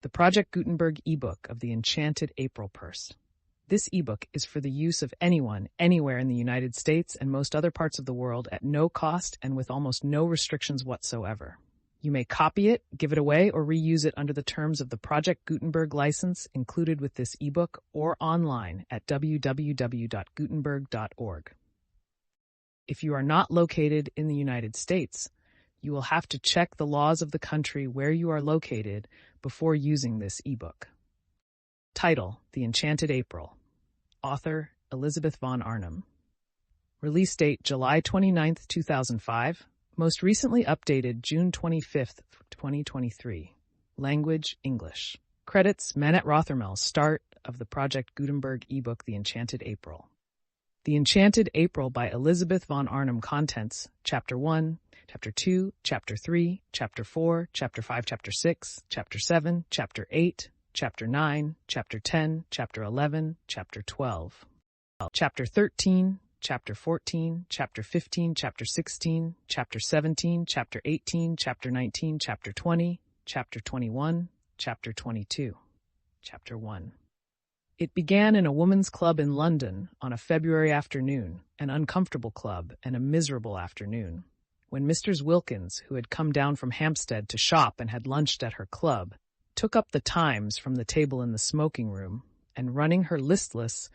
The Project Gutenberg ebook of the Enchanted April Purse. This ebook is for the use of anyone, anywhere in the United States and most other parts of the world at no cost and with almost no restrictions whatsoever. You may copy it, give it away, or reuse it under the terms of the Project Gutenberg license included with this ebook or online at www.gutenberg.org. If you are not located in the United States, you will have to check the laws of the country where you are located before using this ebook. Title: The Enchanted April. Author: Elizabeth von Arnim. Release date: July 29, 2005. Most recently updated June 25, 2023. Language: English. Credits: Manette Rothermel, start of the Project Gutenberg ebook The Enchanted April. The Enchanted April by Elizabeth von Arnim. Contents: Chapter 1, Chapter 2, Chapter 3, Chapter 4, Chapter 5, Chapter 6, Chapter 7, Chapter 8, Chapter 9, Chapter 10, Chapter 11, Chapter 12, Chapter 13, Chapter 14, Chapter 15, Chapter 16, Chapter 17, Chapter 18, Chapter 19, Chapter 20, Chapter 21, Chapter 22. Chapter 1. It began in a woman's club in London on a February afternoon, an uncomfortable club and a miserable afternoon, when Mr. Wilkins, who had come down from Hampstead to shop and had lunched at her club, took up the Times from the table in the smoking room, and running her listless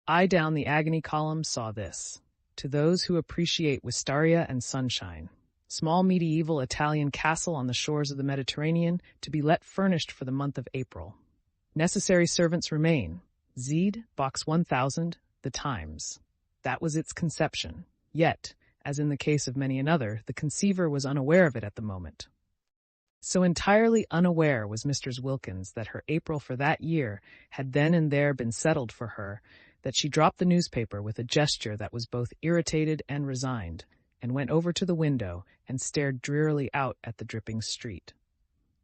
eye down the agony column saw this: to those who appreciate wistaria and sunshine. Small medieval Italian castle on the shores of the Mediterranean to be let furnished for the month of April. Necessary servants remain. Zed, Box 1000, The Times. That was its conception. Yet, as in the case of many another, the conceiver was unaware of it at the moment. So entirely unaware was Mr. Wilkins that her April for that year had then and there been settled for her, that she dropped the newspaper with a gesture that was both irritated and resigned, and went over to the window and stared drearily out at the dripping street.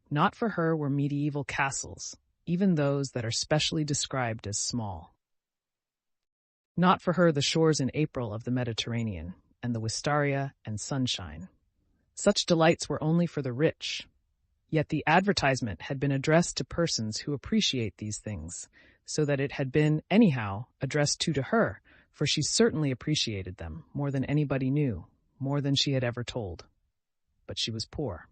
Not for her were medieval castles, even those that are specially described as small. Not for her the shores in April of the Mediterranean, and the wistaria and sunshine. Such delights were only for the rich. Yet the advertisement had been addressed to persons who appreciate these things, so that it had been, anyhow, addressed to her, for she certainly appreciated them, more than anybody knew, more than she had ever told. But she was poor.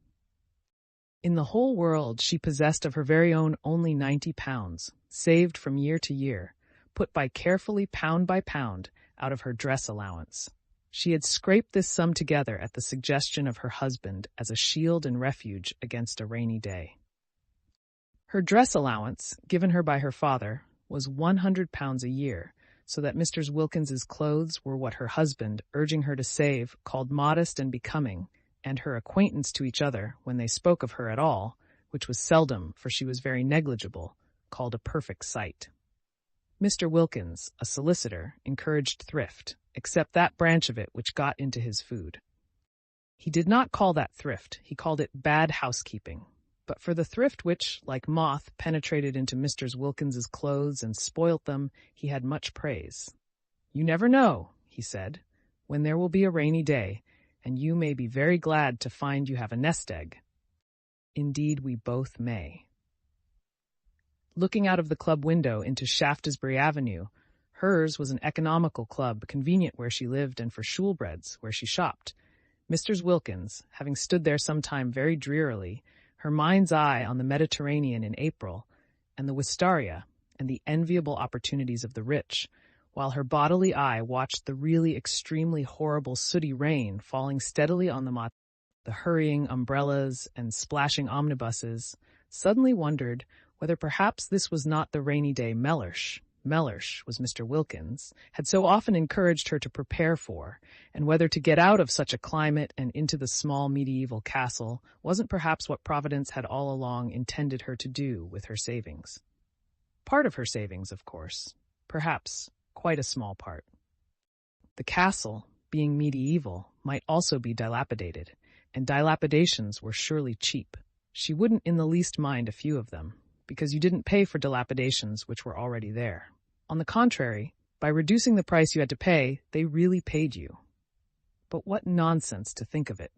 In the whole world she possessed of her very own only £90, saved from year to year, put by carefully pound by pound out of her dress allowance. She had scraped this sum together at the suggestion of her husband as a shield and refuge against a rainy day. Her dress allowance, given her by her father, was £100 a year, so that Mr. Wilkins's clothes were what her husband, urging her to save, called modest and becoming, and her acquaintance to each other, when they spoke of her at all, which was seldom, for she was very negligible, called a perfect sight. Mr. Wilkins, a solicitor, encouraged thrift, except that branch of it which got into his food. He did not call that thrift, he called it bad housekeeping. But for the thrift which, like moth, penetrated into Mr. Wilkins's clothes and spoilt them, he had much praise. "You never know," he said, "when there will be a rainy day, and you may be very glad to find you have a nest egg." Indeed, we both may. Looking out of the club window into Shaftesbury Avenue, hers was an economical club, convenient where she lived and for Shoolbred's, where she shopped. Mr. Wilkins, having stood there some time very drearily, her mind's eye on the Mediterranean in April, and the wistaria, and the enviable opportunities of the rich, while her bodily eye watched the really extremely horrible sooty rain falling steadily on the hurrying umbrellas and splashing omnibuses, suddenly wondered whether perhaps this was not the rainy day Mellersh was Mr. Wilkins, had so often encouraged her to prepare for, and whether to get out of such a climate and into the small medieval castle wasn't perhaps what Providence had all along intended her to do with her savings. Part of her savings, of course, perhaps quite a small part. The castle, being medieval, might also be dilapidated, and dilapidations were surely cheap. She wouldn't in the least mind a few of them, because you didn't pay for dilapidations which were already there. On the contrary, by reducing the price you had to pay, they really paid you. But what nonsense to think of it.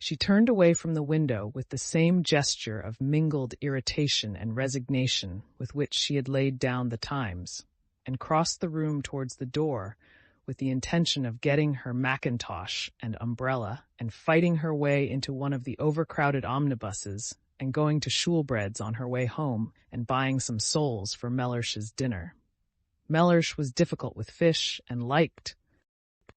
She turned away from the window with the same gesture of mingled irritation and resignation with which she had laid down the Times, and crossed the room towards the door with the intention of getting her mackintosh and umbrella and fighting her way into one of the overcrowded omnibuses and going to Shoolbred's on her way home and buying some soles for Mellersh's dinner. Mellersh was difficult with fish and liked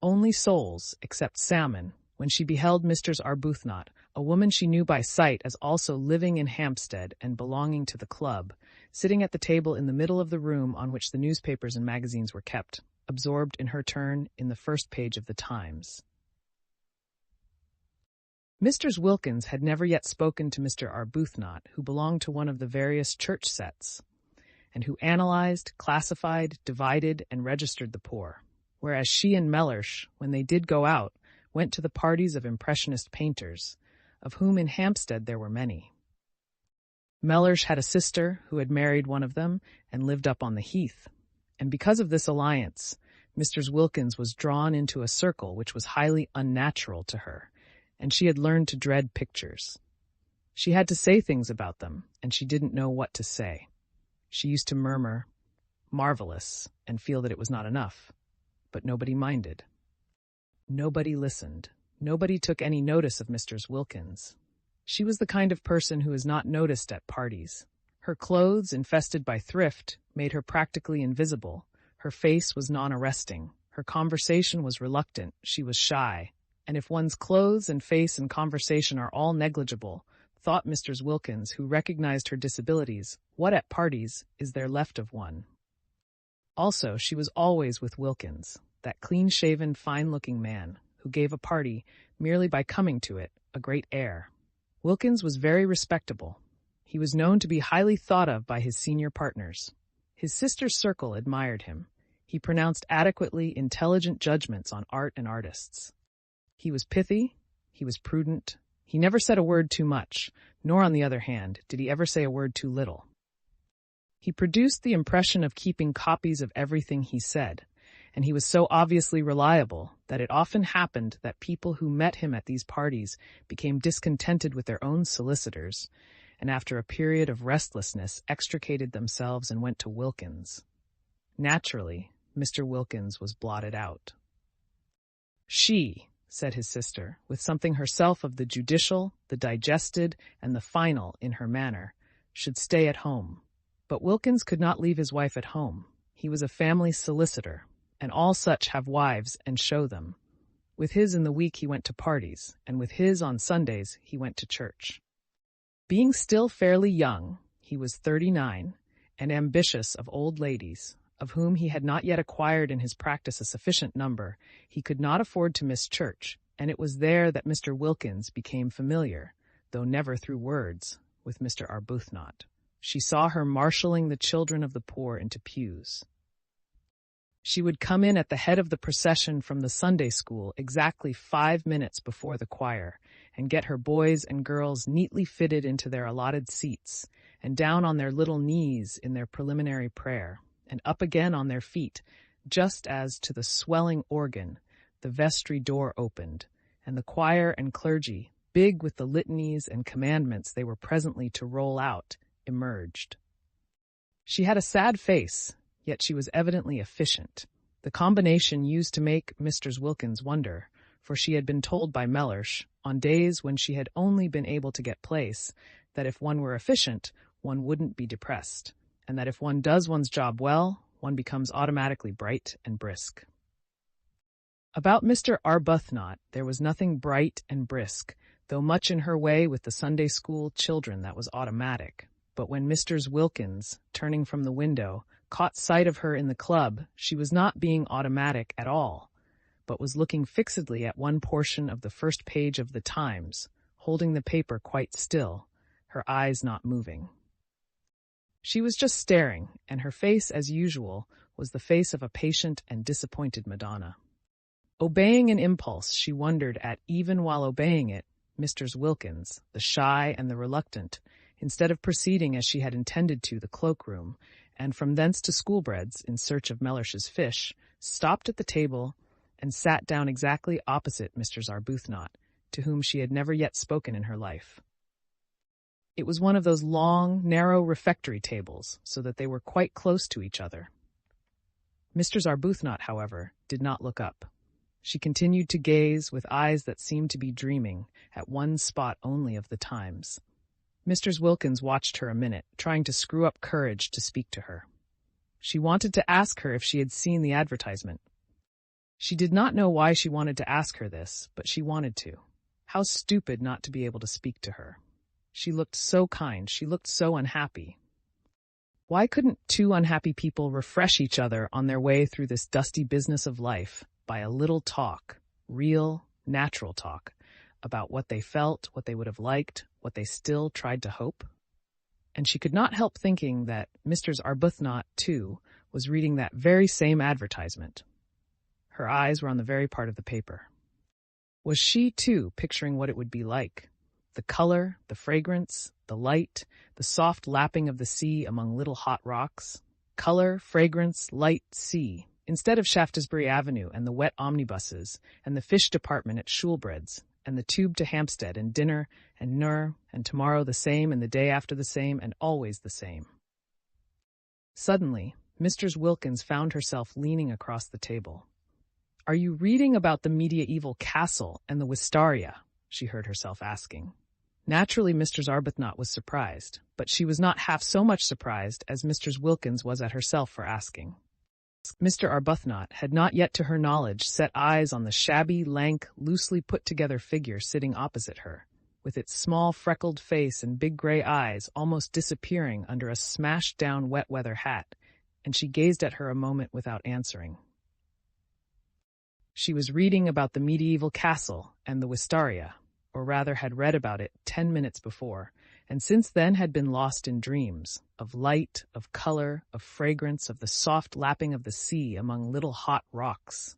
only soles except salmon. When she beheld Mrs. Arbuthnot, a woman she knew by sight as also living in Hampstead and belonging to the club, sitting at the table in the middle of the room on which the newspapers and magazines were kept, absorbed in her turn in the first page of the Times. Mr. Wilkins had never yet spoken to Mr. Arbuthnot, who belonged to one of the various church sets, and who analyzed, classified, divided, and registered the poor, whereas she and Mellersh, when they did go out, went to the parties of impressionist painters, of whom in Hampstead there were many. Mellersh had a sister who had married one of them and lived up on the heath, and because of this alliance, Mr. Wilkins was drawn into a circle which was highly unnatural to her, and she had learned to dread pictures. She had to say things about them, and she didn't know what to say. She used to murmur, "Marvelous," and feel that it was not enough, but nobody minded. Nobody listened. Nobody took any notice of Mr. Wilkins. She was the kind of person who is not noticed at parties. Her clothes, infested by thrift, made her practically invisible. Her face was non-arresting. Her conversation was reluctant. She was shy. And if one's clothes and face and conversation are all negligible, thought Mr. Wilkins, who recognized her disabilities, what at parties is there left of one? Also, she was always with Wilkins, that clean-shaven, fine-looking man, who gave a party, merely by coming to it, a great air. Wilkins was very respectable. He was known to be highly thought of by his senior partners. His sister's circle admired him. He pronounced adequately intelligent judgments on art and artists. He was pithy, he was prudent, he never said a word too much, nor, on the other hand, did he ever say a word too little. He produced the impression of keeping copies of everything he said, and he was so obviously reliable that it often happened that people who met him at these parties became discontented with their own solicitors, and after a period of restlessness extricated themselves and went to Wilkins. Naturally, Mr. Wilkins was blotted out. "She," said his sister, with something herself of the judicial, the digested, and the final in her manner, "should stay at home." But Wilkins could not leave his wife at home. He was a family solicitor, and all such have wives and show them. With his in the week he went to parties, and with his on Sundays he went to church. Being still fairly young, he was 39, and ambitious of old ladies, of whom he had not yet acquired in his practice a sufficient number, he could not afford to miss church, and it was there that Mr. Wilkins became familiar, though never through words, with Mr. Arbuthnot. She saw her marshalling the children of the poor into pews. She would come in at the head of the procession from the Sunday school exactly 5 minutes before the choir, and get her boys and girls neatly fitted into their allotted seats, and down on their little knees in their preliminary prayer, and up again on their feet, just as to the swelling organ, the vestry door opened, and the choir and clergy, big with the litanies and commandments they were presently to roll out, emerged. She had a sad face, yet she was evidently efficient, the combination used to make Mr. Wilkins wonder, for she had been told by Mellersh, on days when she had only been able to get place, that if one were efficient, one wouldn't be depressed, and that if one does one's job well, one becomes automatically bright and brisk. About Mr. Arbuthnot there was nothing bright and brisk, though much in her way with the Sunday school children that was automatic. But when Mr. Wilkins, turning from the window, caught sight of her in the club, she was not being automatic at all, but was looking fixedly at one portion of the first page of the Times, holding the paper quite still, her eyes not moving. She was just staring, and her face, as usual, was the face of a patient and disappointed Madonna. Obeying an impulse she wondered at, even while obeying it, Mr. Wilkins, the shy and the reluctant, instead of proceeding as she had intended to the cloakroom, and from thence to Shoolbred's in search of Mellersh's fish, stopped at the table and sat down exactly opposite Mr. Arbuthnot, to whom she had never yet spoken in her life. It was one of those long, narrow refectory tables, so that they were quite close to each other. Mrs. Arbuthnot, however, did not look up. She continued to gaze with eyes that seemed to be dreaming at one spot only of the Times. Mr. Wilkins watched her a minute, trying to screw up courage to speak to her. She wanted to ask her if she had seen the advertisement. She did not know why she wanted to ask her this, but she wanted to. How stupid not to be able to speak to her. She looked so kind, she looked so unhappy. Why couldn't two unhappy people refresh each other on their way through this dusty business of life by a little talk, real, natural talk, about what they felt, what they would have liked, what they still tried to hope? And she could not help thinking that Mrs. Arbuthnot, too, was reading that very same advertisement. Her eyes were on the very part of the paper. Was she, too, picturing what it would be like? The color, the fragrance, the light, the soft lapping of the sea among little hot rocks. Color, fragrance, light, sea. Instead of Shaftesbury Avenue and the wet omnibuses and the fish department at Shoolbred's and the tube to Hampstead and dinner and and tomorrow the same and the day after the same and always the same. Suddenly, Mrs. Wilkins found herself leaning across the table. "Are you reading about the medieval castle and the wistaria?" she heard herself asking. Naturally, Mrs. Arbuthnot was surprised, but she was not half so much surprised as Mrs. Wilkins was at herself for asking. Mr. Arbuthnot had not yet to her knowledge set eyes on the shabby, lank, loosely put-together figure sitting opposite her, with its small freckled face and big gray eyes almost disappearing under a smashed-down wet-weather hat, and she gazed at her a moment without answering. She was reading about the medieval castle and the wistaria, or rather had read about it 10 minutes before, and since then had been lost in dreams, of light, of color, of fragrance, of the soft lapping of the sea among little hot rocks.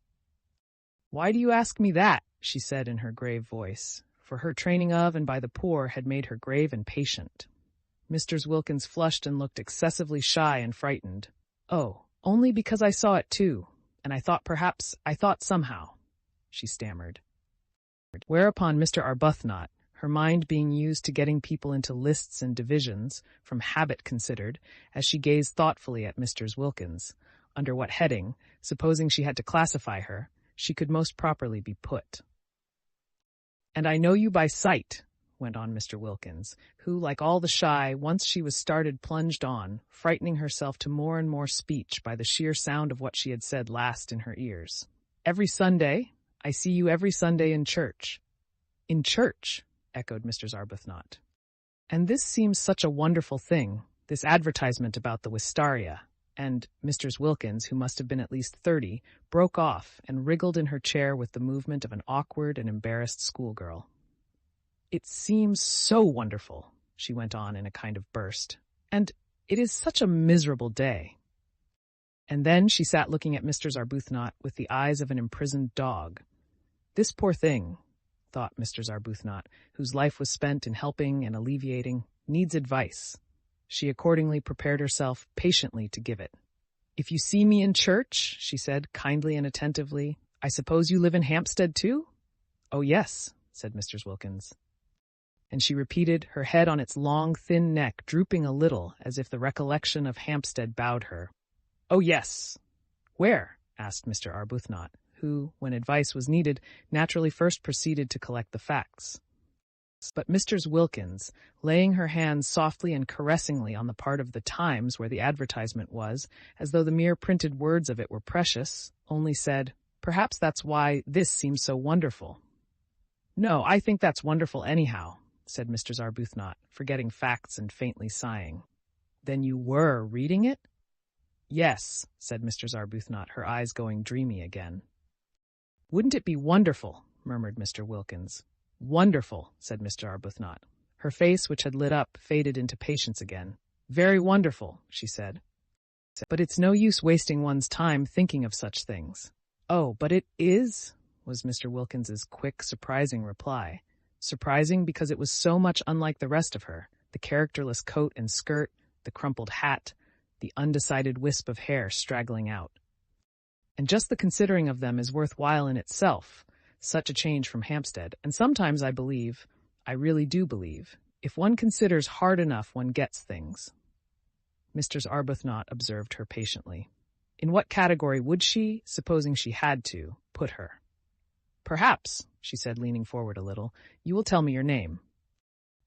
"Why do you ask me that?" she said in her grave voice, for her training of and by the poor had made her grave and patient. Mr. Wilkins flushed and looked excessively shy and frightened. "Oh, only because I saw it too, and I thought somehow," she stammered. Whereupon Mr. Arbuthnot, her mind being used to getting people into lists and divisions, from habit considered, as she gazed thoughtfully at Mr. Wilkins, under what heading, supposing she had to classify her, she could most properly be put. "And I know you by sight," went on Mr. Wilkins, who, like all the shy, once she was started plunged on, frightening herself to more and more speech by the sheer sound of what she had said last in her ears. "Every Sunday. I see you every Sunday in church." "In church?" echoed Mrs. Arbuthnot. "And this seems such a wonderful thing, this advertisement about the wistaria," and Mr. Wilkins, who must have been at least 30, broke off and wriggled in her chair with the movement of an awkward and embarrassed schoolgirl. "It seems so wonderful," she went on in a kind of burst, "and it is such a miserable day." And then she sat looking at Mr. Arbuthnot with the eyes of an imprisoned dog. This poor thing, thought Mr. Arbuthnot, whose life was spent in helping and alleviating, needs advice. She accordingly prepared herself patiently to give it. "If you see me in church," she said, kindly and attentively, "I suppose you live in Hampstead too?" "Oh, yes," said Mr. Wilkins. And she repeated, her head on its long, thin neck drooping a little as if the recollection of Hampstead bowed her. "Oh, yes." "Where?" asked Mr. Arbuthnot, who, when advice was needed, naturally first proceeded to collect the facts. But Mr. Wilkins, laying her hands softly and caressingly on the part of the Times where the advertisement was, as though the mere printed words of it were precious, only said, "Perhaps that's why this seems so wonderful." "No, I think that's wonderful anyhow," said Mr. Arbuthnot, forgetting facts and faintly sighing. "Then you were reading it?" "Yes," said Mr. Arbuthnot, her eyes going dreamy again. "Wouldn't it be wonderful?" murmured Mr. Wilkins. "Wonderful," said Mr. Arbuthnot. Her face, which had lit up, faded into patience again. "Very wonderful," she said. "But it's no use wasting one's time thinking of such things." "Oh, but it is," was Mr. Wilkins's quick, surprising reply. Surprising because it was so much unlike the rest of her, the characterless coat and skirt, the crumpled hat, the undecided wisp of hair straggling out. And just the considering of them is worthwhile in itself, Such a change from Hampstead, and sometimes I really do believe, if one considers hard enough one gets things. Mrs. Arbuthnot observed her patiently. In what category would she, supposing she had to, put her? Perhaps, she said, leaning forward a little, you will tell me your name.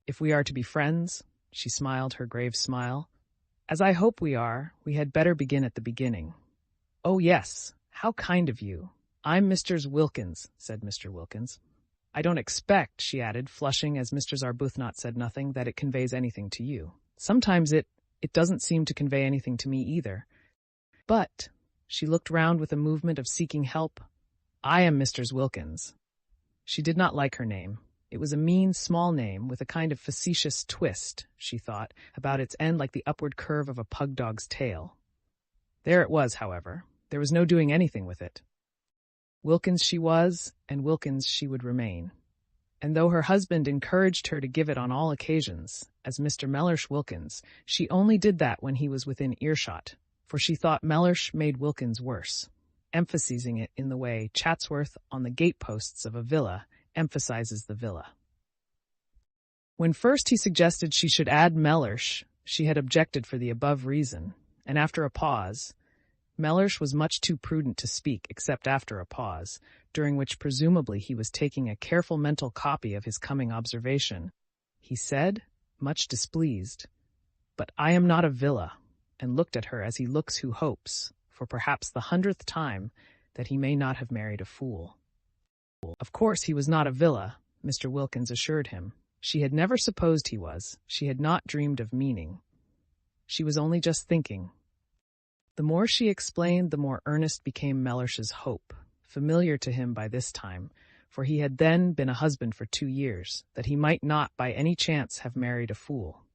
If we are to be friends, she smiled her grave smile, as I hope we are, we had better begin at the beginning. Oh, yes, how kind of you. I'm Mr. Wilkins, said Mr. Wilkins. I don't expect, she added, flushing as Mrs. Arbuthnot said nothing, that it conveys anything to you. Sometimes it doesn't seem to convey anything to me either. But, she looked round with a movement of seeking help, I am Mr. Wilkins. She did not like her name. It was a mean, small name with a kind of facetious twist, she thought, about its end like the upward curve of a pug dog's tail. There it was, however. There was no doing anything with it. Wilkins she was, and Wilkins she would remain. And though her husband encouraged her to give it on all occasions, as Mr. Mellersh Wilkins, she only did that when he was within earshot, for she thought Mellersh made Wilkins worse, emphasizing it in the way Chatsworth on the gateposts of a villa emphasizes the villa. When first he suggested she should add Mellersh, she had objected for the above reason, and after a pause, Mellersh was much too prudent to speak except after a pause, during which presumably he was taking a careful mental copy of his coming observation. He said, much displeased, "But I am not a villa," and looked at her as he looks who hopes, for perhaps the 100th time, that he may not have married a fool. Of course he was not a villa, Mr. Wilkins assured him. She had never supposed he was. She had not dreamed of meaning. She was only just thinking. The more she explained, the more earnest became Mellersh's hope, familiar to him by this time, for he had then been a husband for 2 years, that he might not by any chance have married a fool.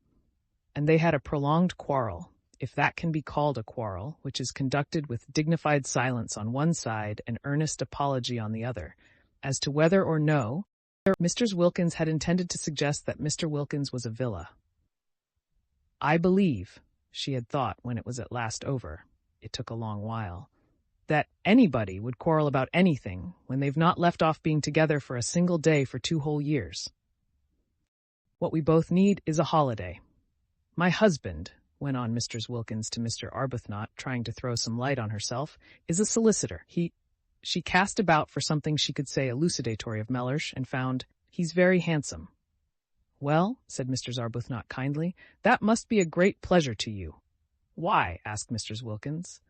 And they had a prolonged quarrel, if that can be called a quarrel, which is conducted with dignified silence on one side and earnest apology on the other, as to whether or no Mr. Wilkins had intended to suggest that Mr. Wilkins was a villa. I believe, she had thought when it was at last over, it took a long while, that anybody would quarrel about anything when they've not left off being together for a single day for 2 whole years. What we both need is a holiday. My husband, went on Mr. Wilkins to Mr. Arbuthnot, trying to throw some light on herself, is a solicitor. She cast about for something she could say elucidatory of Mellersh, and found, he's very handsome. Well, said Mr. Arbuthnot kindly, that must be a great pleasure to you. Why? Asked Mr. Wilkins.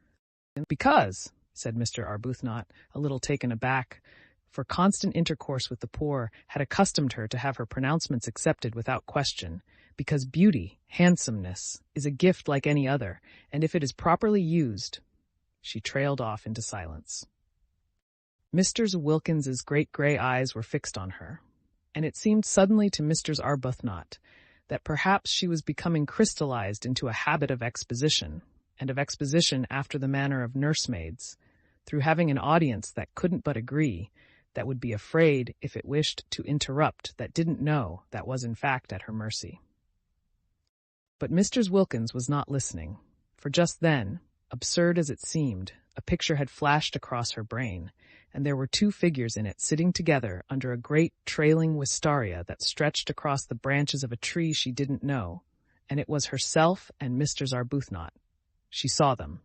Because, said Mr. Arbuthnot, a little taken aback, for constant intercourse with the poor had accustomed her to have her pronouncements accepted without question, because beauty, handsomeness, is a gift like any other, and if it is properly used, she trailed off into silence. Mr. Wilkins's great gray eyes were fixed on her, and it seemed suddenly to Mr. Arbuthnot that perhaps she was becoming crystallized into a habit of exposition, and of exposition after the manner of nursemaids, through having an audience that couldn't but agree, that would be afraid, if it wished, to interrupt, that didn't know, that was in fact at her mercy. But Mr. Wilkins was not listening, for just then, absurd as it seemed, a picture had flashed across her brain, and there were 2 figures in it sitting together under a great trailing wistaria that stretched across the branches of a tree she didn't know, and it was herself and Mr. Arbuthnot. She saw them.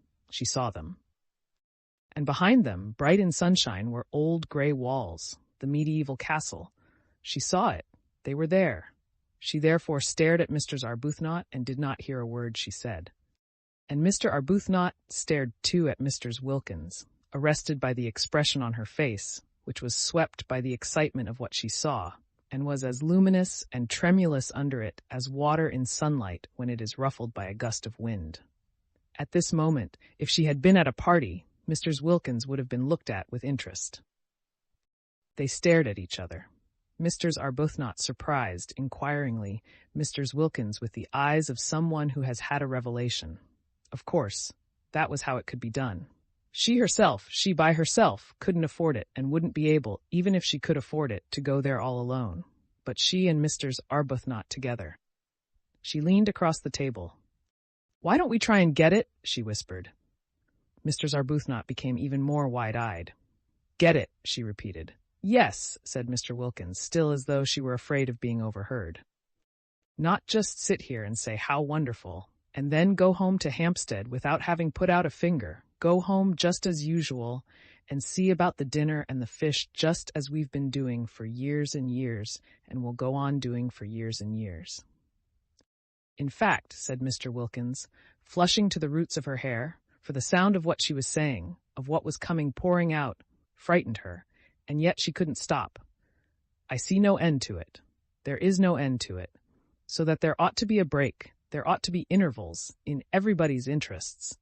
And behind them, bright in sunshine, were old gray walls, the medieval castle. She saw it. They were there. She therefore stared at Mr. Arbuthnot and did not hear a word she said. And Mr. Arbuthnot stared too at Mr. Wilkins, arrested by the expression on her face, which was swept by the excitement of what she saw, and was as luminous and tremulous under it as water in sunlight when it is ruffled by a gust of wind. At this moment, if she had been at a party, Mr. Wilkins would have been looked at with interest. They stared at each other. Mr. Arbuthnot surprised, inquiringly, Mr. Wilkins with the eyes of someone who has had a revelation. Of course, that was how it could be done. She by herself, couldn't afford it and wouldn't be able, even if she could afford it, to go there all alone. But she and Mr. Arbuthnot together. She leaned across the table. "Why don't we try and get it?" she whispered. Mr. Arbuthnot became even more wide-eyed. "Get it," she repeated. Yes, said Mr. Wilkins, still as though she were afraid of being overheard. Not just sit here and say how wonderful, and then go home to Hampstead without having put out a finger. Go home just as usual, and see about the dinner and the fish just as we've been doing for years and years, and will go on doing for years and years. In fact, said Mr. Wilkins, flushing to the roots of her hair, for the sound of what she was saying, of what was coming pouring out, frightened her, and yet she couldn't stop. I see no end to it. There is no end to it. So that there ought to be a break, there ought to be intervals, in everybody's interests.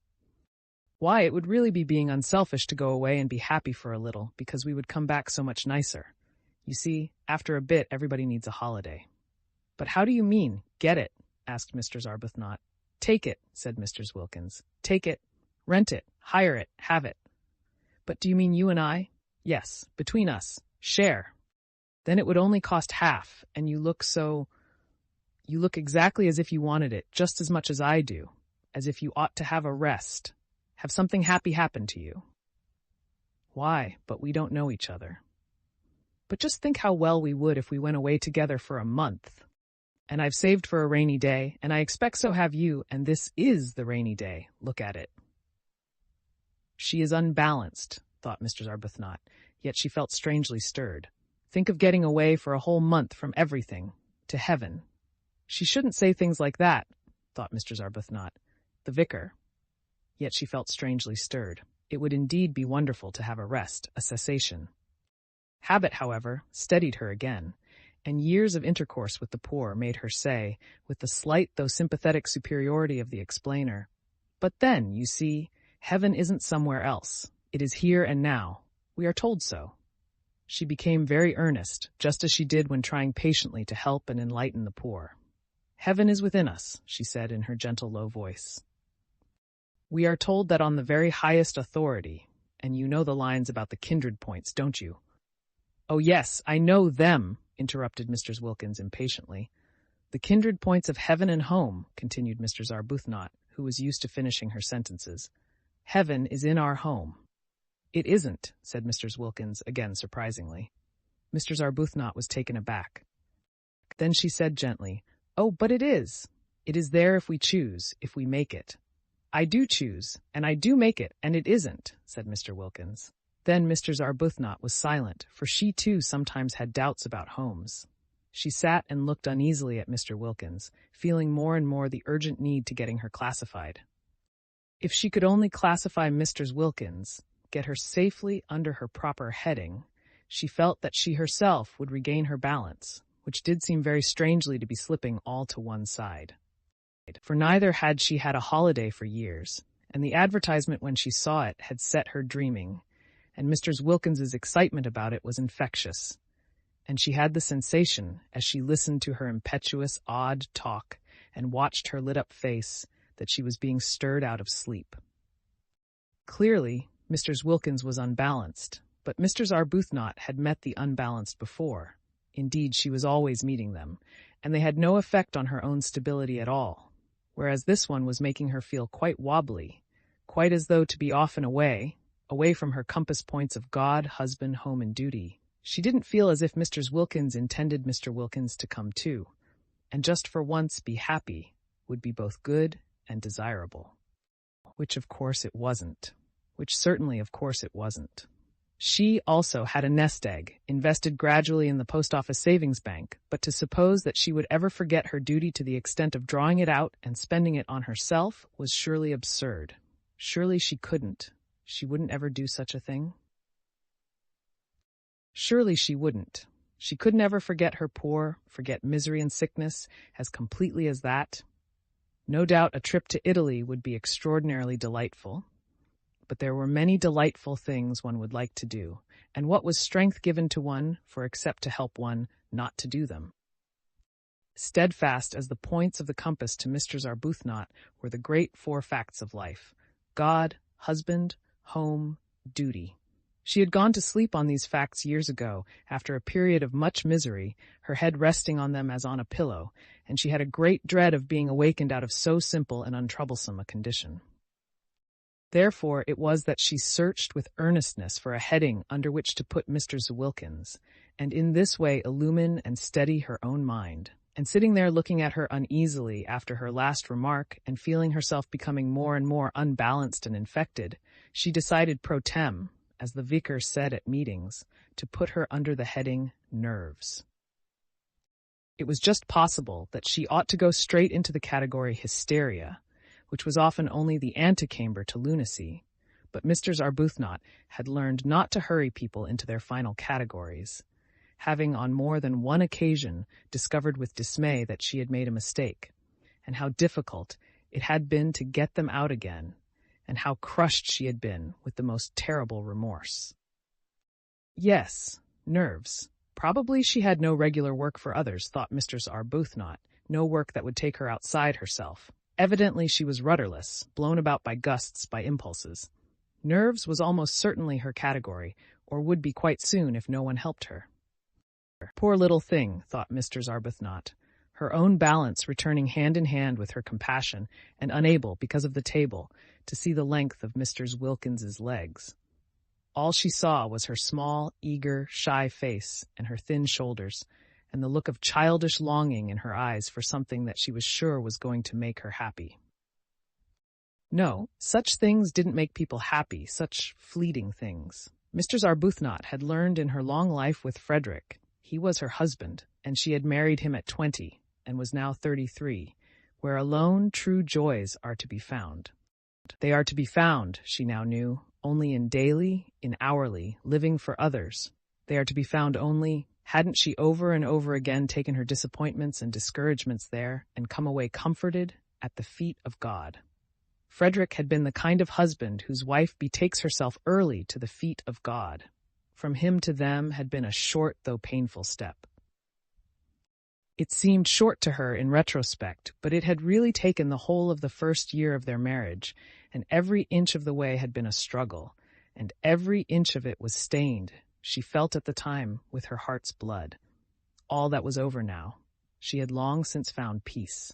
Why, it would really be being unselfish to go away and be happy for a little, because we would come back so much nicer. You see, after a bit, everybody needs a holiday. But how do you mean, get it? Asked Mr. Arbuthnot. Take it, said Mr. Wilkins. Take it, rent it, hire it, have it. But do you mean you and I? Yes, between us. Share. Then it would only cost half, and you look exactly as if you wanted it, just as much as I do, as if you ought to have a rest, have something happy happen to you. Why, but we don't know each other. But just think how well we would if we went away together for a month. And I've saved for a rainy day, and I expect so have you, and this is the rainy day. Look at it. She is unbalanced, thought Mr. Arbuthnot, yet she felt strangely stirred. Think of getting away for a whole month from everything, to heaven. She shouldn't say things like that, thought Mr. Arbuthnot. The vicar. Yet she felt strangely stirred. It would indeed be wonderful to have a rest, a cessation. Habit, however, steadied her again, and years of intercourse with the poor made her say, with the slight though sympathetic superiority of the explainer, "But then, you see, heaven isn't somewhere else. It is here and now. We are told so." She became very earnest, just as she did when trying patiently to help and enlighten the poor. "Heaven is within us," she said in her gentle, low voice. "We are told that on the very highest authority, and you know the lines about the kindred points, don't you?" "Oh, yes, I know them," interrupted Mr. Wilkins impatiently. "The kindred points of heaven and home," continued Mr. Arbuthnot, who was used to finishing her sentences. "Heaven is in our home." "It isn't," said Mr. Wilkins, again surprisingly. Mr. Arbuthnot was taken aback. Then she said gently, "Oh, but it is. It is there if we choose, if we make it." "I do choose, and I do make it, and it isn't," said Mr. Wilkins. Then Mr. Arbuthnot was silent, for she too sometimes had doubts about homes. She sat and looked uneasily at Mr. Wilkins, feeling more and more the urgent need to getting her classified. If she could only classify Mr. Wilkins, get her safely under her proper heading, she felt that she herself would regain her balance, which did seem very strangely to be slipping all to one side. For neither had she had a holiday for years, and the advertisement when she saw it had set her dreaming, and Mr. Wilkins's excitement about it was infectious, and she had the sensation, as she listened to her impetuous, odd talk and watched her lit-up face, that she was being stirred out of sleep. Clearly, Mr. Wilkins was unbalanced, but Mr. Arbuthnot had met the unbalanced before. Indeed, she was always meeting them, and they had no effect on her own stability at all, whereas this one was making her feel quite wobbly, quite as though to be often away from her compass points of God, husband, home, and duty. She didn't feel as if Mr. Wilkins intended Mr. Wilkins to come too, and just for once be happy would be both good and desirable. Which of course it wasn't. Which certainly of course it wasn't. She also had a nest egg, invested gradually in the post office savings bank, but to suppose that she would ever forget her duty to the extent of drawing it out and spending it on herself was surely absurd. Surely she couldn't. She wouldn't ever do such a thing. Surely she wouldn't. She could never forget her poor, forget misery and sickness as completely as that. No doubt a trip to Italy would be extraordinarily delightful. But there were many delightful things one would like to do, and what was strength given to one for except to help one not to do them? Steadfast as the points of the compass to Mr. Arbuthnot were the great four facts of life: God, husband, home, duty. She had gone to sleep on these facts years ago, after a period of much misery, her head resting on them as on a pillow, and she had a great dread of being awakened out of so simple and untroublesome a condition. Therefore it was that she searched with earnestness for a heading under which to put Mr. Zwilkins, and in this way illumine and steady her own mind. And sitting there looking at her uneasily after her last remark and feeling herself becoming more and more unbalanced and infected, she decided pro tem, as the vicar said at meetings, to put her under the heading nerves. It was just possible that she ought to go straight into the category hysteria, which was often only the antechamber to lunacy, but Mr. Arbuthnot had learned not to hurry people into their final categories, having on more than one occasion discovered with dismay that she had made a mistake, and how difficult it had been to get them out again, and how crushed she had been with the most terrible remorse. Yes, nerves. Probably she had no regular work for others, thought Mr. Arbuthnot, no work that would take her outside herself. Evidently she was rudderless, blown about by gusts, by impulses. Nerves was almost certainly her category, or would be quite soon if no one helped her. Poor little thing, thought Mr. Arbuthnot, her own balance returning hand in hand with her compassion, and unable, because of the table, to see the length of Mr. Zwilkins's legs. All she saw was her small, eager, shy face and her thin shoulders, and the look of childish longing in her eyes for something that she was sure was going to make her happy. No, such things didn't make people happy, such fleeting things. Mr. Arbuthnot had learned in her long life with Frederick. He was her husband, and she had married him at 20, and was now 33, where alone true joys are to be found. They are to be found, she now knew, only in daily, in hourly, living for others. They are to be found only, hadn't she over and over again taken her disappointments and discouragements there, and come away comforted at the feet of God. Frederick had been the kind of husband whose wife betakes herself early to the feet of God. From him to them had been a short though painful step. It seemed short to her in retrospect, but it had really taken the whole of the first year of their marriage, and every inch of the way had been a struggle, and every inch of it was stained, she felt at the time, with her heart's blood. All that was over now. She had long since found peace.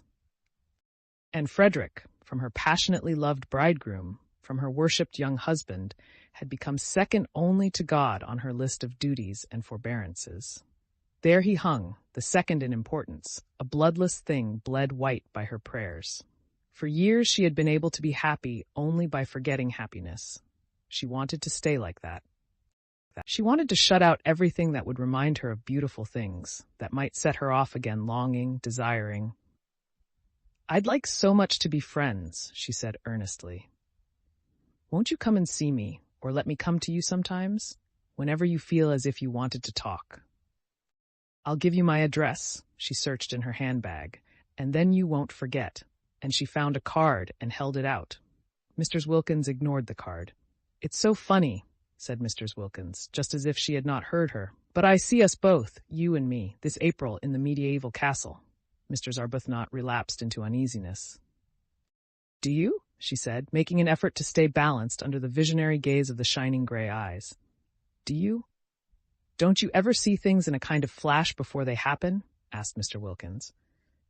And Frederick, from her passionately loved bridegroom, from her worshipped young husband, had become second only to God on her list of duties and forbearances. There he hung, the second in importance, a bloodless thing bled white by her prayers. For years she had been able to be happy only by forgetting happiness. She wanted to stay like that. She wanted to shut out everything that would remind her of beautiful things, that might set her off again longing, desiring. "I'd like so much to be friends," she said earnestly. "Won't you come and see me, or let me come to you sometimes, whenever you feel as if you wanted to talk? I'll give you my address," she searched in her handbag, "and then you won't forget." And she found a card and held it out. Mr. Zwilkins ignored the card. "It's so funny," said Mr. Zwilkins, just as if she had not heard her. "But I see us both, you and me, this April in the medieval castle." Mr. Arbuthnot relapsed into uneasiness. "Do you?" she said, making an effort to stay balanced under the visionary gaze of the shining gray eyes. "Do you? Don't you ever see things in a kind of flash before they happen?" asked Mr. Wilkins.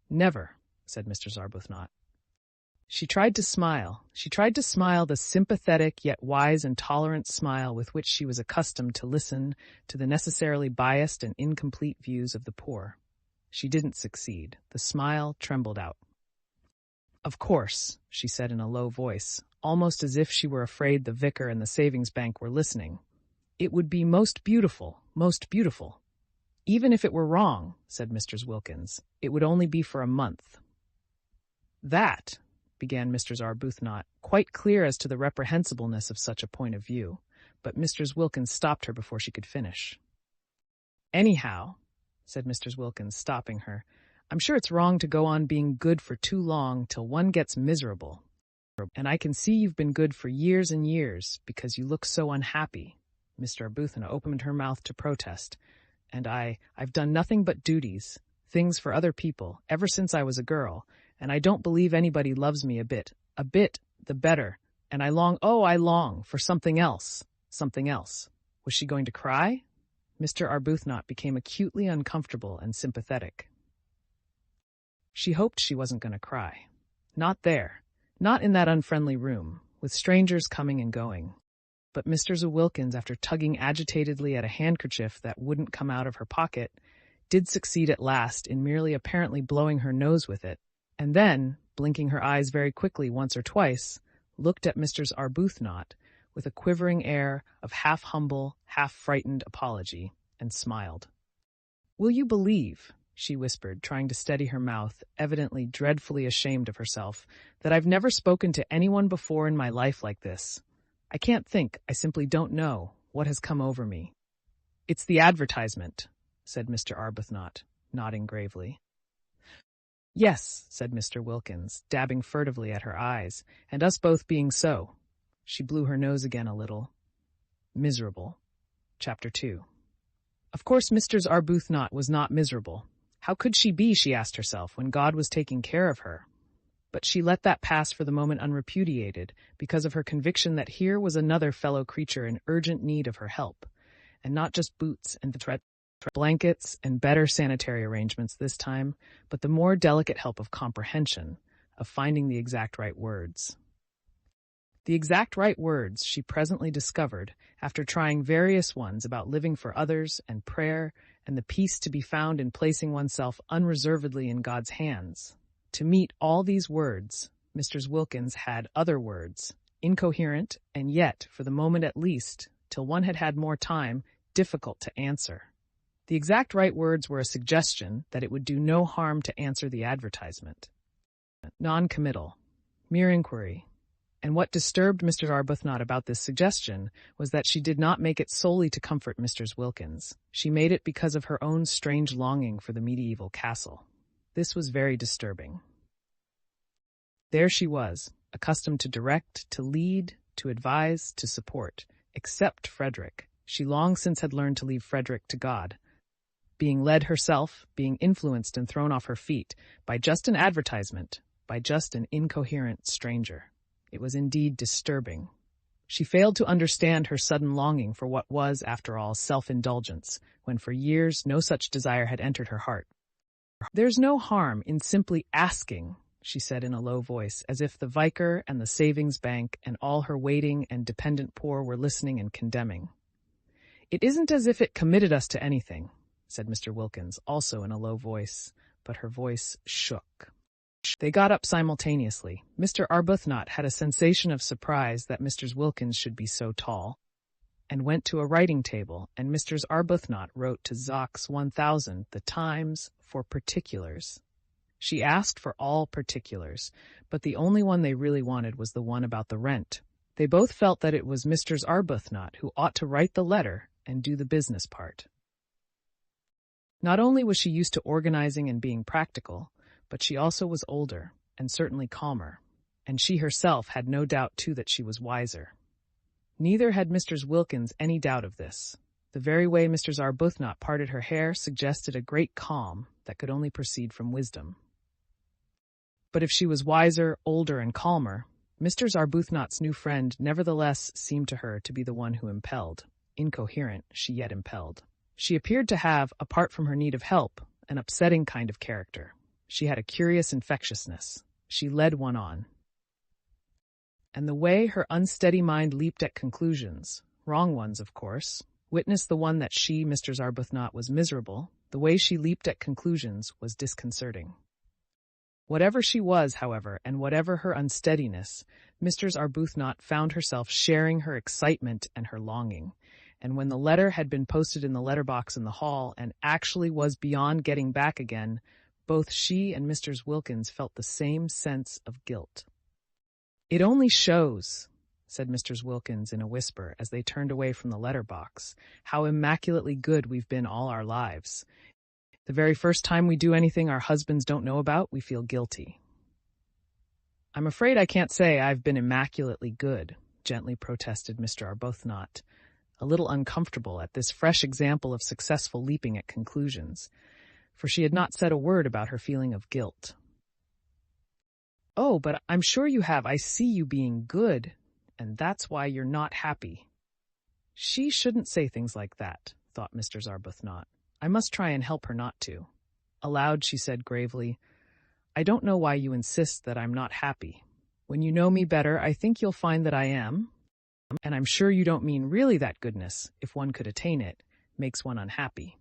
"Never," said Mr. Arbuthnot. She tried to smile. She tried to smile the sympathetic yet wise and tolerant smile with which she was accustomed to listen to the necessarily biased and incomplete views of the poor. She didn't succeed. The smile trembled out. "Of course," she said in a low voice, almost as if she were afraid the vicar and the savings bank were listening. "It would be most beautiful, most beautiful." "Even if it were wrong," said Mr. Wilkins, "it would only be for a month." "That," began Mr. Arbuthnot, quite clear as to the reprehensibleness of such a point of view, but Mr. Wilkins stopped her before she could finish. "Anyhow," said Mr. Wilkins, stopping her, "I'm sure it's wrong to go on being good for too long till one gets miserable. And I can see you've been good for years and years, because you look so unhappy." Mr. Arbuthnot opened her mouth to protest. "And I've done nothing but duties, things for other people, ever since I was a girl, and I don't believe anybody loves me a bit, the better, and I long for something else, something else." Was she going to cry? Mr. Arbuthnot became acutely uncomfortable and sympathetic. She hoped she wasn't going to cry. Not there, not in that unfriendly room, with strangers coming and going. But Mr. Wilkins, after tugging agitatedly at a handkerchief that wouldn't come out of her pocket, did succeed at last in merely apparently blowing her nose with it, and then, blinking her eyes very quickly once or twice, looked at Mr. Arbuthnot with a quivering air of half-humble, half-frightened apology, and smiled. "Will you believe," she whispered, trying to steady her mouth, evidently dreadfully ashamed of herself, "that I've never spoken to anyone before in my life like this? I can't think, I simply don't know, what has come over me." "It's the advertisement," said Mr. Arbuthnot, nodding gravely. "Yes," said Mr. Wilkins, dabbing furtively at her eyes, "and us both being so." She blew her nose again a little. Miserable. Chapter 2. Of course Mr. Arbuthnot was not miserable. How could she be, she asked herself, when God was taking care of her? But she let that pass for the moment unrepudiated, because of her conviction that here was another fellow creature in urgent need of her help, and not just boots and blankets and better sanitary arrangements this time, but the more delicate help of comprehension, of finding the exact right words. The exact right words she presently discovered after trying various ones about living for others and prayer and the peace to be found in placing oneself unreservedly in God's hands. To meet all these words, Mr. Wilkins had other words, incoherent and yet, for the moment at least, till one had had more time, difficult to answer. The exact right words were a suggestion that it would do no harm to answer the advertisement. Non-committal. Mere inquiry. And what disturbed Mr. Arbuthnot about this suggestion was that she did not make it solely to comfort Mr. Wilkins. She made it because of her own strange longing for the medieval castle. This was very disturbing. There she was, accustomed to direct, to lead, to advise, to support, except Frederick. She long since had learned to leave Frederick to God. Being led herself, being influenced and thrown off her feet, by just an advertisement, by just an incoherent stranger. It was indeed disturbing. She failed to understand her sudden longing for what was, after all, self-indulgence, when for years no such desire had entered her heart. "There's no harm in simply asking," she said in a low voice, as if the vicar and the savings bank and all her waiting and dependent poor were listening and condemning. "It isn't as if it committed us to anything," said Mr. Wilkins, also in a low voice, but her voice shook. They got up simultaneously. Mr. Arbuthnot had a sensation of surprise that Mr. Wilkins should be so tall, and went to a writing table, and Mr. Arbuthnot wrote to Zox 1000, the Times, for particulars. She asked for all particulars, but the only one they really wanted was the one about the rent. They both felt that it was Mr. Arbuthnot who ought to write the letter and do the business part. Not only was she used to organizing and being practical, but she also was older, and certainly calmer, and she herself had no doubt, too, that she was wiser. Neither had Mr. Wilkins any doubt of this. The very way Mr. Arbuthnot parted her hair suggested a great calm that could only proceed from wisdom. But if she was wiser, older, and calmer, Mr. Arbuthnot's new friend nevertheless seemed to her to be the one who impelled. Incoherent, she yet impelled. She appeared to have, apart from her need of help, an upsetting kind of character. She had a curious infectiousness. She led one on. And the way her unsteady mind leaped at conclusions, wrong ones, of course, witness the one that she, Mr. Arbuthnot, was miserable, the way she leaped at conclusions was disconcerting. Whatever she was, however, and whatever her unsteadiness, Mr. Arbuthnot found herself sharing her excitement and her longing. And when the letter had been posted in the letterbox in the hall and actually was beyond getting back again, both she and Mr. Wilkins felt the same sense of guilt. "It only shows," said Mr. Wilkins in a whisper as they turned away from the letterbox, "how immaculately good we've been all our lives. The very first time we do anything our husbands don't know about, we feel guilty." "I'm afraid I can't say I've been immaculately good," gently protested Mr. Arbuthnot, a little uncomfortable at this fresh example of successful leaping at conclusions, for she had not said a word about her feeling of guilt. "Oh, but I'm sure you have. I see you being good, and that's why you're not happy." She shouldn't say things like that, thought Mr. Arbuthnot. I must try and help her not to. Aloud she said gravely, "I don't know why you insist that I'm not happy. When you know me better, I think you'll find that I am, and I'm sure you don't mean really that goodness, if one could attain it, makes one unhappy.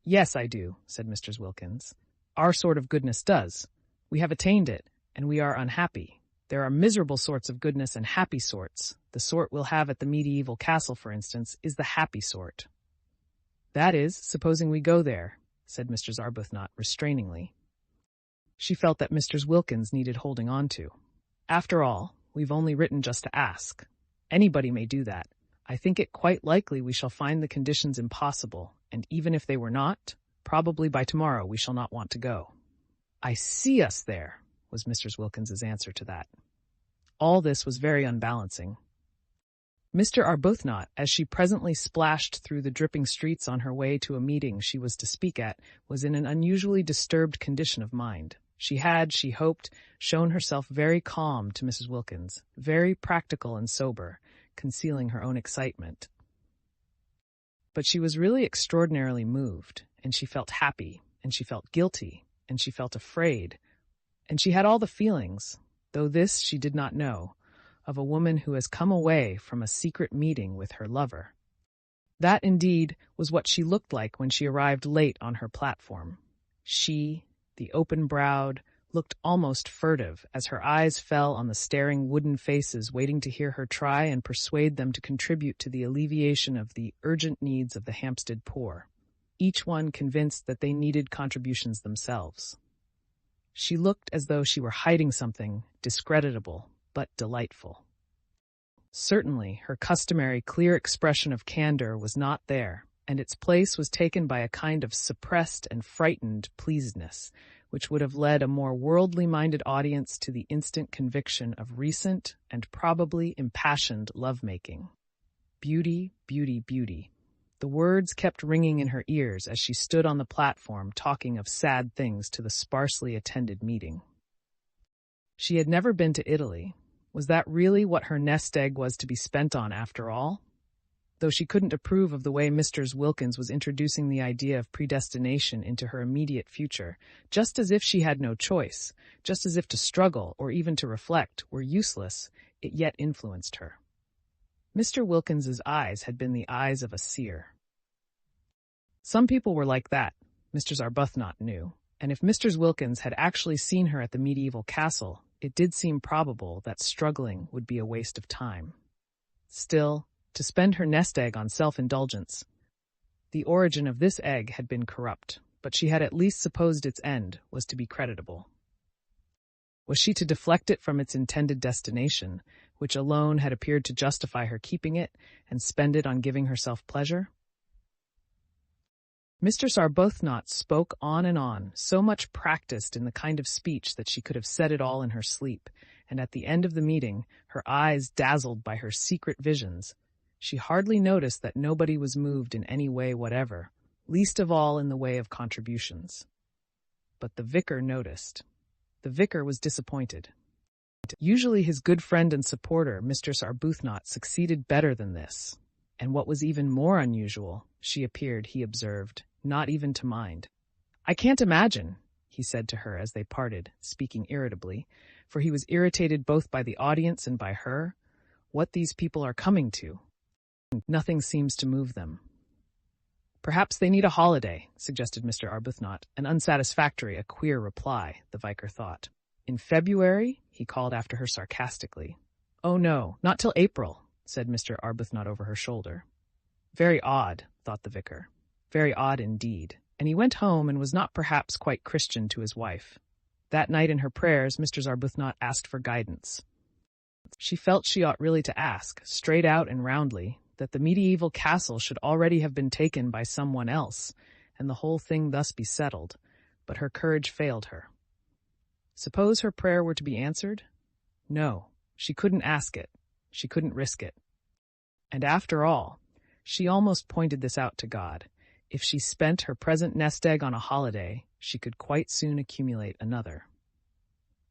Yes, I do, said Mr. Wilkins. Our sort of goodness does. We have attained it, and we are unhappy. There are miserable sorts of goodness and happy sorts. The sort we'll have at the medieval castle, for instance, is the happy sort. That is, supposing we go there, said Mrs. Arbuthnot restrainingly. She felt that Mr. Wilkins needed holding on to. After all, we've only written just to ask. Anybody may do that. I think it quite likely we shall find the conditions impossible, and even if they were not, probably by tomorrow we shall not want to go. I see us there, was Mr. Wilkins's answer to that. All this was very unbalancing. Mr. Arbuthnot, as she presently splashed through the dripping streets on her way to a meeting she was to speak at, was in an unusually disturbed condition of mind. She had, she hoped, shown herself very calm to Mrs. Wilkins, very practical and sober, concealing her own excitement. But she was really extraordinarily moved, and she felt happy, and she felt guilty, and she felt afraid, and she had all the feelings, though this she did not know, of a woman who has come away from a secret meeting with her lover. That, indeed, was what she looked like when she arrived late on her platform. She, the open-browed, looked almost furtive as her eyes fell on the staring wooden faces waiting to hear her try and persuade them to contribute to the alleviation of the urgent needs of the Hampstead poor, each one convinced that they needed contributions themselves. She looked as though she were hiding something discreditable but delightful. Certainly, her customary clear expression of candor was not there, and its place was taken by a kind of suppressed and frightened pleasedness, which would have led a more worldly-minded audience to the instant conviction of recent and probably impassioned love-making. Beauty, beauty, beauty. The words kept ringing in her ears as she stood on the platform talking of sad things to the sparsely attended meeting. She had never been to Italy. Was that really what her nest egg was to be spent on after all? Though she couldn't approve of the way Mr. Wilkins was introducing the idea of predestination into her immediate future, just as if she had no choice, just as if to struggle or even to reflect were useless, it yet influenced her. Mr. Wilkins's eyes had been the eyes of a seer. Some people were like that, Mr. Arbuthnot knew, and if Mr. Wilkins had actually seen her at the medieval castle, it did seem probable that struggling would be a waste of time. Still, to spend her nest egg on self-indulgence. The origin of this egg had been corrupt, but she had at least supposed its end was to be creditable. Was she to deflect it from its intended destination, which alone had appeared to justify her keeping it, and spend it on giving herself pleasure? Mr. Arbuthnot spoke on, so much practiced in the kind of speech that she could have said it all in her sleep, and at the end of the meeting, her eyes dazzled by her secret visions, she hardly noticed that nobody was moved in any way whatever, least of all in the way of contributions. But the vicar noticed. The vicar was disappointed. Usually his good friend and supporter, Mr. Arbuthnot, succeeded better than this. And what was even more unusual, she appeared, he observed, not even to mind. "I can't imagine," he said to her as they parted, speaking irritably, for he was irritated both by the audience and by her, "what these people are coming to. Nothing seems to move them." "Perhaps they need a holiday," suggested Mr. Arbuthnot, an unsatisfactory, a queer reply, the vicar thought. "In February?" he called after her sarcastically. "Oh no, not till April," said Mr. Arbuthnot over her shoulder. Very odd, thought the vicar. Very odd indeed. And he went home and was not perhaps quite Christian to his wife. That night in her prayers, Mr. Arbuthnot asked for guidance. She felt she ought really to ask, straight out and roundly, that the medieval castle should already have been taken by someone else, and the whole thing thus be settled, but her courage failed her. Suppose her prayer were to be answered? No, she couldn't ask it. She couldn't risk it. And after all, she almost pointed this out to God. If she spent her present nest egg on a holiday, she could quite soon accumulate another.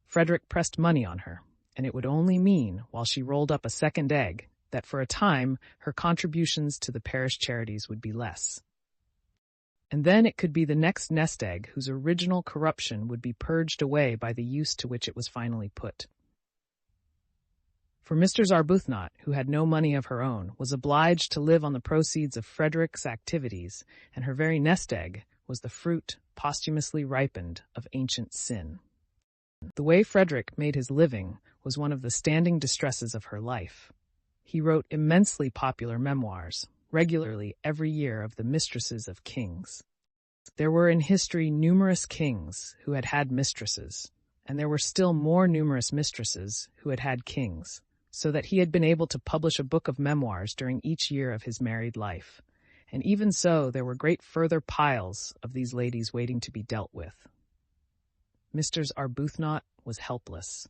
Frederick pressed money on her, and it would only mean, while she rolled up a second egg, that for a time her contributions to the parish charities would be less. And then it could be the next nest egg whose original corruption would be purged away by the use to which it was finally put. For Mr. Arbuthnot, who had no money of her own, was obliged to live on the proceeds of Frederick's activities, and her very nest egg was the fruit, posthumously ripened, of ancient sin. The way Frederick made his living was one of the standing distresses of her life. He wrote immensely popular memoirs, regularly every year, of the mistresses of kings. There were in history numerous kings who had had mistresses, and there were still more numerous mistresses who had had kings, so that he had been able to publish a book of memoirs during each year of his married life. And even so, there were great further piles of these ladies waiting to be dealt with. Mr. Arbuthnot was helpless.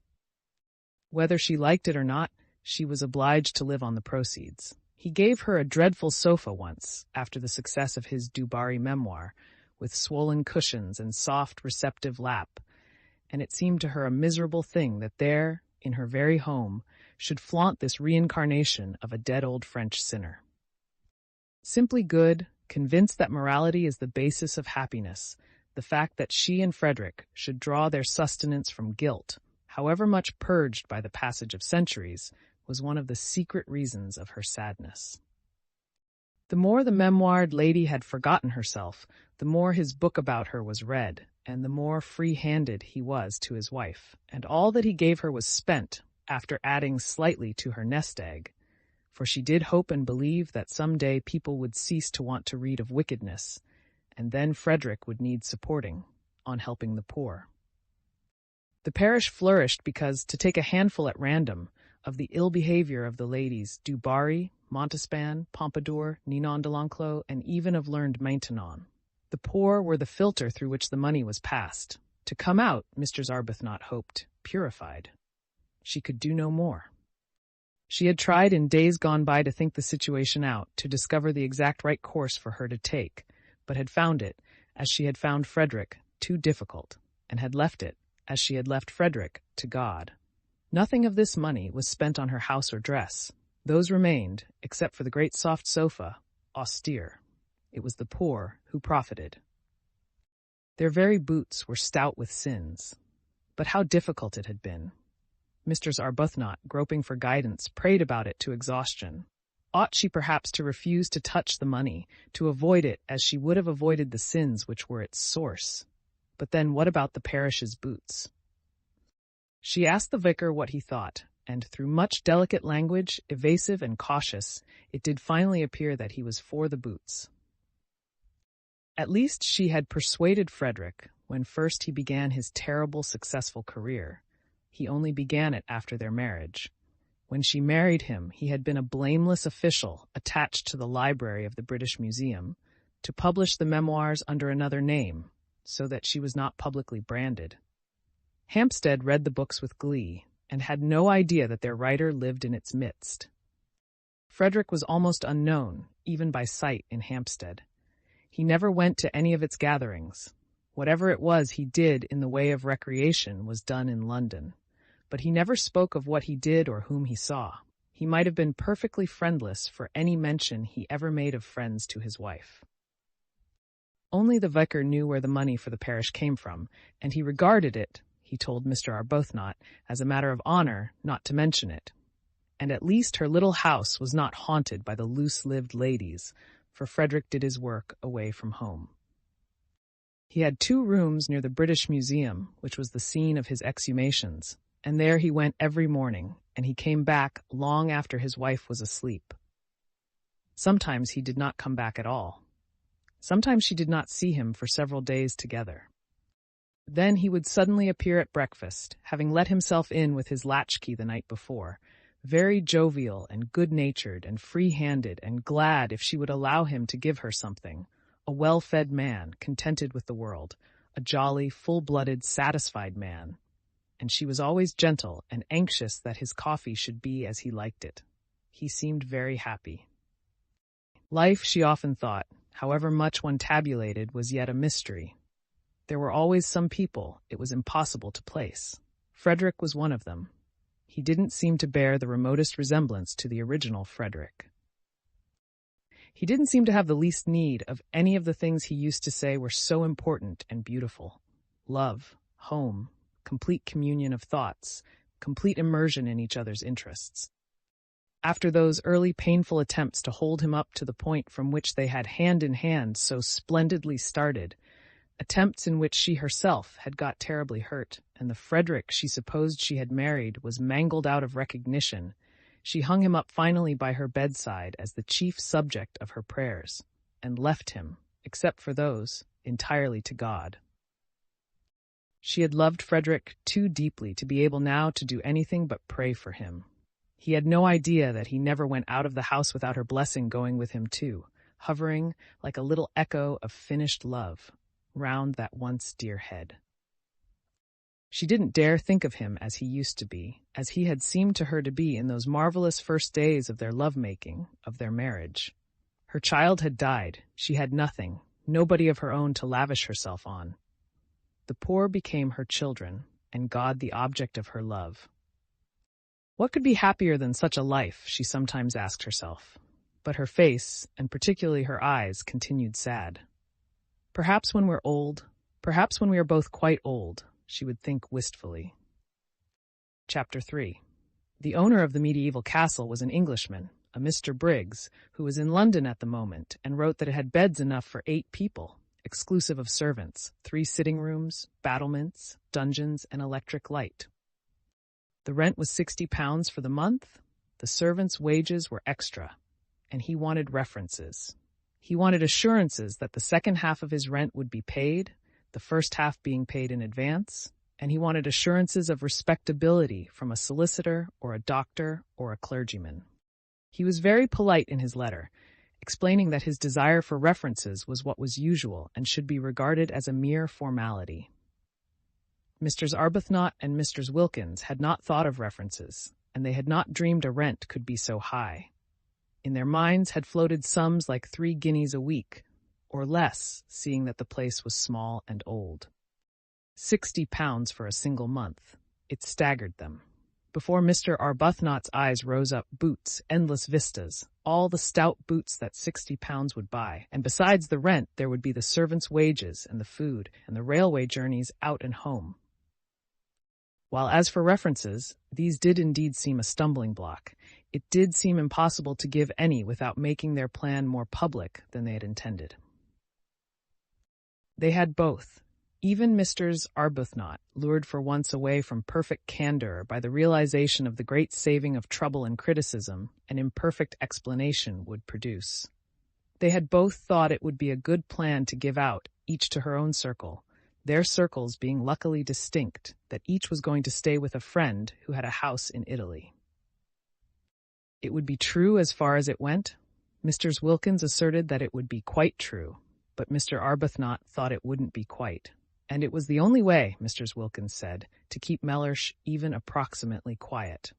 Whether she liked it or not, she was obliged to live on the proceeds. He gave her a dreadful sofa once, after the success of his Du Barry memoir, with swollen cushions and soft, receptive lap, and it seemed to her a miserable thing that there, in her very home, should flaunt this reincarnation of a dead old French sinner. Simply good, convinced that morality is the basis of happiness, the fact that she and Frederick should draw their sustenance from guilt, however much purged by the passage of centuries, was one of the secret reasons of her sadness. The more the memoired lady had forgotten herself, the more his book about her was read, and the more free-handed he was to his wife, and all that he gave her was spent, after adding slightly to her nest egg, for she did hope and believe that some day people would cease to want to read of wickedness, and then Frederick would need supporting, on helping the poor. The parish flourished because, to take a handful at random, of the ill behavior of the ladies Du Barry, Montespan, Pompadour, Ninon de l'Enclos, and even of learned Maintenon, the poor were the filter through which the money was passed. To come out, Mr. Arbuthnot hoped, purified. She could do no more. She had tried in days gone by to think the situation out, to discover the exact right course for her to take, but had found it, as she had found Frederick, too difficult, and had left it, as she had left Frederick, to God. Nothing of this money was spent on her house or dress. Those remained, except for the great soft sofa, austere. It was the poor who profited. Their very boots were stout with sins. But how difficult it had been. Mr. Arbuthnot, groping for guidance, prayed about it to exhaustion. Ought she perhaps to refuse to touch the money, to avoid it as she would have avoided the sins which were its source? But then what about the parish's boots? She asked the vicar what he thought, and through much delicate language, evasive and cautious, it did finally appear that he was for the boots. At least she had persuaded Frederick when first he began his terrible successful career. He only began it after their marriage. When she married him, he had been a blameless official attached to the library of the British Museum, to publish the memoirs under another name, so that she was not publicly branded. Hampstead read the books with glee, and had no idea that their writer lived in its midst. Frederick was almost unknown, even by sight, in Hampstead. He never went to any of its gatherings. Whatever it was he did in the way of recreation was done in London. But he never spoke of what he did or whom he saw. He might have been perfectly friendless for any mention he ever made of friends to his wife. Only the vicar knew where the money for the parish came from, and he regarded it, he told Mr. Arbuthnot, as a matter of honor not to mention it. And at least her little house was not haunted by the loose-lived ladies, for Frederick did his work away from home. He had 2 rooms near the British Museum, which was the scene of his exhumations, and there he went every morning, and he came back long after his wife was asleep. Sometimes he did not come back at all. Sometimes she did not see him for several days together. Then he would suddenly appear at breakfast, having let himself in with his latchkey the night before, very jovial and good-natured and free-handed and glad if she would allow him to give her something, a well-fed man, contented with the world, a jolly, full-blooded, satisfied man. And she was always gentle and anxious that his coffee should be as he liked it. He seemed very happy. Life, she often thought, however much one tabulated, was yet a mystery. There were always some people it was impossible to place. Frederick was one of them. He didn't seem to bear the remotest resemblance to the original Frederick. He didn't seem to have the least need of any of the things he used to say were so important and beautiful. Love, home, complete communion of thoughts, complete immersion in each other's interests. After those early painful attempts to hold him up to the point from which they had hand in hand so splendidly started, attempts in which she herself had got terribly hurt, and the Frederick she supposed she had married was mangled out of recognition, she hung him up finally by her bedside as the chief subject of her prayers, and left him, except for those, entirely to God. She had loved Frederick too deeply to be able now to do anything but pray for him. He had no idea that he never went out of the house without her blessing going with him too, hovering like a little echo of finished love round that once dear head. She didn't dare think of him as he used to be, as he had seemed to her to be in those marvelous first days of their love-making, of their marriage. Her child had died. She had nothing, nobody of her own to lavish herself on. The poor became her children, and God the object of her love. What could be happier than such a life, she sometimes asked herself. But her face, and particularly her eyes, continued sad. Perhaps when we're old, perhaps when we are both quite old, she would think wistfully. Chapter 3. The owner of the medieval castle was an Englishman, a Mr. Briggs, who was in London at the moment, and wrote that it had beds enough for 8 people, exclusive of servants, 3 sitting rooms, battlements, dungeons, and electric light. The rent was £60 for the month, the servants' wages were extra, and he wanted references. He wanted assurances that the second half of his rent would be paid, the first half being paid in advance, and he wanted assurances of respectability from a solicitor or a doctor or a clergyman. He was very polite in his letter, explaining that his desire for references was what was usual and should be regarded as a mere formality. Messrs. Arbuthnot and Messrs. Wilkins had not thought of references, and they had not dreamed a rent could be so high. In their minds had floated sums like 3 guineas a week, or less, seeing that the place was small and old. £60 for a single month. It staggered them. Before Mr. Arbuthnot's eyes rose up boots, endless vistas, all the stout boots that £60 would buy, and besides the rent there would be the servants' wages and the food and the railway journeys out and home. While as for references, these did indeed seem a stumbling block. It did seem impossible to give any without making their plan more public than they had intended. They had both. Even Mr. Arbuthnot, lured for once away from perfect candor by the realization of the great saving of trouble and criticism an imperfect explanation would produce. They had both thought it would be a good plan to give out, each to her own circle, their circles being luckily distinct, that each was going to stay with a friend who had a house in Italy. It would be true as far as it went. Mr. Wilkins asserted that it would be quite true, but Mr. Arbuthnot thought it wouldn't be quite. And it was the only way, Mr. Wilkins said, to keep Mellersh even approximately quiet.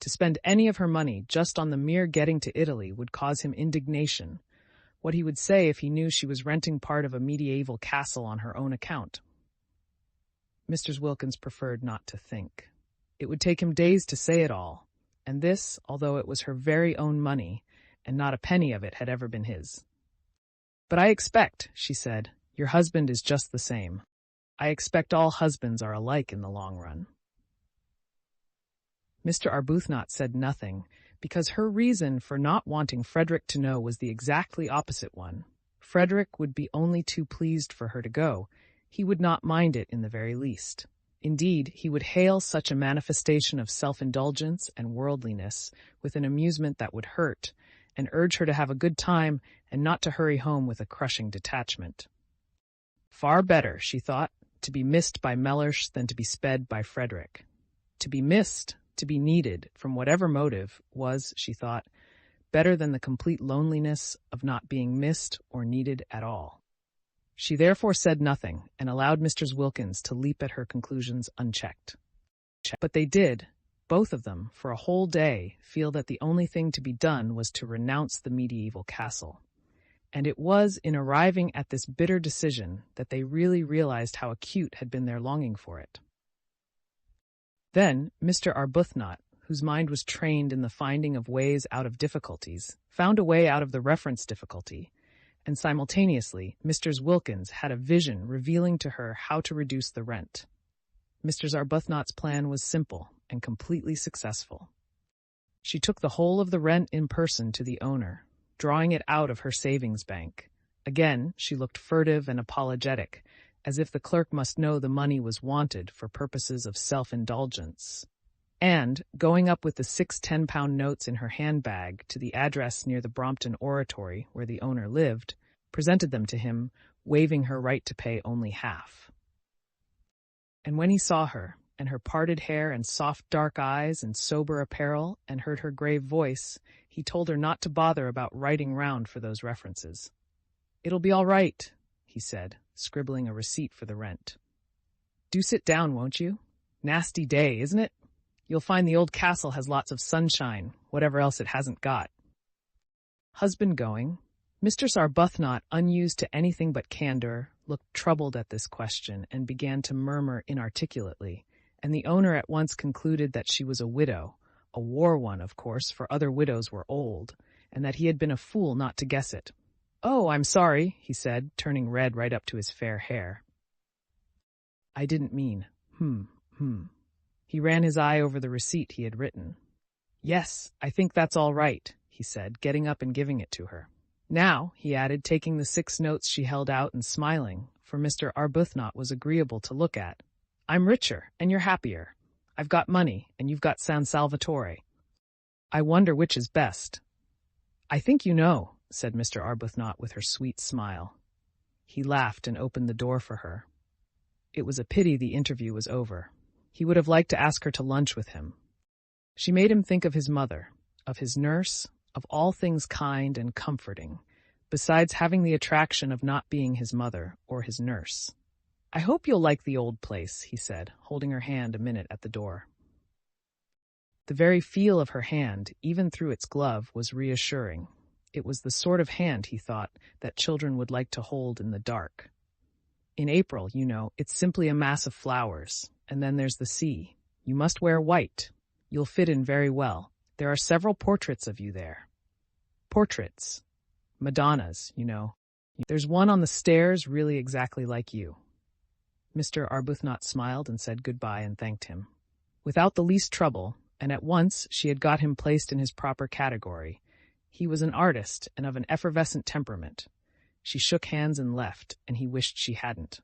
To spend any of her money just on the mere getting to Italy would cause him indignation. What he would say if he knew she was renting part of a medieval castle on her own account. Mr. Wilkins preferred not to think. It would take him days to say it all, and this, although it was her very own money, and not a penny of it had ever been his. "But I expect," she said, "your husband is just the same. I expect all husbands are alike in the long run." Mr. Arbuthnot said nothing, because her reason for not wanting Frederick to know was the exactly opposite one. Frederick would be only too pleased for her to go. He would not mind it in the very least. Indeed, he would hail such a manifestation of self-indulgence and worldliness with an amusement that would hurt, and urge her to have a good time and not to hurry home with a crushing detachment. Far better, she thought, to be missed by Mellersh than to be sped by Frederick. To be missed, to be needed, from whatever motive, was, she thought, better than the complete loneliness of not being missed or needed at all. She therefore said nothing, and allowed Mr. Wilkins to leap at her conclusions unchecked. But they did, both of them, for a whole day, feel that the only thing to be done was to renounce the medieval castle. And it was in arriving at this bitter decision that they really realized how acute had been their longing for it. Then Mr. Arbuthnot, whose mind was trained in the finding of ways out of difficulties, found a way out of the reference difficulty, and simultaneously Mr. Wilkins had a vision revealing to her how to reduce the rent. Mr. Arbuthnot's plan was simple, and completely successful. She took the whole of the rent in person to the owner, drawing it out of her savings bank. Again, she looked furtive and apologetic, as if the clerk must know the money was wanted for purposes of self-indulgence. And, going up with the 6 10-pound notes in her handbag to the address near the Brompton Oratory where the owner lived, presented them to him, waiving her right to pay only half. And when he saw her, and her parted hair and soft dark eyes and sober apparel, and heard her grave voice, he told her not to bother about writing round for those references. "It'll be all right," he said, scribbling a receipt for the rent. "Do sit down, won't you? Nasty day, isn't it? You'll find the old castle has lots of sunshine, whatever else it hasn't got." Husband going, Mr. Arbuthnot, unused to anything but candor, looked troubled at this question and began to murmur inarticulately, and the owner at once concluded that she was a widow, a war one, of course, for other widows were old, and that he had been a fool not to guess it. "Oh, I'm sorry," he said, turning red right up to his fair hair. "I didn't mean, He ran his eye over the receipt he had written. "Yes, I think that's all right," he said, getting up and giving it to her. "Now," he added, taking the 6 notes she held out and smiling, for Mr. Arbuthnot was agreeable to look at, "I'm richer, and you're happier. I've got money, and you've got San Salvatore. I wonder which is best." "I think you know," said Mr. Arbuthnot with her sweet smile. He laughed and opened the door for her. It was a pity the interview was over. He would have liked to ask her to lunch with him. She made him think of his mother, of his nurse, of all things kind and comforting, besides having the attraction of not being his mother or his nurse. "I hope you'll like the old place," he said, holding her hand a minute at the door. The very feel of her hand, even through its glove, was reassuring. It was the sort of hand, he thought, that children would like to hold in the dark. In April, you know, it's simply a mass of flowers, and then there's the sea. You must wear white. You'll fit in very well. There are several portraits of you there. Portraits. Madonnas, you know. There's one on the stairs really exactly like you." Mr. Arbuthnot smiled and said goodbye and thanked him. Without the least trouble, and at once she had got him placed in his proper category. He was an artist and of an effervescent temperament. She shook hands and left, and he wished she hadn't.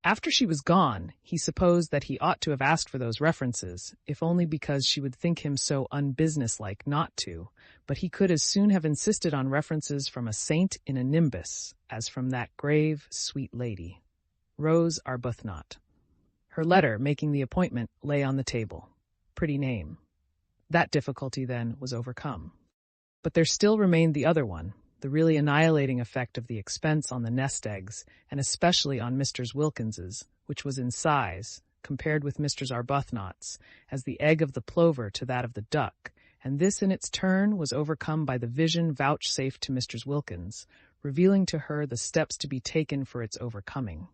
After she was gone, he supposed that he ought to have asked for those references, if only because she would think him so unbusinesslike not to, but he could as soon have insisted on references from a saint in a nimbus as from that grave, sweet lady, Rose Arbuthnot. Her letter, making the appointment, lay on the table. Pretty name. That difficulty, then, was overcome. But there still remained the other one, the really annihilating effect of the expense on the nest eggs, and especially on Mr. Wilkins's, which was in size, compared with Mr. Arbuthnot's, as the egg of the plover to that of the duck, and this in its turn was overcome by the vision vouchsafed to Mr. Wilkins, revealing to her the steps to be taken for its overcoming.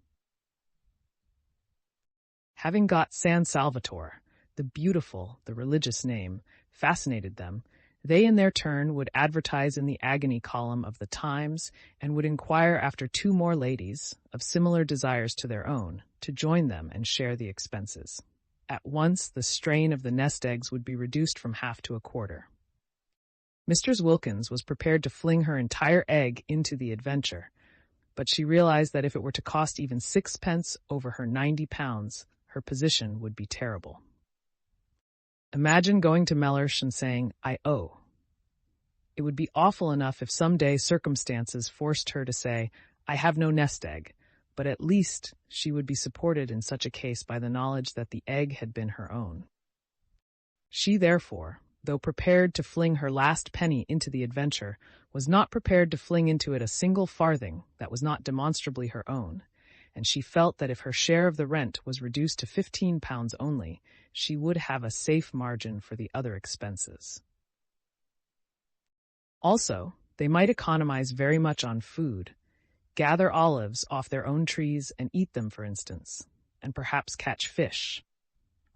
Having got San Salvatore, the beautiful, the religious name, fascinated them, they in their turn would advertise in the agony column of the Times and would inquire after 2 more ladies, of similar desires to their own, to join them and share the expenses. At once the strain of the nest eggs would be reduced from half to a quarter. Mr. Wilkins was prepared to fling her entire egg into the adventure, but she realized that if it were to cost even 6 pence over her £90, her position would be terrible. Imagine going to Mellersh and saying, "I owe." It would be awful enough if some day circumstances forced her to say, "I have no nest egg," but at least she would be supported in such a case by the knowledge that the egg had been her own. She, therefore, though prepared to fling her last penny into the adventure, was not prepared to fling into it a single farthing that was not demonstrably her own, and she felt that if her share of the rent was reduced to £15 only, she would have a safe margin for the other expenses. Also, they might economize very much on food, gather olives off their own trees and eat them, for instance, and perhaps catch fish.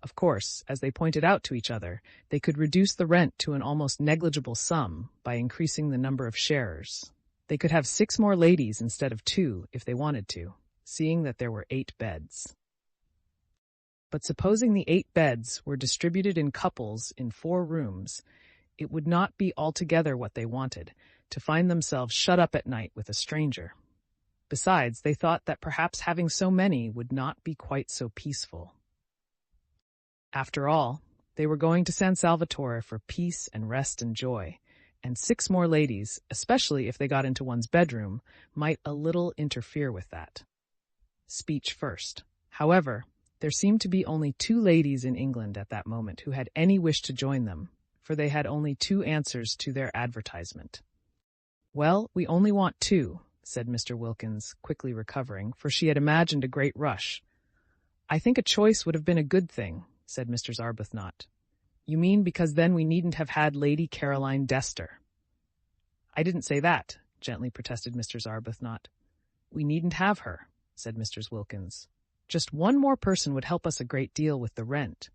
Of course, as they pointed out to each other, they could reduce the rent to an almost negligible sum by increasing the number of sharers. They could have 6 more ladies instead of 2 if they wanted to, seeing that there were 8 beds. But supposing the 8 beds were distributed in couples in 4 rooms, it would not be altogether what they wanted, to find themselves shut up at night with a stranger. Besides, they thought that perhaps having so many would not be quite so peaceful. After all, they were going to San Salvatore for peace and rest and joy, and 6 more ladies, especially if they got into one's bedroom, might a little interfere with that. Speech first. However, there seemed to be only 2 ladies in England at that moment who had any wish to join them, for they had only 2 answers to their advertisement. "Well, we only want 2, said Mr. Wilkins, quickly recovering, for she had imagined a great rush. "I think a choice would have been a good thing," said Mr. Arbuthnot. "You mean because then we needn't have had Lady Caroline Dester." "I didn't say that," gently protested Mr. Arbuthnot. "We needn't have her," said Mr. Wilkins. "Just 1 more person would help us a great deal with the rent.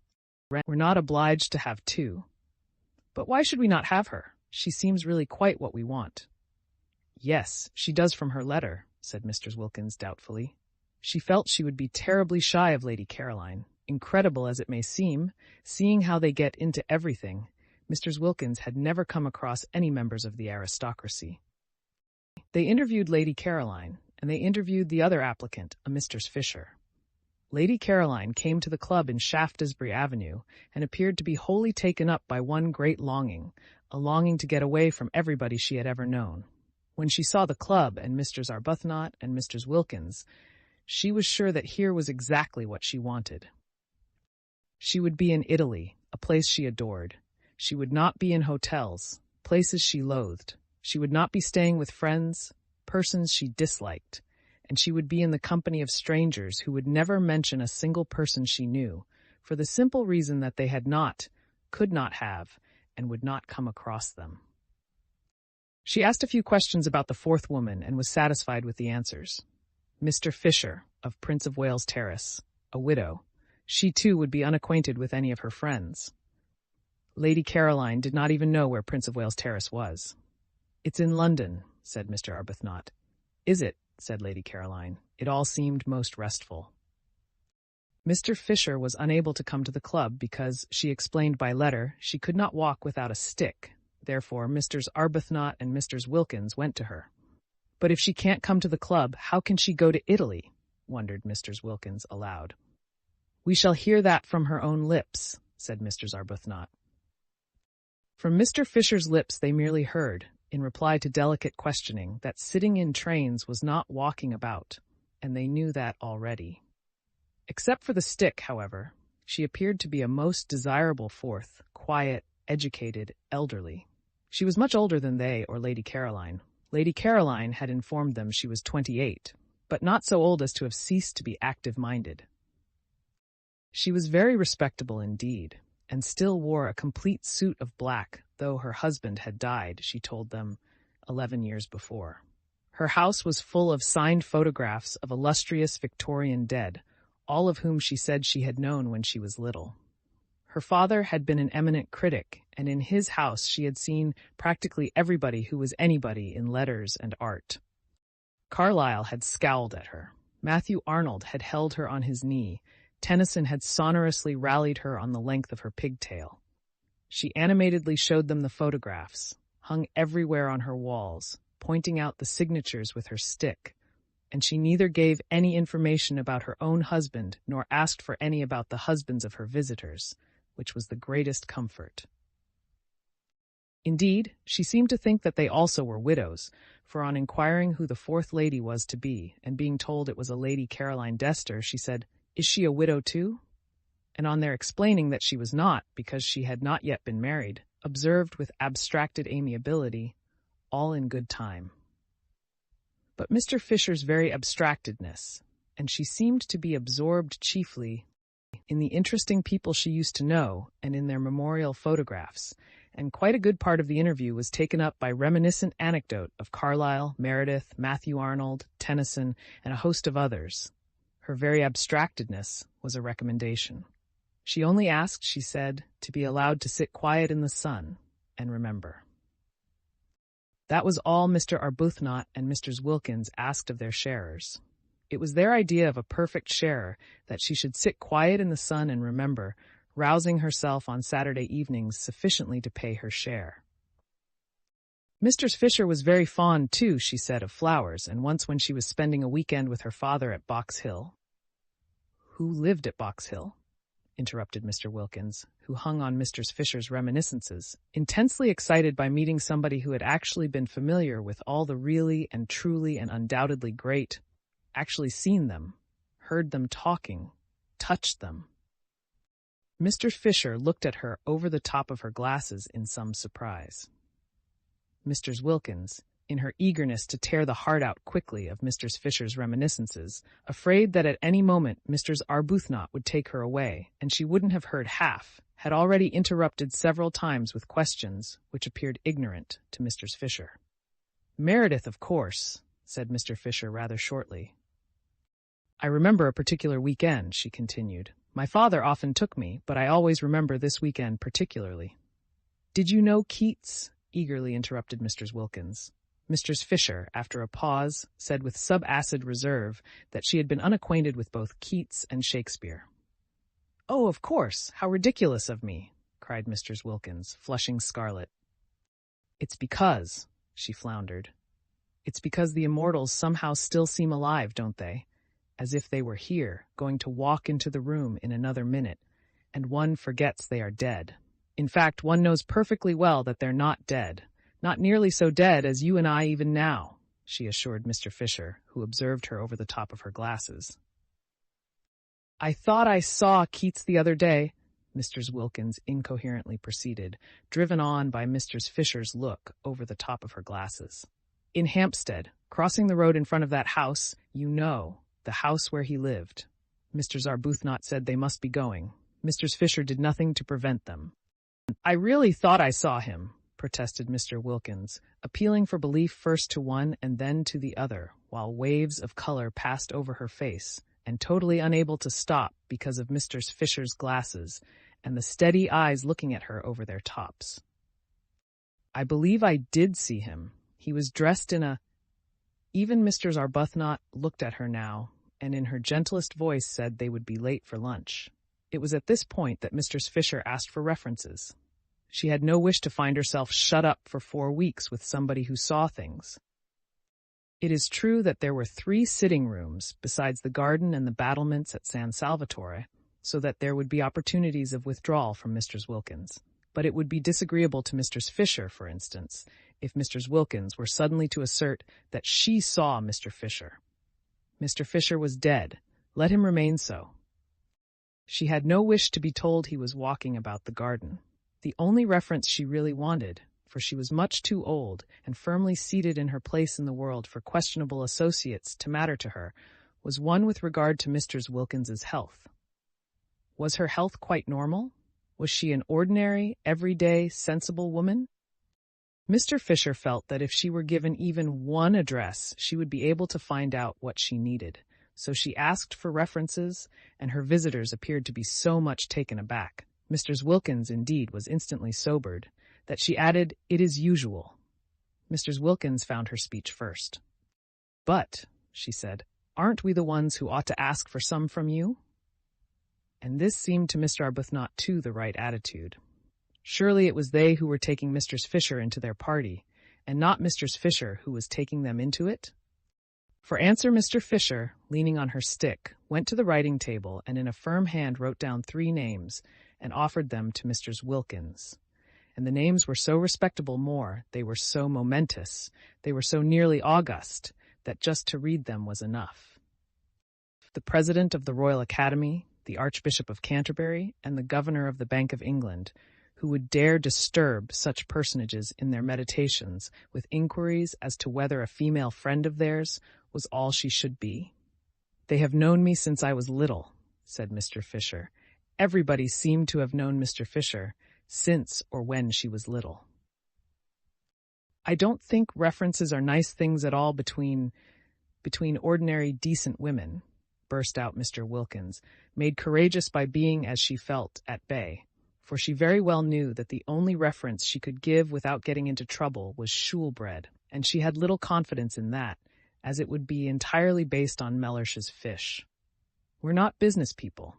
We're not obliged to have 2. But why should we not have her? She seems really quite what we want." "Yes, she does from her letter," said Mr. Wilkins doubtfully. "She felt she would be terribly shy of Lady Caroline. Incredible as it may seem, seeing how they get into everything, Mr. Wilkins had never come across any members of the aristocracy. They interviewed Lady Caroline, and they interviewed the other applicant, a Mr. Fisher. Lady Caroline came to the club in Shaftesbury Avenue and appeared to be wholly taken up by one great longing, a longing to get away from everybody she had ever known. When she saw the club and Mr. Arbuthnot and Mr. Wilkins, she was sure that here was exactly what she wanted. She would be in Italy, a place she adored. She would not be in hotels, places she loathed. She would not be staying with friends, persons she disliked, and she would be in the company of strangers who would never mention a single person she knew, for the simple reason that they had not, could not have, and would not come across them. She asked a few questions about the 4th woman and was satisfied with the answers. Mr. Fisher, of Prince of Wales Terrace, a widow. She too would be unacquainted with any of her friends. Lady Caroline did not even know where Prince of Wales Terrace was. "It's in London," said Mr. Arbuthnot. "Is it?" said Lady Caroline. It all seemed most restful. Mr. Fisher was unable to come to the club because, she explained by letter, she could not walk without a stick. Therefore, Mr. Arbuthnot and Mr. Wilkins went to her. "But if she can't come to the club, how can she go to Italy?" wondered Mr. Wilkins aloud. "We shall hear that from her own lips," said Mr. Arbuthnot. From Mr. Fisher's lips they merely heard, in reply to delicate questioning, that sitting in trains was not walking about, and they knew that already. Except for the stick, however, she appeared to be a most desirable 4th, quiet, educated, elderly. She was much older than they or Lady Caroline. Lady Caroline had informed them she was 28, but not so old as to have ceased to be active-minded. She was very respectable indeed, and still wore a complete suit of black, though her husband had died, she told them, 11 years before. Her house was full of signed photographs of illustrious Victorian dead, all of whom she said she had known when she was little. Her father had been an eminent critic, and in his house she had seen practically everybody who was anybody in letters and art. Carlyle had scowled at her. Matthew Arnold had held her on his knee. Tennyson had sonorously rallied her on the length of her pigtail. She animatedly showed them the photographs, hung everywhere on her walls, pointing out the signatures with her stick, and she neither gave any information about her own husband nor asked for any about the husbands of her visitors, which was the greatest comfort. Indeed, she seemed to think that they also were widows, for on inquiring who the 4th lady was to be, and being told it was a Lady Caroline Dester, she said, "Is she a widow too?" And on their explaining that she was not, because she had not yet been married, observed with abstracted amiability, "All in good time." But Mr. Fisher's very abstractedness, and she seemed to be absorbed chiefly in the interesting people she used to know and in their memorial photographs, and quite a good part of the interview was taken up by reminiscent anecdote of Carlyle, Meredith, Matthew Arnold, Tennyson, and a host of others. Her very abstractedness was a recommendation. She only asked, she said, to be allowed to sit quiet in the sun and remember. That was all Mr. Arbuthnot and Mr. Wilkins asked of their sharers. It was their idea of a perfect sharer, that she should sit quiet in the sun and remember, rousing herself on Saturday evenings sufficiently to pay her share. Mr. Fisher was very fond, too, she said, of flowers, and once when she was spending a weekend with her father at Box Hill— Who lived at Box Hill? Interrupted Mr. Wilkins, who hung on Mr. Fisher's reminiscences, intensely excited by meeting somebody who had actually been familiar with all the really and truly and undoubtedly great, actually seen them, heard them talking, touched them. Mr. Fisher looked at her over the top of her glasses in some surprise. Mrs. Wilkins, in her eagerness to tear the heart out quickly of Mr. Fisher's reminiscences, afraid that at any moment Mr. Arbuthnot would take her away, and she wouldn't have heard half, had already interrupted several times with questions which appeared ignorant to Mr. Fisher. "Meredith, of course," said Mr. Fisher rather shortly. "I remember a particular weekend," she continued. "My father often took me, but I always remember this weekend particularly." "Did you know Keats?" eagerly interrupted Mr. Wilkins. Mr. Fisher, after a pause, said with sub-acid reserve that she had been unacquainted with both Keats and Shakespeare. "Oh, of course! How ridiculous of me!" cried Mr. Wilkins, flushing scarlet. "It's because," she floundered, "it's because the immortals somehow still seem alive, don't they? As if they were here, going to walk into the room in another minute, and one forgets they are dead. In fact, one knows perfectly well that they're not dead. Not nearly so dead as you and I even now," she assured Mr. Fisher, who observed her over the top of her glasses. "I thought I saw Keats the other day," Mr. Wilkins incoherently proceeded, driven on by Mr. Fisher's look over the top of her glasses. "In Hampstead, crossing the road in front of that house, you know, the house where he lived. Mr. Arbuthnot said they must be going. Mr. Fisher did nothing to prevent them." "I really thought I saw him," protested Mr. Wilkins, appealing for belief first to one and then to the other, while waves of color passed over her face, and totally unable to stop because of Mr. Fisher's glasses and the steady eyes looking at her over their tops. "I believe I did see him. He was dressed in a—" Even Mr. Arbuthnot looked at her now, and in her gentlest voice said they would be late for lunch. It was at this point that Mr. Fisher asked for references. She had no wish to find herself shut up for 4 weeks with somebody who saw things. It is true that there were 3 sitting rooms, besides the garden and the battlements at San Salvatore, so that there would be opportunities of withdrawal from Mr. Wilkins. But it would be disagreeable to Mr. Fisher, for instance, if Mr. Wilkins were suddenly to assert that she saw Mr. Fisher. Mr. Fisher was dead. Let him remain so. She had no wish to be told he was walking about the garden. The only reference she really wanted, for she was much too old and firmly seated in her place in the world for questionable associates to matter to her, was one with regard to Mr. Wilkins's health. Was her health quite normal? Was she an ordinary, everyday, sensible woman? Mr. Fisher felt that if she were given even one address, she would be able to find out what she needed. So she asked for references, and her visitors appeared to be so much taken aback. Mr. Wilkins, indeed, was instantly sobered, that she added, "It is usual." Mr. Wilkins found her speech first. "But," she said, "aren't we the ones who ought to ask for some from you?" And this seemed to Mr. Arbuthnot, too, the right attitude. Surely it was they who were taking Mr. Fisher into their party, and not Mr. Fisher who was taking them into it? For answer, Mr. Fisher, leaning on her stick, went to the writing table and in a firm hand wrote down 3 names and offered them to Mr. Wilkins. And the names were so respectable more, they were so momentous, they were so nearly august, that just to read them was enough. The President of the Royal Academy, the Archbishop of Canterbury, and the Governor of the Bank of England, who would dare disturb such personages in their meditations with inquiries as to whether a female friend of theirs was all she should be. "They have known me since I was little," said Mr. Fisher. Everybody seemed to have known Mr. Fisher since or when she was little. "I don't think references are nice things at all between ordinary decent women," burst out Mr. Wilkins, made courageous by being, as she felt, at bay, for she very well knew that the only reference she could give without getting into trouble was Shoolbred, and she had little confidence in that, as it would be entirely based on Mellersh's fish. We're not business people.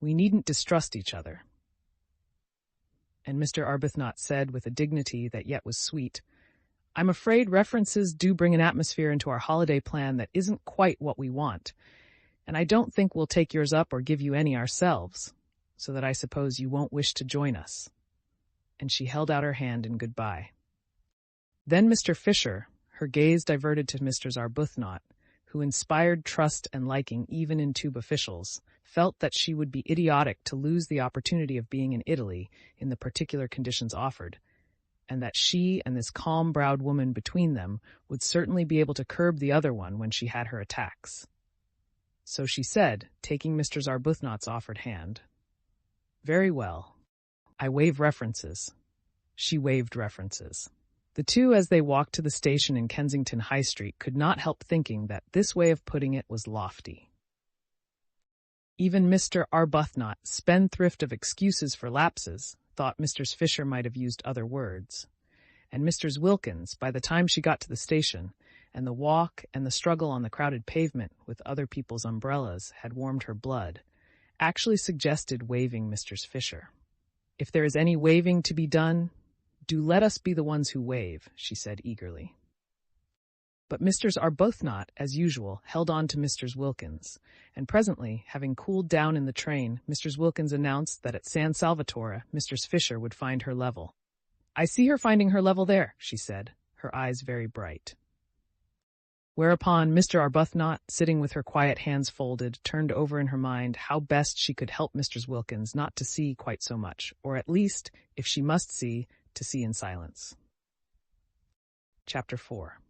We needn't distrust each other. And Mr. Arbuthnot said with a dignity that yet was sweet, I'm afraid references do bring an atmosphere into our holiday plan that isn't quite what we want, and I don't think we'll take yours up or give you any ourselves, so that I suppose you won't wish to join us. And she held out her hand in goodbye. Then Mr. Fisher, her gaze diverted to Mr. Arbuthnot, who inspired trust and liking even in tube officials, felt that she would be idiotic to lose the opportunity of being in Italy in the particular conditions offered, and that she and this calm-browed woman between them would certainly be able to curb the other one when she had her attacks. So she said, taking Mr. Arbuthnot's offered hand, Very well. I waive references. She waived references. The two, as they walked to the station in Kensington High Street, could not help thinking that this way of putting it was lofty. Even Mr. Arbuthnot, spendthrift of excuses for lapses, thought Mr. Fisher might have used other words. And Mrs. Wilkins, by the time she got to the station, and the walk and the struggle on the crowded pavement with other people's umbrellas had warmed her blood, actually suggested waiving Mr. Fisher. If there is any waiving to be done, do let us be the ones who waive, she said eagerly. But Mr. Arbuthnot, as usual, held on to Mrs. Wilkins, and presently, having cooled down in the train, Mrs. Wilkins announced that at San Salvatore, Mr. Fisher would find her level. I see her finding her level there, she said, her eyes very bright. Whereupon Mr. Arbuthnot, sitting with her quiet hands folded, turned over in her mind how best she could help Mrs. Wilkins not to see quite so much, or at least, if she must see, to see in silence. Chapter 4.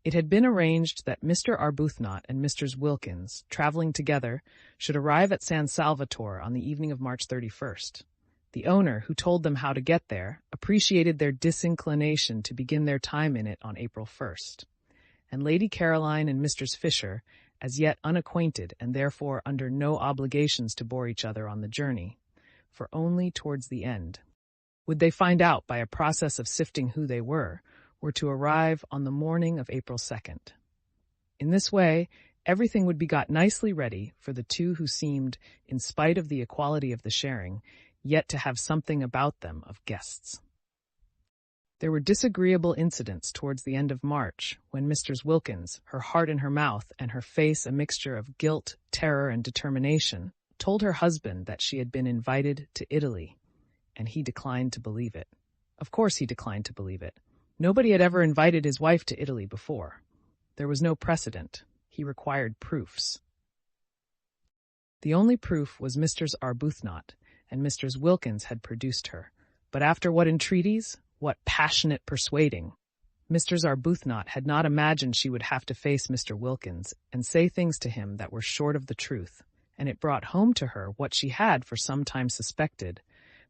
It had been arranged that Mr. Arbuthnot and Mrs. Wilkins, traveling together, should arrive at San Salvatore on the evening of March 31st. The owner, who told them how to get there, appreciated their disinclination to begin their time in it on April 1st. And Lady Caroline and Mr. Fisher, as yet unacquainted and therefore under no obligations to bore each other on the journey, for only towards the end would they find out by a process of sifting who they were to arrive on the morning of April 2nd. In this way, everything would be got nicely ready for the two who seemed, in spite of the equality of the sharing, yet to have something about them of guests. There were disagreeable incidents towards the end of March, when Mrs. Wilkins, her heart in her mouth and her face a mixture of guilt, terror, and determination, told her husband that she had been invited to Italy, and he declined to believe it. Of course he declined to believe it. Nobody had ever invited his wife to Italy before. There was no precedent. He required proofs. The only proof was Mr. Arbuthnot, and Mrs. Wilkins had produced her. But after what entreaties, what passionate persuading! Mr. Arbuthnot had not imagined she would have to face Mr. Wilkins and say things to him that were short of the truth, and it brought home to her what she had for some time suspected,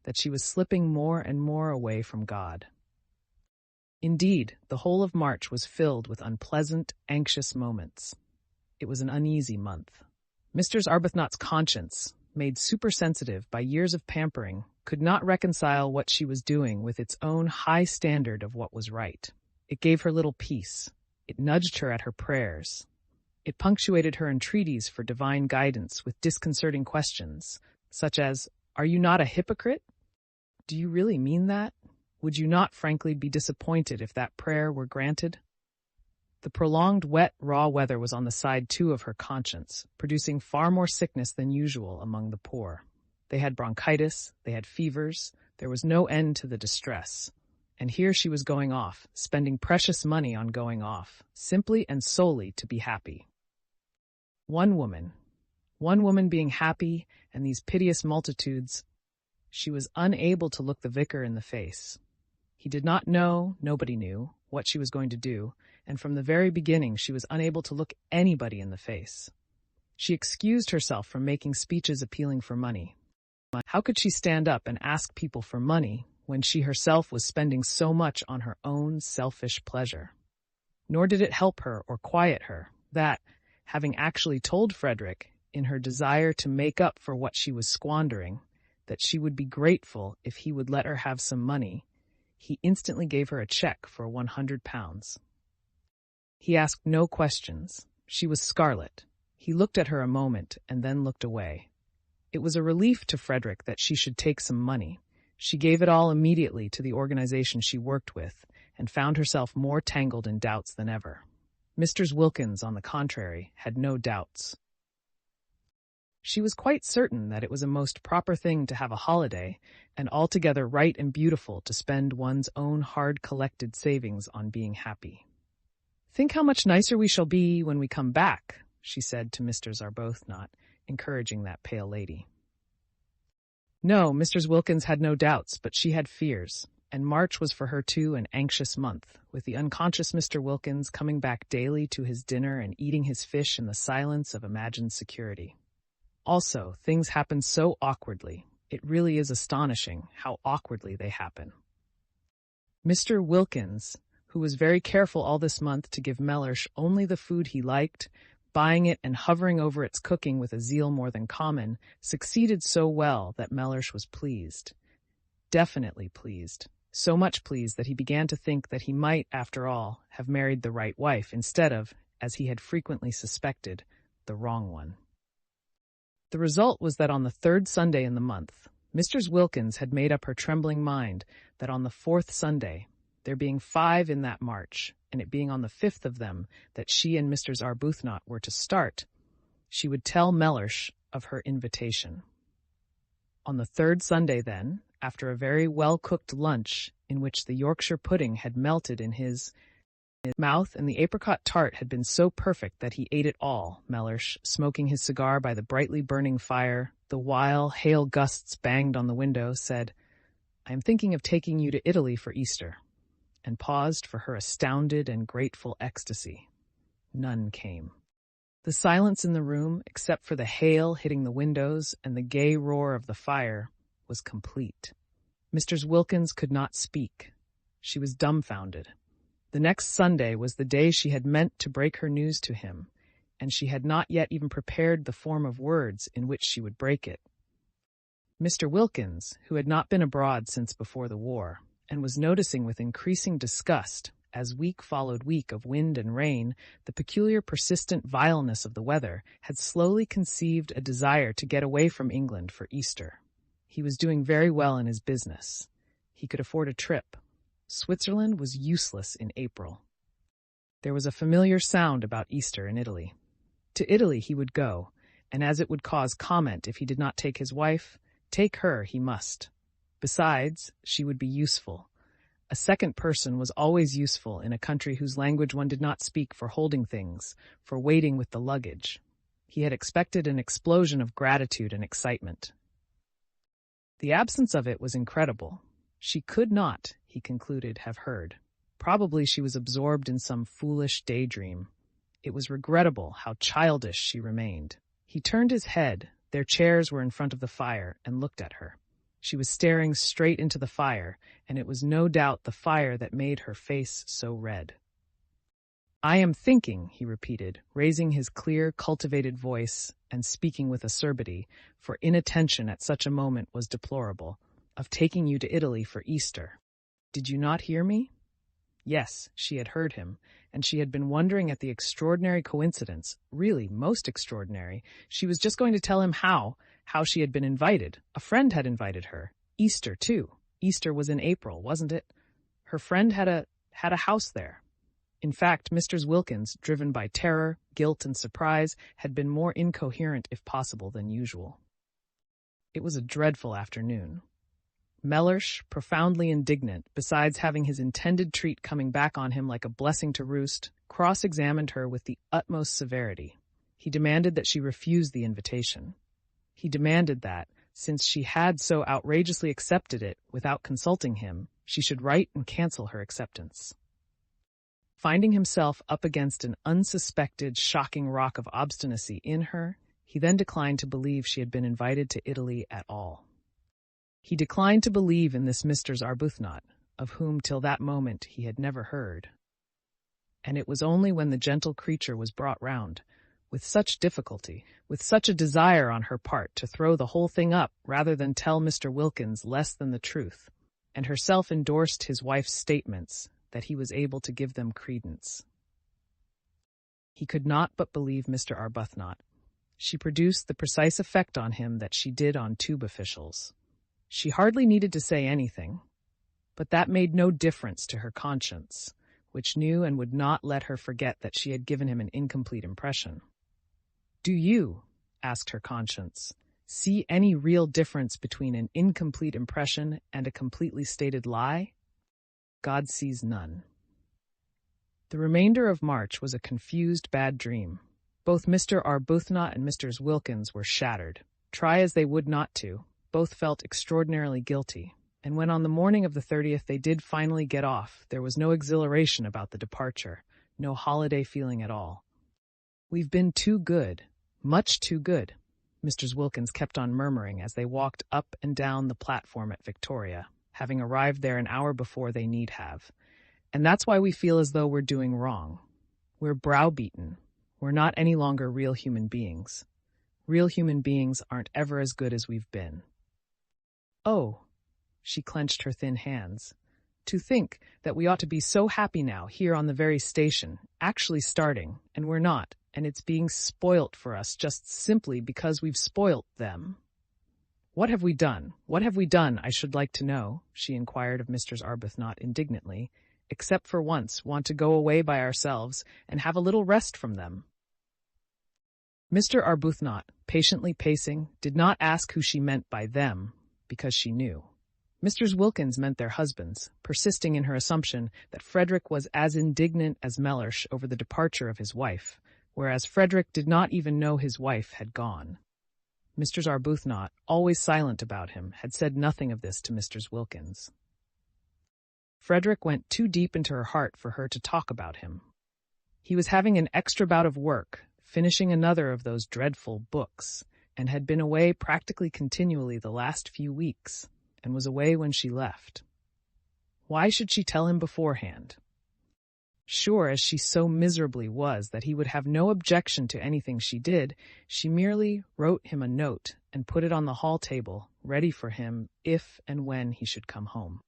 that she was slipping more and more away from God. Indeed, the whole of March was filled with unpleasant, anxious moments. It was an uneasy month. Mr. Arbuthnot's conscience, made supersensitive by years of pampering, could not reconcile what she was doing with its own high standard of what was right. It gave her little peace. It nudged her at her prayers. It punctuated her entreaties for divine guidance with disconcerting questions, such as, Are you not a hypocrite? Do you really mean that? Would you not frankly be disappointed if that prayer were granted? The prolonged wet, raw weather was on the side too of her conscience, producing far more sickness than usual among the poor. They had bronchitis, they had fevers, there was no end to the distress. And here she was going off, spending precious money on going off, simply and solely to be happy. One woman being happy, and these piteous multitudes. She was unable to look the vicar in the face. He did not know, nobody knew, what she was going to do, and from the very beginning she was unable to look anybody in the face. She excused herself from making speeches appealing for money. How could she stand up and ask people for money when she herself was spending so much on her own selfish pleasure? Nor did it help her or quiet her that, having actually told Frederick, in her desire to make up for what she was squandering, that she would be grateful if he would let her have some money, he instantly gave her a check for £100. He asked no questions. She was scarlet. He looked at her a moment and then looked away. It was a relief to Frederick that she should take some money. She gave it all immediately to the organization she worked with and found herself more tangled in doubts than ever. Mr. Wilkins, on the contrary, had no doubts. She was quite certain that it was a most proper thing to have a holiday, and altogether right and beautiful to spend one's own hard-collected savings on being happy. "Think how much nicer we shall be when we come back," she said to Mr. Arbuthnot, encouraging that pale lady. No, Mr. Wilkins had no doubts, but she had fears, and March was for her too an anxious month, with the unconscious Mr. Wilkins coming back daily to his dinner and eating his fish in the silence of imagined security. Also, things happen so awkwardly. It really is astonishing how awkwardly they happen. Mr. Wilkins, who was very careful all this month to give Mellersh only the food he liked, buying it and hovering over its cooking with a zeal more than common, succeeded so well that Mellersh was pleased. Definitely pleased. So much pleased that he began to think that he might, after all, have married the right wife instead of, as he had frequently suspected, the wrong one. The result was that on the third Sunday in the month, Mr. Wilkins had made up her trembling mind that on the fourth Sunday, there being 5 in that March, and it being on the 5th of them that she and Mr. Arbuthnot were to start, she would tell Mellersh of her invitation. On the third Sunday, then, after a very well-cooked lunch in which the Yorkshire pudding had melted in his mouth and the apricot tart had been so perfect that he ate it all, Mellersh, smoking his cigar by the brightly burning fire, the while hail gusts banged on the window, said, "I am thinking of taking you to Italy for Easter," and paused for her astounded and grateful ecstasy. None came. The silence in the room, except for the hail hitting the windows and the gay roar of the fire, was complete. Mr. Wilkins could not speak. She was dumbfounded. The next Sunday was the day she had meant to break her news to him, and she had not yet even prepared the form of words in which she would break it. Mr. Wilkins, who had not been abroad since before the war, and was noticing with increasing disgust, as week followed week of wind and rain, the peculiar persistent vileness of the weather, had slowly conceived a desire to get away from England for Easter. He was doing very well in his business. He could afford a trip. Switzerland was useless in April. There was a familiar sound about Easter in Italy. To Italy he would go, and as it would cause comment if he did not take his wife, take her he must. Besides, she would be useful. A second person was always useful in a country whose language one did not speak, for holding things, for waiting with the luggage. He had expected an explosion of gratitude and excitement. The absence of it was incredible. She could not, he concluded, have heard. Probably she was absorbed in some foolish daydream. It was regrettable how childish she remained. He turned his head. Their chairs were in front of the fire, and looked at her. She was staring straight into the fire, and it was no doubt the fire that made her face so red. "I am thinking," he repeated, raising his clear, cultivated voice and speaking with acerbity, for inattention at such a moment was deplorable, "of taking you to Italy for Easter. Did you not hear me?" Yes, she had heard him, and she had been wondering at the extraordinary coincidence, really most extraordinary. She was just going to tell him how she had been invited. A friend had invited her. Easter, too. Easter was in April, wasn't it? Her friend had a house there. In fact, Mr. Wilkins, driven by terror, guilt, and surprise, had been more incoherent, if possible, than usual. It was a dreadful afternoon. Mellersh, profoundly indignant, besides having his intended treat coming back on him like a blessing to roost, cross-examined her with the utmost severity. He demanded that she refuse the invitation. He demanded that, since she had so outrageously accepted it without consulting him, she should write and cancel her acceptance. Finding himself up against an unsuspected, shocking rock of obstinacy in her, he then declined to believe she had been invited to Italy at all. He declined to believe in this Mr. Arbuthnot, of whom till that moment he had never heard. And it was only when the gentle creature was brought round, with such difficulty, with such a desire on her part to throw the whole thing up rather than tell Mr. Wilkins less than the truth, and herself endorsed his wife's statements, that he was able to give them credence. He could not but believe Mr. Arbuthnot. She produced the precise effect on him that she did on tube officials. She hardly needed to say anything, but that made no difference to her conscience, which knew and would not let her forget that she had given him an incomplete impression. "Do you," asked her conscience, "see any real difference between an incomplete impression and a completely stated lie?" God sees none. The remainder of March was a confused bad dream. Both Mr. Arbuthnot and Mrs. Wilkins were shattered. Try as they would not to, both felt extraordinarily guilty, and when on the morning of the 30th they did finally get off, there was no exhilaration about the departure, no holiday feeling at all. "We've been too good, much too good," Mrs. Wilkins kept on murmuring as they walked up and down the platform at Victoria, having arrived there an hour before they need have. "And that's why we feel as though we're doing wrong. We're browbeaten. We're not any longer real human beings. Real human beings aren't ever as good as we've been." "Oh," she clenched her thin hands, "to think that we ought to be so happy now, here on the very station, actually starting, and we're not, and it's being spoilt for us just simply because we've spoilt them." "What have we done? What have we done, I should like to know?" she inquired of Mrs. Arbuthnot indignantly, "except for once want to go away by ourselves and have a little rest from them." Mr. Arbuthnot, patiently pacing, did not ask who she meant by them, because she knew. Mrs. Wilkins meant their husbands, persisting in her assumption that Frederick was as indignant as Mellersh over the departure of his wife, whereas Frederick did not even know his wife had gone. Mr. Arbuthnot, always silent about him, had said nothing of this to Mrs. Wilkins. Frederick went too deep into her heart for her to talk about him. He was having an extra bout of work, finishing another of those dreadful books, and had been away practically continually the last few weeks, and was away when she left. Why should she tell him beforehand? Sure as she so miserably was that he would have no objection to anything she did, she merely wrote him a note and put it on the hall table, ready for him if and when he should come home.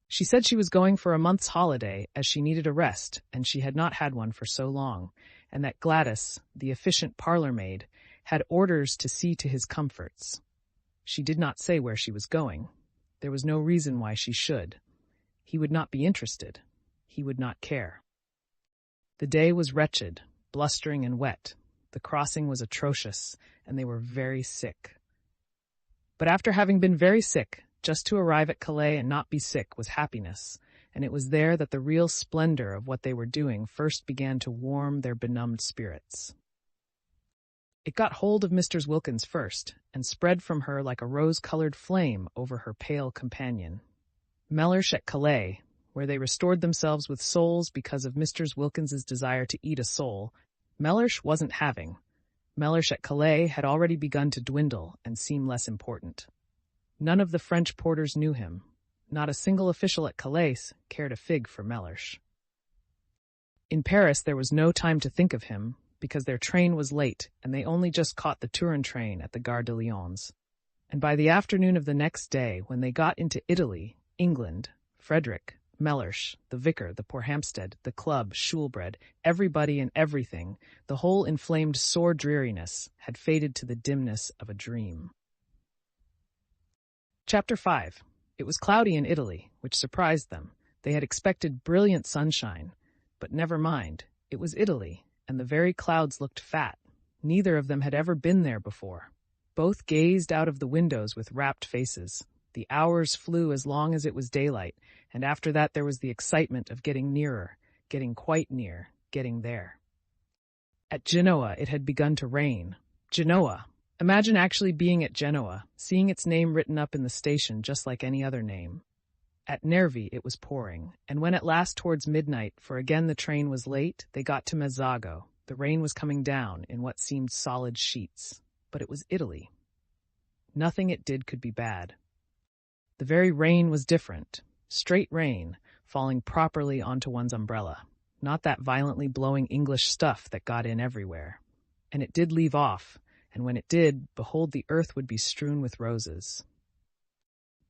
She said she was going for a month's holiday, as she needed a rest, and she had not had one for so long, and that Gladys, the efficient parlour-maid, had orders to see to his comforts. She did not say where she was going. There was no reason why she should. He would not be interested. He would not care. The day was wretched, blustering and wet. The crossing was atrocious, and they were very sick. But after having been very sick, just to arrive at Calais and not be sick was happiness, and it was there that the real splendor of what they were doing first began to warm their benumbed spirits. It got hold of Mrs. Wilkins first, and spread from her like a rose-colored flame over her pale companion. Mellersh at Calais, where they restored themselves with soles because of Mrs. Wilkins's desire to eat a sole, Mellersh wasn't having. Mellersh at Calais had already begun to dwindle and seem less important. None of the French porters knew him. Not a single official at Calais cared a fig for Mellersh. In Paris there was no time to think of him, because their train was late, and they only just caught the Turin train at the Gare de Lyons. And by the afternoon of the next day, when they got into Italy, England, Frederick, Mellersh, the vicar, the poor Hampstead, the club, Shoolbred, everybody and everything, the whole inflamed sore dreariness, had faded to the dimness of a dream. Chapter 5. It was cloudy in Italy, which surprised them. They had expected brilliant sunshine. But never mind, it was Italy, and the very clouds looked fat. Neither of them had ever been there before. Both gazed out of the windows with rapt faces. The hours flew as long as it was daylight, and after that there was the excitement of getting nearer, getting quite near, getting there. At Genoa it had begun to rain. Genoa! Imagine actually being at Genoa, seeing its name written up in the station just like any other name. At Nervi it was pouring, and when at last towards midnight, for again the train was late, they got to Mezzago. The rain was coming down in what seemed solid sheets. But it was Italy. Nothing it did could be bad. The very rain was different. Straight rain, falling properly onto one's umbrella. Not that violently blowing English stuff that got in everywhere. And it did leave off, and when it did, behold, the earth would be strewn with roses.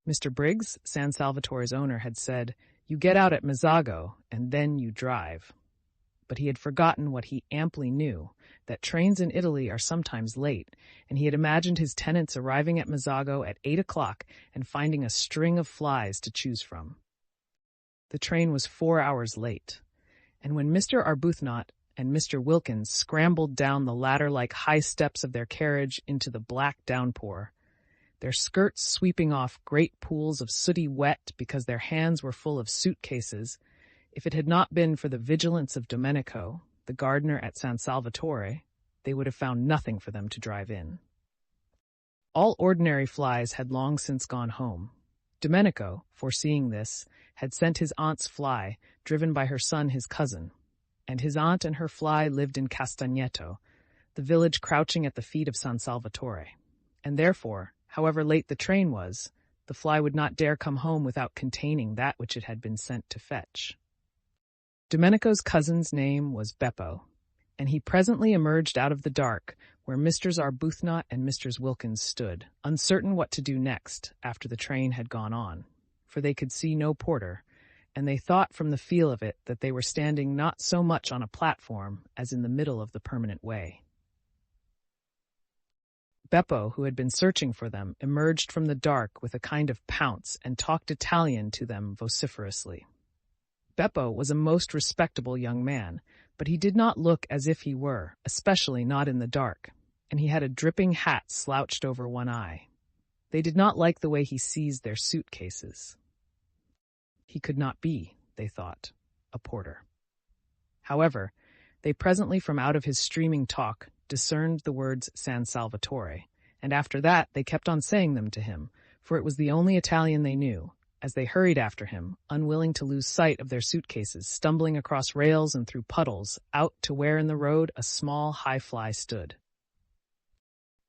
Mr. Briggs, San Salvatore's owner, had said, "You get out at Mezzago, and then you drive." but he had forgotten what he amply knew, that trains in Italy are sometimes late, and he had imagined his tenants arriving at Mezzago at 8 o'clock and finding a string of flies to choose from. The train was 4 hours late, and when Mr. Arbuthnot and Mr. Wilkins scrambled down the ladder-like high steps of their carriage into the black downpour, their skirts sweeping off great pools of sooty wet because their hands were full of suitcases, if it had not been for the vigilance of Domenico, the gardener at San Salvatore, they would have found nothing for them to drive in. All ordinary flies had long since gone home. Domenico, foreseeing this, had sent his aunt's fly, driven by her son his cousin, and his aunt and her fly lived in Castagneto, the village crouching at the feet of San Salvatore, and therefore, however late the train was, the fly would not dare come home without containing that which it had been sent to fetch. Domenico's cousin's name was Beppo, and he presently emerged out of the dark, where Messrs. Arbuthnot and Messrs. Wilkins stood, uncertain what to do next after the train had gone on, for they could see no porter, and they thought from the feel of it that they were standing not so much on a platform as in the middle of the permanent way. Beppo, who had been searching for them, emerged from the dark with a kind of pounce and talked Italian to them vociferously. Beppo was a most respectable young man, but he did not look as if he were, especially not in the dark, and he had a dripping hat slouched over one eye. They did not like the way he seized their suitcases. He could not be, they thought, a porter. However, they presently from out of his streaming talk discerned the words San Salvatore, and after that they kept on saying them to him, for it was the only Italian they knew, as they hurried after him, unwilling to lose sight of their suitcases, stumbling across rails and through puddles, out to where in the road a small high fly stood.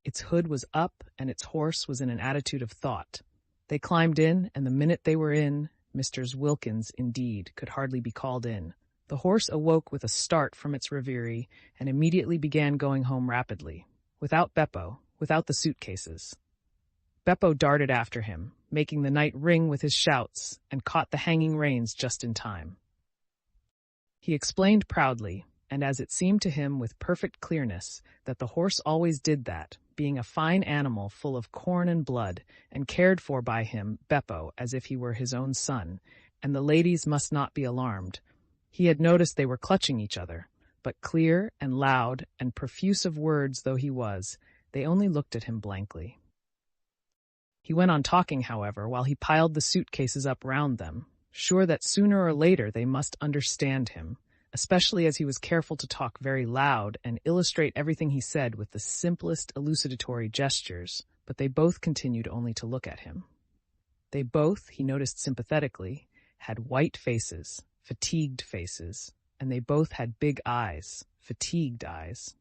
Its hood was up, and its horse was in an attitude of thought. They climbed in, and the minute they were in, Messrs. Wilkins, indeed, could hardly be called in. The horse awoke with a start from its reverie, and immediately began going home rapidly, without Beppo, without the suitcases. Beppo darted after him, making the night ring with his shouts, and caught the hanging reins just in time. He explained proudly, and as it seemed to him with perfect clearness, that the horse always did that, being a fine animal full of corn and blood, and cared for by him, Beppo, as if he were his own son, and the ladies must not be alarmed. He had noticed they were clutching each other, but clear and loud and profuse of words though he was, they only looked at him blankly. He went on talking, however, while he piled the suitcases up round them, sure that sooner or later they must understand him, especially as he was careful to talk very loud and illustrate everything he said with the simplest elucidatory gestures, but they both continued only to look at him. They both, he noticed sympathetically, had white faces, fatigued faces, and they both had big eyes, fatigued eyes.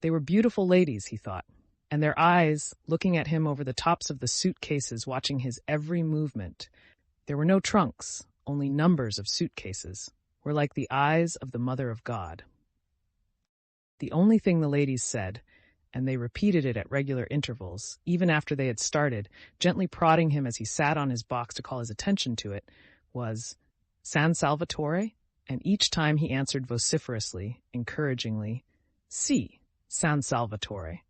They were beautiful ladies, he thought, and their eyes, looking at him over the tops of the suitcases, watching his every movement, there were no trunks, only numbers of suitcases, were like the eyes of the Mother of God. The only thing the ladies said, and they repeated it at regular intervals, even after they had started, gently prodding him as he sat on his box to call his attention to it, was, San Salvatore? And each time he answered vociferously, encouragingly, Si, San Salvatore.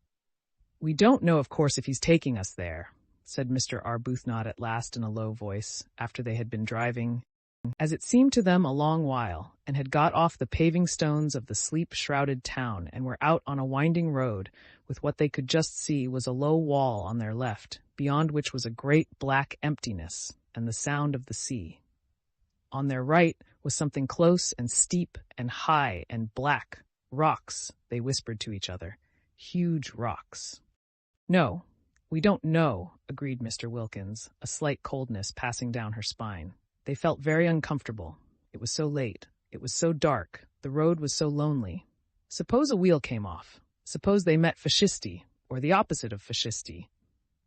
We don't know, of course, if he's taking us there, said Mr. Arbuthnot at last in a low voice, after they had been driving, as it seemed to them a long while, and had got off the paving stones of the sleep-shrouded town and were out on a winding road, with what they could just see was a low wall on their left, beyond which was a great black emptiness and the sound of the sea. On their right was something close and steep and high and black, rocks, they whispered to each other, huge rocks. No, we don't know, agreed Mr. Wilkins, a slight coldness passing down her spine. They felt very uncomfortable. It was so late. It was so dark. The road was so lonely. Suppose a wheel came off. Suppose they met fascisti, or the opposite of fascisti.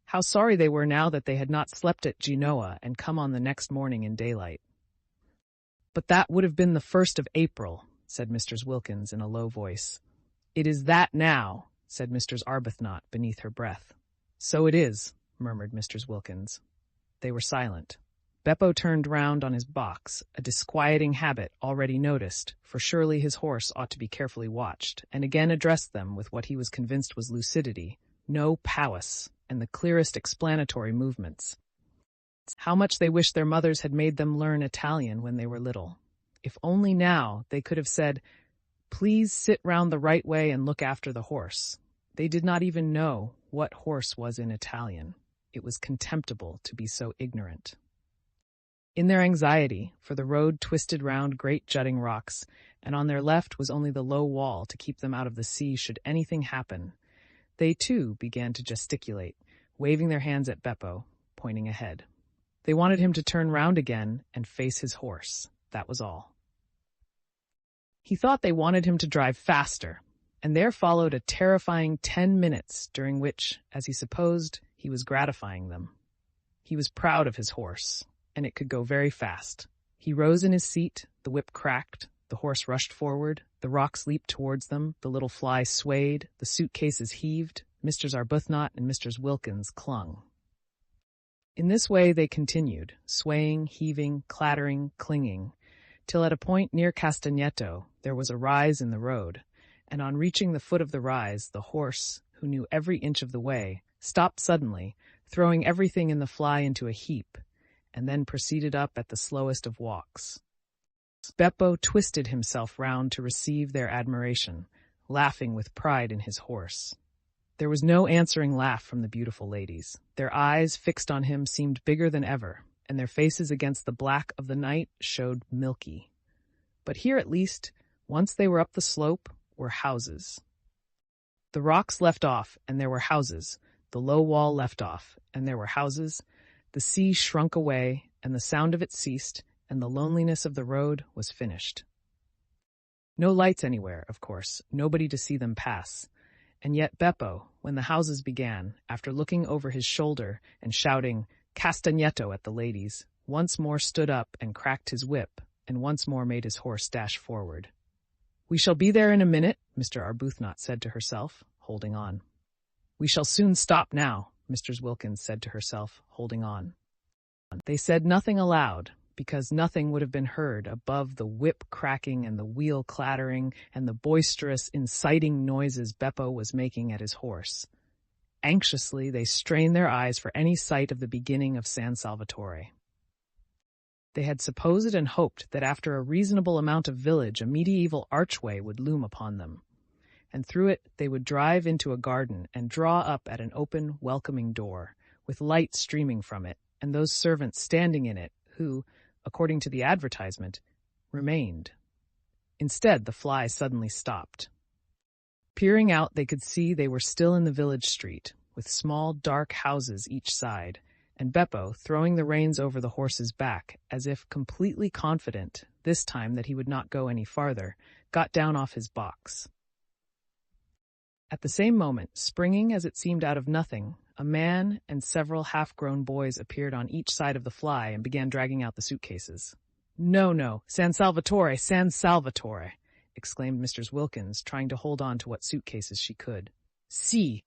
How sorry they were now that they had not slept at Genoa and come on the next morning in daylight. But that would have been the 1st of April, said Mr. Wilkins in a low voice. It is that now, said Mr. Arbuthnot beneath her breath. So it is, murmured Mr. Wilkins. They were silent. Beppo turned round on his box, a disquieting habit already noticed, for surely his horse ought to be carefully watched, and again addressed them with what he was convinced was lucidity, no powis, and the clearest explanatory movements. How much they wished their mothers had made them learn Italian when they were little. If only now they could have said, "Please sit round the right way and look after the horse." They did not even know what horse was in Italian. It was contemptible to be so ignorant. In their anxiety, for the road twisted round great jutting rocks, and on their left was only the low wall to keep them out of the sea should anything happen, they too began to gesticulate, waving their hands at Beppo, pointing ahead. They wanted him to turn round again and face his horse. That was all. He thought they wanted him to drive faster, and there followed a terrifying 10 minutes during which, as he supposed, he was gratifying them. He was proud of his horse, and it could go very fast. He rose in his seat, the whip cracked, the horse rushed forward, the rocks leaped towards them, the little fly swayed, the suitcases heaved, Mr. Arbuthnot and Mr. Wilkins clung. In this way they continued, swaying, heaving, clattering, clinging, till at a point near Castagneto there was a rise in the road, and on reaching the foot of the rise, the horse, who knew every inch of the way, stopped suddenly, throwing everything in the fly into a heap, and then proceeded up at the slowest of walks. Beppo twisted himself round to receive their admiration, laughing with pride in his horse. There was no answering laugh from the beautiful ladies. Their eyes, fixed on him, seemed bigger than ever, and their faces against the black of the night showed milky. But here at least, once they were up the slope, were houses. The rocks left off, and there were houses. The low wall left off, and there were houses. The sea shrunk away, and the sound of it ceased, and the loneliness of the road was finished. No lights anywhere, of course, nobody to see them pass. And yet Beppo, when the houses began, after looking over his shoulder and shouting "Castagneto" at the ladies, once more stood up and cracked his whip, and once more made his horse dash forward. "We shall be there in a minute," Mr. Arbuthnot said to herself, holding on. "We shall soon stop now," Mrs. Wilkins said to herself, holding on. They said nothing aloud, because nothing would have been heard above the whip cracking and the wheel clattering and the boisterous, inciting noises Beppo was making at his horse. Anxiously they strained their eyes for any sight of the beginning of San Salvatore. They had supposed and hoped that after a reasonable amount of village a medieval archway would loom upon them, and through it they would drive into a garden and draw up at an open, welcoming door, with light streaming from it, and those servants standing in it who, according to the advertisement, remained. Instead, the fly suddenly stopped. Peering out, they could see they were still in the village street, with small, dark houses each side, and Beppo, throwing the reins over the horse's back, as if completely confident, this time that he would not go any farther, got down off his box. At the same moment, springing as it seemed out of nothing, a man and several half-grown boys appeared on each side of the fly and began dragging out the suitcases. No, San Salvatore, San Salvatore!" exclaimed Mrs. Wilkins, trying to hold on to what suitcases she could. Si,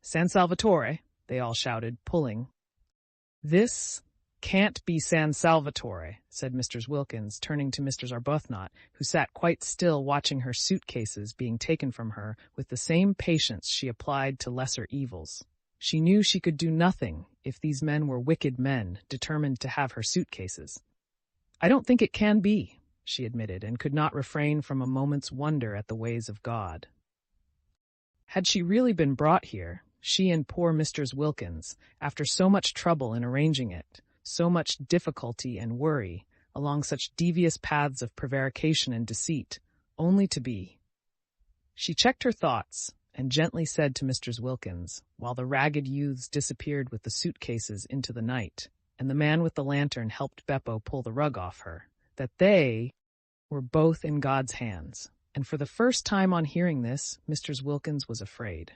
San Salvatore!" they all shouted, pulling. "This can't be San Salvatore," said Mrs. Wilkins, turning to Mr. Arbuthnot, who sat quite still watching her suitcases being taken from her with the same patience she applied to lesser evils. She knew she could do nothing if these men were wicked men determined to have her suitcases. "I don't think it can be," she admitted, and could not refrain from a moment's wonder at the ways of God. Had she really been brought here, she and poor Mr. Wilkins, after so much trouble in arranging it, so much difficulty and worry, along such devious paths of prevarication and deceit, only to be? She checked her thoughts, and gently said to Mr. Wilkins, while the ragged youths disappeared with the suitcases into the night, and the man with the lantern helped Beppo pull the rug off her, that they were both in God's hands, and for the first time on hearing this, Mr. Wilkins was afraid.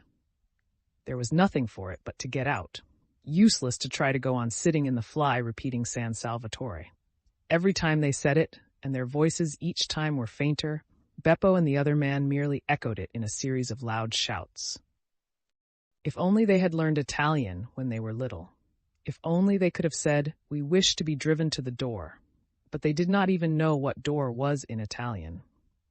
There was nothing for it but to get out. Useless to try to go on sitting in the fly repeating San Salvatore. Every time they said it, and their voices each time were fainter, Beppo and the other man merely echoed it in a series of loud shouts. If only they had learned Italian when they were little. If only they could have said, "We wish to be driven to the door." But they did not even know what door was in Italian.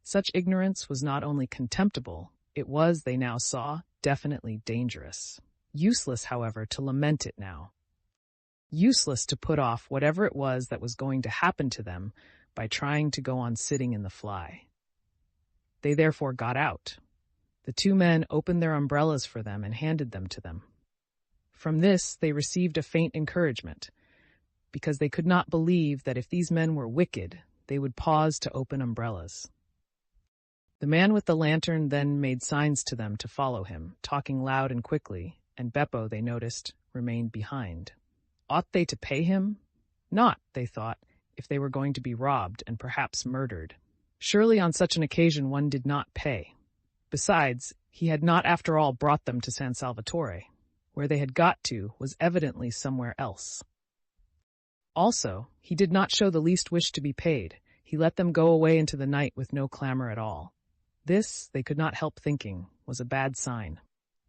Such ignorance was not only contemptible, it was, they now saw, definitely dangerous. Useless, however, to lament it now. Useless to put off whatever it was that was going to happen to them by trying to go on sitting in the fly. They therefore got out. The two men opened their umbrellas for them and handed them to them. From this they received a faint encouragement, because they could not believe that if these men were wicked, they would pause to open umbrellas. The man with the lantern then made signs to them to follow him, talking loud and quickly, and Beppo, they noticed, remained behind. Ought they to pay him? Not, they thought, if they were going to be robbed and perhaps murdered. Surely on such an occasion one did not pay. Besides, he had not after all brought them to San Salvatore. Where they had got to was evidently somewhere else. Also, he did not show the least wish to be paid. He let them go away into the night with no clamor at all. This, they could not help thinking, was a bad sign.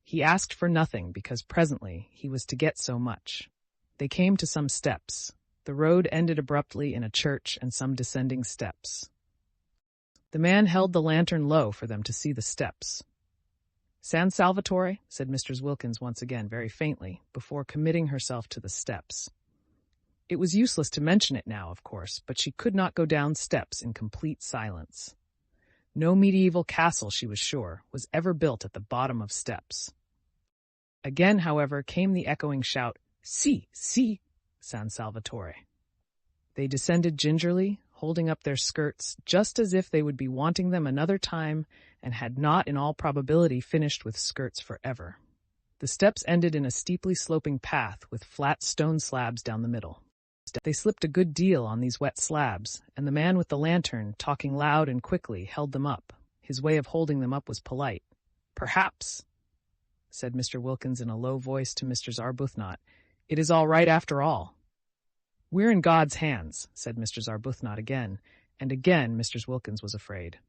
He asked for nothing because presently he was to get so much. They came to some steps. The road ended abruptly in a church and some descending steps. The man held the lantern low for them to see the steps. "San Salvatore," said Mrs. Wilkins once again, very faintly, before committing herself to the steps. It was useless to mention it now, of course, but she could not go down steps in complete silence. No medieval castle, she was sure, was ever built at the bottom of steps. Again, however, came the echoing shout, "Si, si, San Salvatore." They descended gingerly, holding up their skirts, just as if they would be wanting them another time, and had not, in all probability, finished with skirts forever. The steps ended in a steeply sloping path with flat stone slabs down the middle. They slipped a good deal on these wet slabs, and the man with the lantern, talking loud and quickly, held them up. His way of holding them up was polite. "Perhaps," said Mr. Wilkins in a low voice to Mrs. Arbuthnot, "it is all right after all." "We're in God's hands," said Mrs. Arbuthnot again, and again Mrs. Wilkins was afraid.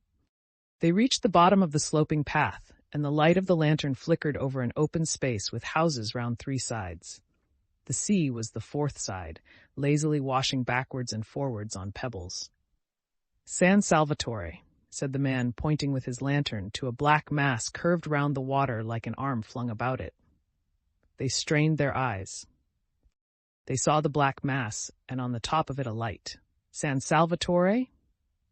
They reached the bottom of the sloping path, and the light of the lantern flickered over an open space with houses round three sides. The sea was the fourth side, lazily washing backwards and forwards on pebbles. "San Salvatore," said the man, pointing with his lantern to a black mass curved round the water like an arm flung about it. They strained their eyes. They saw the black mass, and on the top of it a light. "San Salvatore?"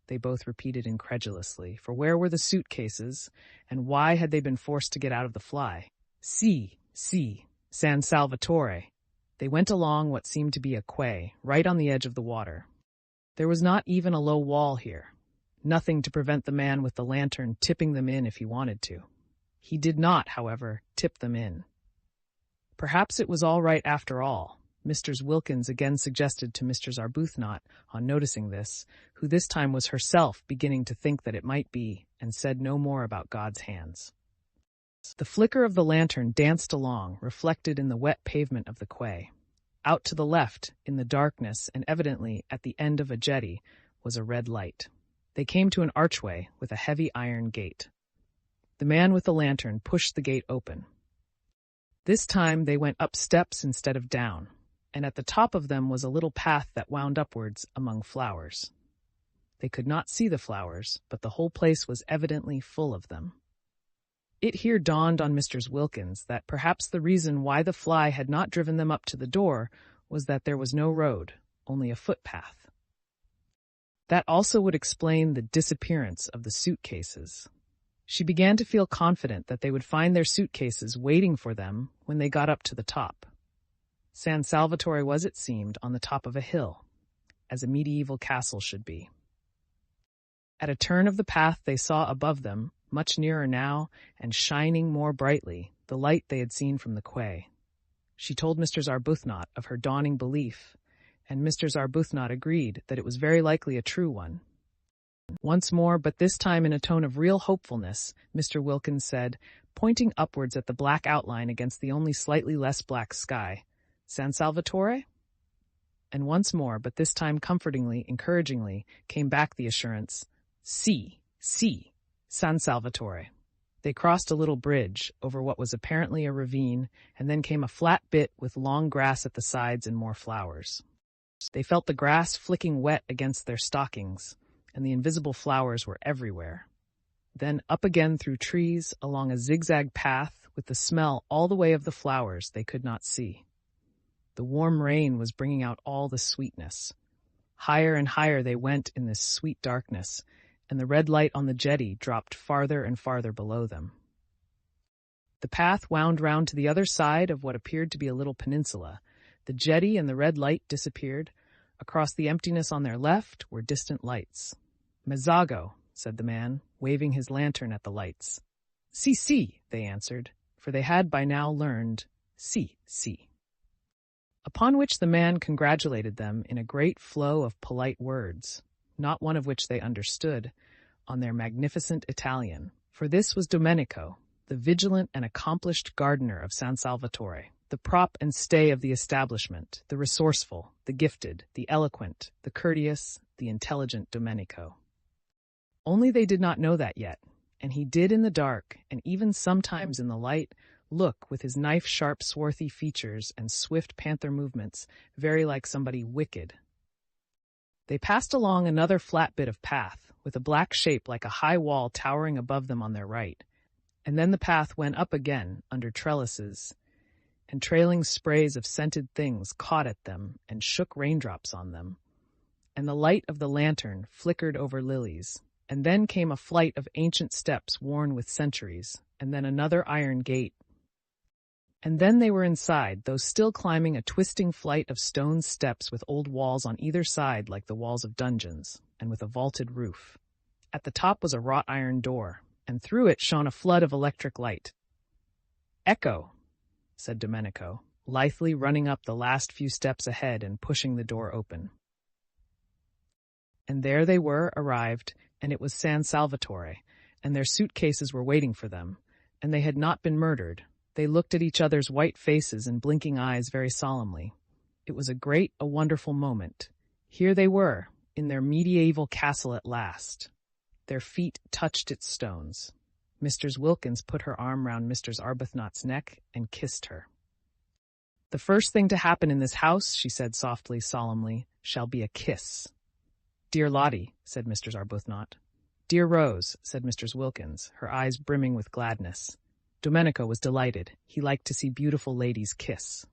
They both repeated incredulously, for where were the suitcases, and why had they been forced to get out of the fly? "Si, si, San Salvatore." They went along what seemed to be a quay, right on the edge of the water. There was not even a low wall here, nothing to prevent the man with the lantern tipping them in if he wanted to. He did not, however, tip them in. Perhaps it was all right after all, Mrs. Wilkins again suggested to Mrs. Arbuthnot on noticing this, who this time was herself beginning to think that it might be, and said no more about God's hands. The flicker of the lantern danced along, reflected in the wet pavement of the quay. Out to the left, in the darkness, and evidently at the end of a jetty, was a red light. They came to an archway with a heavy iron gate. The man with the lantern pushed the gate open. This time they went up steps instead of down, and at the top of them was a little path that wound upwards among flowers. They could not see the flowers, but the whole place was evidently full of them. It here dawned on Mr. Wilkins that perhaps the reason why the fly had not driven them up to the door was that there was no road, only a footpath. That also would explain the disappearance of the suitcases. She began to feel confident that they would find their suitcases waiting for them when they got up to the top. San Salvatore was, it seemed, on the top of a hill, as a medieval castle should be. At a turn of the path they saw above them, much nearer now, and shining more brightly, the light they had seen from the quay. She told Mrs. Arbuthnot of her dawning belief, and Mrs. Arbuthnot agreed that it was very likely a true one. Once more, but this time in a tone of real hopefulness, Mr. Wilkins said, pointing upwards at the black outline against the only slightly less black sky, "San Salvatore?" And once more, but this time comfortingly, encouragingly, came back the assurance, "Si, si, San Salvatore." They crossed a little bridge over what was apparently a ravine, and then came a flat bit with long grass at the sides and more flowers. They felt the grass flicking wet against their stockings, and the invisible flowers were everywhere. Then up again through trees, along a zigzag path, with the smell all the way of the flowers they could not see. The warm rain was bringing out all the sweetness. Higher and higher they went in this sweet darkness, and the red light on the jetty dropped farther and farther below them. The path wound round to the other side of what appeared to be a little peninsula. The jetty and the red light disappeared. Across the emptiness on their left were distant lights. "Mezzago," said the man, waving his lantern at the lights. "Si, si," they answered, for they had by now learned si, si. Upon which the man congratulated them in a great flow of polite words, not one of which they understood, on their magnificent Italian, for this was Domenico, the vigilant and accomplished gardener of San Salvatore, the prop and stay of the establishment, the resourceful, the gifted, the eloquent, the courteous, the intelligent Domenico. Only they did not know that yet, and he did in the dark, and even sometimes in the light, look with his knife-sharp swarthy features and swift panther movements, very like somebody wicked. They passed along another flat bit of path, with a black shape like a high wall towering above them on their right, and then the path went up again under trellises, and trailing sprays of scented things caught at them and shook raindrops on them, and the light of the lantern flickered over lilies, and then came a flight of ancient steps worn with centuries, and then another iron gate. And then they were inside, though still climbing a twisting flight of stone steps with old walls on either side like the walls of dungeons, and with a vaulted roof. At the top was a wrought iron door, and through it shone a flood of electric light. "Ecco," said Domenico, lithely running up the last few steps ahead and pushing the door open. And there they were, arrived, and it was San Salvatore, and their suitcases were waiting for them, and they had not been murdered. They looked at each other's white faces and blinking eyes very solemnly. It was a wonderful moment. Here they were, in their medieval castle at last. Their feet touched its stones. Mrs. Wilkins put her arm round Mr. Arbuthnot's neck and kissed her. "The first thing to happen in this house," she said softly, solemnly, "shall be a kiss." "Dear Lottie," said Mr. Arbuthnot. "Dear Rose," said Mrs. Wilkins, her eyes brimming with gladness. Domenico was delighted. He liked to see beautiful ladies kiss.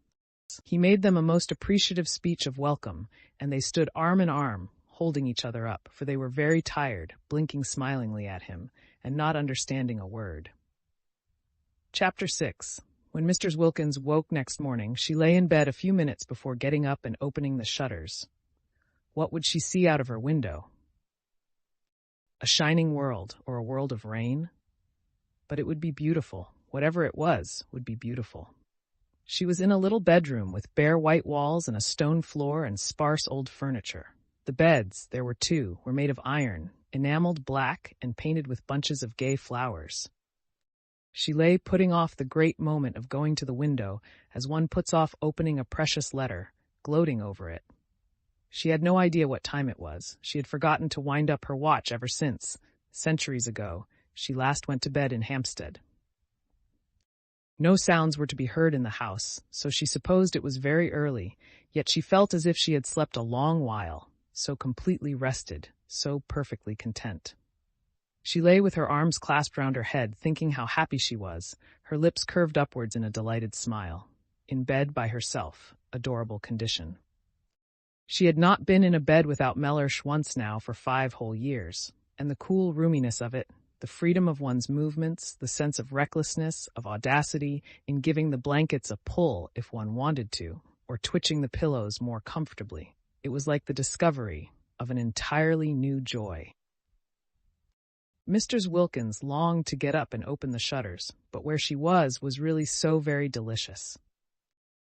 He made them a most appreciative speech of welcome, and they stood arm in arm, holding each other up, for they were very tired, blinking smilingly at him, and not understanding a word. Chapter 6. When Mrs. Wilkins woke next morning, she lay in bed a few minutes before getting up and opening the shutters. What would she see out of her window? A shining world, or a world of rain? But it would be beautiful. Whatever it was would be beautiful. She was in a little bedroom with bare white walls and a stone floor and sparse old furniture. The beds, there were two, were made of iron, enameled black and painted with bunches of gay flowers. She lay putting off the great moment of going to the window as one puts off opening a precious letter, gloating over it. She had no idea what time it was. She had forgotten to wind up her watch ever since, centuries ago, she last went to bed in Hampstead. No sounds were to be heard in the house, so she supposed it was very early, yet she felt as if she had slept a long while, so completely rested, so perfectly content. She lay with her arms clasped round her head, thinking how happy she was, her lips curved upwards in a delighted smile. In bed by herself, adorable condition. She had not been in a bed without Mellersh once now for 5 whole years, and the cool roominess of it, the freedom of one's movements, the sense of recklessness, of audacity, in giving the blankets a pull if one wanted to, or twitching the pillows more comfortably. It was like the discovery of an entirely new joy. Mrs. Wilkins longed to get up and open the shutters, but where she was really so very delicious.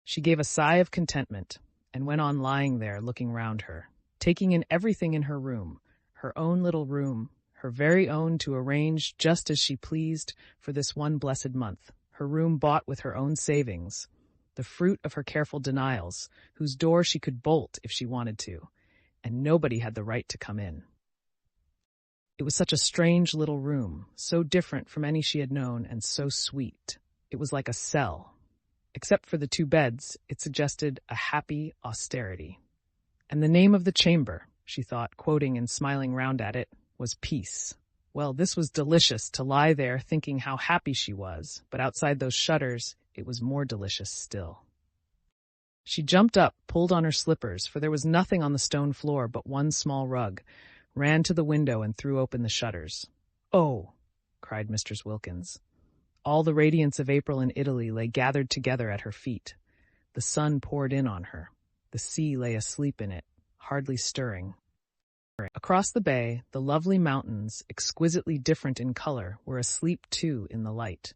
She gave a sigh of contentment, and went on lying there looking round her, taking in everything in her room, her own little room, her very own to arrange just as she pleased for this one blessed month, her room bought with her own savings, the fruit of her careful denials, whose door she could bolt if she wanted to, and nobody had the right to come in. It was such a strange little room, so different from any she had known and so sweet. It was like a cell. Except for the two beds, it suggested a happy austerity. And the name of the chamber, she thought, quoting and smiling round at it, was Peace. Well, this was delicious to lie there thinking how happy she was, but outside those shutters, it was more delicious still. She jumped up, pulled on her slippers, for there was nothing on the stone floor but one small rug, ran to the window and threw open the shutters. "Oh!" cried Mr. Wilkins. All the radiance of April in Italy lay gathered together at her feet. The sun poured in on her. The sea lay asleep in it, hardly stirring. Across the bay, the lovely mountains, exquisitely different in color, were asleep too in the light.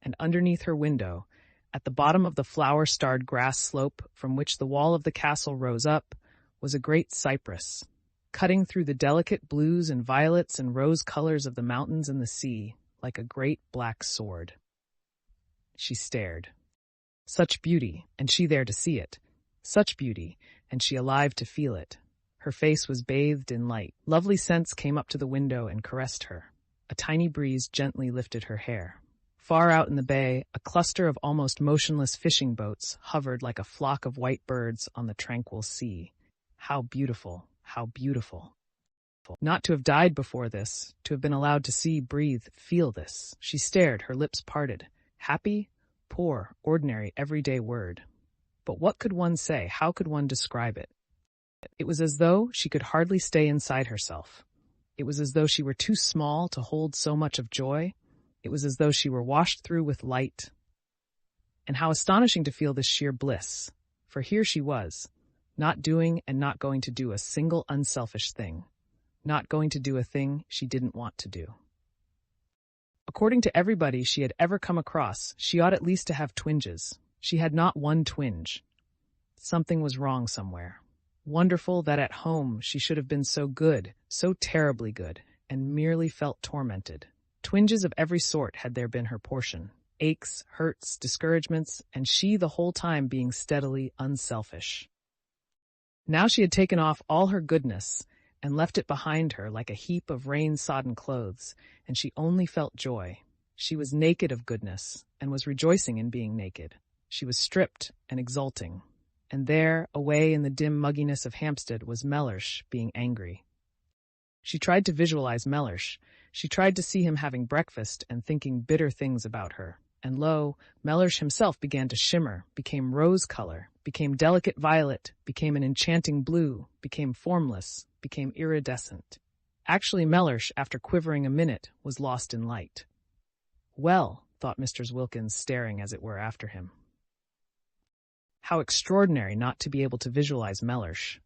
And underneath her window, at the bottom of the flower-starred grass slope from which the wall of the castle rose up, was a great cypress. Cutting through the delicate blues and violets and rose colors of the mountains and the sea, like a great black sword. She stared. Such beauty, and she there to see it. Such beauty, and she alive to feel it. Her face was bathed in light. Lovely scents came up to the window and caressed her. A tiny breeze gently lifted her hair. Far out in the bay, a cluster of almost motionless fishing boats hovered like a flock of white birds on the tranquil sea. How beautiful, how beautiful. Not to have died before this, to have been allowed to see, breathe, feel this. She stared, her lips parted. Happy? Poor, ordinary, everyday word. But what could one say? How could one describe it? It was as though she could hardly stay inside herself. It was as though she were too small to hold so much of joy. It was as though she were washed through with light. And how astonishing to feel this sheer bliss. For here she was, not doing and not going to do a single unselfish thing. Not going to do a thing she didn't want to do. According to everybody she had ever come across, she ought at least to have twinges. She had not one twinge. Something was wrong somewhere. Wonderful that at home she should have been so good, so terribly good, and merely felt tormented. Twinges of every sort had there been her portion. Aches, hurts, discouragements, and she the whole time being steadily unselfish. Now she had taken off all her goodness and left it behind her like a heap of rain-sodden clothes, and she only felt joy. She was naked of goodness, and was rejoicing in being naked. She was stripped and exulting. And there, away in the dim mugginess of Hampstead, was Mellersh being angry. She tried to visualize Mellersh. She tried to see him having breakfast and thinking bitter things about her. And lo, Mellersh himself began to shimmer, became rose color, became delicate violet, became an enchanting blue, became formless, became iridescent. Actually, Mellersh, after quivering a minute, was lost in light. Well, thought Mr. Wilkins, staring as it were after him. How extraordinary not to be able to visualize Mellersh,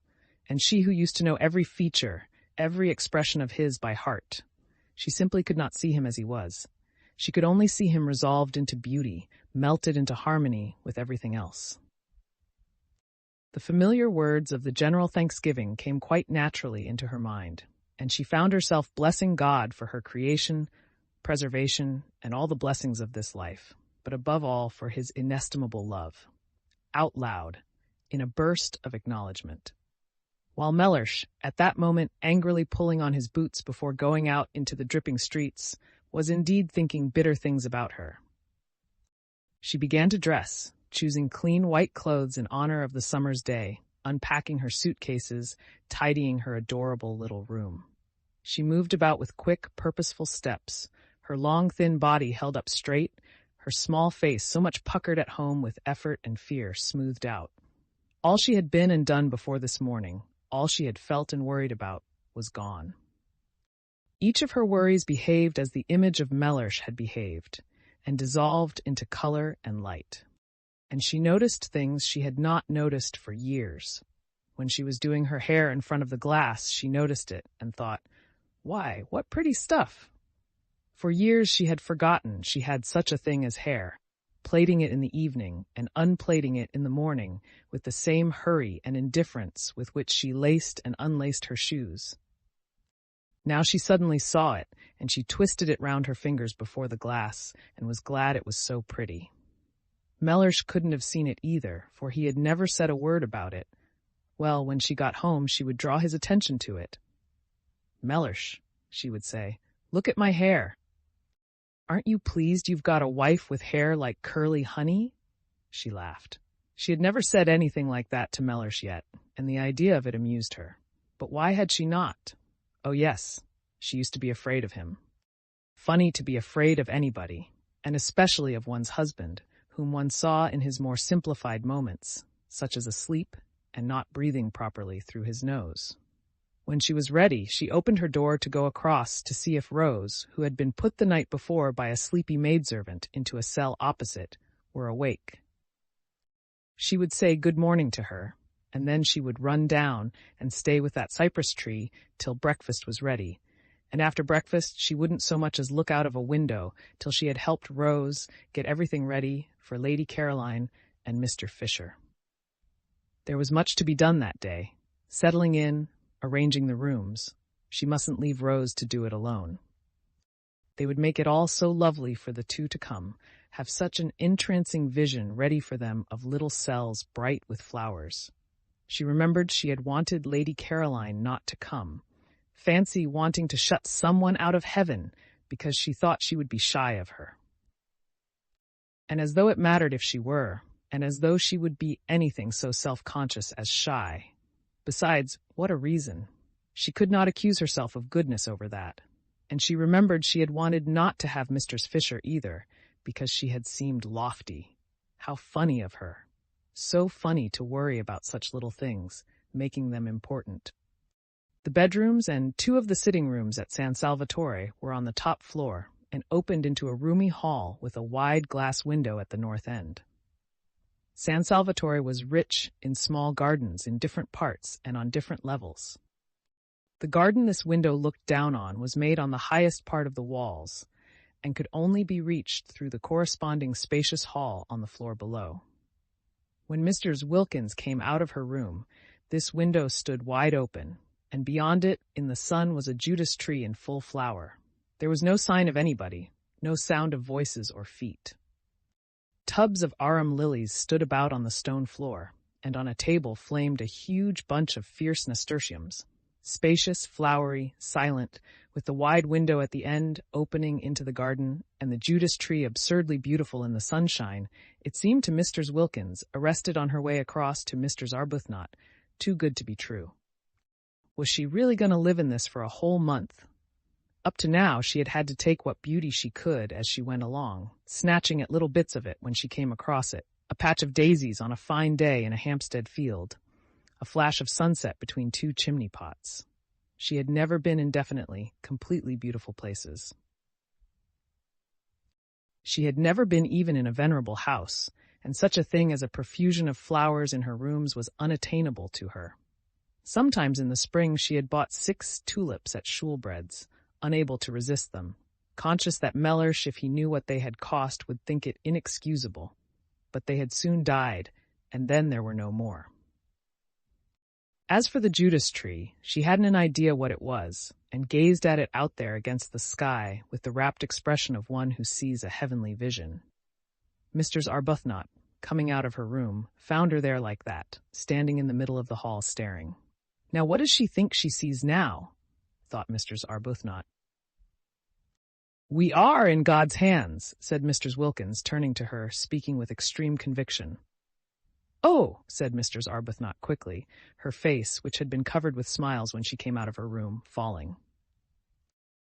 and she who used to know every feature, every expression of his by heart. She simply could not see him as he was. She could only see him resolved into beauty, melted into harmony with everything else. The familiar words of the general thanksgiving came quite naturally into her mind, and she found herself blessing God for her creation, preservation, and all the blessings of this life, but above all for his inestimable love. Out loud, in a burst of acknowledgement. While Mellersh, at that moment angrily pulling on his boots before going out into the dripping streets, was indeed thinking bitter things about her. She began to dress, choosing clean white clothes in honor of the summer's day, unpacking her suitcases, tidying her adorable little room. She moved about with quick, purposeful steps, her long, thin body held up straight, her small face so much puckered at home with effort and fear smoothed out. All she had been and done before this morning, all she had felt and worried about, was gone. Each of her worries behaved as the image of Mellersh had behaved, and dissolved into color and light. And she noticed things she had not noticed for years. When she was doing her hair in front of the glass, she noticed it and thought, "Why, what pretty stuff!" For years she had forgotten she had such a thing as hair, plaiting it in the evening and unplaiting it in the morning with the same hurry and indifference with which she laced and unlaced her shoes. Now she suddenly saw it, and she twisted it round her fingers before the glass, and was glad it was so pretty. Mellersh couldn't have seen it either, for he had never said a word about it. Well, when she got home, she would draw his attention to it. "Mellersh, she would say. "Look at my hair. Aren't you pleased you've got a wife with hair like curly honey?" She laughed. She had never said anything like that to Mellersh yet, and the idea of it amused her. But why had she not? Oh yes, she used to be afraid of him. Funny to be afraid of anybody, and especially of one's husband, whom one saw in his more simplified moments, such as asleep and not breathing properly through his nose. When she was ready, she opened her door to go across to see if Rose, who had been put the night before by a sleepy maidservant into a cell opposite, were awake. She would say good morning to her, and then she would run down and stay with that cypress tree till breakfast was ready, and after breakfast she wouldn't so much as look out of a window till she had helped Rose get everything ready for Lady Caroline and Mr. Fisher. There was much to be done that day, settling in, arranging the rooms. She mustn't leave Rose to do it alone. They would make it all so lovely for the two to come, have such an entrancing vision ready for them of little cells bright with flowers. She remembered she had wanted Lady Caroline not to come. Fancy wanting to shut someone out of heaven because she thought she would be shy of her. And as though it mattered if she were, and as though she would be anything so self-conscious as shy. Besides, what a reason. She could not accuse herself of goodness over that. And she remembered she had wanted not to have Mr. Fisher either, because she had seemed lofty. How funny of her. So funny to worry about such little things, making them important. The bedrooms and 2 of the sitting rooms at San Salvatore were on the top floor and opened into a roomy hall with a wide glass window at the north end. San Salvatore was rich in small gardens in different parts and on different levels. The garden this window looked down on was made on the highest part of the walls and could only be reached through the corresponding spacious hall on the floor below. When Mrs. Wilkins came out of her room, this window stood wide open, and beyond it in the sun was a Judas tree in full flower. There was no sign of anybody, no sound of voices or feet. Tubs of arum lilies stood about on the stone floor, and on a table flamed a huge bunch of fierce nasturtiums, spacious, flowery, silent, with the wide window at the end opening into the garden, and the Judas tree absurdly beautiful in the sunshine. It seemed to Mrs. Wilkins, arrested on her way across to Mr. Arbuthnot, too good to be true. Was she really going to live in this for a whole month? Up to now, she had had to take what beauty she could as she went along, snatching at little bits of it when she came across it, a patch of daisies on a fine day in a Hampstead field, a flash of sunset between 2 chimney pots. She had never been indefinitely, completely beautiful places. She had never been even in a venerable house, and such a thing as a profusion of flowers in her rooms was unattainable to her. Sometimes in the spring she had bought 6 tulips at Shoolbred's, unable to resist them, conscious that Mellersh, if he knew what they had cost, would think it inexcusable. But they had soon died, and then there were no more. As for the Judas tree, she hadn't an idea what it was, and gazed at it out there against the sky with the rapt expression of one who sees a heavenly vision. Mr. Arbuthnot, coming out of her room, found her there like that, standing in the middle of the hall staring. Now what does she think she sees now? Thought Mr. Arbuthnot. "We are in God's hands," said Mr. Wilkins, turning to her, speaking with extreme conviction. "Oh," said Mr. Arbuthnot quickly, her face, which had been covered with smiles when she came out of her room, falling.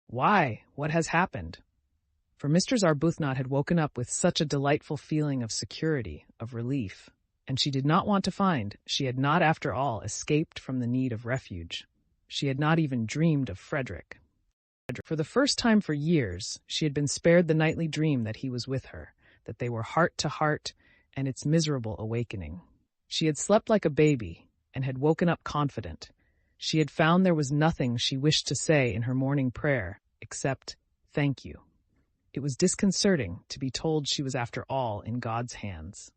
"Why, what has happened?" For Mr. Arbuthnot had woken up with such a delightful feeling of security, of relief, and she did not want to find she had not after all escaped from the need of refuge. She had not even dreamed of Frederick. For the first time for years, she had been spared the nightly dream that he was with her, that they were heart to heart, and its miserable awakening. She had slept like a baby, and had woken up confident. She had found there was nothing she wished to say in her morning prayer, except, "Thank you." It was disconcerting to be told she was after all in God's hands.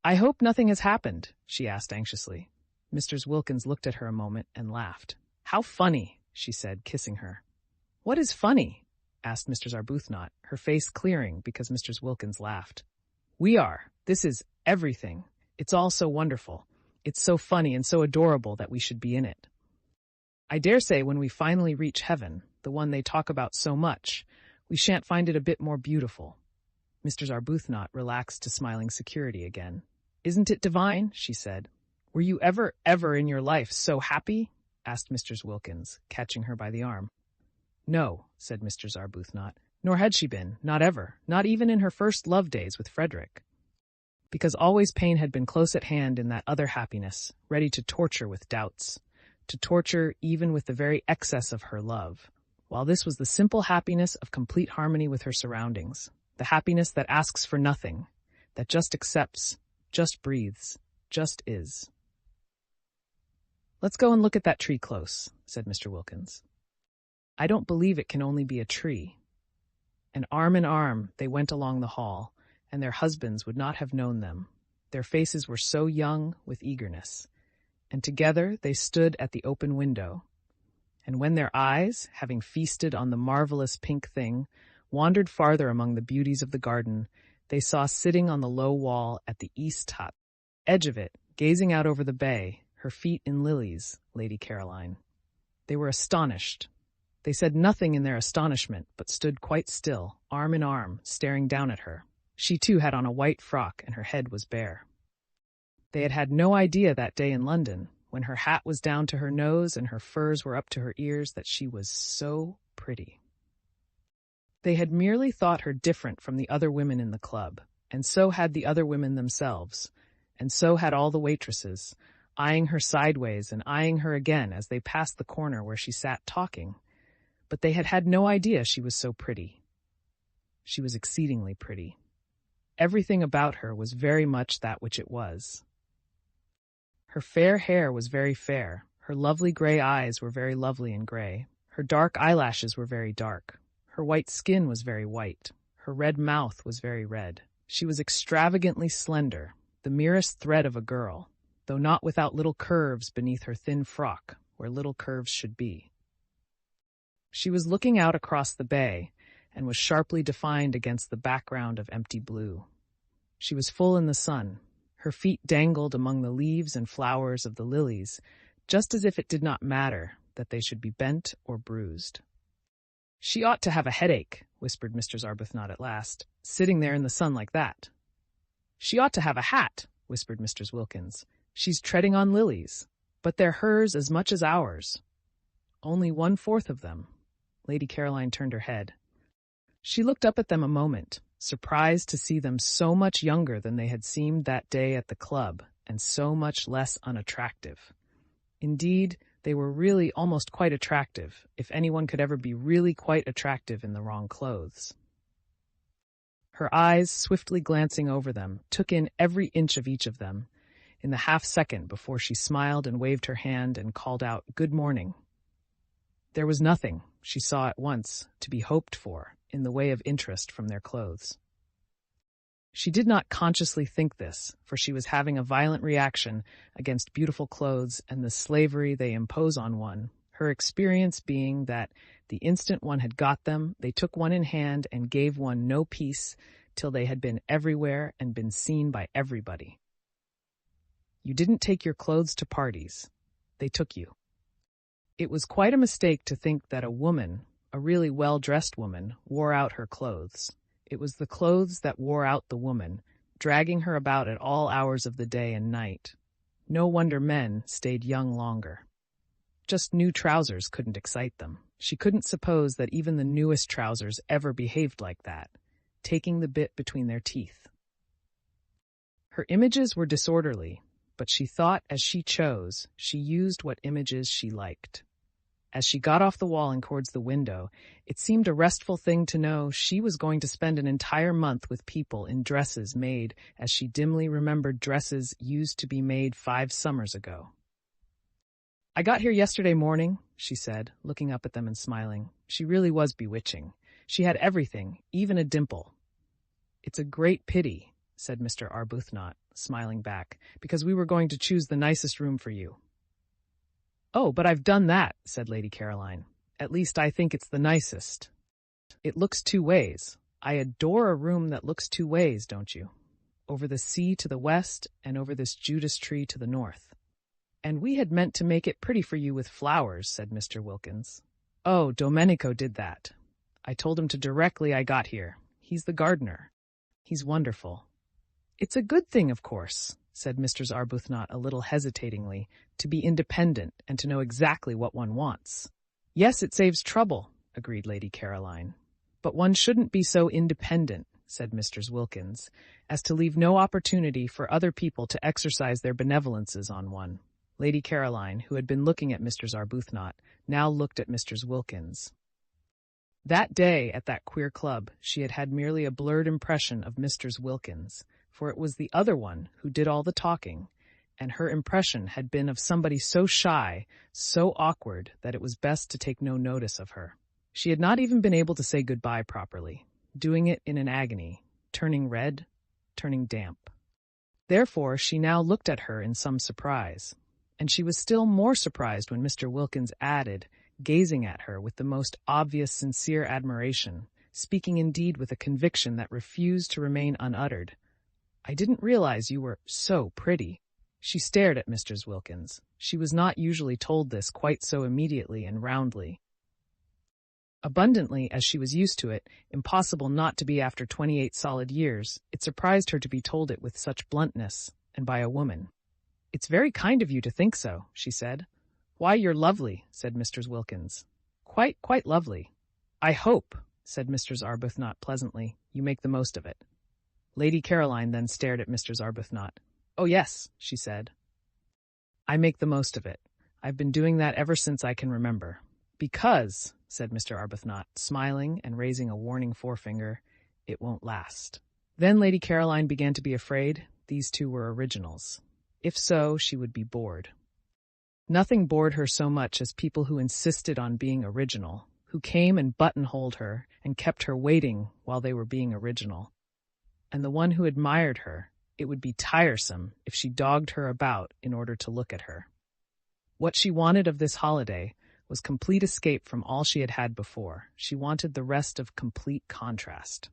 "I hope nothing has happened," she asked anxiously. Mr. Wilkins looked at her a moment and laughed. "How funny," she said, kissing her. "What is funny?" asked Mr. Arbuthnot, her face clearing because Mr. Wilkins laughed. "We are. This is everything. It's all so wonderful. It's so funny and so adorable that we should be in it." I dare say when we finally reach heaven, the one they talk about so much, we shan't find it a bit more beautiful." Mr. Arbuthnot relaxed to smiling security again. "Isn't it divine?" she said. "Were you ever in your life so happy?" asked Mr. Wilkins, catching her by the arm. "No," said Mr. Arbuthnot, "nor had she been, not ever, not even in her first love days with Frederick. Because always pain had been close at hand in that other happiness, ready to torture with doubts, to torture even with the very excess of her love, while this was the simple happiness of complete harmony with her surroundings, the happiness that asks for nothing, that just accepts, just breathes, just is." "Let's go and look at that tree close," said Mr. Wilkins. "I don't believe it can only be a tree." And arm in arm they went along the hall, and their husbands would not have known them. Their faces were so young with eagerness. And together they stood at the open window. And when their eyes, having feasted on the marvelous pink thing, wandered farther among the beauties of the garden, they saw sitting on the low wall at the east edge of it, gazing out over the bay, her feet in lilies, Lady Caroline. They were astonished. They said nothing in their astonishment, but stood quite still, arm in arm, staring down at her. She too had on a white frock, and her head was bare. They had had no idea that day in London, when her hat was down to her nose and her furs were up to her ears, that she was so pretty. They had merely thought her different from the other women in the club, and so had the other women themselves, and so had all the waitresses, eyeing her sideways and eyeing her again as they passed the corner where she sat talking. But they had had no idea she was so pretty. She was exceedingly pretty. Everything about her was very much that which it was. Her fair hair was very fair, her lovely gray eyes were very lovely and gray, her dark eyelashes were very dark, her white skin was very white, her red mouth was very red. She was extravagantly slender, the merest thread of a girl, though not without little curves beneath her thin frock, where little curves should be. She was looking out across the bay, and was sharply defined against the background of empty blue. She was full in the sun. Her feet dangled among the leaves and flowers of the lilies, just as if it did not matter that they should be bent or bruised. "She ought to have a headache," whispered Mr. Arbuthnot at last, "sitting there in the sun like that." "She ought to have a hat," whispered Mr. Wilkins. "She's treading on lilies, but they're hers as much as ours. Only 1/4 of them." Lady Caroline turned her head. She looked up at them a moment, surprised to see them so much younger than they had seemed that day at the club, and so much less unattractive. Indeed, they were really almost quite attractive, if anyone could ever be really quite attractive in the wrong clothes. Her eyes, swiftly glancing over them, took in every inch of each of them, in the half-second before she smiled and waved her hand and called out, "Good morning." There was nothing, she saw at once, to be hoped for in the way of interest from their clothes. She did not consciously think this, for she was having a violent reaction against beautiful clothes and the slavery they impose on one, her experience being that the instant one had got them, they took one in hand and gave one no peace till they had been everywhere and been seen by everybody. You didn't take your clothes to parties. They took you. It was quite a mistake to think that a woman, a really well-dressed woman, wore out her clothes. It was the clothes that wore out the woman, dragging her about at all hours of the day and night. No wonder men stayed young longer. Just new trousers couldn't excite them. She couldn't suppose that even the newest trousers ever behaved like that, taking the bit between their teeth. Her images were disorderly, but she thought as she chose, she used what images she liked. As she got off the wall and towards the window, it seemed a restful thing to know she was going to spend an entire month with people in dresses made as she dimly remembered dresses used to be made 5 summers ago. "I got here yesterday morning," she said, looking up at them and smiling. She really was bewitching. She had everything, even a dimple. "It's a great pity," said Mr. Arbuthnot, smiling back, "because we were going to choose the nicest room for you." "Oh, but I've done that," said Lady Caroline. "At least I think it's the nicest. It looks 2 ways. I adore a room that looks 2 ways, don't you? Over the sea to the west and over this Judas tree to the north. "And we had meant to make it pretty for you with flowers," said Mr. Wilkins. "Oh, Domenico did that. I told him to directly I got here. He's the gardener. He's wonderful." "It's a good thing, of course," said Mrs. Arbuthnot a little hesitatingly, "to be independent and to know exactly what one wants." "Yes, it saves trouble," agreed Lady Caroline. "But one shouldn't be so independent," said Mr. Wilkins, "as to leave no opportunity for other people to exercise their benevolences on one." Lady Caroline, who had been looking at Mrs. Arbuthnot, now looked at Mr. Wilkins. That day, at that queer club, she had had merely a blurred impression of Mr. Wilkins, for it was the other one who did all the talking, and her impression had been of somebody so shy, so awkward, that it was best to take no notice of her. She had not even been able to say goodbye properly, doing it in an agony, turning red, turning damp. Therefore she now looked at her in some surprise, and she was still more surprised when Mr. Wilkins added, gazing at her with the most obvious sincere admiration, speaking indeed with a conviction that refused to remain unuttered, "I didn't realize you were so pretty." She stared at Mr. Wilkins. She was not usually told this quite so immediately and roundly. Abundantly, as she was used to it, impossible not to be after 28 solid years, it surprised her to be told it with such bluntness, and by a woman. "It's very kind of you to think so," she said. "Why, you're lovely," said Mr. Wilkins. Quite lovely." "I hope," said Mrs. Arbuthnot pleasantly, "you make the most of it." Lady Caroline then stared at Mrs. Arbuthnot. "Oh, yes," she said. "I make the most of it. I've been doing that ever since I can remember." "Because," said Mr. Arbuthnot, smiling and raising a warning forefinger, "it won't last." Then Lady Caroline began to be afraid these two were originals. If so, she would be bored. Nothing bored her so much as people who insisted on being original, who came and buttonholed her and kept her waiting while they were being original. And the one who admired her, it would be tiresome if she dogged her about in order to look at her. What she wanted of this holiday was complete escape from all she had had before. She wanted the rest of complete contrast.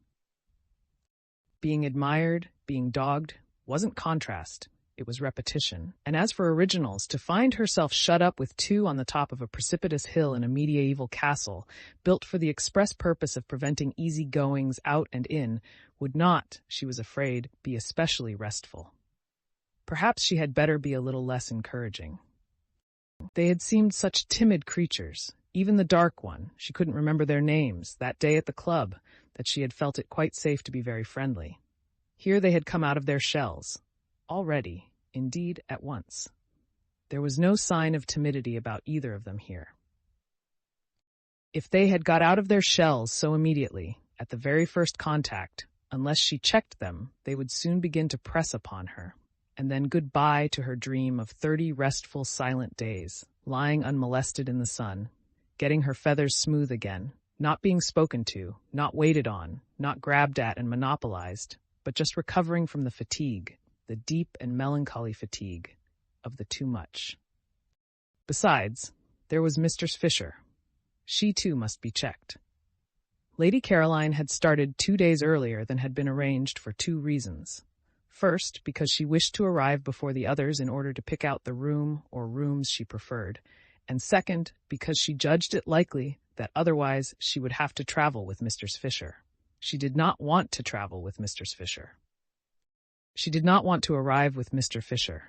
Being admired, being dogged, wasn't contrast. It was repetition. And as for originals, to find herself shut up with two on the top of a precipitous hill in a medieval castle, built for the express purpose of preventing easy goings out and in, would not, she was afraid, be especially restful. Perhaps she had better be a little less encouraging. They had seemed such timid creatures, even the dark one, she couldn't remember their names, that day at the club, that she had felt it quite safe to be very friendly. Here they had come out of their shells. Already, indeed, at once. There was no sign of timidity about either of them here. If they had got out of their shells so immediately, at the very first contact, unless she checked them, they would soon begin to press upon her. And then goodbye to her dream of 30 restful, silent days, lying unmolested in the sun, getting her feathers smooth again, not being spoken to, not waited on, not grabbed at and monopolized, but just recovering from the fatigue, the deep and melancholy fatigue of the too much. Besides, there was Mistress Fisher. She too must be checked. Lady Caroline had started 2 days earlier than had been arranged for 2 reasons. First, because she wished to arrive before the others in order to pick out the room or rooms she preferred, and second, because she judged it likely that otherwise she would have to travel with Mistress Fisher. She did not want to travel with Mistress Fisher. She did not want to arrive with Mr. Fisher.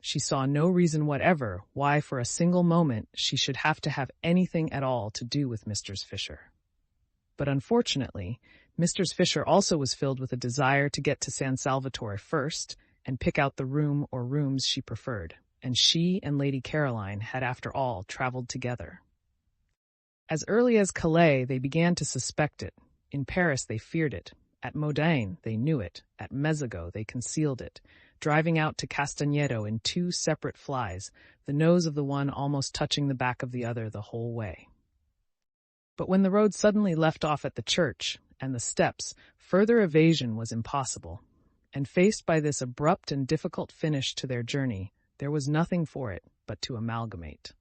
She saw no reason whatever why for a single moment she should have to have anything at all to do with Mistress Fisher. But unfortunately, Mistress Fisher also was filled with a desire to get to San Salvatore first and pick out the room or rooms she preferred, and she and Lady Caroline had after all traveled together. As early as Calais they began to suspect it. In Paris they feared it. At Modane they knew it. At Mezzago they concealed it, driving out to Castagneto in 2 separate flies, the nose of the one almost touching the back of the other the whole way. But when the road suddenly left off at the church and the steps, further evasion was impossible, and faced by this abrupt and difficult finish to their journey, there was nothing for it but to amalgamate.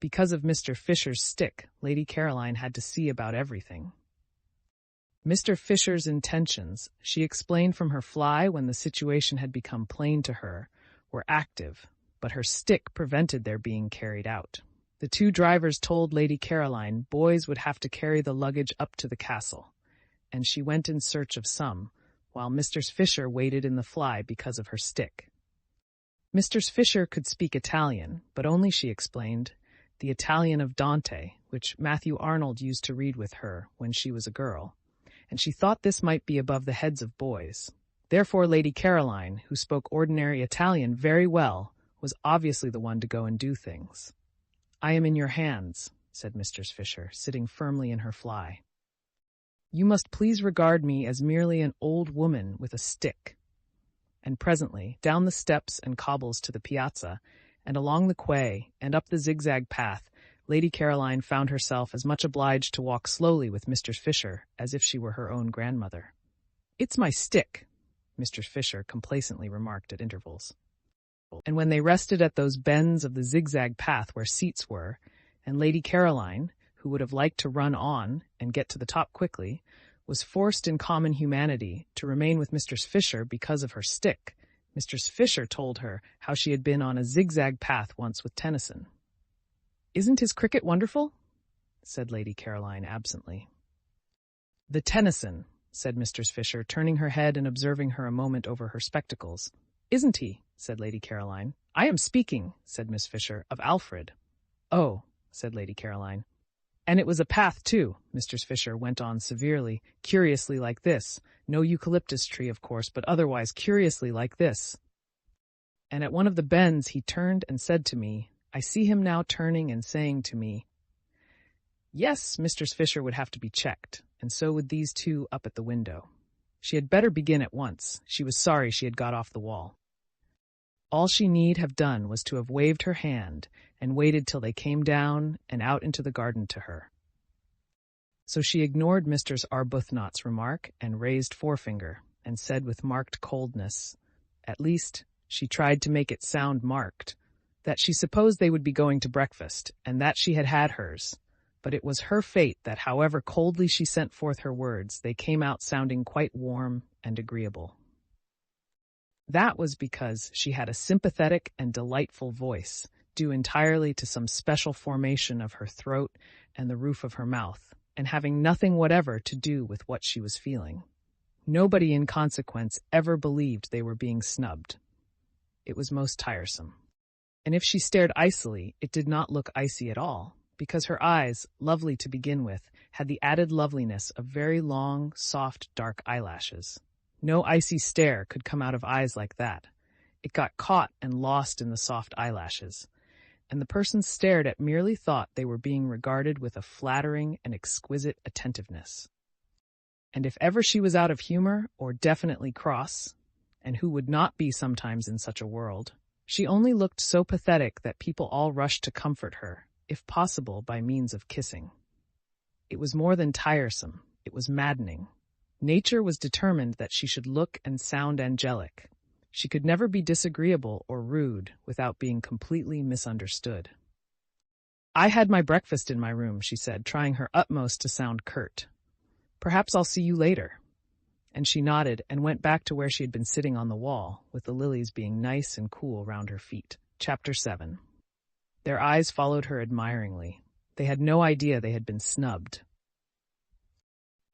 Because of Mr. Fisher's stick, Lady Caroline had to see about everything. Mr. Fisher's intentions, she explained from her fly when the situation had become plain to her, were active, but her stick prevented their being carried out. The two drivers told Lady Caroline boys would have to carry the luggage up to the castle, and she went in search of some, while Mistress Fisher waited in the fly because of her stick. Mistress Fisher could speak Italian, but only, she explained, the Italian of Dante, which Matthew Arnold used to read with her when she was a girl, and she thought this might be above the heads of boys. Therefore Lady Caroline, who spoke ordinary Italian very well, was obviously the one to go and do things. "I am in your hands," said Mistress Fisher, sitting firmly in her fly. "You must please regard me as merely an old woman with a stick." And presently, down the steps and cobbles to the piazza, and along the quay, and up the zigzag path, Lady Caroline found herself as much obliged to walk slowly with Mistress Fisher as if she were her own grandmother. "It's my stick," Mistress Fisher complacently remarked at intervals. And when they rested at those bends of the zigzag path where seats were, and Lady Caroline, who would have liked to run on and get to the top quickly, was forced in common humanity to remain with Mistress Fisher because of her stick, Mistress Fisher told her how she had been on a zigzag path once with Tennyson. "Isn't his cricket wonderful?" said Lady Caroline absently. "The Tennyson," said Mistress Fisher, turning her head and observing her a moment over her spectacles. "Isn't he?" said Lady Caroline. "I am speaking," said Miss Fisher, "of Alfred." "Oh," said Lady Caroline. "And it was a path, too," Mistress Fisher went on severely, "curiously like this. No eucalyptus tree, of course, but otherwise curiously like this. And at one of the bends he turned and said to me, I see him now turning and saying to me—" Yes, Mistress Fisher would have to be checked, and so would these two up at the window. She had better begin at once. She was sorry she had got off the wall. All she need have done was to have waved her hand and waited till they came down and out into the garden to her. So she ignored Mistress Arbuthnot's remark and raised forefinger, and said with marked coldness, at least she tried to make it sound marked, that she supposed they would be going to breakfast, and that she had had hers, but it was her fate that however coldly she sent forth her words, they came out sounding quite warm and agreeable. That was because she had a sympathetic and delightful voice, due entirely to some special formation of her throat and the roof of her mouth, and having nothing whatever to do with what she was feeling. Nobody in consequence ever believed they were being snubbed. It was most tiresome. And if she stared icily, it did not look icy at all, because her eyes, lovely to begin with, had the added loveliness of very long, soft, dark eyelashes. No icy stare could come out of eyes like that. It got caught and lost in the soft eyelashes, and the person stared at merely thought they were being regarded with a flattering and exquisite attentiveness. And if ever she was out of humor or definitely cross, and who would not be sometimes in such a world, she only looked so pathetic that people all rushed to comfort her, if possible by means of kissing. It was more than tiresome, it was maddening. Nature was determined that she should look and sound angelic. She could never be disagreeable or rude without being completely misunderstood. "I had my breakfast in my room," she said, trying her utmost to sound curt. "Perhaps I'll see you later." And she nodded and went back to where she had been sitting on the wall, with the lilies being nice and cool round her feet. Chapter 7. Their eyes followed her admiringly. They had no idea they had been snubbed.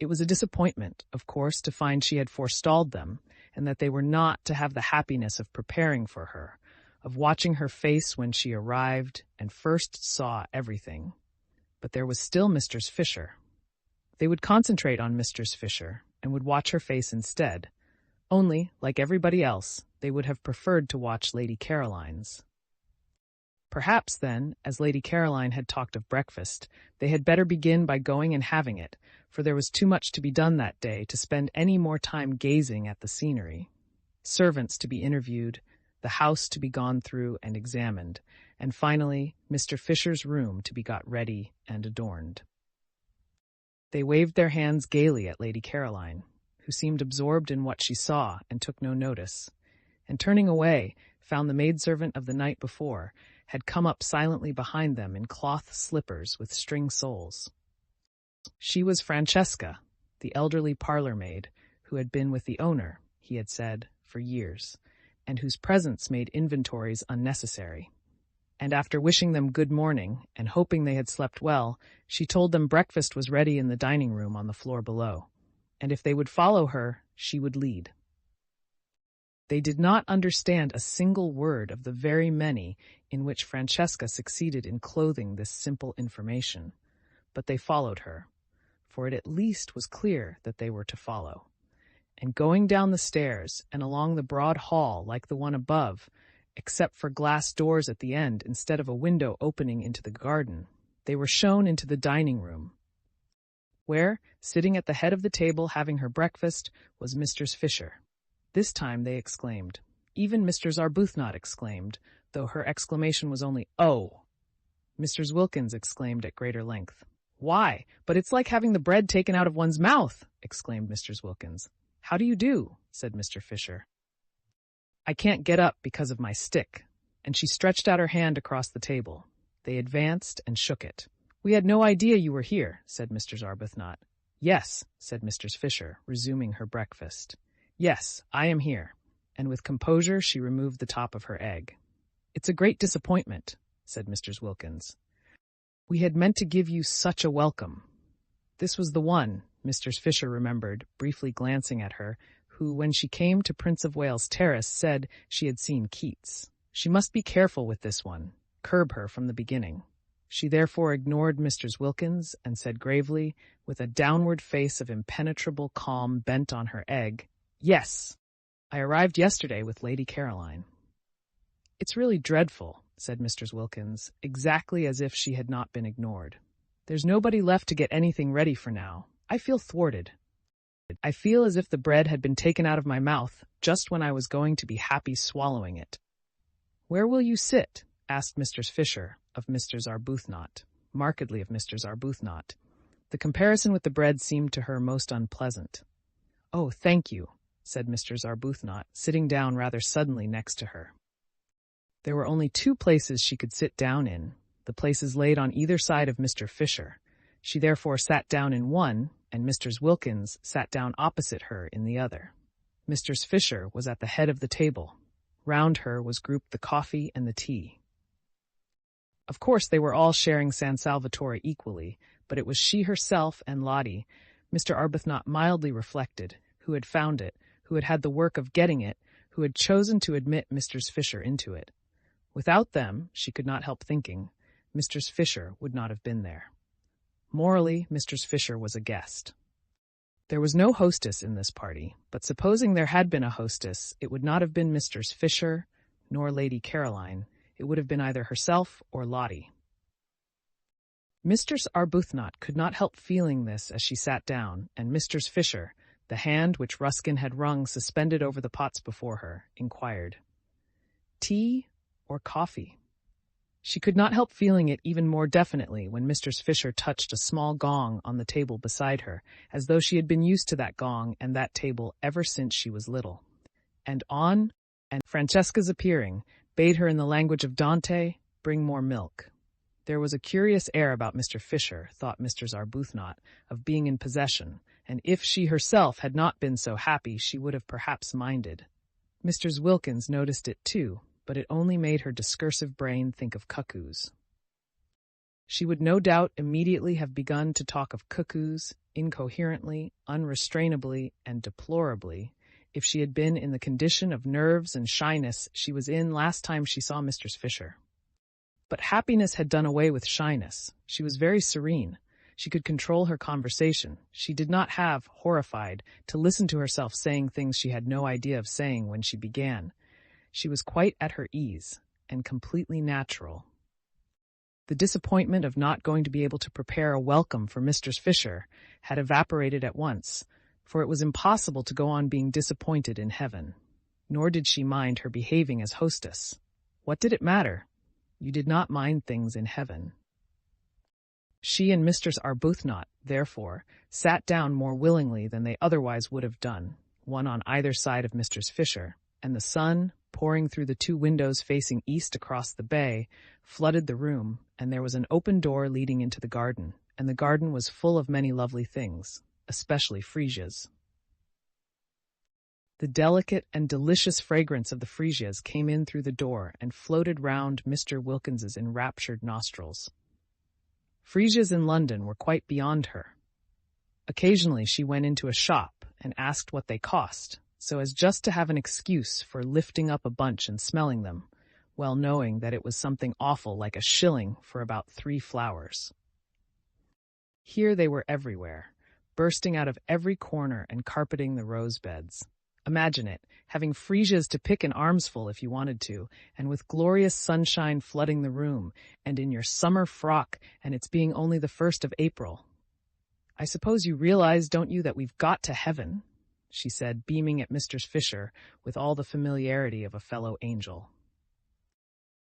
It was a disappointment, of course, to find she had forestalled them, and that they were not to have the happiness of preparing for her, of watching her face when she arrived and first saw everything. But there was still Mistress Fisher. They would concentrate on Mistress Fisher, and would watch her face instead. Only, like everybody else, they would have preferred to watch Lady Caroline's. Perhaps, then, as Lady Caroline had talked of breakfast, they had better begin by going and having it, for there was too much to be done that day to spend any more time gazing at the scenery. Servants to be interviewed, the house to be gone through and examined, and finally, Mr. Fisher's room to be got ready and adorned. They waved their hands gaily at Lady Caroline, who seemed absorbed in what she saw and took no notice, and turning away, found the maidservant of the night before had come up silently behind them in cloth slippers with string soles. She was Francesca, the elderly parlour-maid, who had been with the owner, he had said, for years, and whose presence made inventories unnecessary. And after wishing them good morning and hoping they had slept well, she told them breakfast was ready in the dining room on the floor below, and if they would follow her, she would lead. They did not understand a single word of the very many in which Francesca succeeded in clothing this simple information, but they followed her, for it at least was clear that they were to follow. And going down the stairs and along the broad hall like the one above, except for glass doors at the end instead of a window opening into the garden, they were shown into the dining room, where, sitting at the head of the table having her breakfast, was Mistress Fisher. This time they exclaimed. Even Mrs. Arbuthnot exclaimed, though her exclamation was only, "Oh!" Mrs. Wilkins exclaimed at greater length. "Why, but it's like having the bread taken out of one's mouth!" exclaimed Mrs. Wilkins. "How do you do?" said Mr. Fisher. "I can't get up because of my stick," and she stretched out her hand across the table. They advanced and shook it. "We had no idea you were here," said Mrs. Arbuthnot. "Yes," said Mrs. Fisher, resuming her breakfast. "Yes, I am here," and with composure she removed the top of her egg. "It's a great disappointment," said Mrs. Wilkins. "We had meant to give you such a welcome." This was the one, Mr. Fisher remembered, briefly glancing at her, who, when she came to Prince of Wales Terrace, said she had seen Keats. She must be careful with this one, curb her from the beginning. She therefore ignored Mrs. Wilkins and said gravely, with a downward face of impenetrable calm bent on her egg, "Yes, I arrived yesterday with Lady Caroline." "It's really dreadful," said Mrs. Wilkins, exactly as if she had not been ignored. "There's nobody left to get anything ready for now. I feel thwarted. I feel as if the bread had been taken out of my mouth just when I was going to be happy swallowing it." "Where will you sit?" asked Mr. Fisher of Mrs. Arbuthnot, markedly of Mrs. Arbuthnot. The comparison with the bread seemed to her most unpleasant. "Oh, thank you," said Mrs. Arbuthnot, sitting down rather suddenly next to her. There were only two places she could sit down in, the places laid on either side of Mr. Fisher. She therefore sat down in one, and Mrs. Wilkins sat down opposite her in the other. Mrs. Fisher was at the head of the table. Round her was grouped the coffee and the tea. Of course they were all sharing San Salvatore equally, but it was she herself and Lottie, Mr. Arbuthnot mildly reflected, who had found it, who had had the work of getting it, who had chosen to admit Mrs. Fisher into it. Without them, she could not help thinking, Mrs. Fisher would not have been there. Morally, Mrs. Fisher was a guest. There was no hostess in this party, but supposing there had been a hostess, it would not have been Mrs. Fisher nor Lady Caroline. It would have been either herself or Lottie. Mistress Arbuthnot could not help feeling this as she sat down, and Mistress Fisher, the hand which Ruskin had wrung suspended over the pots before her, inquired, "Tea or coffee?" She could not help feeling it even more definitely when Mistress Fisher touched a small gong on the table beside her, as though she had been used to that gong and that table ever since she was little. And Francesca's appearing, bade her in the language of Dante, "Bring more milk." There was a curious air about Mr. Fisher, thought Mrs. Arbuthnot, of being in possession, and if she herself had not been so happy, she would have perhaps minded. Mrs. Wilkins noticed it too, but it only made her discursive brain think of cuckoos. She would no doubt immediately have begun to talk of cuckoos, incoherently, unrestrainably, and deplorably, if she had been in the condition of nerves and shyness she was in last time she saw Mrs. Fisher. But happiness had done away with shyness. She was very serene. She could control her conversation. She did not have, horrified, to listen to herself saying things she had no idea of saying when she began. She was quite at her ease, and completely natural. The disappointment of not going to be able to prepare a welcome for Mistress Fisher had evaporated at once, for it was impossible to go on being disappointed in heaven. Nor did she mind her behaving as hostess. What did it matter? You did not mind things in heaven. She and Mistress Arbuthnot, therefore, sat down more willingly than they otherwise would have done, one on either side of Mistress Fisher, and the sun, pouring through the two windows facing east across the bay, flooded the room, and there was an open door leading into the garden, and the garden was full of many lovely things, especially freesias. The delicate and delicious fragrance of the freesias came in through the door and floated round Mr. Wilkins's enraptured nostrils. Freesias in London were quite beyond her. Occasionally she went into a shop and asked what they cost, so as just to have an excuse for lifting up a bunch and smelling them, well knowing that it was something awful like a shilling for about 3 flowers. Here they were everywhere, bursting out of every corner and carpeting the rose beds. Imagine it, having freesias to pick an armsful if you wanted to, and with glorious sunshine flooding the room, and in your summer frock, and it's being only the 1st of April. I suppose you realize, don't you, that we've got to heaven, she said, beaming at Mr. Fisher with all the familiarity of a fellow angel.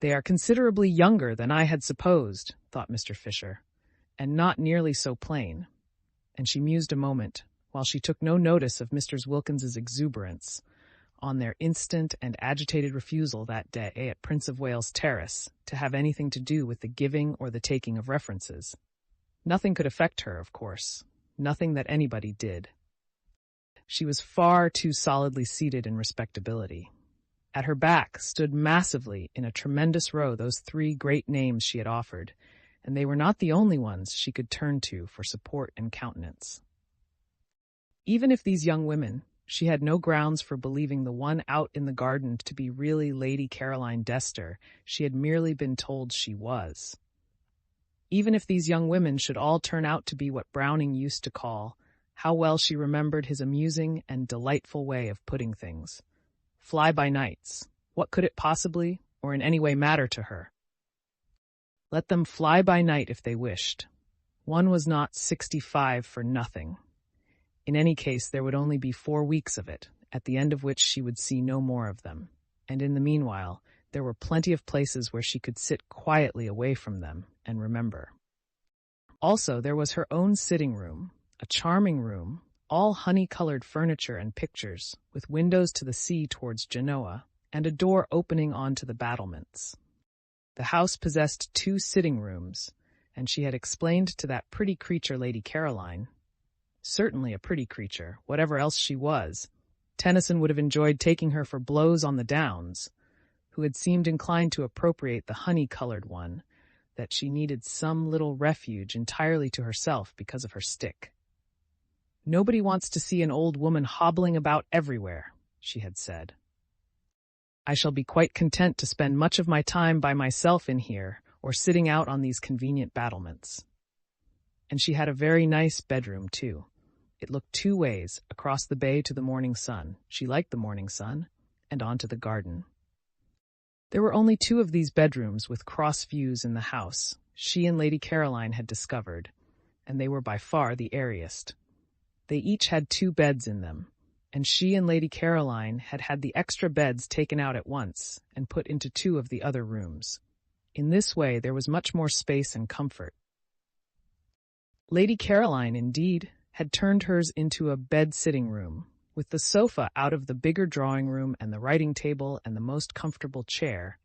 They are considerably younger than I had supposed, thought Mr. Fisher, and not nearly so plain. And she mused a moment, while she took no notice of Mr. Wilkins's exuberance, on their instant and agitated refusal that day at Prince of Wales Terrace to have anything to do with the giving or the taking of references. Nothing could affect her, of course, nothing that anybody did. She was far too solidly seated in respectability. At her back stood massively in a tremendous row those 3 great names she had offered, and they were not the only ones she could turn to for support and countenance. Even if these young women, she had no grounds for believing the one out in the garden to be really Lady Caroline Dester, she had merely been told she was. Even if these young women should all turn out to be what Browning used to call, how well she remembered his amusing and delightful way of putting things. Fly-by-nights. What could it possibly, or in any way, matter to her? Let them fly by night if they wished. One was not 65 for nothing. In any case, there would only be 4 weeks of it, at the end of which she would see no more of them, and in the meanwhile, there were plenty of places where she could sit quietly away from them and remember. Also, there was her own sitting room, a charming room, all honey-colored furniture and pictures, with windows to the sea towards Genoa, and a door opening onto the battlements. The house possessed 2 sitting rooms, and she had explained to that pretty creature Lady Caroline, certainly a pretty creature, whatever else she was, Tennyson would have enjoyed taking her for blows on the downs, who had seemed inclined to appropriate the honey-colored one, that she needed some little refuge entirely to herself because of her stick. Nobody wants to see an old woman hobbling about everywhere, she had said. I shall be quite content to spend much of my time by myself in here, or sitting out on these convenient battlements. And she had a very nice bedroom, too. It looked 2 ways, across the bay to the morning sun. She liked the morning sun, and onto the garden. There were only 2 of these bedrooms with cross views in the house, she and Lady Caroline had discovered, and they were by far the airiest. They each had 2 beds in them, and she and Lady Caroline had had the extra beds taken out at once and put into 2 of the other rooms. In this way there was much more space and comfort. Lady Caroline, indeed, had turned hers into a bed-sitting room, with the sofa out of the bigger drawing-room and the writing-table and the most comfortable chair.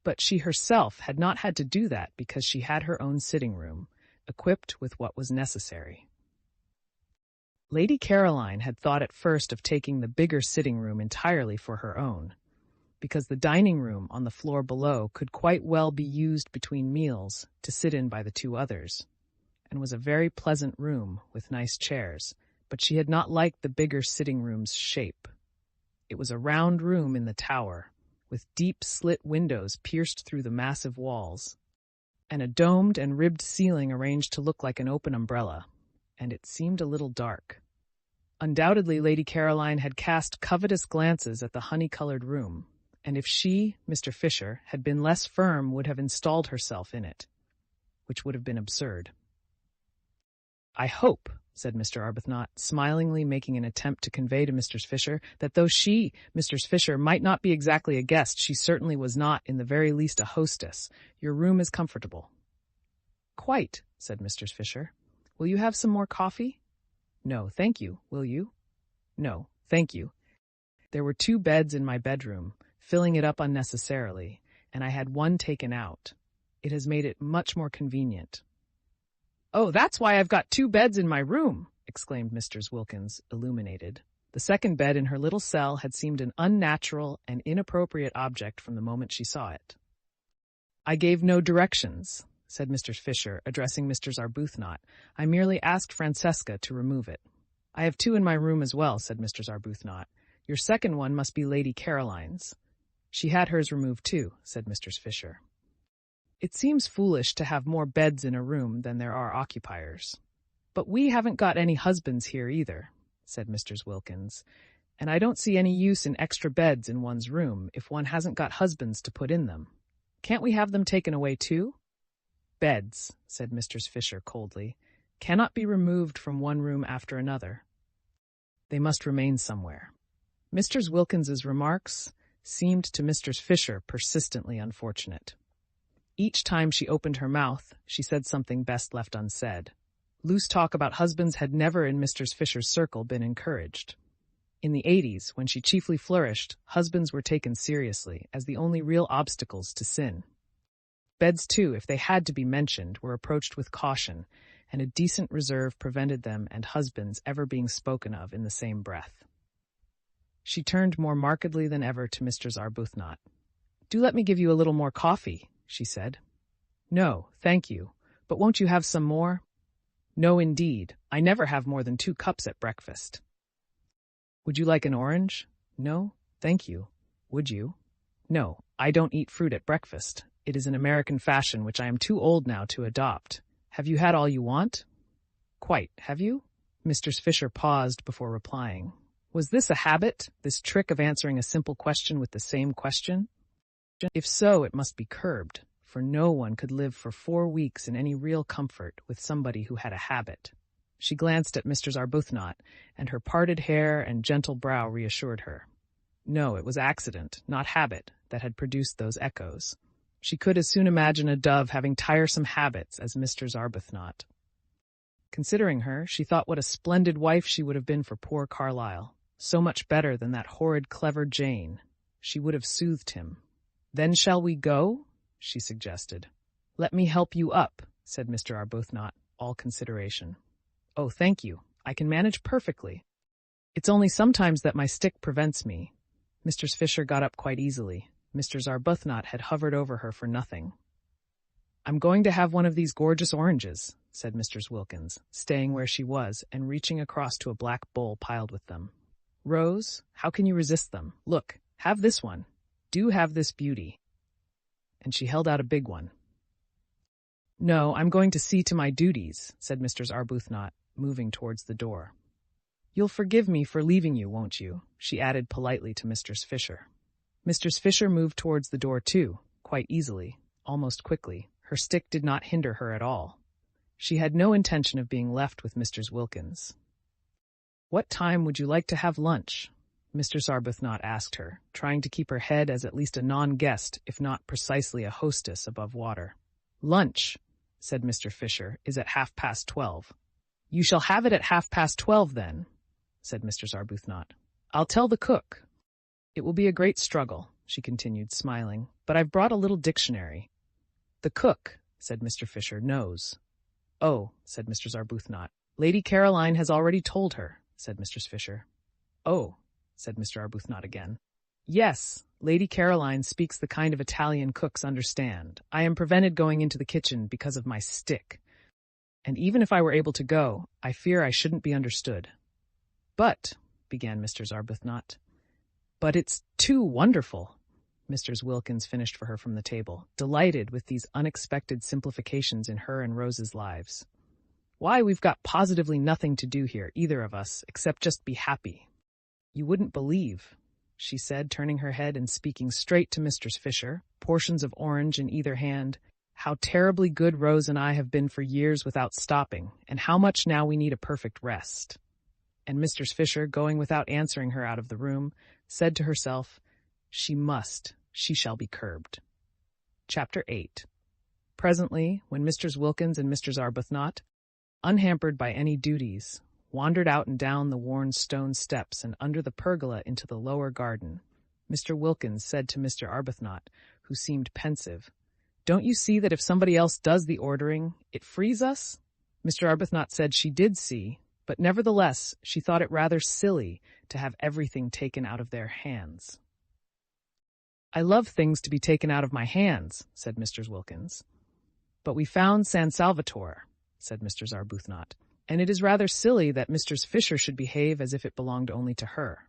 But she herself had not had to do that because she had her own sitting-room, equipped with what was necessary. Lady Caroline had thought at first of taking the bigger sitting-room entirely for her own, because the dining-room on the floor below could quite well be used between meals to sit in by the 2 others, and was a very pleasant room with nice chairs, but she had not liked the bigger sitting-room's shape. It was a round room in the tower, with deep slit windows pierced through the massive walls, and a domed and ribbed ceiling arranged to look like an open umbrella, and it seemed a little dark. Undoubtedly, Lady Caroline had cast covetous glances at the honey-colored room, and if she, Mr. Fisher, had been less firm, would have installed herself in it, which would have been absurd. I hope, said Mr. Arbuthnot, smilingly making an attempt to convey to Mr. Fisher that though she, Mr. Fisher, might not be exactly a guest, she certainly was not, in the very least, a hostess. Your room is comfortable. Quite, said Mr. Fisher. Will you have some more coffee? No, thank you. Will you? No, thank you. There were 2 beds in my bedroom, filling it up unnecessarily, and I had 1 taken out. It has made it much more convenient. Oh, that's why I've got 2 beds in my room, exclaimed Mr. Wilkins, illuminated. The second bed in her little cell had seemed an unnatural and inappropriate object from the moment she saw it. "I gave no directions," said Mr. Fisher, addressing Mr. Arbuthnot. "I merely asked Francesca to remove it." "I have two in my room as well," said Mr. Arbuthnot. "Your second one must be Lady Caroline's." "She had hers removed too," said Mr. Fisher. "It seems foolish to have more beds in a room than there are occupiers." "But we haven't got any husbands here either," said Mr. Wilkins, "and I don't see any use in extra beds in one's room if one hasn't got husbands to put in them. Can't we have them taken away too?" "Beds," said Mr. Fisher coldly, "cannot be removed from one room after another. They must remain somewhere." Mr. Wilkins's remarks seemed to Mr. Fisher persistently unfortunate. Each time she opened her mouth, she said something best left unsaid. Loose talk about husbands had never in Mr. Fisher's circle been encouraged. In the 80s, when she chiefly flourished, husbands were taken seriously as the only real obstacles to sin. Beds, too, if they had to be mentioned, were approached with caution, and a decent reserve prevented them and husbands ever being spoken of in the same breath. She turned more markedly than ever to Mr. Arbuthnot. "Do let me give you a little more coffee," she said. "No, thank you. But won't you have some more?" "No, indeed. I never have more than 2 cups at breakfast." "Would you like an orange?" "No, thank you." "Would you?" "No, I don't eat fruit at breakfast. It is an American fashion which I am too old now to adopt. Have you had all you want?" "Quite, have you?" Mr. Fisher paused before replying. Was this a habit, this trick of answering a simple question with the same question? If so, it must be curbed, for no one could live for 4 weeks in any real comfort with somebody who had a habit. She glanced at Mr. Arbuthnot, and her parted hair and gentle brow reassured her. No, it was accident, not habit, that had produced those echoes. She could as soon imagine a dove having tiresome habits as Mr. Arbuthnot. Considering her, she thought what a splendid wife she would have been for poor Carlyle. So much better than that horrid clever Jane. She would have soothed him. "Then shall we go?" she suggested. "Let me help you up," said Mr. Arbuthnot, all consideration. "Oh, thank you. I can manage perfectly. It's only sometimes that my stick prevents me." Mr. Fisher got up quite easily. Mr. Arbuthnot had hovered over her for nothing. "I'm going to have one of these gorgeous oranges," said Mr. Wilkins, staying where she was and reaching across to a black bowl piled with them. "Rose, how can you resist them? Look, have this one. Do have this beauty." And she held out a big one. "No, I'm going to see to my duties," said Mr. Arbuthnot, moving towards the door. "You'll forgive me for leaving you, won't you?" she added politely to Mr. Fisher. Mr. Fisher moved towards the door too, quite easily, almost quickly. Her stick did not hinder her at all. She had no intention of being left with Mr. Wilkins. "What time would you like to have lunch?" Mr. Arbuthnot asked her, trying to keep her head as at least a non-guest, if not precisely a hostess, above water. "Lunch," said Mr. Fisher, "is at 12:30. "You shall have it at 12:30 then," said Mr. Arbuthnot. "I'll tell the cook. It will be a great struggle," she continued, smiling, "but I've brought a little dictionary." "The cook," said Mr. Fisher, "knows." "Oh," said Mr. Arbuthnot. "Lady Caroline has already told her," said Mr. Fisher. "Oh," said Mr. Arbuthnot again. "Yes, Lady Caroline speaks the kind of Italian cooks understand. I am prevented going into the kitchen because of my stick. And even if I were able to go, I fear I shouldn't be understood." "But," began Mr. Arbuthnot. "But it's too wonderful," Mr. Wilkins finished for her from the table, delighted with these unexpected simplifications in her and Rose's lives. "Why, we've got positively nothing to do here, either of us, except just be happy. You wouldn't believe," she said, turning her head and speaking straight to Mr. Fisher, portions of orange in either hand, "how terribly good Rose and I have been for years without stopping, and how much now we need a perfect rest." And Mr. Fisher, going without answering her out of the room, said to herself, she shall be curbed. Chapter 8. Presently, when Mr. Wilkins and Mr. Arbuthnot, unhampered by any duties, wandered out and down the worn stone steps and under the pergola into the lower garden, Mr. Wilkins said to Mr. Arbuthnot, who seemed pensive, "Don't you see that if somebody else does the ordering, it frees us?" Mr. Arbuthnot said she did see, but nevertheless she thought it rather silly to have everything taken out of their hands. "I love things to be taken out of my hands," said Mr. Wilkins. "But we found San Salvatore," said Mr. Arbuthnot, "and it is rather silly that Mr. Fisher should behave as if it belonged only to her."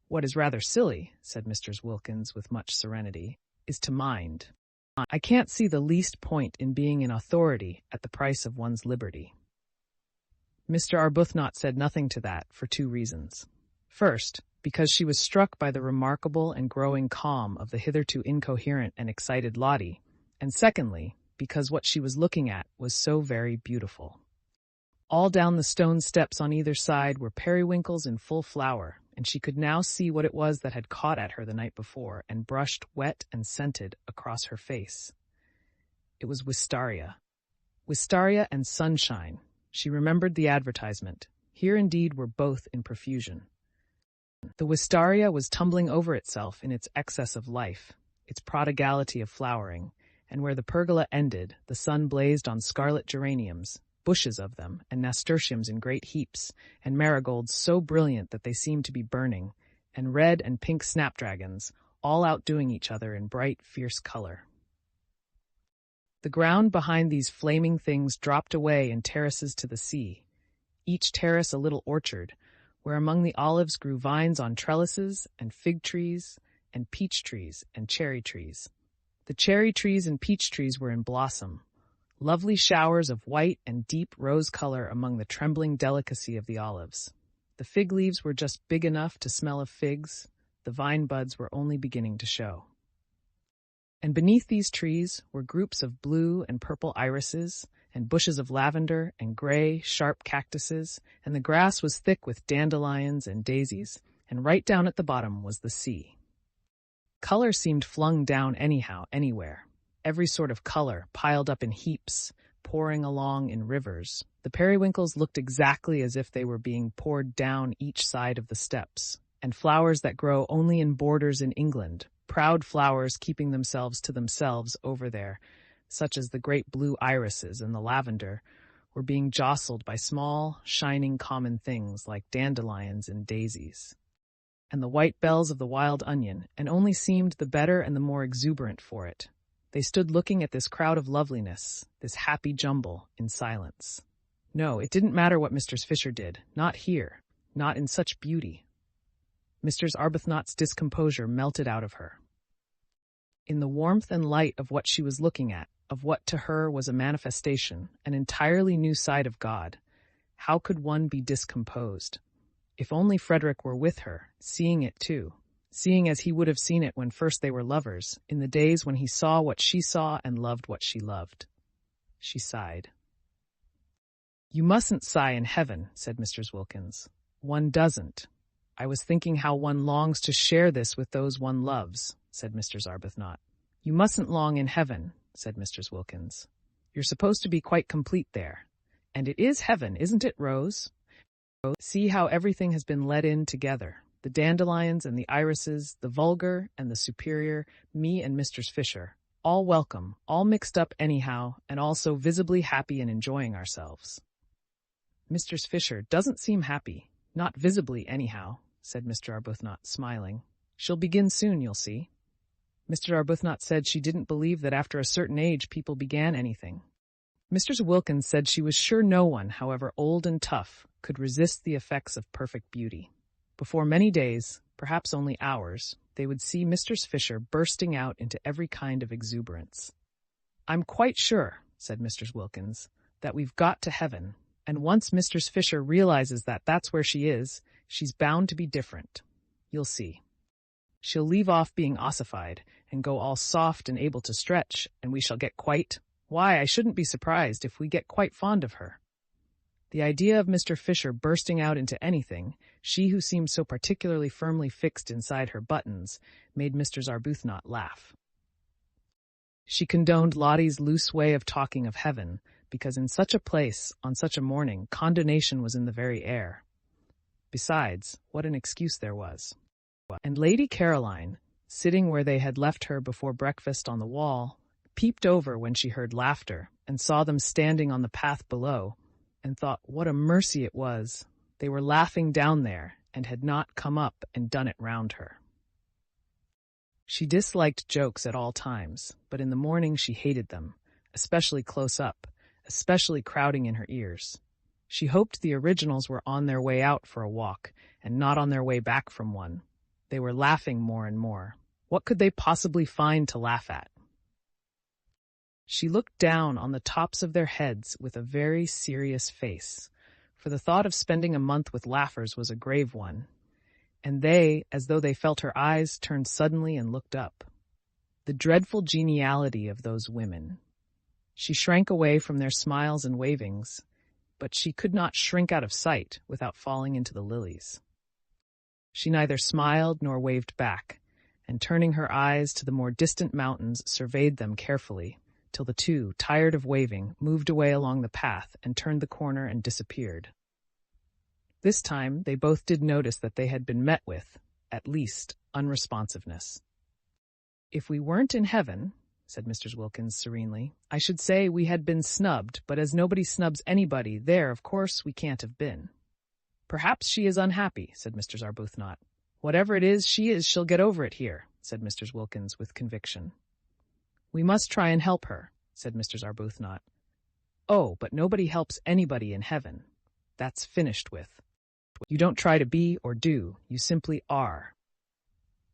"What is rather silly," said Mr. Wilkins with much serenity, "is to mind. I can't see the least point in being in authority at the price of one's liberty." Mr. Arbuthnot said nothing to that for two reasons. First, because she was struck by the remarkable and growing calm of the hitherto incoherent and excited Lottie, and secondly, because what she was looking at was so very beautiful. All down the stone steps on either side were periwinkles in full flower, and she could now see what it was that had caught at her the night before and brushed wet and scented across her face. It was wistaria. Wistaria and sunshine. She remembered the advertisement. Here indeed were both in profusion. The wistaria was tumbling over itself in its excess of life, its prodigality of flowering, and where the pergola ended, the sun blazed on scarlet geraniums, bushes of them, and nasturtiums in great heaps, and marigolds so brilliant that they seemed to be burning, and red and pink snapdragons, all outdoing each other in bright, fierce color. The ground behind these flaming things dropped away in terraces to the sea, each terrace a little orchard, where among the olives grew vines on trellises, and fig trees, and peach trees, and cherry trees. The cherry trees and peach trees were in blossom, lovely showers of white and deep rose color among the trembling delicacy of the olives. The fig leaves were just big enough to smell of figs, the vine buds were only beginning to show. And beneath these trees were groups of blue and purple irises, and bushes of lavender and gray, sharp cactuses, and the grass was thick with dandelions and daisies, and right down at the bottom was the sea. Color seemed flung down anyhow, anywhere. Every sort of color, piled up in heaps, pouring along in rivers. The periwinkles looked exactly as if they were being poured down each side of the steps, and flowers that grow only in borders in England, proud flowers keeping themselves to themselves over there, such as the great blue irises and the lavender, were being jostled by small, shining common things like dandelions and daisies. And the white bells of the wild onion, and only seemed the better and the more exuberant for it. They stood looking at this crowd of loveliness, this happy jumble, in silence. No, it didn't matter what Mr. Fisher did, not here, not in such beauty. Mr. Arbuthnot's discomposure melted out of her. In the warmth and light of what she was looking at, of what to her was a manifestation, an entirely new side of God, how could one be discomposed? If only Frederick were with her, seeing it too. Seeing as he would have seen it when first they were lovers, in the days when he saw what she saw and loved what she loved. She sighed. "You mustn't sigh in heaven," said Mr. Wilkins. "One doesn't. I was thinking how one longs to share this with those one loves," said Mr. Arbuthnot. "You mustn't long in heaven," said Mr. Wilkins. "You're supposed to be quite complete there. And it is heaven, isn't it, Rose? See how everything has been let in together. The dandelions and the irises, the vulgar and the superior, me and Mr. Fisher, all welcome, all mixed up anyhow, and all so visibly happy and enjoying ourselves." "Mr. Fisher doesn't seem happy, not visibly anyhow," said Mr. Arbuthnot, smiling. "She'll begin soon, you'll see." Mr. Arbuthnot said she didn't believe that after a certain age people began anything. Mr. Wilkins said she was sure no one, however old and tough, could resist the effects of perfect beauty. Before many days, perhaps only hours, they would see Mr. Fisher bursting out into every kind of exuberance. "I'm quite sure," said Mr. Wilkins, "that we've got to heaven, and once Mr. Fisher realizes that that's where she is, she's bound to be different. You'll see. She'll leave off being ossified and go all soft and able to stretch, and we shall get why, I shouldn't be surprised if we get quite fond of her." The idea of Mr. Fisher bursting out into anything, she who seemed so particularly firmly fixed inside her buttons, made Mr. Arbuthnot laugh. She condoned Lottie's loose way of talking of heaven, because in such a place, on such a morning, condonation was in the very air. Besides, what an excuse there was. And Lady Caroline, sitting where they had left her before breakfast on the wall, peeped over when she heard laughter, and saw them standing on the path below, and thought what a mercy it was. They were laughing down there and had not come up and done it round her. She disliked jokes at all times, but in the morning she hated them, especially close up, especially crowding in her ears. She hoped the originals were on their way out for a walk and not on their way back from one. They were laughing more and more. What could they possibly find to laugh at? She looked down on the tops of their heads with a very serious face, for the thought of spending a month with laughers was a grave one, and they, as though they felt her eyes, turned suddenly and looked up. The dreadful geniality of those women. She shrank away from their smiles and wavings, but she could not shrink out of sight without falling into the lilies. She neither smiled nor waved back, and turning her eyes to the more distant mountains, surveyed them carefully, till the two, tired of waving, moved away along the path and turned the corner and disappeared. This time they both did notice that they had been met with, at least, unresponsiveness. "If we weren't in heaven," said Mr. Wilkins serenely, "I should say we had been snubbed, but as nobody snubs anybody, there, of course, we can't have been." "Perhaps she is unhappy," said Mr. Arbuthnot. "Whatever it is, she'll get over it here," said Mr. Wilkins with conviction. "We must try and help her," said Mr. Arbuthnot. "Oh, but nobody helps anybody in heaven. That's finished with. You don't try to be or do, you simply are."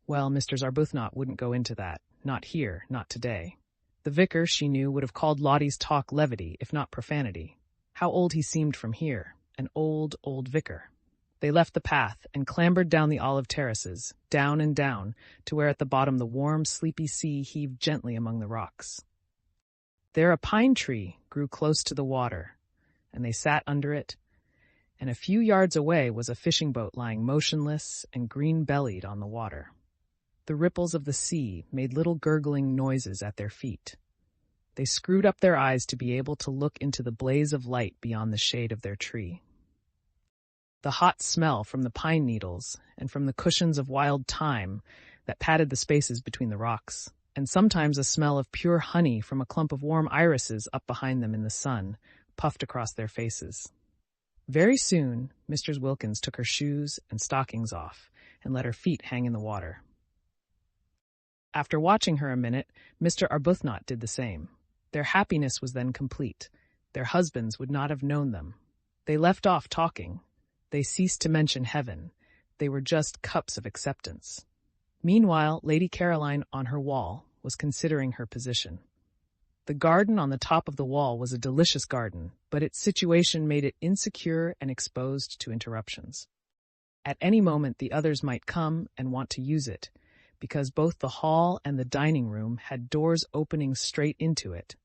Well, Mr. Arbuthnot wouldn't go into that. Not here, not today. The vicar, she knew, would have called Lottie's talk levity, if not profanity. How old he seemed from here. An old, old vicar. They left the path and clambered down the olive terraces, down and down, to where at the bottom the warm, sleepy sea heaved gently among the rocks. There a pine tree grew close to the water, and they sat under it, and a few yards away was a fishing boat lying motionless and green-bellied on the water. The ripples of the sea made little gurgling noises at their feet. They screwed up their eyes to be able to look into the blaze of light beyond the shade of their tree. The hot smell from the pine needles and from the cushions of wild thyme that padded the spaces between the rocks, and sometimes a smell of pure honey from a clump of warm irises up behind them in the sun, puffed across their faces. Very soon, Mrs. Wilkins took her shoes and stockings off and let her feet hang in the water. After watching her a minute, Mr. Arbuthnot did the same. Their happiness was then complete. Their husbands would not have known them. They left off talking. They ceased to mention heaven. They were just cups of acceptance. Meanwhile, Lady Caroline, on her wall, was considering her position. The garden on the top of the wall was a delicious garden, but its situation made it insecure and exposed to interruptions. At any moment the others might come and want to use it, because both the hall and the dining room had doors opening straight into it.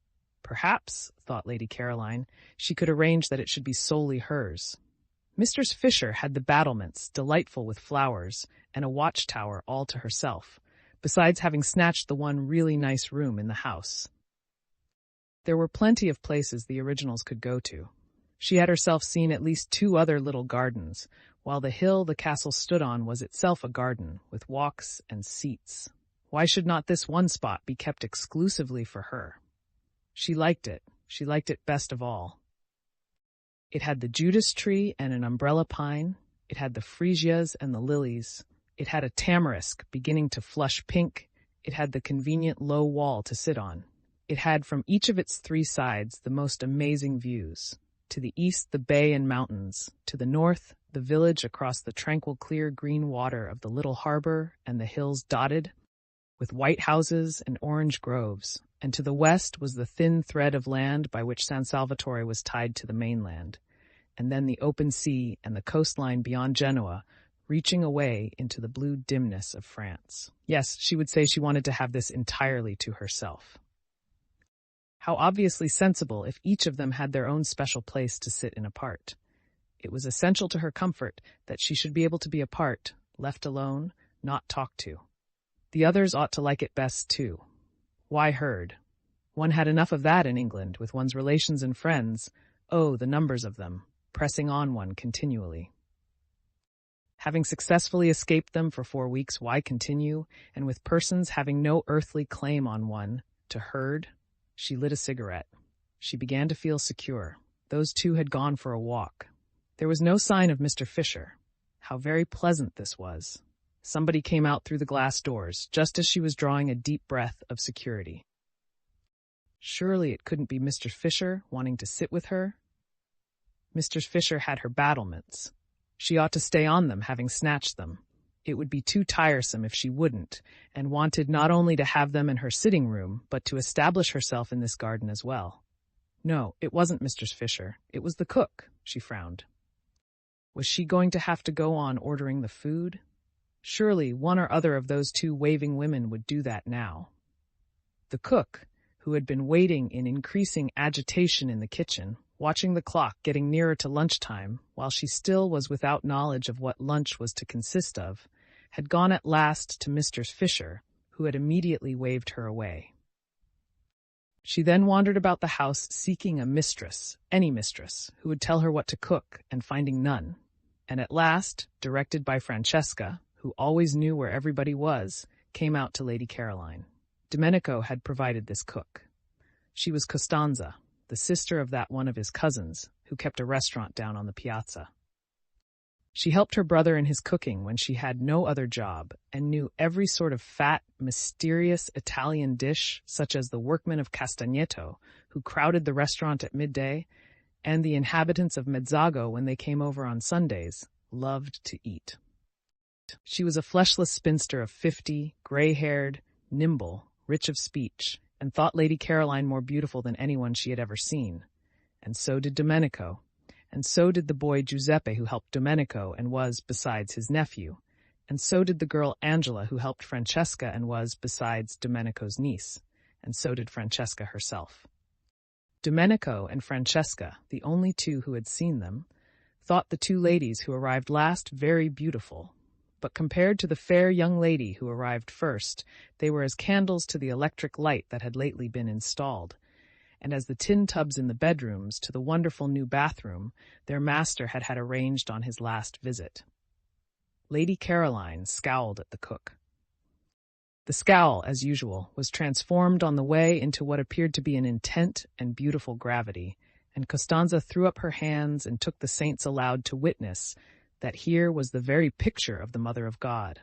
Perhaps, thought Lady Caroline, she could arrange that it should be solely hers. Mistress Fisher had the battlements, delightful with flowers, and a watchtower all to herself, besides having snatched the one really nice room in the house. There were plenty of places the originals could go to. She had herself seen at least 2 other little gardens, while the hill the castle stood on was itself a garden, with walks and seats. Why should not this one spot be kept exclusively for her? She liked it. She liked it best of all. It had the Judas tree and an umbrella pine. It had the freesias and the lilies. It had a tamarisk beginning to flush pink. It had the convenient low wall to sit on. It had from each of its 3 sides the most amazing views. To the east, the bay and mountains. To the north, the village across the tranquil, clear green water of the little harbor and the hills dotted with white houses and orange groves. And to the west was the thin thread of land by which San Salvatore was tied to the mainland. And then the open sea and the coastline beyond Genoa, reaching away into the blue dimness of France. Yes, she would say she wanted to have this entirely to herself. How obviously sensible if each of them had their own special place to sit in apart. It was essential to her comfort that she should be able to be apart, left alone, not talked to. The others ought to like it best, too. Why heard? One had enough of that in England, with one's relations and friends, oh, the numbers of them, pressing on one continually. Having successfully escaped them for 4 weeks, why continue, and with persons having no earthly claim on one, to herd? She lit a cigarette. She began to feel secure. those two had gone for a walk. There was no sign of Mr. Fisher. How very pleasant this was. Somebody came out through the glass doors, just as she was drawing a deep breath of security. Surely it couldn't be Mr. Fisher wanting to sit with her? Mr. Fisher had her battlements. She ought to stay on them, having snatched them. It would be too tiresome if she wouldn't, and wanted not only to have them in her sitting room, but to establish herself in this garden as well. No, it wasn't Mr. Fisher. It was the cook, she frowned. Was she going to have to go on ordering the food? Surely one or other of those two waving women would do that now. The cook, who had been waiting in increasing agitation in the kitchen, watching the clock getting nearer to lunchtime, while she still was without knowledge of what lunch was to consist of, had gone at last to Mr. Fisher, who had immediately waved her away. She then wandered about the house seeking a mistress, any mistress, who would tell her what to cook, and finding none, and at last, directed by Francesca, who always knew where everybody was, came out to Lady Caroline. Domenico had provided this cook. She was Costanza, the sister of that one of his cousins, who kept a restaurant down on the piazza. She helped her brother in his cooking when she had no other job, and knew every sort of fat, mysterious Italian dish, such as the workmen of Castagneto, who crowded the restaurant at midday, and the inhabitants of Mezzago, when they came over on Sundays, loved to eat. She was a fleshless spinster of 50, gray-haired, nimble, rich of speech, and thought Lady Caroline more beautiful than anyone she had ever seen. And so did Domenico, and so did the boy Giuseppe, who helped Domenico and was, besides, his nephew, and so did the girl Angela, who helped Francesca and was, besides, Domenico's niece, and so did Francesca herself. Domenico and Francesca, the only two who had seen them, thought the two ladies who arrived last very beautiful, but compared to the fair young lady who arrived first, they were as candles to the electric light that had lately been installed, and as the tin tubs in the bedrooms to the wonderful new bathroom their master had had arranged on his last visit. Lady Caroline scowled at the cook. The scowl, as usual, was transformed on the way into what appeared to be an intent and beautiful gravity, and Costanza threw up her hands and took the saints aloud to witness that here was the very picture of the Mother of God.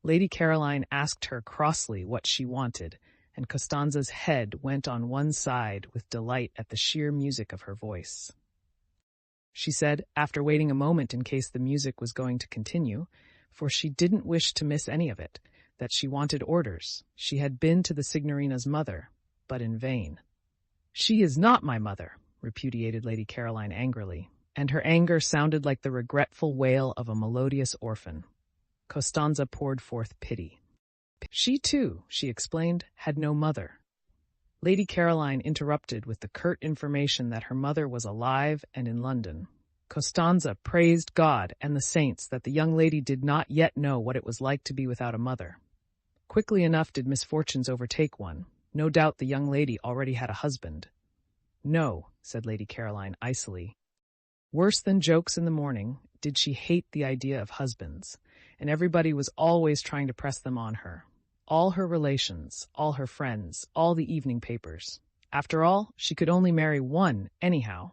Lady Caroline asked her crossly what she wanted, and Costanza's head went on one side with delight at the sheer music of her voice. She said, after waiting a moment in case the music was going to continue, for she didn't wish to miss any of it, that she wanted orders. She had been to the Signorina's mother, but in vain. "She is not my mother," repudiated Lady Caroline angrily, and her anger sounded like the regretful wail of a melodious orphan. Costanza poured forth pity. She, too, she explained, had no mother. Lady Caroline interrupted with the curt information that her mother was alive and in London. Costanza praised God and the saints that the young lady did not yet know what it was like to be without a mother. Quickly enough did misfortunes overtake one. No doubt the young lady already had a husband. "No," said Lady Caroline icily. Worse than jokes in the morning, did she hate the idea of husbands, and everybody was always trying to press them on her. All her relations, all her friends, all the evening papers. After all, she could only marry one anyhow.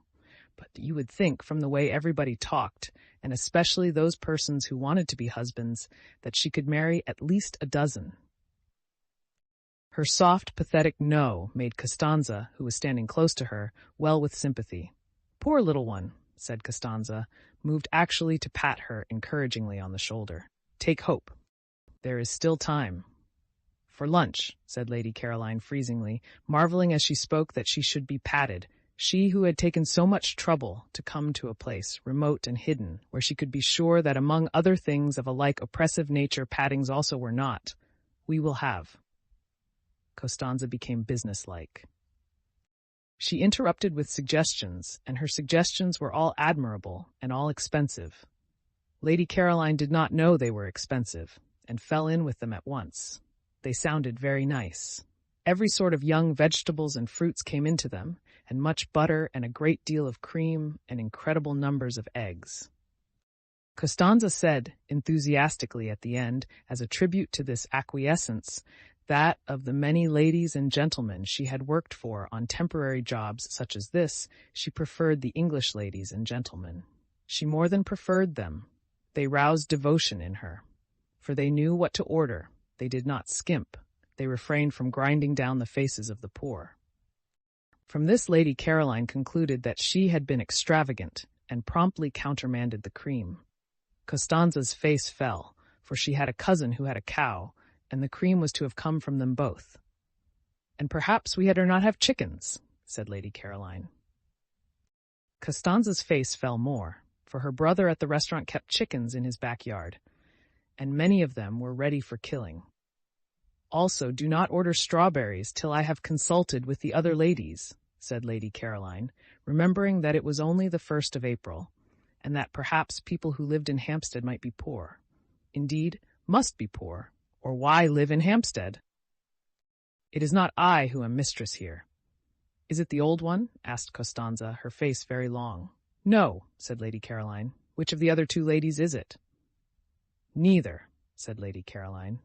But you would think, from the way everybody talked, and especially those persons who wanted to be husbands, that she could marry at least a dozen. Her soft, pathetic no made Costanza, who was standing close to her, well with sympathy. "Poor little one," said Costanza, moved actually to pat her encouragingly on the shoulder. "Take hope. There is still time." "For lunch," said Lady Caroline freezingly, marveling as she spoke that she should be patted, she who had taken so much trouble to come to a place, remote and hidden, where she could be sure that among other things of a like oppressive nature pattings also were not. "We will have." Costanza became businesslike. She interrupted with suggestions, and her suggestions were all admirable and all expensive. Lady Caroline did not know they were expensive, and fell in with them at once. They sounded very nice. Every sort of young vegetables and fruits came into them, and much butter and a great deal of cream and incredible numbers of eggs. Costanza said, enthusiastically at the end, as a tribute to this acquiescence, that of the many ladies and gentlemen she had worked for on temporary jobs such as this, she preferred the English ladies and gentlemen. She more than preferred them. They roused devotion in her, for they knew what to order. They did not skimp. They refrained from grinding down the faces of the poor. From this Lady Caroline concluded that she had been extravagant, and promptly countermanded the cream. Costanza's face fell, for she had a cousin who had a cow, and the cream was to have come from them both. "And perhaps we had better not have chickens," said Lady Caroline. Costanza's face fell more, for her brother at the restaurant kept chickens in his backyard, and many of them were ready for killing. "Also, do not order strawberries till I have consulted with the other ladies," said Lady Caroline, remembering that it was only the 1st of April, and that perhaps people who lived in Hampstead might be poor. Indeed, must be poor, or why live in Hampstead? "It is not I who am mistress here." "Is it the old one?" asked Costanza, her face very long. "No," said Lady Caroline. "Which of the other two ladies is it?" "Neither," said Lady Caroline.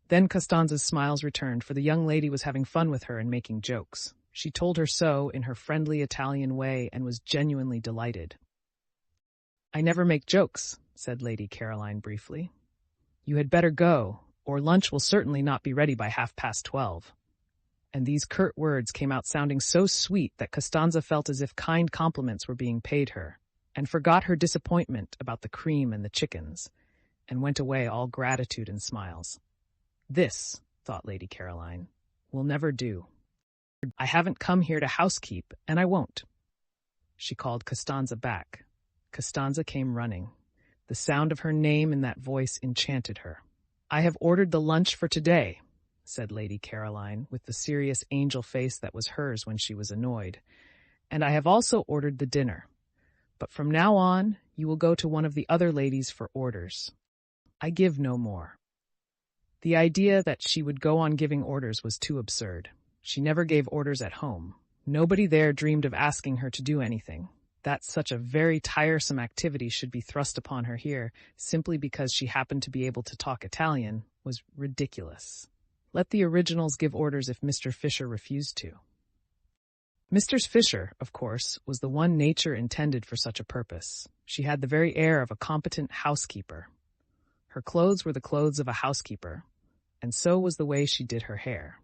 Then Costanza's smiles returned, for the young lady was having fun with her and making jokes. She told her so in her friendly Italian way and was genuinely delighted. "I never make jokes," said Lady Caroline briefly. "You had better go, or lunch will certainly not be ready by 12:30. And these curt words came out sounding so sweet that Costanza felt as if kind compliments were being paid her, and forgot her disappointment about the cream and the chickens, and went away all gratitude and smiles. "This," thought Lady Caroline, "will never do. I haven't come here to housekeep, and I won't." She called Costanza back. Costanza came running. The sound of her name in that voice enchanted her. "I have ordered the lunch for today," said Lady Caroline, with the serious angel face that was hers when she was annoyed. "And I have also ordered the dinner. But from now on, you will go to one of the other ladies for orders. I give no more." The idea that she would go on giving orders was too absurd. She never gave orders at home. Nobody there dreamed of asking her to do anything. That such a very tiresome activity should be thrust upon her here, simply because she happened to be able to talk Italian, was ridiculous. Let the originals give orders if Mr. Fisher refused to. Mr. Fisher, of course, was the one nature intended for such a purpose. She had the very air of a competent housekeeper. Her clothes were the clothes of a housekeeper, and so was the way she did her hair.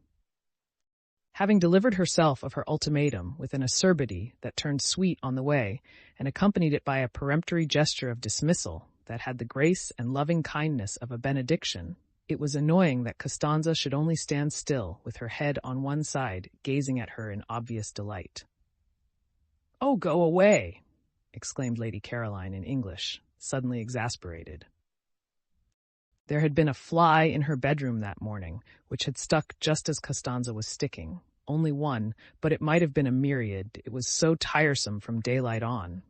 Having delivered herself of her ultimatum with an acerbity that turned sweet on the way, and accompanied it by a peremptory gesture of dismissal that had the grace and loving kindness of a benediction, it was annoying that Costanza should only stand still with her head on one side, gazing at her in obvious delight. "Oh, go away!" exclaimed Lady Caroline in English, suddenly exasperated. There had been a fly in her bedroom that morning, which had stuck just as Costanza was sticking. Only one, but it might have been a myriad. It was so tiresome from daylight on.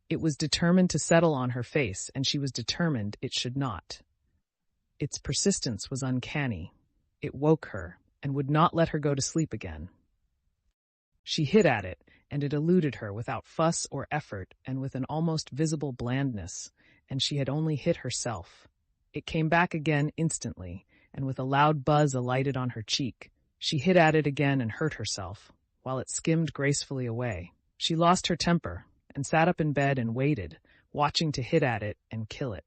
It was determined to settle on her face, and she was determined it should not. Its persistence was uncanny. It woke her, and would not let her go to sleep again. She hit at it, and it eluded her without fuss or effort, and with an almost visible blandness, and she had only hit herself. It came back again instantly, and with a loud buzz alighted on her cheek. She hit at it again and hurt herself, while it skimmed gracefully away. She lost her temper, and sat up in bed and waited, watching to hit at it and kill it.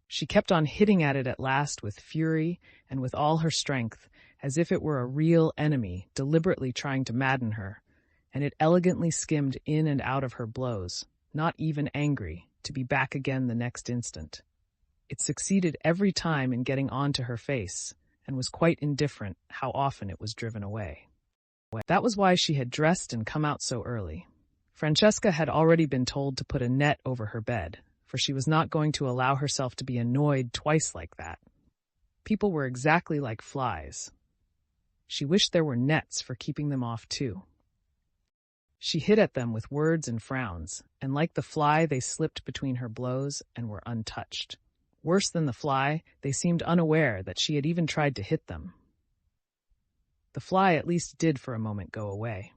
She kept on hitting at it at last with fury and with all her strength, as if it were a real enemy deliberately trying to madden her, and it elegantly skimmed in and out of her blows, not even angry, to be back again the next instant. It succeeded every time in getting on to her face, and was quite indifferent how often it was driven away. That was why she had dressed and come out so early. Francesca had already been told to put a net over her bed, for she was not going to allow herself to be annoyed twice like that. People were exactly like flies. She wished there were nets for keeping them off too. She hit at them with words and frowns, and like the fly they slipped between her blows and were untouched. Worse than the fly, they seemed unaware that she had even tried to hit them. The fly at least did for a moment go away.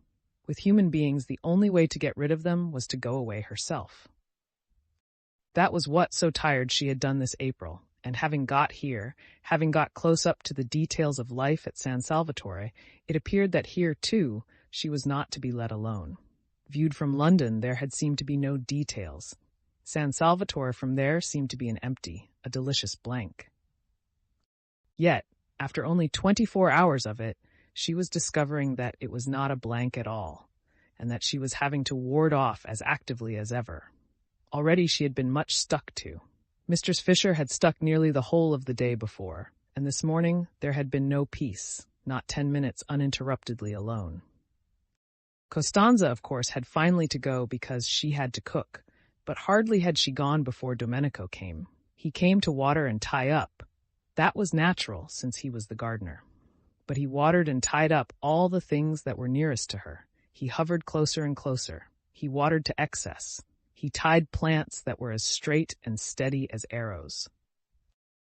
With human beings, the only way to get rid of them was to go away herself. That was what, so tired she had done this April, and having got close up to the details of life at San Salvatore, it appeared that here, too, she was not to be let alone. Viewed from London, there had seemed to be no details. San Salvatore from there seemed to be an empty, a delicious blank. Yet, after only 24 hours of it, she was discovering that it was not a blank at all, and that she was having to ward off as actively as ever. Already she had been much stuck to. Mistress Fisher had stuck nearly the whole of the day before, and this morning there had been no peace, not 10 minutes uninterruptedly alone. Costanza, of course, had finally to go because she had to cook, but hardly had she gone before Domenico came. He came to water and tie up. That was natural, since he was the gardener. But he watered and tied up all the things that were nearest to her. He hovered closer and closer. He watered to excess. He tied plants that were as straight and steady as arrows.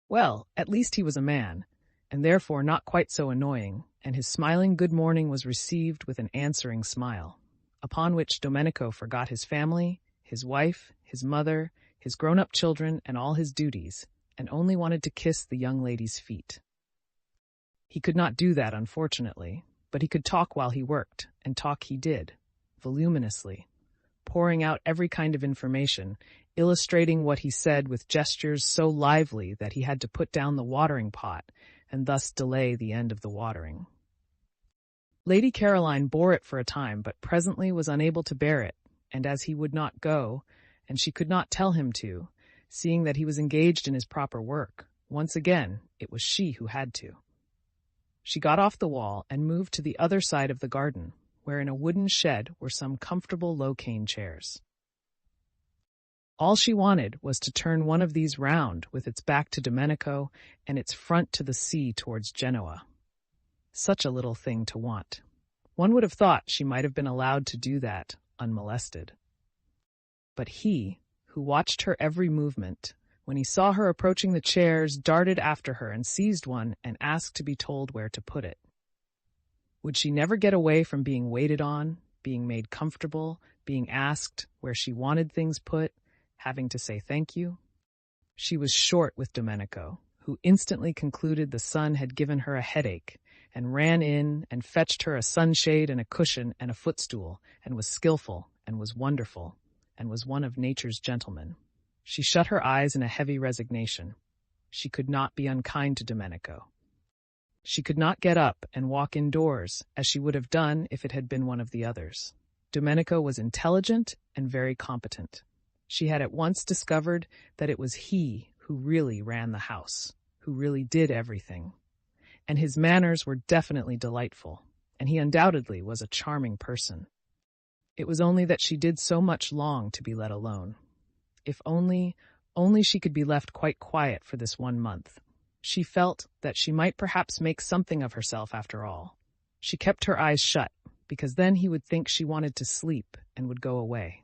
Well, at least he was a man, and therefore not quite so annoying, and his smiling good morning was received with an answering smile, upon which Domenico forgot his family, his wife, his mother, his grown-up children, and all his duties, and only wanted to kiss the young lady's feet. He could not do that, unfortunately, but he could talk while he worked, and talk he did, voluminously, pouring out every kind of information, illustrating what he said with gestures so lively that he had to put down the watering pot and thus delay the end of the watering. Lady Caroline bore it for a time, but presently was unable to bear it, and as he would not go, and she could not tell him to, seeing that he was engaged in his proper work, once again it was she who had to. She got off the wall and moved to the other side of the garden, where in a wooden shed were some comfortable low cane chairs. All she wanted was to turn one of these round with its back to Domenico and its front to the sea towards Genoa. Such a little thing to want. One would have thought she might have been allowed to do that unmolested. But he, who watched her every movement, when he saw her approaching the chairs, darted after her and seized one and asked to be told where to put it. Would she never get away from being waited on, being made comfortable, being asked where she wanted things put, having to say thank you? She was short with Domenico, who instantly concluded the sun had given her a headache, and ran in and fetched her a sunshade and a cushion and a footstool, and was skillful, and was wonderful, and was one of nature's gentlemen. She shut her eyes in a heavy resignation. She could not be unkind to Domenico. She could not get up and walk indoors, as she would have done if it had been one of the others. Domenico was intelligent and very competent. She had at once discovered that it was he who really ran the house, who really did everything. And his manners were definitely delightful, and he undoubtedly was a charming person. It was only that she did so much long to be let alone. If only she could be left quite quiet for this 1 month. She felt that she might perhaps make something of herself after all. She kept her eyes shut, because then he would think she wanted to sleep and would go away.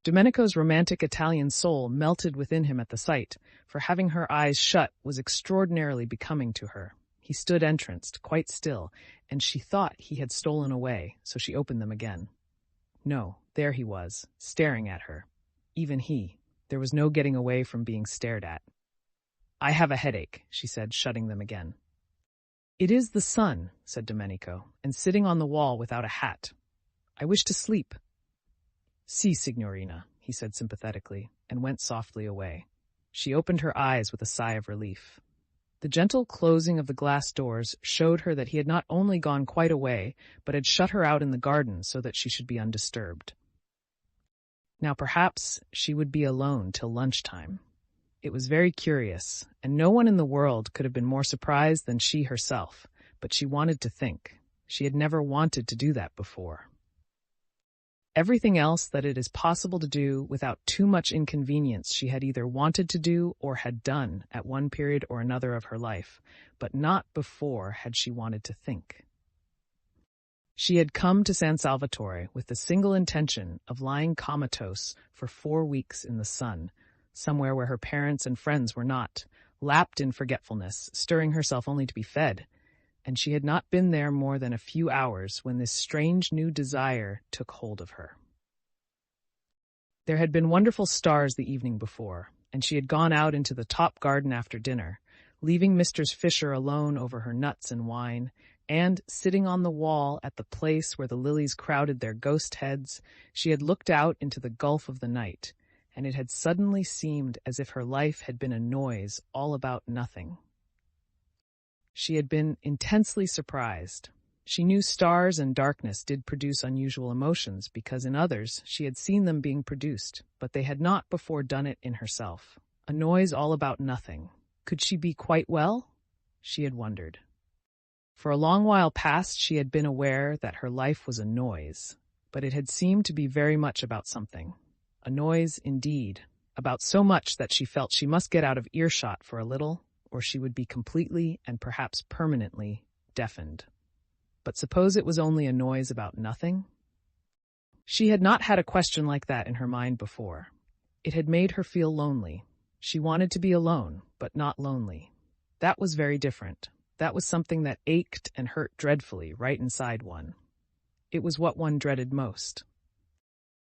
Domenico's romantic Italian soul melted within him at the sight, for having her eyes shut was extraordinarily becoming to her. He stood entranced, quite still, and she thought he had stolen away, so she opened them again. No, there he was, staring at her. Even he. There was no getting away from being stared at. "I have a headache," she said, shutting them again. "It is the sun," said Domenico, "and sitting on the wall without a hat. I wish to sleep." "Si, signorina," he said sympathetically, and went softly away. She opened her eyes with a sigh of relief. The gentle closing of the glass doors showed her that he had not only gone quite away, but had shut her out in the garden so that she should be undisturbed. Now perhaps she would be alone till lunchtime. It was very curious, and no one in the world could have been more surprised than she herself, but she wanted to think. She had never wanted to do that before. Everything else that it is possible to do without too much inconvenience she had either wanted to do or had done at one period or another of her life, but not before had she wanted to think. She had come to San Salvatore with the single intention of lying comatose for 4 weeks in the sun, somewhere where her parents and friends were not, lapped in forgetfulness, stirring herself only to be fed, and she had not been there more than a few hours when this strange new desire took hold of her. There had been wonderful stars the evening before, and she had gone out into the top garden after dinner, leaving Mr. Fisher alone over her nuts and wine, and, sitting on the wall at the place where the lilies crowded their ghost heads, she had looked out into the gulf of the night, and it had suddenly seemed as if her life had been a noise all about nothing. She had been intensely surprised. She knew stars and darkness did produce unusual emotions because in others she had seen them being produced, but they had not before done it in herself. A noise all about nothing. Could she be quite well? She had wondered. For a long while past she had been aware that her life was a noise, but it had seemed to be very much about something. A noise, indeed, about so much that she felt she must get out of earshot for a little, or she would be completely and perhaps permanently deafened. But suppose it was only a noise about nothing? She had not had a question like that in her mind before. It had made her feel lonely. She wanted to be alone, but not lonely. That was very different. That was something that ached and hurt dreadfully right inside one. It was what one dreaded most.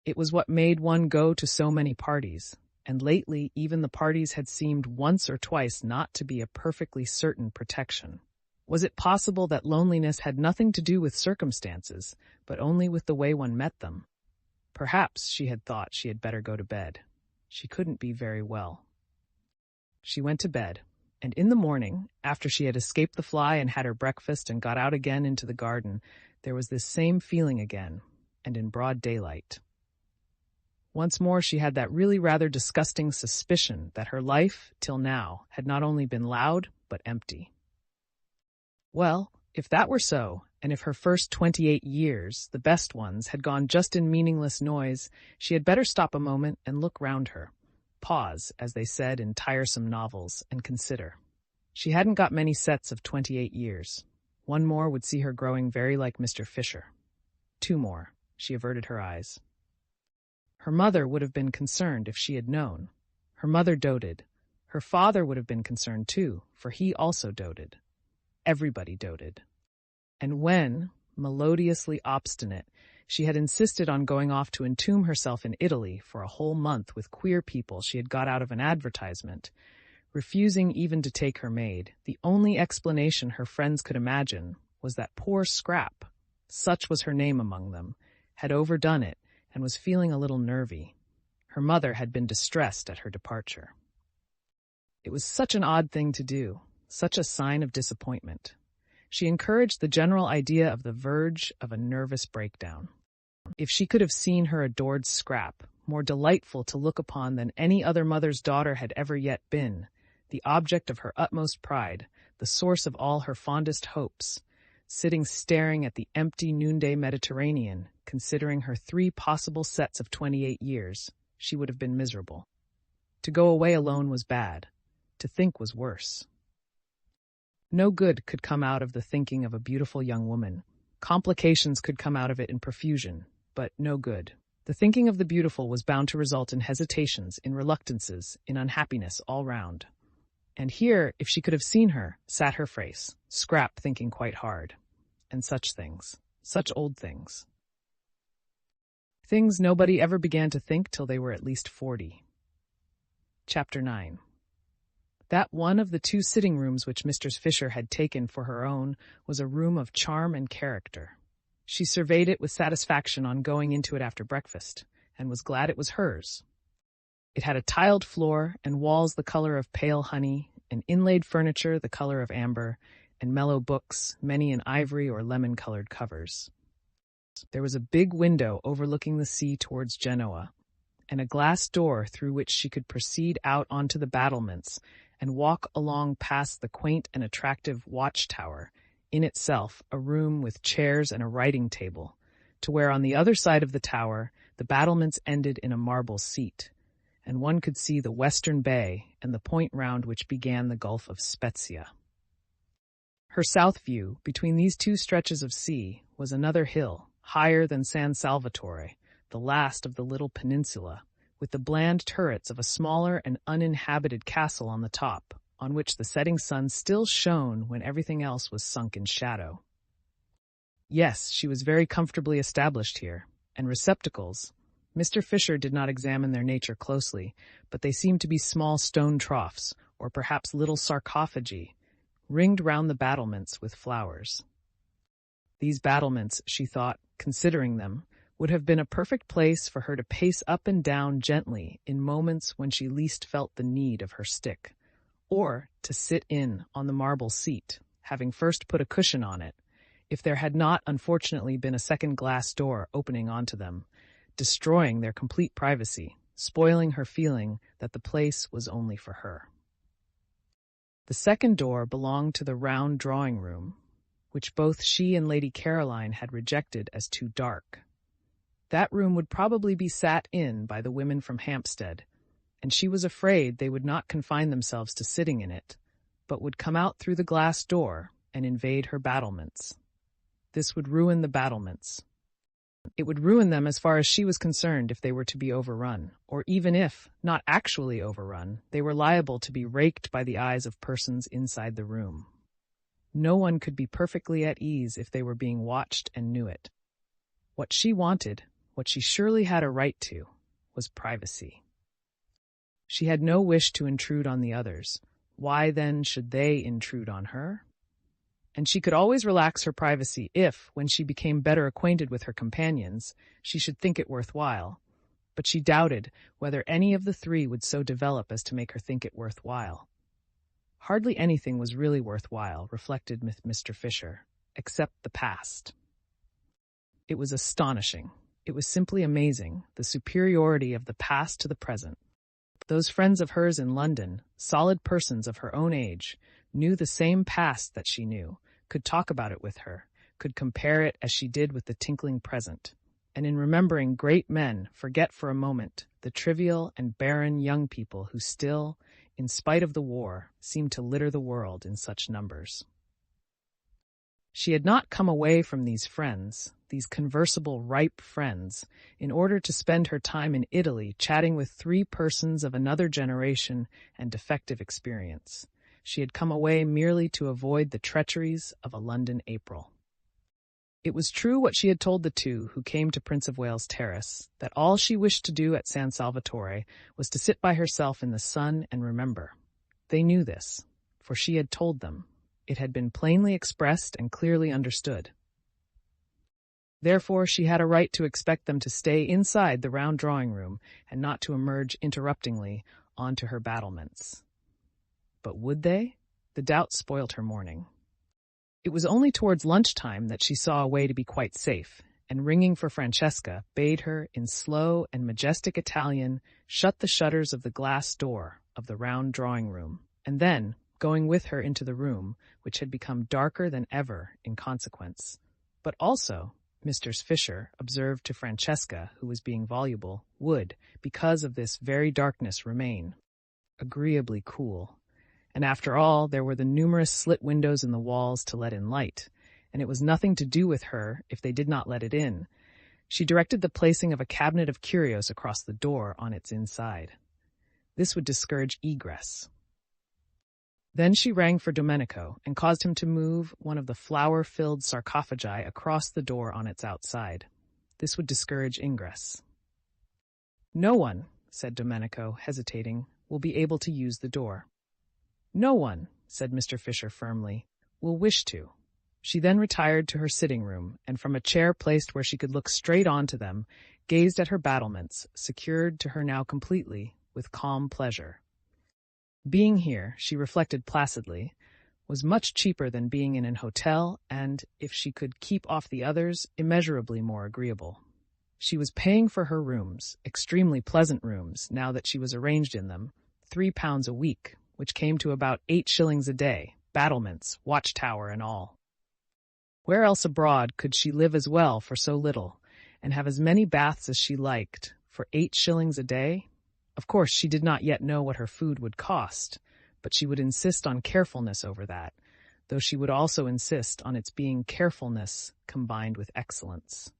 It was what made one go to so many parties, and lately even the parties had seemed once or twice not to be a perfectly certain protection. Was it possible that loneliness had nothing to do with circumstances, but only with the way one met them? Perhaps she had thought she had better go to bed. She couldn't be very well. She went to bed, and in the morning, after she had escaped the fly and had her breakfast and got out again into the garden, there was this same feeling again, and in broad daylight. Once more she had that really rather disgusting suspicion that her life, till now, had not only been loud, but empty. Well, if that were so, and if her first 28 years, the best ones, had gone just in meaningless noise, she had better stop a moment and look round her. Pause, as they said in tiresome novels, and consider. She hadn't got many sets of 28 years. One more would see her growing very like Mr. Fisher. 2 more. She averted her eyes. Her mother would have been concerned if she had known. Her mother doted. Her father would have been concerned too, for he also doted. Everybody doted. And when, melodiously obstinate, she had insisted on going off to entomb herself in Italy for a whole month with queer people she had got out of an advertisement, refusing even to take her maid, the only explanation her friends could imagine was that poor Scrap, such was her name among them, had overdone it and was feeling a little nervy. Her mother had been distressed at her departure. It was such an odd thing to do. Such a sign of disappointment. She encouraged the general idea of the verge of a nervous breakdown. If she could have seen her adored Scrap, more delightful to look upon than any other mother's daughter had ever yet been, the object of her utmost pride, the source of all her fondest hopes, sitting staring at the empty noonday Mediterranean, considering her 3 possible sets of 28 years, she would have been miserable. To go away alone was bad. To think was worse. No good could come out of the thinking of a beautiful young woman. Complications could come out of it in profusion, but no good. The thinking of the beautiful was bound to result in hesitations, in reluctances, in unhappiness all round. And here, if she could have seen her, sat her face, Scrap thinking quite hard. And such things, such old things. Things nobody ever began to think till they were at least 40. Chapter 9. That one of the 2 sitting rooms which Mr. Fisher had taken for her own was a room of charm and character. She surveyed it with satisfaction on going into it after breakfast, and was glad it was hers. It had a tiled floor and walls the color of pale honey, and inlaid furniture the color of amber, and mellow books, many in ivory or lemon-colored covers. There was a big window overlooking the sea towards Genoa, and a glass door through which she could proceed out onto the battlements and walk along past the quaint and attractive watchtower, in itself a room with chairs and a writing table, to where on the other side of the tower the battlements ended in a marble seat, and one could see the western bay and the point round which began the Gulf of Spezia. Her south view, between these 2 stretches of sea, was another hill, higher than San Salvatore, the last of the little peninsula, with the bland turrets of a smaller and uninhabited castle on the top, on which the setting sun still shone when everything else was sunk in shadow. Yes, she was very comfortably established here, and receptacles, Mr. Fisher did not examine their nature closely, but they seemed to be small stone troughs, or perhaps little sarcophagi, ringed round the battlements with flowers. These battlements, she thought, considering them, would have been a perfect place for her to pace up and down gently in moments when she least felt the need of her stick, or to sit in on the marble seat, having first put a cushion on it, if there had not unfortunately been a second glass door opening onto them, destroying their complete privacy, spoiling her feeling that the place was only for her. The second door belonged to the round drawing-room, which both she and Lady Caroline had rejected as too dark. That room would probably be sat in by the women from Hampstead, and she was afraid they would not confine themselves to sitting in it, but would come out through the glass door and invade her battlements. This would ruin the battlements. It would ruin them as far as she was concerned if they were to be overrun, or even if, not actually overrun, they were liable to be raked by the eyes of persons inside the room. No one could be perfectly at ease if they were being watched and knew it. What she wanted, what she surely had a right to, was privacy. She had no wish to intrude on the others. Why, then, should they intrude on her? And she could always relax her privacy if, when she became better acquainted with her companions, she should think it worthwhile. But she doubted whether any of the three would so develop as to make her think it worthwhile. Hardly anything was really worthwhile, reflected Mr. Fisher, except the past. It was astonishing. It was simply amazing, the superiority of the past to the present. Those friends of hers in London, solid persons of her own age, knew the same past that she knew, could talk about it with her, could compare it as she did with the tinkling present, and in remembering great men forget for a moment the trivial and barren young people who still, in spite of the war, seemed to litter the world in such numbers. She had not come away from these friends, these conversible, ripe friends, in order to spend her time in Italy chatting with three persons of another generation and defective experience. She had come away merely to avoid the treacheries of a London April. It was true what she had told the two who came to Prince of Wales Terrace, that all she wished to do at San Salvatore was to sit by herself in the sun and remember. They knew this, for she had told them. It had been plainly expressed and clearly understood. Therefore, she had a right to expect them to stay inside the round drawing-room and not to emerge interruptingly onto her battlements. But would they? The doubt spoilt her morning. It was only towards lunchtime that she saw a way to be quite safe, and ringing for Francesca, bade her, in slow and majestic Italian, shut the shutters of the glass door of the round drawing-room, and then, going with her into the room, which had become darker than ever in consequence, but also, Mr. Fisher observed to Francesca, who was being voluble, would, because of this very darkness, remain agreeably cool. And after all, there were the numerous slit windows in the walls to let in light, and it was nothing to do with her if they did not let it in. She directed the placing of a cabinet of curios across the door on its inside. This would discourage egress. Then she rang for Domenico and caused him to move one of the flower-filled sarcophagi across the door on its outside. This would discourage ingress. "No one," said Domenico, hesitating, "will be able to use the door." "No one," said Mr. Fisher firmly, "will wish to." She then retired to her sitting-room, and from a chair placed where she could look straight on to them, gazed at her battlements, secured to her now completely, with calm pleasure. Being here, she reflected placidly, was much cheaper than being in an hotel and, if she could keep off the others, immeasurably more agreeable. She was paying for her rooms, extremely pleasant rooms, now that she was arranged in them, £3 a week, which came to about 8 shillings a day, battlements, watchtower, and all. Where else abroad could she live as well for so little, and have as many baths as she liked, for 8 shillings a day? Of course, she did not yet know what her food would cost, but she would insist on carefulness over that, though she would also insist on its being carefulness combined with excellence.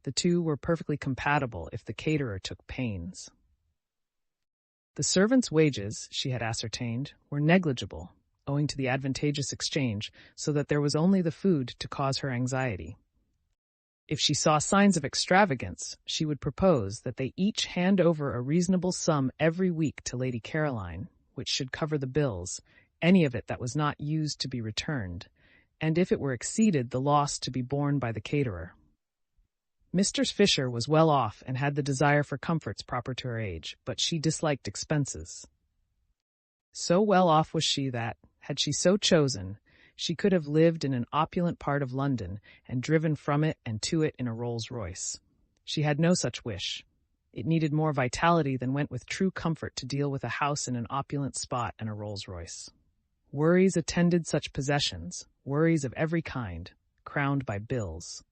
The two were perfectly compatible if the caterer took pains. The servants' wages, she had ascertained, were negligible, owing to the advantageous exchange, so that there was only the food to cause her anxiety. If she saw signs of extravagance, she would propose that they each hand over a reasonable sum every week to Lady Caroline, which should cover the bills, any of it that was not used to be returned, and if it were exceeded, the loss to be borne by the caterer. Mistress Fisher was well off and had the desire for comforts proper to her age, but she disliked expenses. So well off was she that, had she so chosen, she could have lived in an opulent part of London and driven from it and to it in a Rolls-Royce. She had no such wish. It needed more vitality than went with true comfort to deal with a house in an opulent spot and a Rolls-Royce. Worries attended such possessions, worries of every kind, crowned by bills.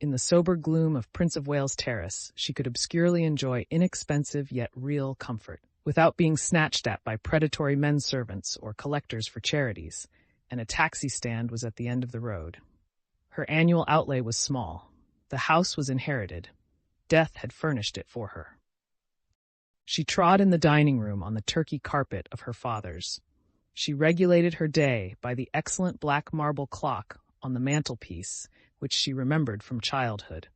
In the sober gloom of Prince of Wales Terrace, she could obscurely enjoy inexpensive yet real comfort, without being snatched at by predatory men servants or collectors for charities, and a taxi stand was at the end of the road. Her annual outlay was small. The house was inherited. Death had furnished it for her. She trod in the dining room on the Turkey carpet of her father's. She regulated her day by the excellent black marble clock on the mantelpiece, which she remembered from childhood.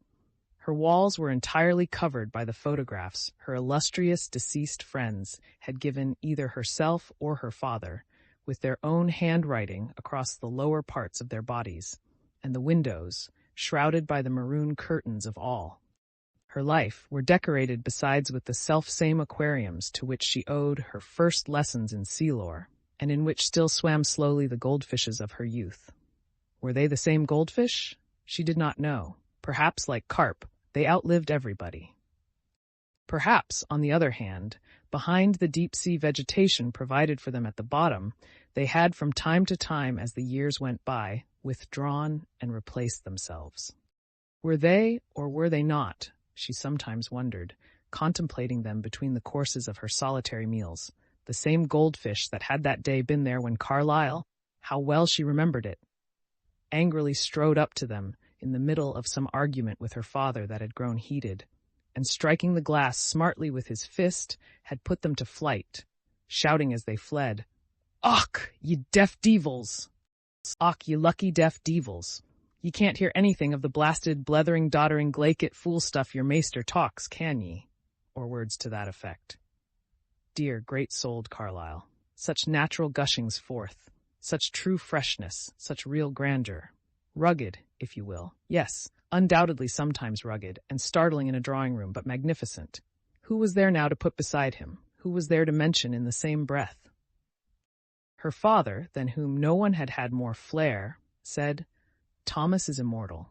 Her walls were entirely covered by the photographs her illustrious deceased friends had given either herself or her father, with their own handwriting across the lower parts of their bodies, and the windows, shrouded by the maroon curtains of all. Her life were decorated besides with the self-same aquariums to which she owed her first lessons in sea lore, and in which still swam slowly the goldfishes of her youth. Were they the same goldfish? She did not know. Perhaps, like carp, they outlived everybody. Perhaps, on the other hand, behind the deep-sea vegetation provided for them at the bottom, they had from time to time, as the years went by, withdrawn and replaced themselves. Were they, or were they not, she sometimes wondered, contemplating them between the courses of her solitary meals, the same goldfish that had that day been there when Carlyle, how well she remembered it, angrily strode up to them in the middle of some argument with her father that had grown heated, and striking the glass smartly with his fist, had put them to flight, shouting as they fled, "Och, ye deaf devils! Och, ye lucky deaf devils! Ye can't hear anything of the blasted, blethering, doddering, glaikit fool stuff your maester talks, can ye?" Or words to that effect. Dear, great-souled Carlyle, such natural gushings forth, such true freshness, such real grandeur. Rugged, if you will. Yes, undoubtedly sometimes rugged, and startling in a drawing-room, but magnificent. Who was there now to put beside him? Who was there to mention in the same breath? Her father, than whom no one had had more flair, said, "Thomas is immortal."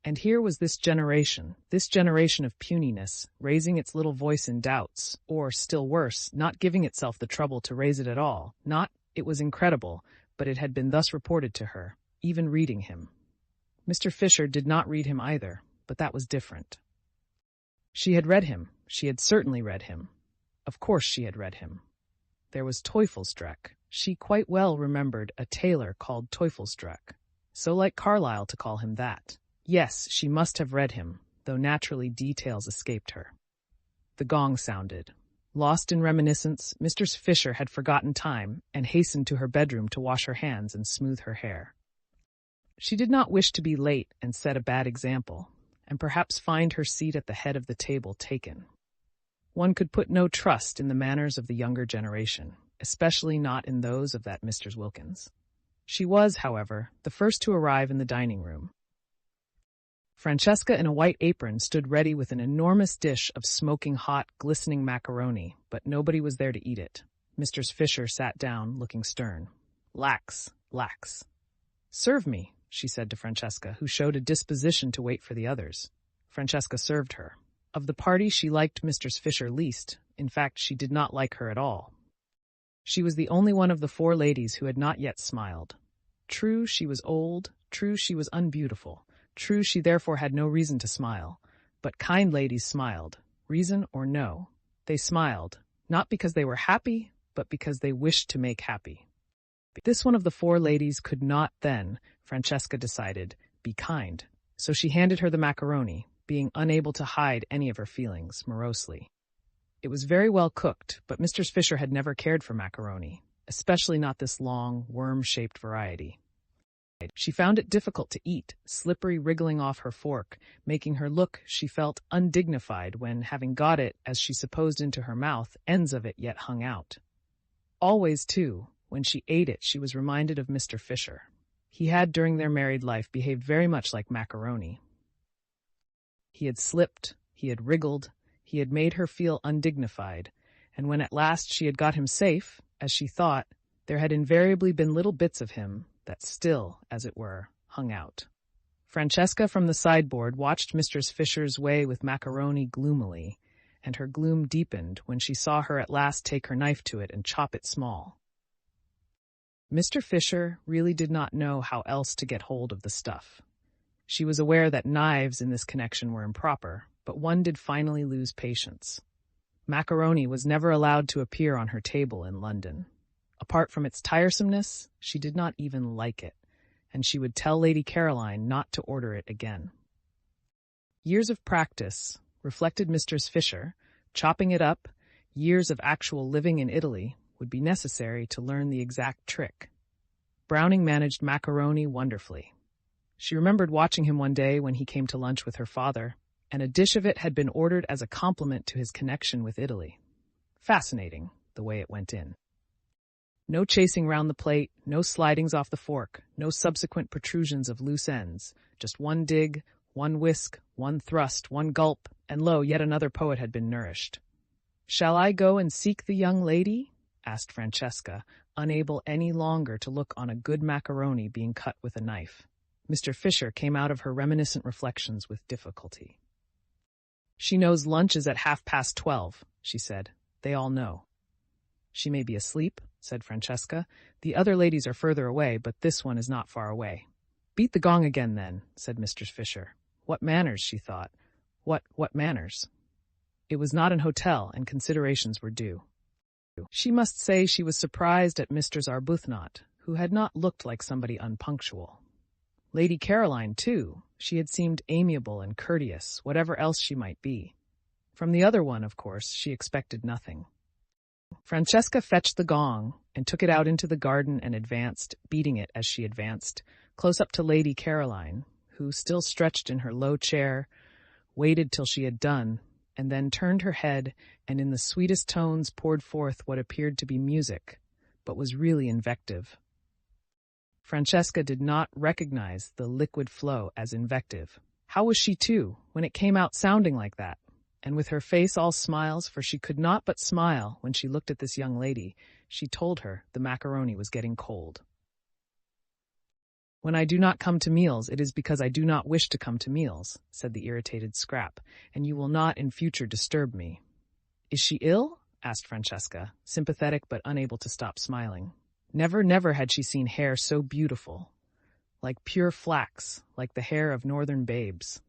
And here was this generation of puniness, raising its little voice in doubts, or, still worse, not giving itself the trouble to raise it at all. It was incredible, but it had been thus reported to her, even reading him. Mr. Fisher did not read him either, but that was different. She had read him. She had certainly read him. Of course she had read him. There was Teufelsdreck. She quite well remembered a tailor called Teufelsdreck. So like Carlyle to call him that. Yes, she must have read him, though naturally details escaped her. The gong sounded. Lost in reminiscence, Mistress Fisher had forgotten time and hastened to her bedroom to wash her hands and smooth her hair. She did not wish to be late and set a bad example, and perhaps find her seat at the head of the table taken. One could put no trust in the manners of the younger generation, especially not in those of that Mr. Wilkins. She was, however, the first to arrive in the dining room. Francesca in a white apron stood ready with an enormous dish of smoking hot, glistening macaroni, but nobody was there to eat it. Mistress Fisher sat down, looking stern. Lax. "Serve me," she said to Francesca, who showed a disposition to wait for the others. Francesca served her. Of the party, she liked Mistress Fisher least. In fact, she did not like her at all. She was the only one of the four ladies who had not yet smiled. True, she was old. True, she was unbeautiful. True, she therefore had no reason to smile. But kind ladies smiled. Reason or no, they smiled, not because they were happy, but because they wished to make happy. This one of the four ladies could not then, Francesca decided, be kind. So she handed her the macaroni, being unable to hide any of her feelings, morosely. It was very well cooked, but Mistress Fisher had never cared for macaroni, especially not this long, worm-shaped variety. She found it difficult to eat, slippery wriggling off her fork, making her look, she felt, undignified when, having got it, as she supposed, into her mouth, ends of it yet hung out. Always, too, when she ate it, she was reminded of Mr. Fisher. He had, during their married life, behaved very much like macaroni. He had slipped, he had wriggled, he had made her feel undignified, and when at last she had got him safe, as she thought, there had invariably been little bits of him that still, as it were, hung out. Francesca from the sideboard watched Mistress Fisher's way with macaroni gloomily, and her gloom deepened when she saw her at last take her knife to it and chop it small. Mr. Fisher really did not know how else to get hold of the stuff. She was aware that knives in this connection were improper, but one did finally lose patience. Macaroni was never allowed to appear on her table in London. Apart from its tiresomeness, she did not even like it, and she would tell Lady Caroline not to order it again. Years of practice, reflected Mistress Fisher, chopping it up, years of actual living in Italy, would be necessary to learn the exact trick. Browning managed macaroni wonderfully. She remembered watching him one day when he came to lunch with her father, and a dish of it had been ordered as a compliment to his connection with Italy. Fascinating, the way it went in. No chasing round the plate, no slidings off the fork, no subsequent protrusions of loose ends, just one dig, one whisk, one thrust, one gulp, and lo, yet another poet had been nourished. "Shall I go and seek the young lady?" asked Francesca, unable any longer to look on a good macaroni being cut with a knife. Mr. Fisher came out of her reminiscent reflections with difficulty. "She knows lunch is at 12:30, she said. "They all know." "She may be asleep," said Francesca. "The other ladies are further away, but this one is not far away." "Beat the gong again, then," said Mistress Fisher. What manners, she thought. What manners? It was not an hotel, and considerations were due. She must say she was surprised at Mr. Arbuthnot, who had not looked like somebody unpunctual. Lady Caroline, too, she had seemed amiable and courteous, whatever else she might be. From the other one, of course, she expected nothing. Francesca fetched the gong and took it out into the garden and advanced, beating it as she advanced, close up to Lady Caroline, who, still stretched in her low chair, waited till she had done, and then turned her head and in the sweetest tones poured forth what appeared to be music, but was really invective. Francesca did not recognize the liquid flow as invective. How was she to, when it came out sounding like that? And with her face all smiles, for she could not but smile when she looked at this young lady, she told her the macaroni was getting cold. "When I do not come to meals, it is because I do not wish to come to meals," said the irritated Scrap, "and you will not in future disturb me." "Is she ill?" asked Francesca, sympathetic but unable to stop smiling. Never had she seen hair so beautiful, like pure flax, like the hair of northern babes.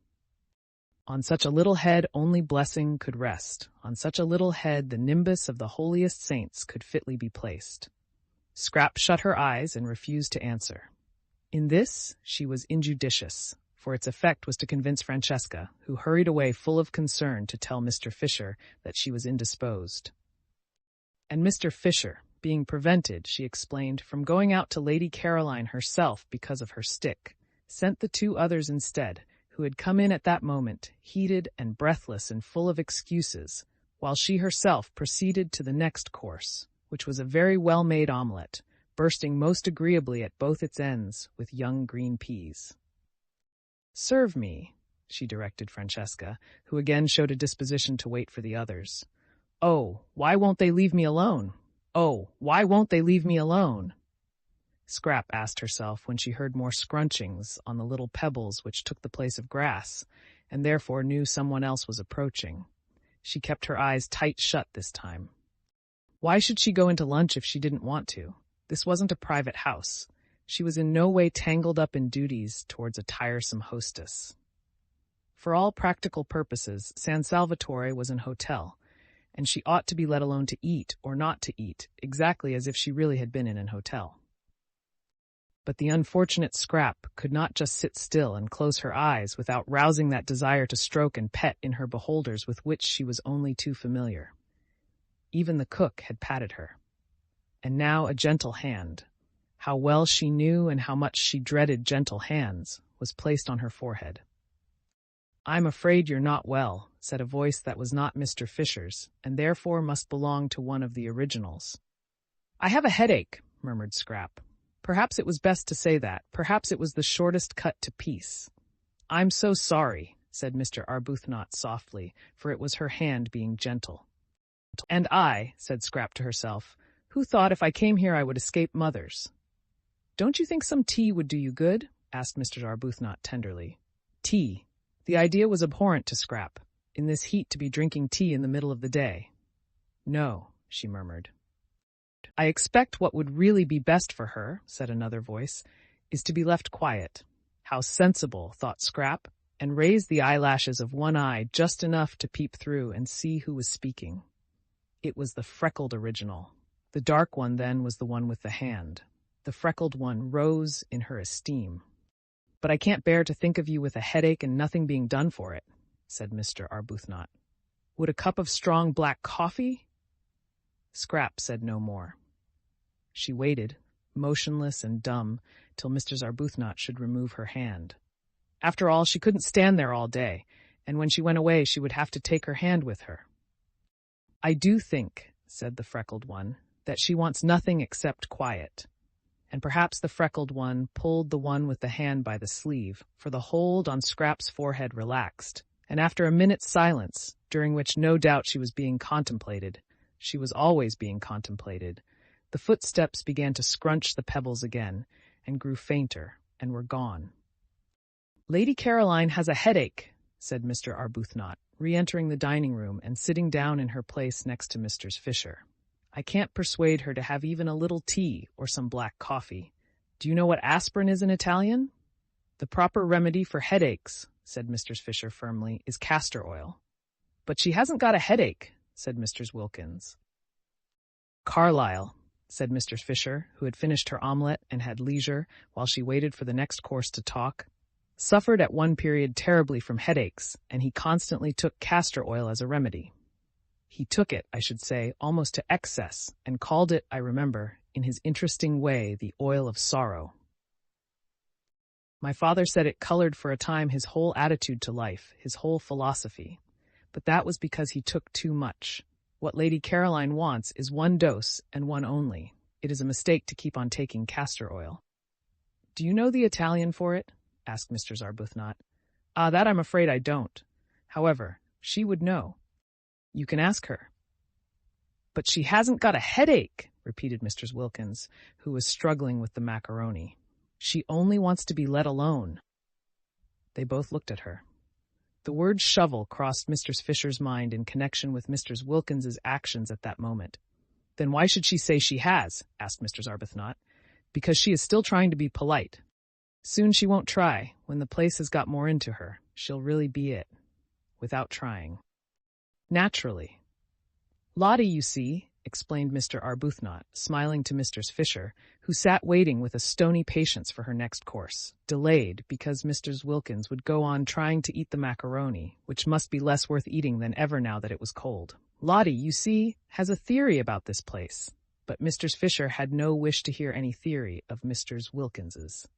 On such a little head only blessing could rest, on such a little head the nimbus of the holiest saints could fitly be placed. Scrap shut her eyes and refused to answer. In this she was injudicious, for its effect was to convince Francesca, who hurried away full of concern to tell Mr. Fisher that she was indisposed. And Mr. Fisher, being prevented, she explained, from going out to Lady Caroline herself because of her stick, sent the two others instead, who had come in at that moment, heated and breathless and full of excuses, while she herself proceeded to the next course, which was a very well-made omelette, bursting most agreeably at both its ends with young green peas. "Serve me," she directed Francesca, who again showed a disposition to wait for the others. "Oh, why won't they leave me alone? Oh, why won't they leave me alone?" Scrap asked herself when she heard more scrunchings on the little pebbles which took the place of grass, and therefore knew someone else was approaching. She kept her eyes tight shut this time. Why should she go into lunch if she didn't want to? This wasn't a private house. She was in no way tangled up in duties towards a tiresome hostess. For all practical purposes, San Salvatore was an hotel, and she ought to be let alone to eat or not to eat, exactly as if she really had been in an hotel. But the unfortunate Scrap could not just sit still and close her eyes without rousing that desire to stroke and pet in her beholders with which she was only too familiar. Even the cook had patted her. And now a gentle hand. how well she knew and how much she dreaded gentle hands, was placed on her forehead. "I'm afraid you're not well," said a voice that was not Mr. Fisher's, and therefore must belong to one of the originals. "I have a headache," murmured Scrap. Perhaps it was best to say that. Perhaps it was the shortest cut to peace. "I'm so sorry," said Mr. Arbuthnot softly, for it was her hand being gentle. "And I," said Scrap to herself, "who thought if I came here I would escape mothers." "Don't you think some tea would do you good?" asked Mr. Arbuthnot tenderly. Tea. The idea was abhorrent to Scrap, in this heat to be drinking tea in the middle of the day. "No," she murmured. "I expect what would really be best for her," said another voice, "is to be left quiet." How sensible, thought Scrap, and raised the eyelashes of one eye just enough to peep through and see who was speaking. It was the freckled original. The dark one, then, was the one with the hand. The freckled one rose in her esteem. "But I can't bear to think of you with a headache and nothing being done for it," said Mr. Arbuthnot. "Would a cup of strong black coffee?" Scrap said no more. She waited, motionless and dumb, till Mr. Arbuthnot should remove her hand. After all, she couldn't stand there all day, and when she went away she would have to take her hand with her. "I do think," said the freckled one, "that she wants nothing except quiet." And perhaps the freckled one pulled the one with the hand by the sleeve, for the hold on Scrap's forehead relaxed, and after a minute's silence, during which no doubt she was being contemplated, she was always being contemplated, the footsteps began to scrunch the pebbles again, and grew fainter, and were gone. "Lady Caroline has a headache," said Mr. Arbuthnot, re-entering the dining room and sitting down in her place next to Mr. Fisher. "I can't persuade her to have even a little tea or some black coffee. Do you know what aspirin is in Italian?" "The proper remedy for headaches," said Mr. Fisher firmly, "is castor oil." "But she hasn't got a headache," said Mr. Wilkins. "Carlyle," said Mr. Fisher, who had finished her omelette and had leisure, while she waited for the next course to talk, "suffered at one period terribly from headaches, and he constantly took castor oil as a remedy. He took it, I should say, almost to excess, and called it, I remember, in his interesting way, the oil of sorrow. My father said it colored for a time his whole attitude to life, his whole philosophy. But that was because he took too much. What Lady Caroline wants is one dose, and one only. It is a mistake to keep on taking castor oil." "Do you know the Italian for it?" asked Mr. Arbuthnot. "Ah, that I'm afraid I don't. However, she would know. You can ask her." "But she hasn't got a headache," repeated Mr. Wilkins, who was struggling with the macaroni. "She only wants to be let alone." They both looked at her. The word shovel crossed Mr. Fisher's mind in connection with Mr. Wilkins's actions at that moment. "Then why should she say she has?" asked Mr. Arbuthnot. "Because she is still trying to be polite. Soon she won't try. When the place has got more into her, she'll really be it, without trying." "Naturally." "Lottie, you see," explained Mr. Arbuthnot, smiling to Mr. Fisher, who sat waiting with a stony patience for her next course, delayed because Mr. Wilkins would go on trying to eat the macaroni, which must be less worth eating than ever now that it was cold. "Lottie, you see, has a theory about this place." But Mr. Fisher had no wish to hear any theory of Mr. Wilkins's.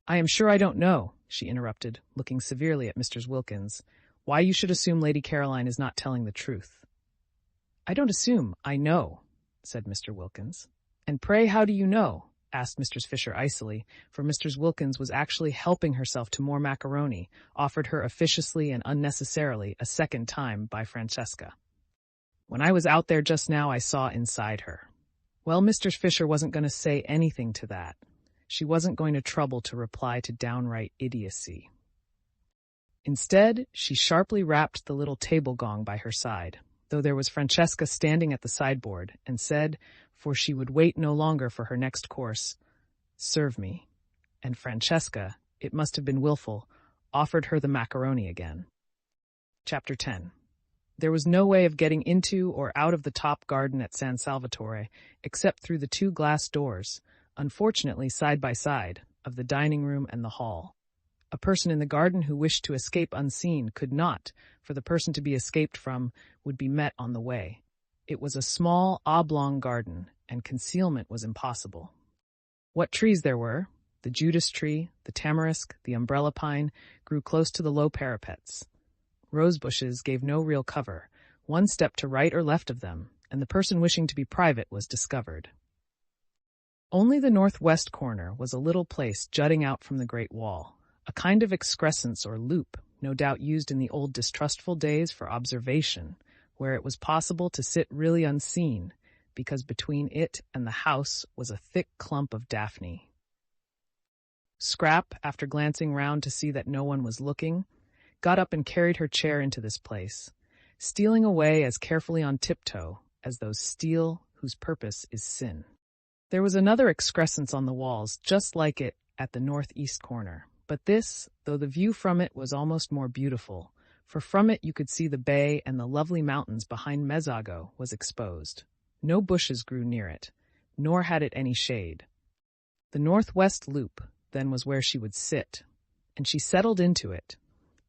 "I am sure I don't know," she interrupted, looking severely at Mr. Wilkins, "why you should assume Lady Caroline is not telling the truth." "I don't assume, I know," said Mr. Wilkins. "And pray how do you know?" asked Mr. Fisher icily, for Mr. Wilkins was actually helping herself to more macaroni, offered her officiously and unnecessarily a second time by Francesca. "When I was out there just now, I saw inside her." Well, Mr. Fisher wasn't going to say anything to that. She wasn't going to trouble to reply to downright idiocy. Instead, she sharply rapped the little table gong by her side, though there was Francesca standing at the sideboard, and said, for she would wait no longer for her next course, "Serve me." And Francesca, it must have been willful, offered her the macaroni again. Chapter 10. There was no way of getting into or out of the top garden at San Salvatore, except through the two glass doors, unfortunately side by side, of the dining room and the hall. A person in the garden who wished to escape unseen could not, for the person to be escaped from would be met on the way. It was a small, oblong garden, and concealment was impossible. What trees there were! The Judas tree, the tamarisk, the umbrella pine grew close to the low parapets. Rose bushes gave no real cover. One step to right or left of them, and the person wishing to be private was discovered. Only the northwest corner was a little place jutting out from the great wall, a kind of excrescence or loop, no doubt used in the old distrustful days for observation, where it was possible to sit really unseen, because between it and the house was a thick clump of daphne. Scrap, after glancing round to see that no one was looking, got up and carried her chair into this place, stealing away as carefully on tiptoe as those steal whose purpose is sin. There was another excrescence on the walls, just like it at the northeast corner, but this, though the view from it was almost more beautiful, for from it you could see the bay and the lovely mountains behind Mezzago, was exposed. No bushes grew near it, nor had it any shade. The northwest loop, then, was where she would sit, and she settled into it,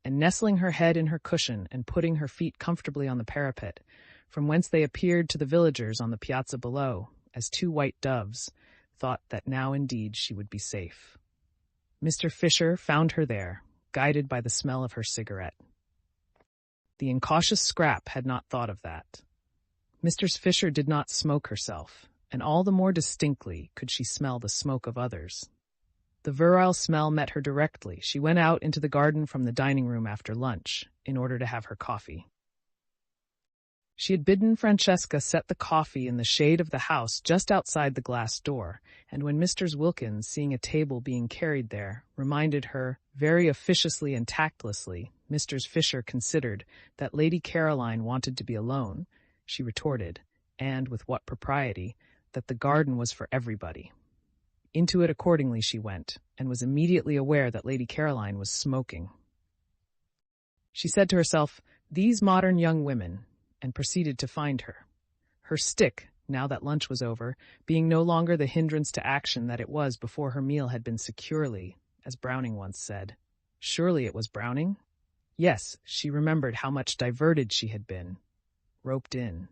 and nestling her head in her cushion and putting her feet comfortably on the parapet, from whence they appeared to the villagers on the piazza below, as two white doves, thought that now indeed she would be safe. Mr. Fisher found her there, guided by the smell of her cigarette. The incautious Scrap had not thought of that. Mrs. Fisher did not smoke herself, and all the more distinctly could she smell the smoke of others. The virile smell met her directly. She went out into the garden from the dining room after lunch, in order to have her coffee. She had bidden Francesca set the coffee in the shade of the house just outside the glass door, and when Mr. Wilkins, seeing a table being carried there, reminded her, very officiously and tactlessly, Mr. Fisher considered that Lady Caroline wanted to be alone, she retorted, and with what propriety, that the garden was for everybody. Into it accordingly she went, and was immediately aware that Lady Caroline was smoking. She said to herself, "These modern young women," and proceeded to find her. Her stick, now that lunch was over, being no longer the hindrance to action that it was before her meal had been securely, as Browning once said. Surely it was Browning? Yes, she remembered how much diverted she had been. Roped in.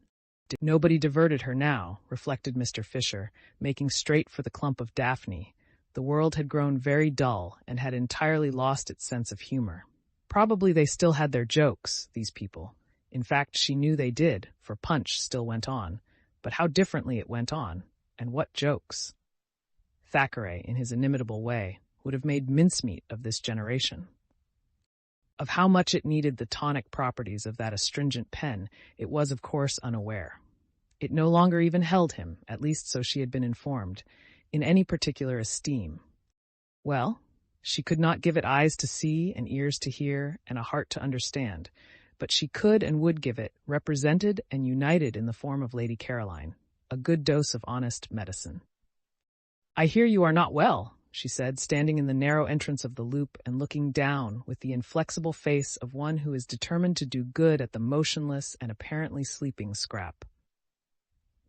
Nobody diverted her now, reflected Mr. Fisher, making straight for the clump of daphne. The world had grown very dull and had entirely lost its sense of humor. Probably they still had their jokes, these people. In fact, she knew they did, for Punch still went on. But how differently it went on, and what jokes. Thackeray, in his inimitable way, would have made mincemeat of this generation. Of how much it needed the tonic properties of that astringent pen, it was of course unaware. It no longer even held him, at least so she had been informed, in any particular esteem. Well, she could not give it eyes to see and ears to hear and a heart to understand, but she could and would give it, represented and united in the form of Lady Caroline, a good dose of honest medicine. "I hear you are not well," she said, standing in the narrow entrance of the loop and looking down with the inflexible face of one who is determined to do good at the motionless and apparently sleeping Scrap.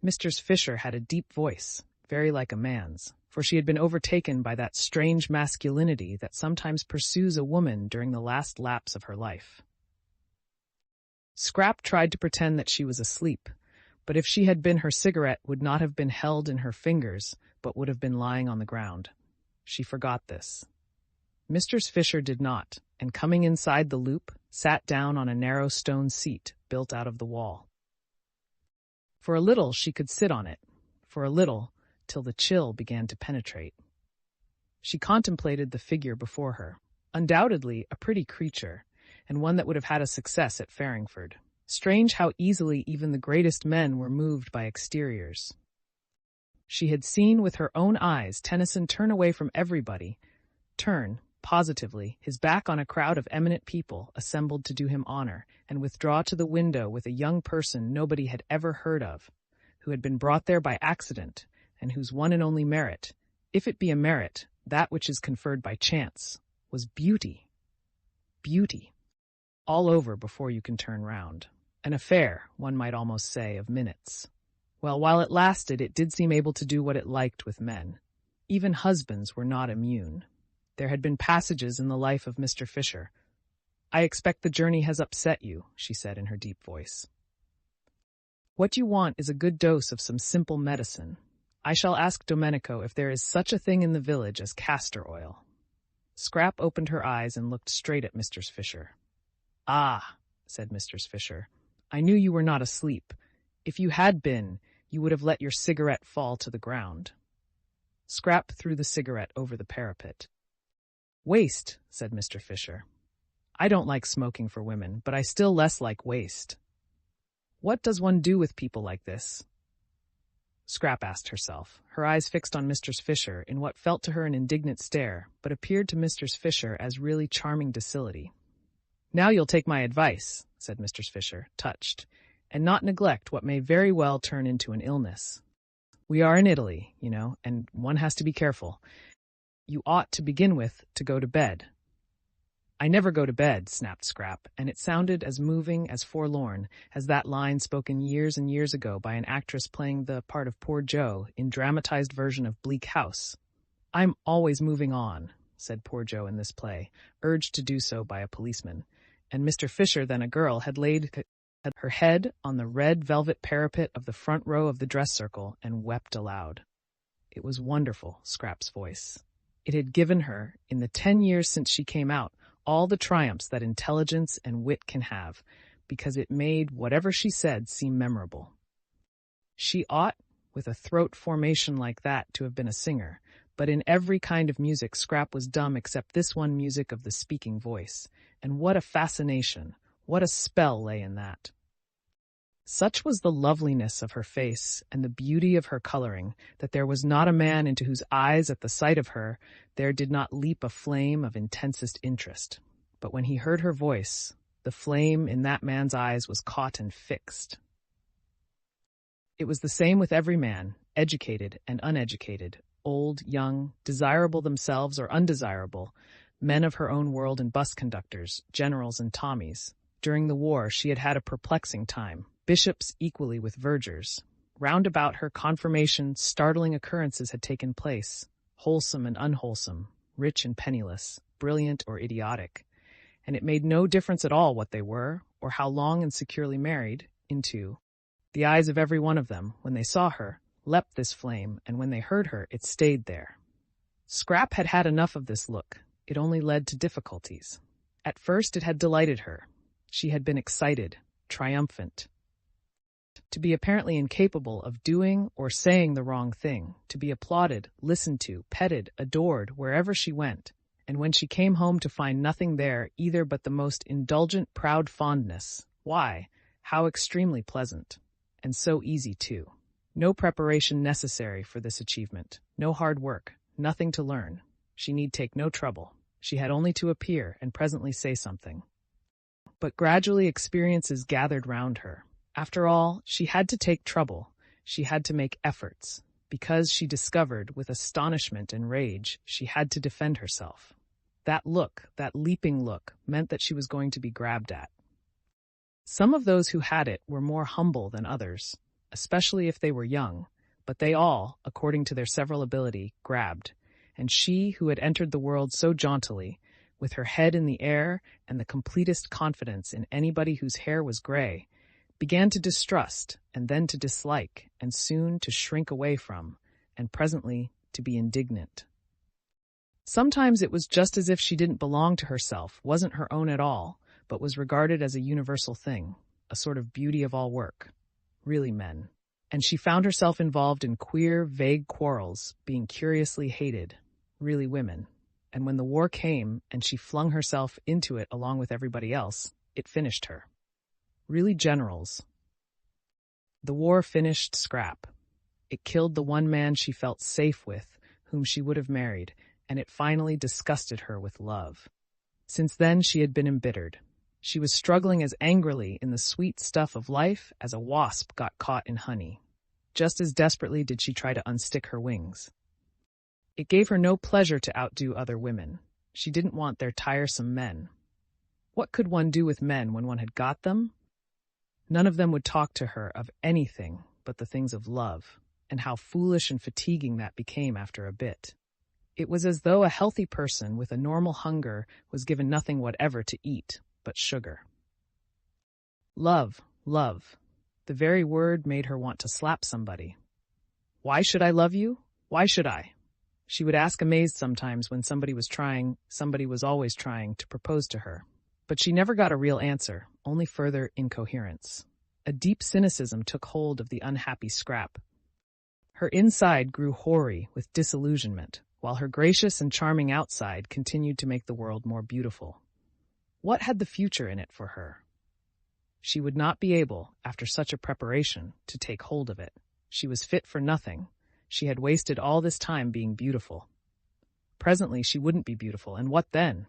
Mr. Fisher had a deep voice, very like a man's, for she had been overtaken by that strange masculinity that sometimes pursues a woman during the last lapse of her life. Scrap tried to pretend that she was asleep, but if she had been, her cigarette would not have been held in her fingers, but would have been lying on the ground. She forgot this. Mr. Fisher did not, and coming inside the loop, sat down on a narrow stone seat built out of the wall. For a little she could sit on it, for a little, till the chill began to penetrate. She contemplated the figure before her, undoubtedly a pretty creature, and one that would have had a success at Farringford. Strange how easily even the greatest men were moved by exteriors. She had seen with her own eyes Tennyson turn away from everybody, turn, positively, his back on a crowd of eminent people assembled to do him honor, and withdraw to the window with a young person nobody had ever heard of, who had been brought there by accident, and whose one and only merit, if it be a merit, that which is conferred by chance, was beauty. Beauty. All over before you can turn round. An affair, one might almost say, of minutes. Well, while it lasted, it did seem able to do what it liked with men. Even husbands were not immune. There had been passages in the life of Mr. Fisher. "I expect the journey has upset you," she said in her deep voice. "What you want is a good dose of some simple medicine. I shall ask Domenico if there is such a thing in the village as castor oil. Scrap opened her eyes and looked straight at Mistress Fisher. Ah, said Mistress Fisher, I knew you were not asleep. If you had been, you would have let your cigarette fall to the ground. Scrap threw the cigarette over the parapet. Waste, said Mr. Fisher. I don't like smoking for women, but I still less like waste. What does one do with people like this? Scrap asked herself, her eyes fixed on Mistress Fisher in what felt to her an indignant stare, but appeared to Mistress Fisher as really charming docility. Now you'll take my advice, said Mistress Fisher, touched, and not neglect what may very well turn into an illness. We are in Italy, you know, and one has to be careful. You ought, to begin with, to go to bed. I never go to bed, snapped Scrap, and it sounded as moving, as forlorn, as that line spoken years and years ago by an actress playing the part of Poor Joe in dramatized version of Bleak House. I'm always moving on, said Poor Joe in this play, urged to do so by a policeman, and Mr. Fisher, then a girl, had laid her head on the red velvet parapet of the front row of the dress circle and wept aloud. It was wonderful, Scrap's voice. It had given her, in the 10 years since she came out, all the triumphs that intelligence and wit can have, because it made whatever she said seem memorable. She ought, with a throat formation like that, to have been a singer, but in every kind of music Scrap was dumb except this one music of the speaking voice, and what a fascination, what a spell lay in that. Such was the loveliness of her face and the beauty of her coloring that there was not a man into whose eyes at the sight of her there did not leap a flame of intensest interest. But when he heard her voice, the flame in that man's eyes was caught and fixed. It was the same with every man, educated and uneducated, old, young, desirable themselves or undesirable, men of her own world and bus conductors, generals and Tommies. During the war she had had a perplexing time. Bishops equally with vergers. Round about her confirmation, startling occurrences had taken place, wholesome and unwholesome, rich and penniless, brilliant or idiotic, and it made no difference at all what they were, or how long and securely married into. The eyes of every one of them, when they saw her, leapt this flame, and when they heard her, it stayed there. Scrap had had enough of this look. It only led to difficulties. At first it had delighted her. She had been excited, triumphant. To be apparently incapable of doing or saying the wrong thing, to be applauded, listened to, petted, adored wherever she went, and when she came home to find nothing there either but the most indulgent proud fondness, why, how extremely pleasant, and so easy too. No preparation necessary for this achievement, no hard work, nothing to learn. She need take no trouble. She had only to appear and presently say something. But gradually experiences gathered round her. After all, she had to take trouble, she had to make efforts, because she discovered, with astonishment and rage, she had to defend herself. That look, that leaping look, meant that she was going to be grabbed at. Some of those who had it were more humble than others, especially if they were young, but they all, according to their several ability, grabbed, and she, who had entered the world so jauntily, with her head in the air and the completest confidence in anybody whose hair was gray, began to distrust, and then to dislike, and soon to shrink away from, and presently to be indignant. Sometimes it was just as if she didn't belong to herself, wasn't her own at all, but was regarded as a universal thing, a sort of beauty of all work. Really men. And she found herself involved in queer, vague quarrels, being curiously hated. Really women. And when the war came, and she flung herself into it along with everybody else, it finished her. Really generals. The war finished Scrap. It killed the one man she felt safe with, whom she would have married, and it finally disgusted her with love. Since then she had been embittered. She was struggling as angrily in the sweet stuff of life as a wasp got caught in honey. Just as desperately did she try to unstick her wings. It gave her no pleasure to outdo other women. She didn't want their tiresome men. What could one do with men when one had got them? None of them would talk to her of anything but the things of love, and how foolish and fatiguing that became after a bit. It was as though a healthy person with a normal hunger was given nothing whatever to eat but sugar. Love, love. The very word made her want to slap somebody. Why should I love you? Why should I? She would ask amazed sometimes when somebody was always trying to propose to her. But she never got a real answer, only further incoherence. A deep cynicism took hold of the unhappy Scrap. Her inside grew hoary with disillusionment, while her gracious and charming outside continued to make the world more beautiful. What had the future in it for her? She would not be able, after such a preparation, to take hold of it. She was fit for nothing. She had wasted all this time being beautiful. Presently she wouldn't be beautiful, and what then?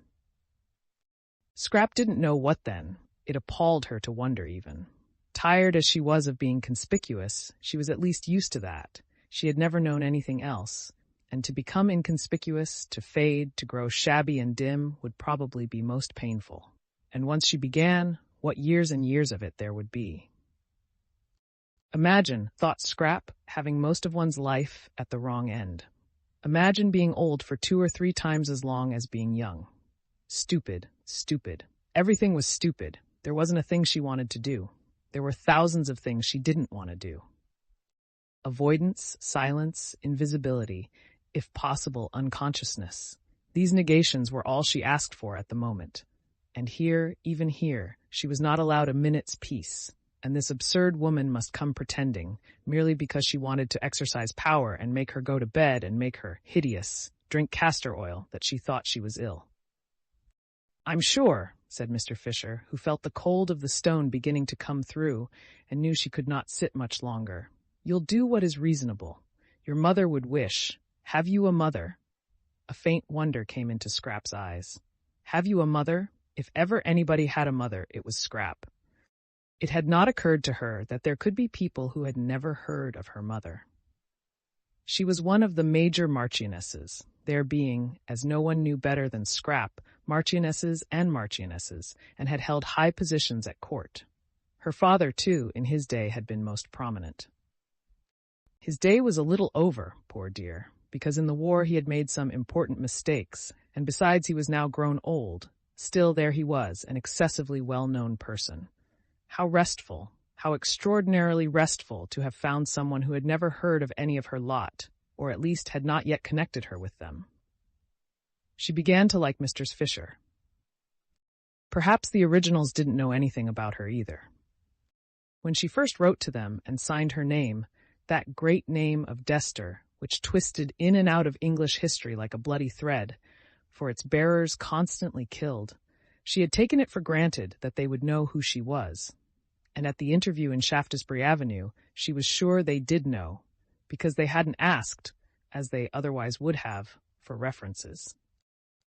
Scrap didn't know what then. It appalled her to wonder even. Tired as she was of being conspicuous, she was at least used to that. She had never known anything else, and to become inconspicuous, to fade, to grow shabby and dim would probably be most painful. And once she began, what years and years of it there would be. Imagine, thought Scrap, having most of one's life at the wrong end. Imagine being old for 2 or 3 times as long as being young. Stupid, stupid. Everything was stupid. There wasn't a thing she wanted to do. There were thousands of things she didn't want to do. Avoidance, silence, invisibility, if possible, unconsciousness. These negations were all she asked for at the moment. And here, even here, she was not allowed a minute's peace. And this absurd woman must come pretending, merely because she wanted to exercise power and make her go to bed and make her hideous, drink castor oil, that she thought she was ill. "I'm sure," said Mr. Fisher, who felt the cold of the stone beginning to come through and knew she could not sit much longer. "You'll do what is reasonable. Your mother would wish. Have you a mother?" A faint wonder came into Scrap's eyes. Have you a mother? If ever anybody had a mother, it was Scrap. It had not occurred to her that there could be people who had never heard of her mother. She was one of the major marchionesses, there being, as no one knew better than Scrap, marchionesses and marchionesses, and had held high positions at court. Her father, too, in his day had been most prominent. His day was a little over, poor dear, because in the war he had made some important mistakes, and besides he was now grown old. Still there he was, an excessively well-known person. How restful, how extraordinarily restful to have found someone who had never heard of any of her lot, or at least had not yet connected her with them. She began to like Mr. Fisher. Perhaps the originals didn't know anything about her either. When she first wrote to them and signed her name, that great name of Dester, which twisted in and out of English history like a bloody thread, for its bearers constantly killed, she had taken it for granted that they would know who she was. And at the interview in Shaftesbury Avenue, she was sure they did know, because they hadn't asked, as they otherwise would have, for references.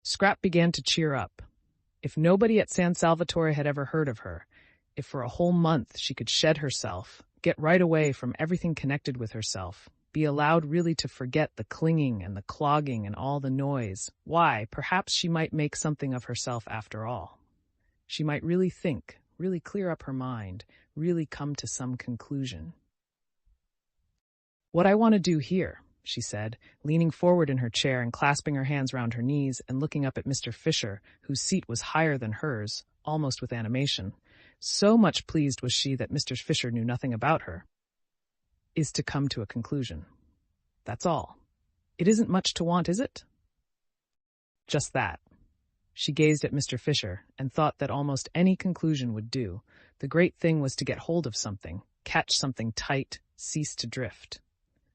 Scrap began to cheer up. If nobody at San Salvatore had ever heard of her, if for a whole month she could shed herself, get right away from everything connected with herself, be allowed really to forget the clinging and the clogging and all the noise, why, perhaps she might make something of herself after all. She might really think, really clear up her mind, really come to some conclusion. "What I want to do here," she said, leaning forward in her chair and clasping her hands round her knees and looking up at Mr. Fisher, whose seat was higher than hers, almost with animation. So much pleased was she that Mr. Fisher knew nothing about her, "is to come to a conclusion. That's all. It isn't much to want, is it?" Just that. She gazed at Mr. Fisher and thought that almost any conclusion would do. The great thing was to get hold of something, catch something tight, cease to drift.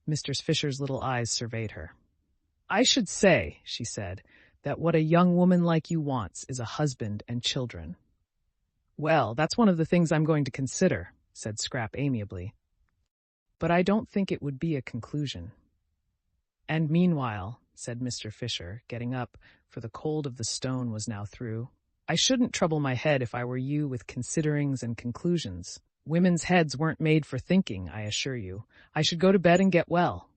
Mr. Fisher's little eyes surveyed her. "I should say," she said, "that what a young woman like you wants is a husband and children." "Well, that's one of the things I'm going to consider," said Scrap amiably. "But I don't think it would be a conclusion." "And meanwhile," said Mr. Fisher, getting up, for the cold of the stone was now through, "I shouldn't trouble my head if I were you with considerings and conclusions. Women's heads weren't made for thinking, I assure you. I should go to bed and get well."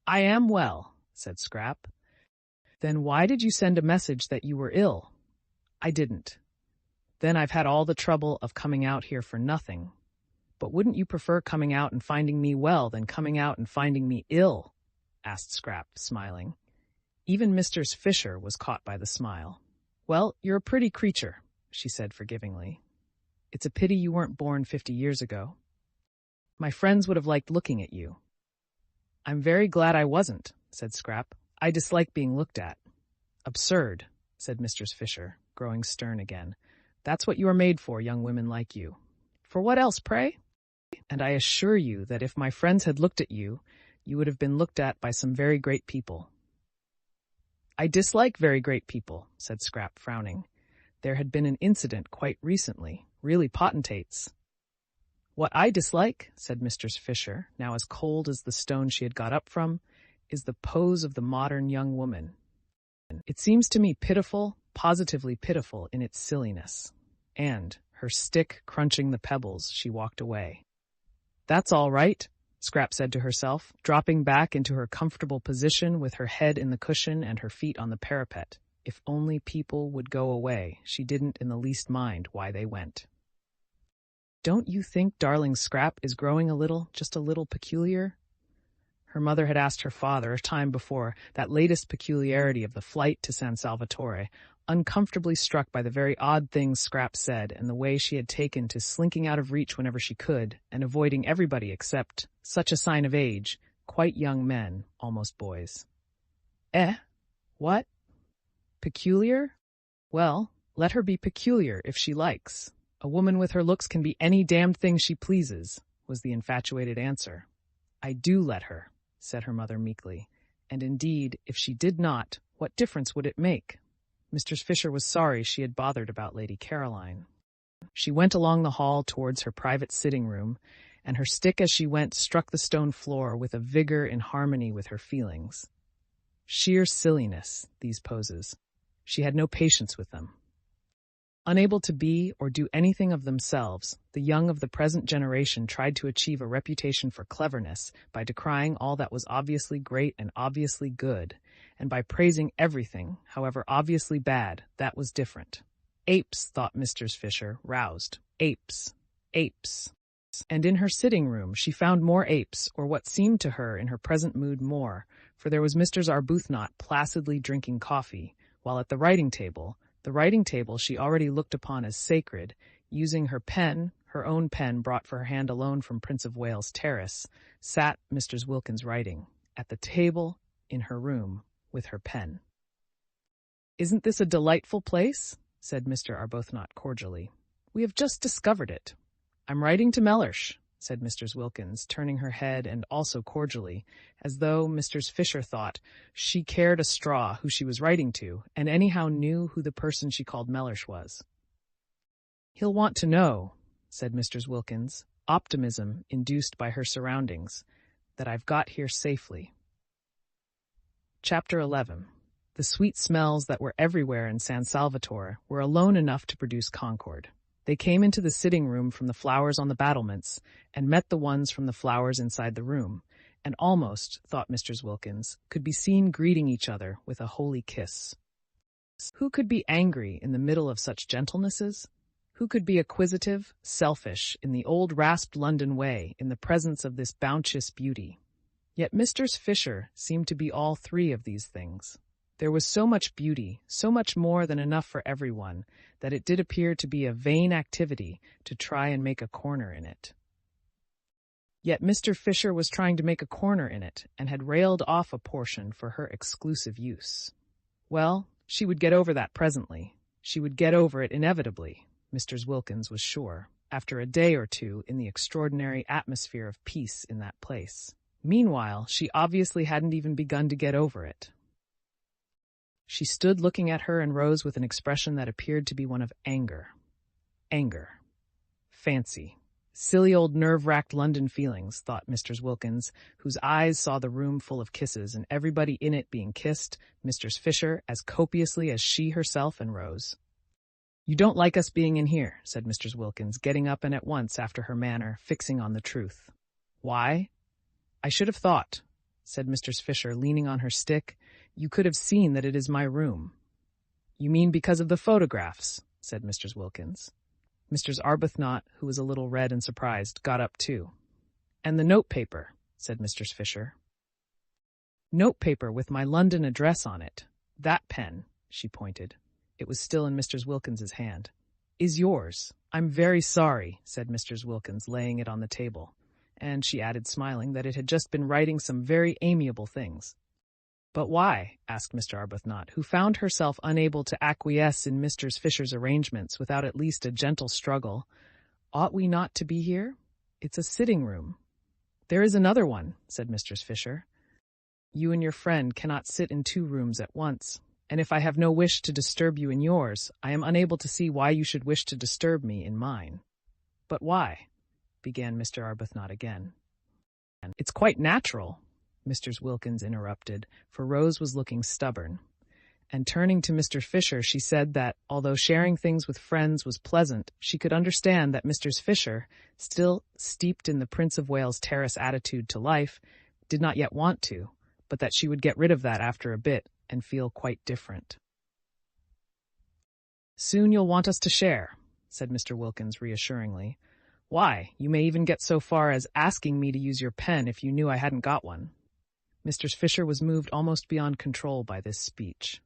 "I am well," said Scrap. "Then why did you send a message that you were ill?" "I didn't." "Then I've had all the trouble of coming out here for nothing. But wouldn't you prefer coming out and finding me well than coming out and finding me ill?" asked Scrap, smiling. Even Mr. Fisher was caught by the smile. "Well, you're a pretty creature," she said forgivingly. "It's a pity you weren't born 50 years ago. My friends would have liked looking at you." I'm very glad I wasn't, said Scrap. I dislike being looked at. Absurd, said Mistress Fisher, growing stern again. That's what you are made for, young women like you. For what else, pray? And I assure you that if my friends had looked at you, you would have been looked at by some very great people. I dislike very great people, said Scrap, frowning. There had been an incident quite recently, really potentates. What I dislike, said Mistress Fisher, now as cold as the stone she had got up from, is the pose of the modern young woman. It seems to me pitiful, positively pitiful in its silliness. And, her stick crunching the pebbles, she walked away. That's all right, Scrap said to herself, dropping back into her comfortable position with her head in the cushion and her feet on the parapet. If only people would go away, she didn't in the least mind why they went. Don't you think darling Scrap is growing a little, just a little peculiar? Her mother had asked her father a time before that latest peculiarity of the flight to San Salvatore, uncomfortably struck by the very odd things Scrap said and the way she had taken to slinking out of reach whenever she could and avoiding everybody except, such a sign of age, quite young men, almost boys. What? Peculiar? Well, let her be peculiar if she likes. A woman with her looks can be any damned thing she pleases, was the infatuated answer. I do let her, said her mother meekly, and indeed, if she did not, what difference would it make? Mistress Fisher was sorry she had bothered about Lady Caroline. She went along the hall towards her private sitting-room, and her stick as she went struck the stone floor with a vigor in harmony with her feelings. Sheer silliness, these poses. She had no patience with them. Unable to be or do anything of themselves, the young of the present generation tried to achieve a reputation for cleverness by decrying all that was obviously great and obviously good, and by praising everything, however obviously bad, that was different. Apes, thought Mistress Fisher, roused. Apes. Apes. And in her sitting-room she found more apes, or what seemed to her in her present mood more, for there was Mr. Arbuthnot placidly drinking coffee, while at the writing table she already looked upon as sacred, using her pen, her own pen brought for her hand alone from Prince of Wales Terrace, sat Mrs. Wilkins writing, at the table, in her room, with her pen. "Isn't this a delightful place?" said Mr. Arbuthnot cordially. "We have just discovered it." "I'm writing to Mellersh," said Mrs. Wilkins, turning her head and also cordially, as though Mistress Fisher thought she cared a straw who she was writing to, and anyhow knew who the person she called Mellersh was. "He'll want to know," said Mrs. Wilkins, optimism induced by her surroundings, "that I've got here safely." Chapter 11. The sweet smells that were everywhere in San Salvatore were alone enough to produce concord. They came into the sitting-room from the flowers on the battlements, and met the ones from the flowers inside the room, and almost, thought Mrs. Wilkins, could be seen greeting each other with a holy kiss. Who could be angry in the middle of such gentlenesses? Who could be acquisitive, selfish, in the old rasped London way, in the presence of this bounteous beauty? Yet Mistress Fisher seemed to be all three of these things. There was so much beauty, so much more than enough for everyone, that it did appear to be a vain activity to try and make a corner in it. Yet Mr. Fisher was trying to make a corner in it, and had railed off a portion for her exclusive use. Well, she would get over that presently. She would get over it inevitably, Mrs. Wilkins was sure, after a day or two in the extraordinary atmosphere of peace in that place. Meanwhile, she obviously hadn't even begun to get over it. She stood looking at her and Rose with an expression that appeared to be one of anger. Anger. Fancy. Silly old nerve-racked London feelings, thought Mrs. Wilkins, whose eyes saw the room full of kisses and everybody in it being kissed, Mistress Fisher, as copiously as she herself and Rose. "You don't like us being in here," said Mrs. Wilkins, getting up and at once, after her manner, fixing on the truth. "Why? I should have thought," said Mistress Fisher, leaning on her stick, "you could have seen that it is my room." "You mean because of the photographs," said Mrs. Wilkins. Mr. Arbuthnot, who was a little red and surprised, got up too. "And the notepaper," said Mistress Fisher. "Notepaper with my London address on it. That pen," she pointed. It was still in Mrs. Wilkins's hand. "Is yours. I'm very sorry," said Mrs. Wilkins, laying it on the table. and she added, smiling, that it had just been writing some very amiable things. "But why?" asked Mr. Arbuthnot, who found herself unable to acquiesce in Mr. Fisher's arrangements without at least a gentle struggle. "Ought we not to be here? It's a sitting room." "There is another one," said Mr. Fisher. "You and your friend cannot sit in 2 rooms at once, and if I have no wish to disturb you in yours, I am unable to see why you should wish to disturb me in mine." "But why?" began Mr. Arbuthnot again. "It's quite natural," Mr. Wilkins interrupted, for Rose was looking stubborn. And turning to Mr. Fisher, she said that, although sharing things with friends was pleasant, she could understand that Mr. Fisher, still steeped in the Prince of Wales Terrace attitude to life, did not yet want to, but that she would get rid of that after a bit and feel quite different. "Soon you'll want us to share," said Mr. Wilkins reassuringly. "Why, you may even get so far as asking me to use your pen if you knew I hadn't got one." Mr. Fisher was moved almost beyond control by this speech.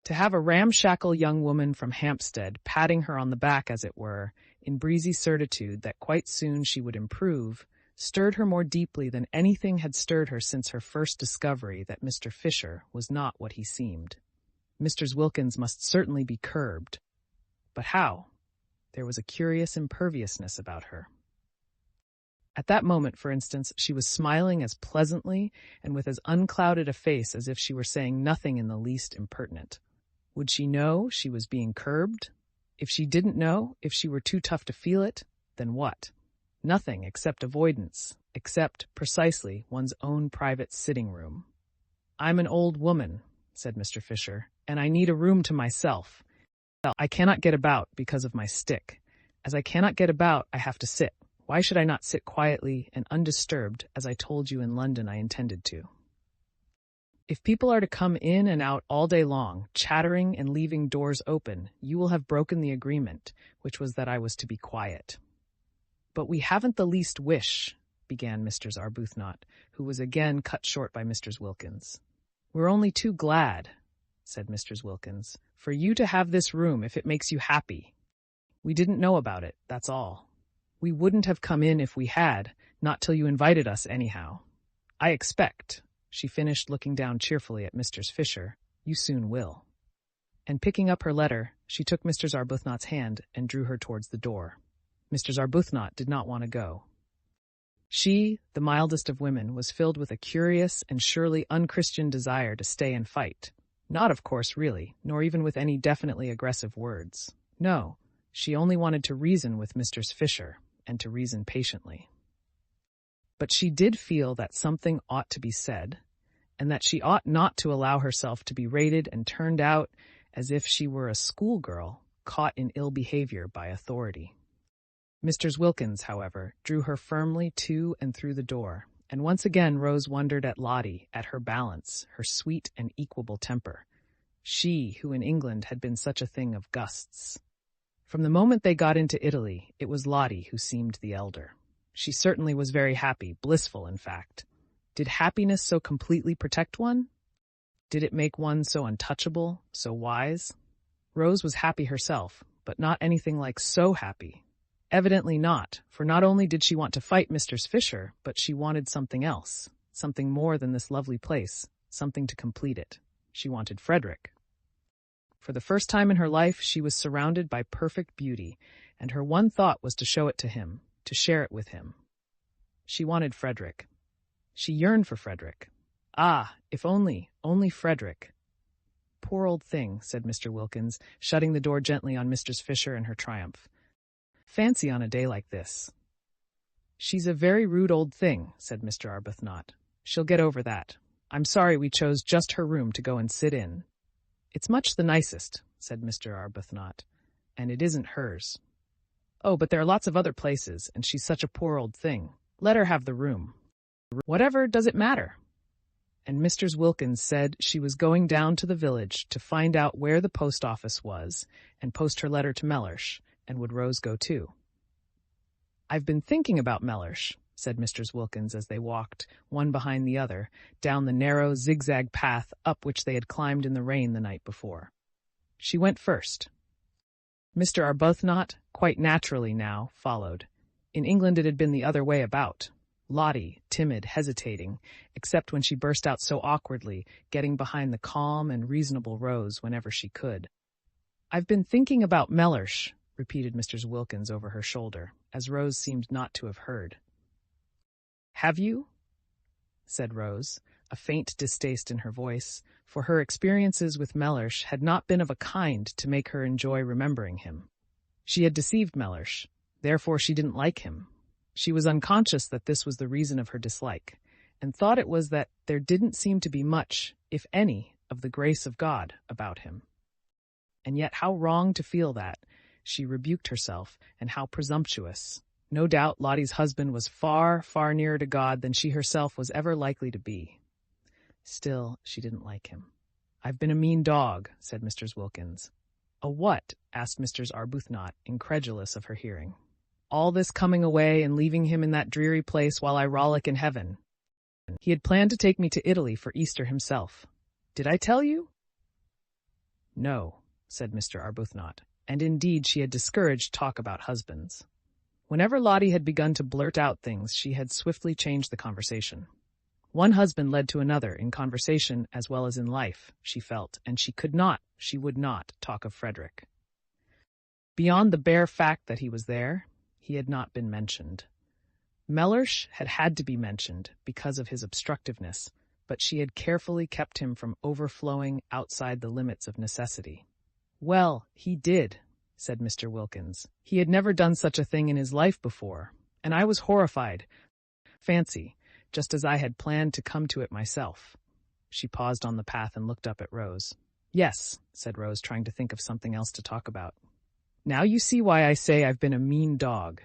To have a ramshackle young woman from Hampstead patting her on the back, as it were, in breezy certitude that quite soon she would improve, stirred her more deeply than anything had stirred her since her first discovery that Mr. Fisher was not what he seemed. Mr. Wilkins must certainly be curbed. But how? There was a curious imperviousness about her. At that moment, for instance, she was smiling as pleasantly and with as unclouded a face as if she were saying nothing in the least impertinent. Would she know she was being curbed? If she didn't know, if she were too tough to feel it, then what? Nothing except avoidance, except, precisely, one's own private sitting room. "I'm an old woman," said Mr. Fisher, "and I need a room to myself. I cannot get about because of my stick. As I cannot get about, I have to sit. Why should I not sit quietly and undisturbed, as I told you in London I intended to? If people are to come in and out all day long, chattering and leaving doors open, you will have broken the agreement, which was that I was to be quiet." "But we haven't the least wish," began Mr. Arbuthnot, who was again cut short by Mr. Wilkins. "We're only too glad," said Mr. Wilkins, "for you to have this room if it makes you happy. We didn't know about it, that's all. We wouldn't have come in if we had, not till you invited us anyhow. I expect," she finished, looking down cheerfully at Mr. Fisher, "you soon will." And picking up her letter, she took Mr. Arbuthnot's hand and drew her towards the door. Mr. Arbuthnot did not want to go. She, the mildest of women, was filled with a curious and surely unchristian desire to stay and fight. Not, of course, really, nor even with any definitely aggressive words. No, she only wanted to reason with Mr. Fisher, and to reason patiently. But she did feel that something ought to be said, and that she ought not to allow herself to be rated and turned out as if she were a schoolgirl caught in ill behavior by authority. Mr. Wilkins, however, drew her firmly to and through the door, and once again Rose wondered at Lottie, at her balance, her sweet and equable temper. She, who in England had been such a thing of gusts. From the moment they got into Italy, it was Lottie who seemed the elder. She certainly was very happy, blissful, in fact. Did happiness so completely protect one? Did it make one so untouchable, so wise? Rose was happy herself, but not anything like so happy. Evidently not, for not only did she want to fight Mr. Fisher, but she wanted something else, something more than this lovely place, something to complete it. She wanted Frederick. For the first time in her life, she was surrounded by perfect beauty, and her one thought was to show it to him, to share it with him. She wanted Frederick. She yearned for Frederick. Ah, if only Frederick. "Poor old thing," said Mr. Wilkins, shutting the door gently on Mr. Fisher in her triumph. "Fancy on a day like this." "She's a very rude old thing," said Mr. Arbuthnot. "She'll get over that. I'm sorry we chose just her room to go and sit in." "It's much the nicest," said Mr. Arbuthnot, "and it isn't hers." "Oh, but there are lots of other places, and she's such a poor old thing. Let her have the room." "Whatever does it matter?" And Mr. Wilkins said she was going down to the village to find out where the post office was and post her letter to Mellersh, and would Rose go too? "I've been thinking about Mellersh," said Mr. Wilkins as they walked, one behind the other, down the narrow zigzag path up which they had climbed in the rain the night before. She went first. Mr. Arbuthnot, quite naturally now, followed. In England it had been the other way about. Lottie, timid, hesitating, except when she burst out so awkwardly, getting behind the calm and reasonable Rose whenever she could. "I've been thinking about Mellersh," repeated Mr. Wilkins over her shoulder, as Rose seemed not to have heard. "Have you?" said Rose, a faint distaste in her voice, for her experiences with Mellersh had not been of a kind to make her enjoy remembering him. She had deceived Mellersh, therefore she didn't like him. She was unconscious that this was the reason of her dislike, and thought it was that there didn't seem to be much, if any, of the grace of God about him. And yet how wrong to feel that, she rebuked herself, and how presumptuous. No doubt Lottie's husband was far, far nearer to God than she herself was ever likely to be. Still, she didn't like him. "I've been a mean dog," said Mr. Wilkins. "A what?" asked Mr. Arbuthnot, incredulous of her hearing. "All this coming away and leaving him in that dreary place while I rollick in heaven. He had planned to take me to Italy for Easter himself. Did I tell you?" "No," said Mr. Arbuthnot, and indeed she had discouraged talk about husbands. Whenever Lottie had begun to blurt out things, she had swiftly changed the conversation. One husband led to another in conversation as well as in life, she felt, and she would not talk of Frederick. Beyond the bare fact that he was there, he had not been mentioned. Mellersh had had to be mentioned because of his obstructiveness, but she had carefully kept him from overflowing outside the limits of necessity. "Well, he did," said Mr. Wilkins. "He had never done such a thing in his life before, and I was horrified. Fancy, just as I had planned to come to it myself." She paused on the path and looked up at Rose. "Yes," said Rose, trying to think of something else to talk about. "Now you see why I say I've been a mean dog.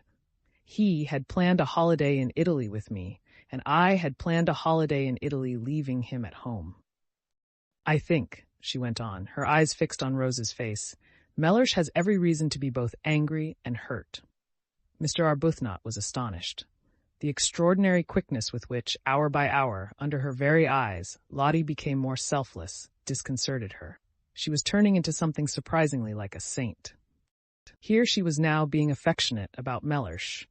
He had planned a holiday in Italy with me, and I had planned a holiday in Italy leaving him at home. I think," she went on, her eyes fixed on Rose's face, "Mellersh has every reason to be both angry and hurt." Mr. Arbuthnot was astonished. The extraordinary quickness with which, hour by hour, under her very eyes, Lottie became more selfless, disconcerted her. She was turning into something surprisingly like a saint. Here she was now being affectionate about Mellersh.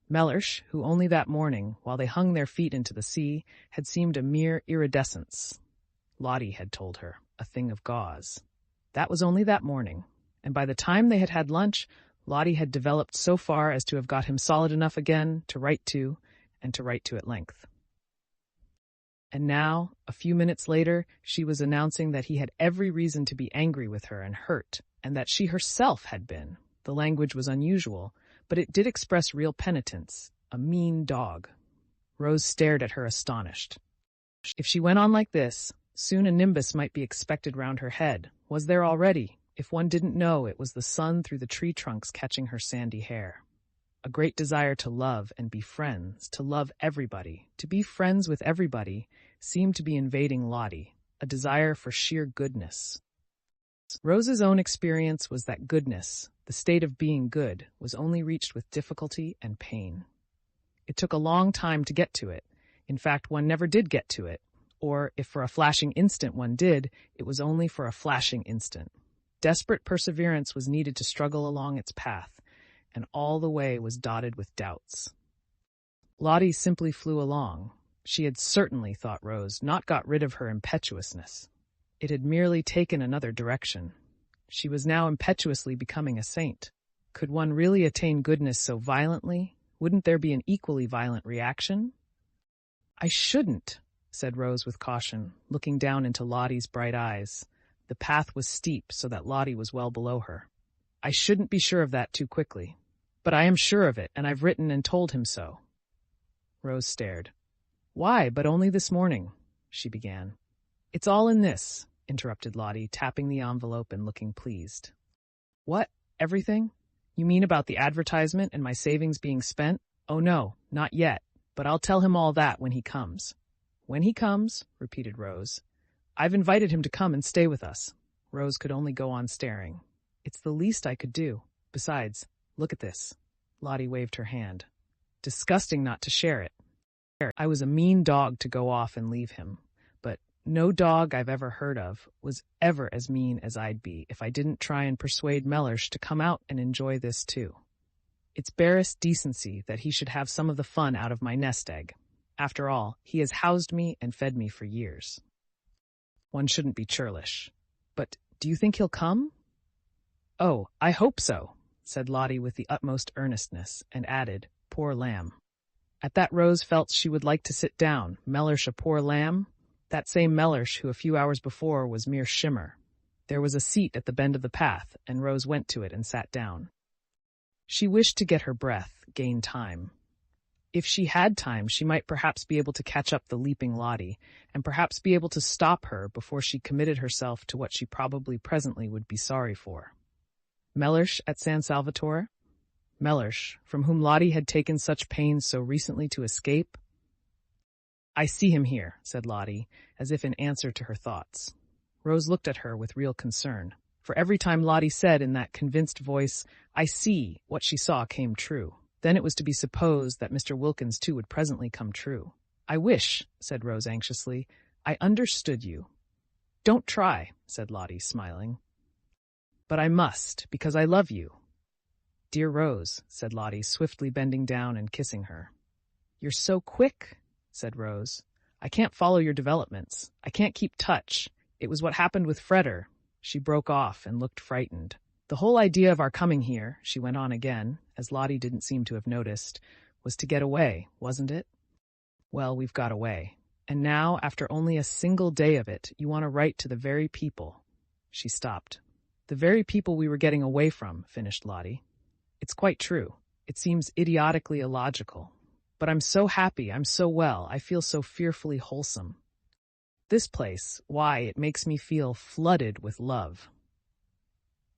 Mellersh, who only that morning, while they hung their feet into the sea, had seemed a mere iridescence. Lottie had told her, a thing of gauze. That was only that morning, and by the time they had had lunch, Lottie had developed so far as to have got him solid enough again to write to, and to write to at length. And now, a few minutes later, she was announcing that he had every reason to be angry with her and hurt, and that she herself had been. The language was unusual, but it did express real penitence, a mean dog. Rose stared at her astonished. If she went on like this, soon a nimbus might be expected round her head. Was there already? If one didn't know, it was the sun through the tree trunks catching her sandy hair. A great desire to love and be friends, to love everybody, to be friends with everybody, seemed to be invading Lottie, a desire for sheer goodness. Rose's own experience was that goodness, the state of being good, was only reached with difficulty and pain. It took a long time to get to it. In fact, one never did get to it. Or, if for a flashing instant one did, it was only for a flashing instant. Desperate perseverance was needed to struggle along its path, and all the way was dotted with doubts. Lottie simply flew along. She had certainly, thought Rose, not got rid of her impetuousness. It had merely taken another direction. She was now impetuously becoming a saint. Could one really attain goodness so violently? Wouldn't there be an equally violent reaction? "I shouldn't," said Rose with caution, looking down into Lottie's bright eyes. The path was steep, so that Lottie was well below her. "I shouldn't be sure of that too quickly. But I am sure of it, and I've written and told him so." Rose stared. "Why, but only this morning," she began. "It's all in this," interrupted Lottie, tapping the envelope and looking pleased. "What? Everything? You mean about the advertisement and my savings being spent? Oh no, not yet, but I'll tell him all that when he comes." "When he comes?" repeated Rose. "I've invited him to come and stay with us." Rose could only go on staring. "It's the least I could do. Besides, look at this." Lottie waved her hand. "Disgusting not to share it. I was a mean dog to go off and leave him, but no dog I've ever heard of was ever as mean as I'd be if I didn't try and persuade Mellersh to come out and enjoy this too." It's barest decency that he should have some of the fun out of my nest egg. After all, he has housed me and fed me for years. One shouldn't be churlish. But do you think he'll come? Oh, I hope so, said Lottie with the utmost earnestness, and added, poor lamb. At that Rose felt she would like to sit down. Mellersh a poor lamb? That same Mellersh who a few hours before was mere shimmer. There was a seat at the bend of the path, and Rose went to it and sat down. She wished to get her breath, gain time. If she had time, she might perhaps be able to catch up the leaping Lottie, and perhaps be able to stop her before she committed herself to what she probably presently would be sorry for. Mellersh at San Salvatore? Mellersh, from whom Lottie had taken such pains so recently to escape? I see him here, said Lottie, as if in answer to her thoughts. Rose looked at her with real concern, for every time Lottie said in that convinced voice, I see, what she saw came true. Then it was to be supposed that Mr. Wilkins too would presently come true. I wish, said Rose anxiously, I understood you. Don't try, said Lottie, smiling. But I must, because I love you. Dear Rose, said Lottie, swiftly bending down and kissing her. You're so quick, said Rose. I can't follow your developments. I can't keep touch. It was what happened with Freder. She broke off and looked frightened. The whole idea of our coming here, she went on again, as Lottie didn't seem to have noticed, was to get away, wasn't it? Well, we've got away. And now, after only a single day of it, you want to write to the very people. She stopped. The very people we were getting away from, finished Lottie. It's quite true. It seems idiotically illogical. But I'm so happy, I'm so well, I feel so fearfully wholesome. This place, why, it makes me feel flooded with love.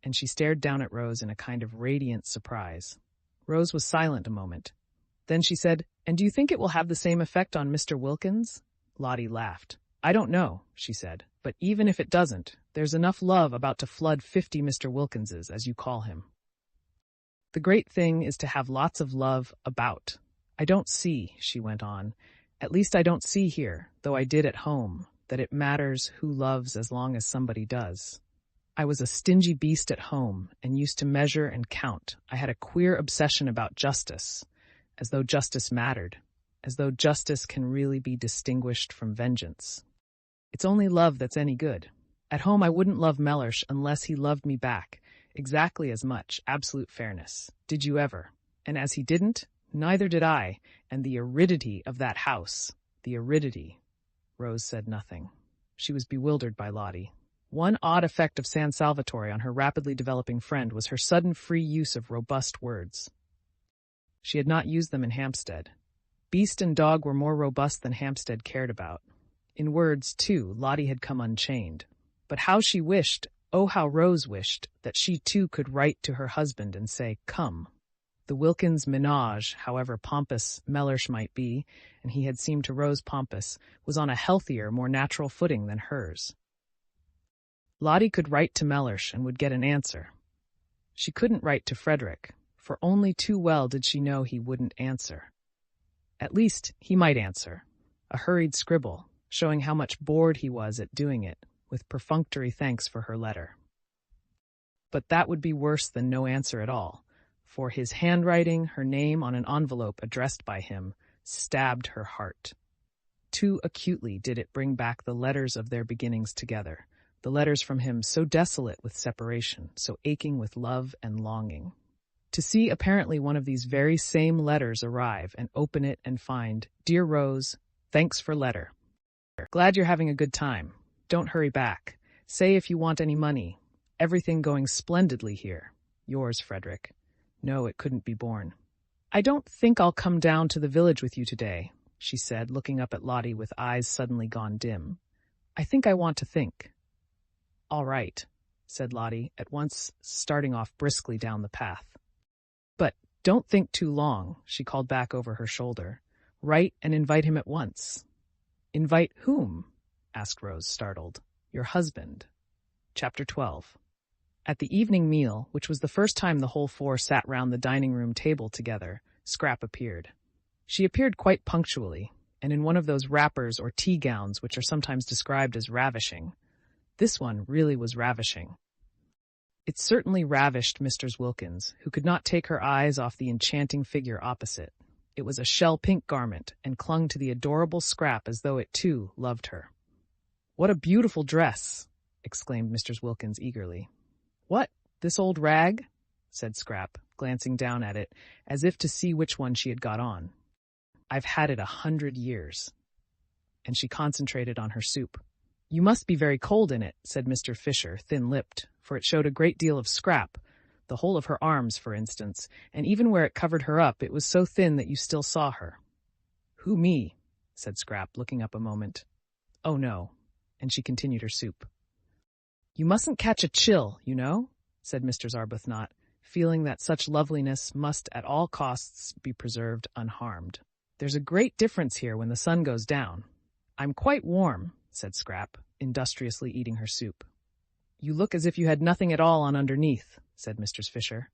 And she stared down at Rose in a kind of radiant surprise. Rose was silent a moment. Then she said, And do you think it will have the same effect on Mr. Wilkins? Lottie laughed. I don't know, she said, but even if it doesn't, there's enough love about to flood 50 Mr. Wilkinses, as you call him. The great thing is to have lots of love about. I don't see, she went on, at least I don't see here, though I did at home, that it matters who loves as long as somebody does. I was a stingy beast at home and used to measure and count. I had a queer obsession about justice, as though justice mattered, as though justice can really be distinguished from vengeance. It's only love that's any good. At home I wouldn't love Mellersh unless he loved me back, exactly as much, absolute fairness. Did you ever? And as he didn't, neither did I, and the aridity of that house, the aridity. Rose said nothing. She was bewildered by Lottie. One odd effect of San Salvatore on her rapidly developing friend was her sudden free use of robust words. She had not used them in Hampstead. Beast and dog were more robust than Hampstead cared about. In words, too, Lottie had come unchained. But how she wished, oh how Rose wished, that she too could write to her husband and say, come. The Wilkins ménage, however pompous Mellersh might be, and he had seemed to Rose pompous, was on a healthier, more natural footing than hers. Lottie could write to Mellersh and would get an answer. She couldn't write to Frederick, for only too well did she know he wouldn't answer. At least, he might answer. A hurried scribble, showing how much bored he was at doing it, with perfunctory thanks for her letter. But that would be worse than no answer at all, for his handwriting, her name on an envelope addressed by him, stabbed her heart. Too acutely did it bring back the letters of their beginnings together, the letters from him so desolate with separation, so aching with love and longing. To see apparently one of these very same letters arrive and open it and find, Dear Rose, thanks for letter. Glad you're having a good time. Don't hurry back. Say if you want any money. Everything going splendidly here. Yours, Frederick. No, it couldn't be borne. I don't think I'll come down to the village with you today, she said, looking up at Lottie with eyes suddenly gone dim. I think I want to think. All right, said Lottie, at once starting off briskly down the path. But don't think too long, she called back over her shoulder. Write and invite him at once. Invite whom? Asked Rose, startled. Your husband. Chapter 12. At the evening meal, which was the first time the whole four sat round the dining-room table together, Scrap appeared. She appeared quite punctually, and in one of those wrappers or tea gowns which are sometimes described as ravishing. This one really was ravishing. It certainly ravished Mrs. Wilkins, who could not take her eyes off the enchanting figure opposite. It was a shell-pink garment and clung to the adorable Scrap as though it, too, loved her. "What a beautiful dress!" exclaimed Mrs. Wilkins eagerly. "What, this old rag?" said Scrap, glancing down at it, as if to see which one she had got on. "I've had it 100 years." And she concentrated on her soup. "You must be very cold in it," said Mr. Fisher, thin-lipped, for it showed a great deal of Scrap, the whole of her arms, for instance, and even where it covered her up it was so thin that you still saw her. "Who, me?" said Scrap, looking up a moment. "Oh, no," and she continued her soup. "You mustn't catch a chill, you know," said Mr. Arbuthnot, feeling that such loveliness must at all costs be preserved unharmed. "There's a great difference here when the sun goes down." "I'm quite warm," said Scrap, industriously eating her soup. "You look as if you had nothing at all on underneath," said Mr. Fisher.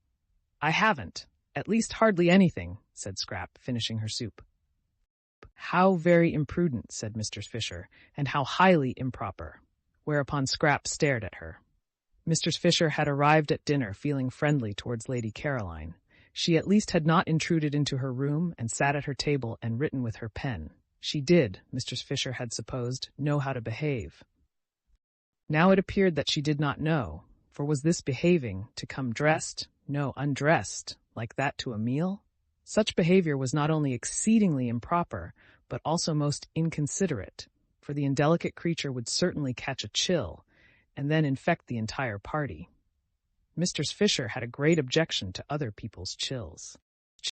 "I haven't, at least hardly anything," said Scrap, finishing her soup. "How very imprudent," said Mr. Fisher, "and how highly improper," whereupon Scrap stared at her. Mr. Fisher had arrived at dinner feeling friendly towards Lady Caroline. She at least had not intruded into her room and sat at her table and written with her pen. She did, Mr. Fisher had supposed, know how to behave. Now it appeared that she did not know, for was this behaving to come dressed, no, undressed, like that to a meal? Such behavior was not only exceedingly improper, but also most inconsiderate, for the indelicate creature would certainly catch a chill, and then infect the entire party. Mr. Fisher had a great objection to other people's chills.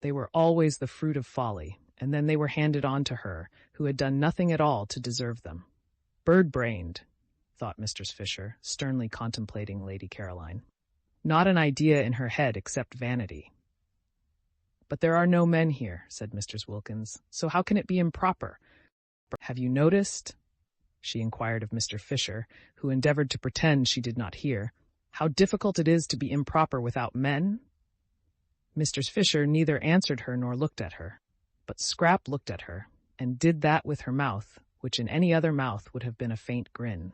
They were always the fruit of folly, and then they were handed on to her, who had done nothing at all to deserve them. "Bird-brained," thought Mr. Fisher, sternly contemplating Lady Caroline. "Not an idea in her head except vanity." "But there are no men here," said Mrs. Wilkins, "so how can it be improper? Have you noticed," she inquired of Mr. Fisher, who endeavored to pretend she did not hear, "how difficult it is to be improper without men?" Mr. Fisher neither answered her nor looked at her, but Scrap looked at her, and did that with her mouth, which in any other mouth would have been a faint grin.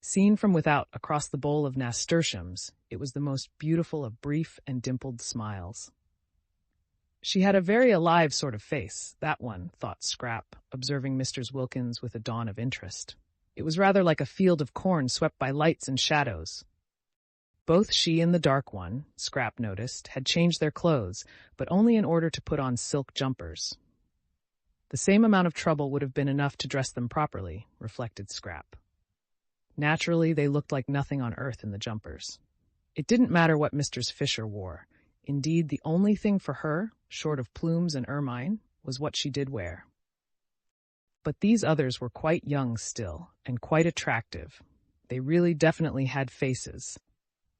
Seen from without across the bowl of nasturtiums, it was the most beautiful of brief and dimpled smiles. She had a very alive sort of face, that one, thought Scrap, observing Mr. Wilkins with a dawn of interest. It was rather like a field of corn swept by lights and shadows. Both she and the dark one, Scrap noticed, had changed their clothes, but only in order to put on silk jumpers. The same amount of trouble would have been enough to dress them properly, reflected Scrap. Naturally, they looked like nothing on earth in the jumpers. It didn't matter what Mr. Fisher wore. Indeed, the only thing for her, short of plumes and ermine, was what she did wear. But these others were quite young still, and quite attractive. They really definitely had faces.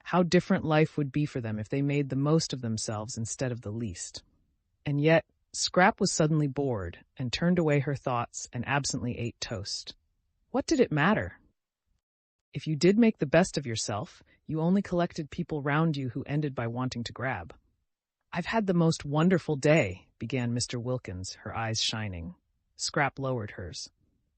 How different life would be for them if they made the most of themselves instead of the least. And yet, Scrap was suddenly bored, and turned away her thoughts and absently ate toast. What did it matter? If you did make the best of yourself, you only collected people round you who ended by wanting to grab. "I've had the most wonderful day," began Mr. Wilkins, her eyes shining. Scrap lowered hers.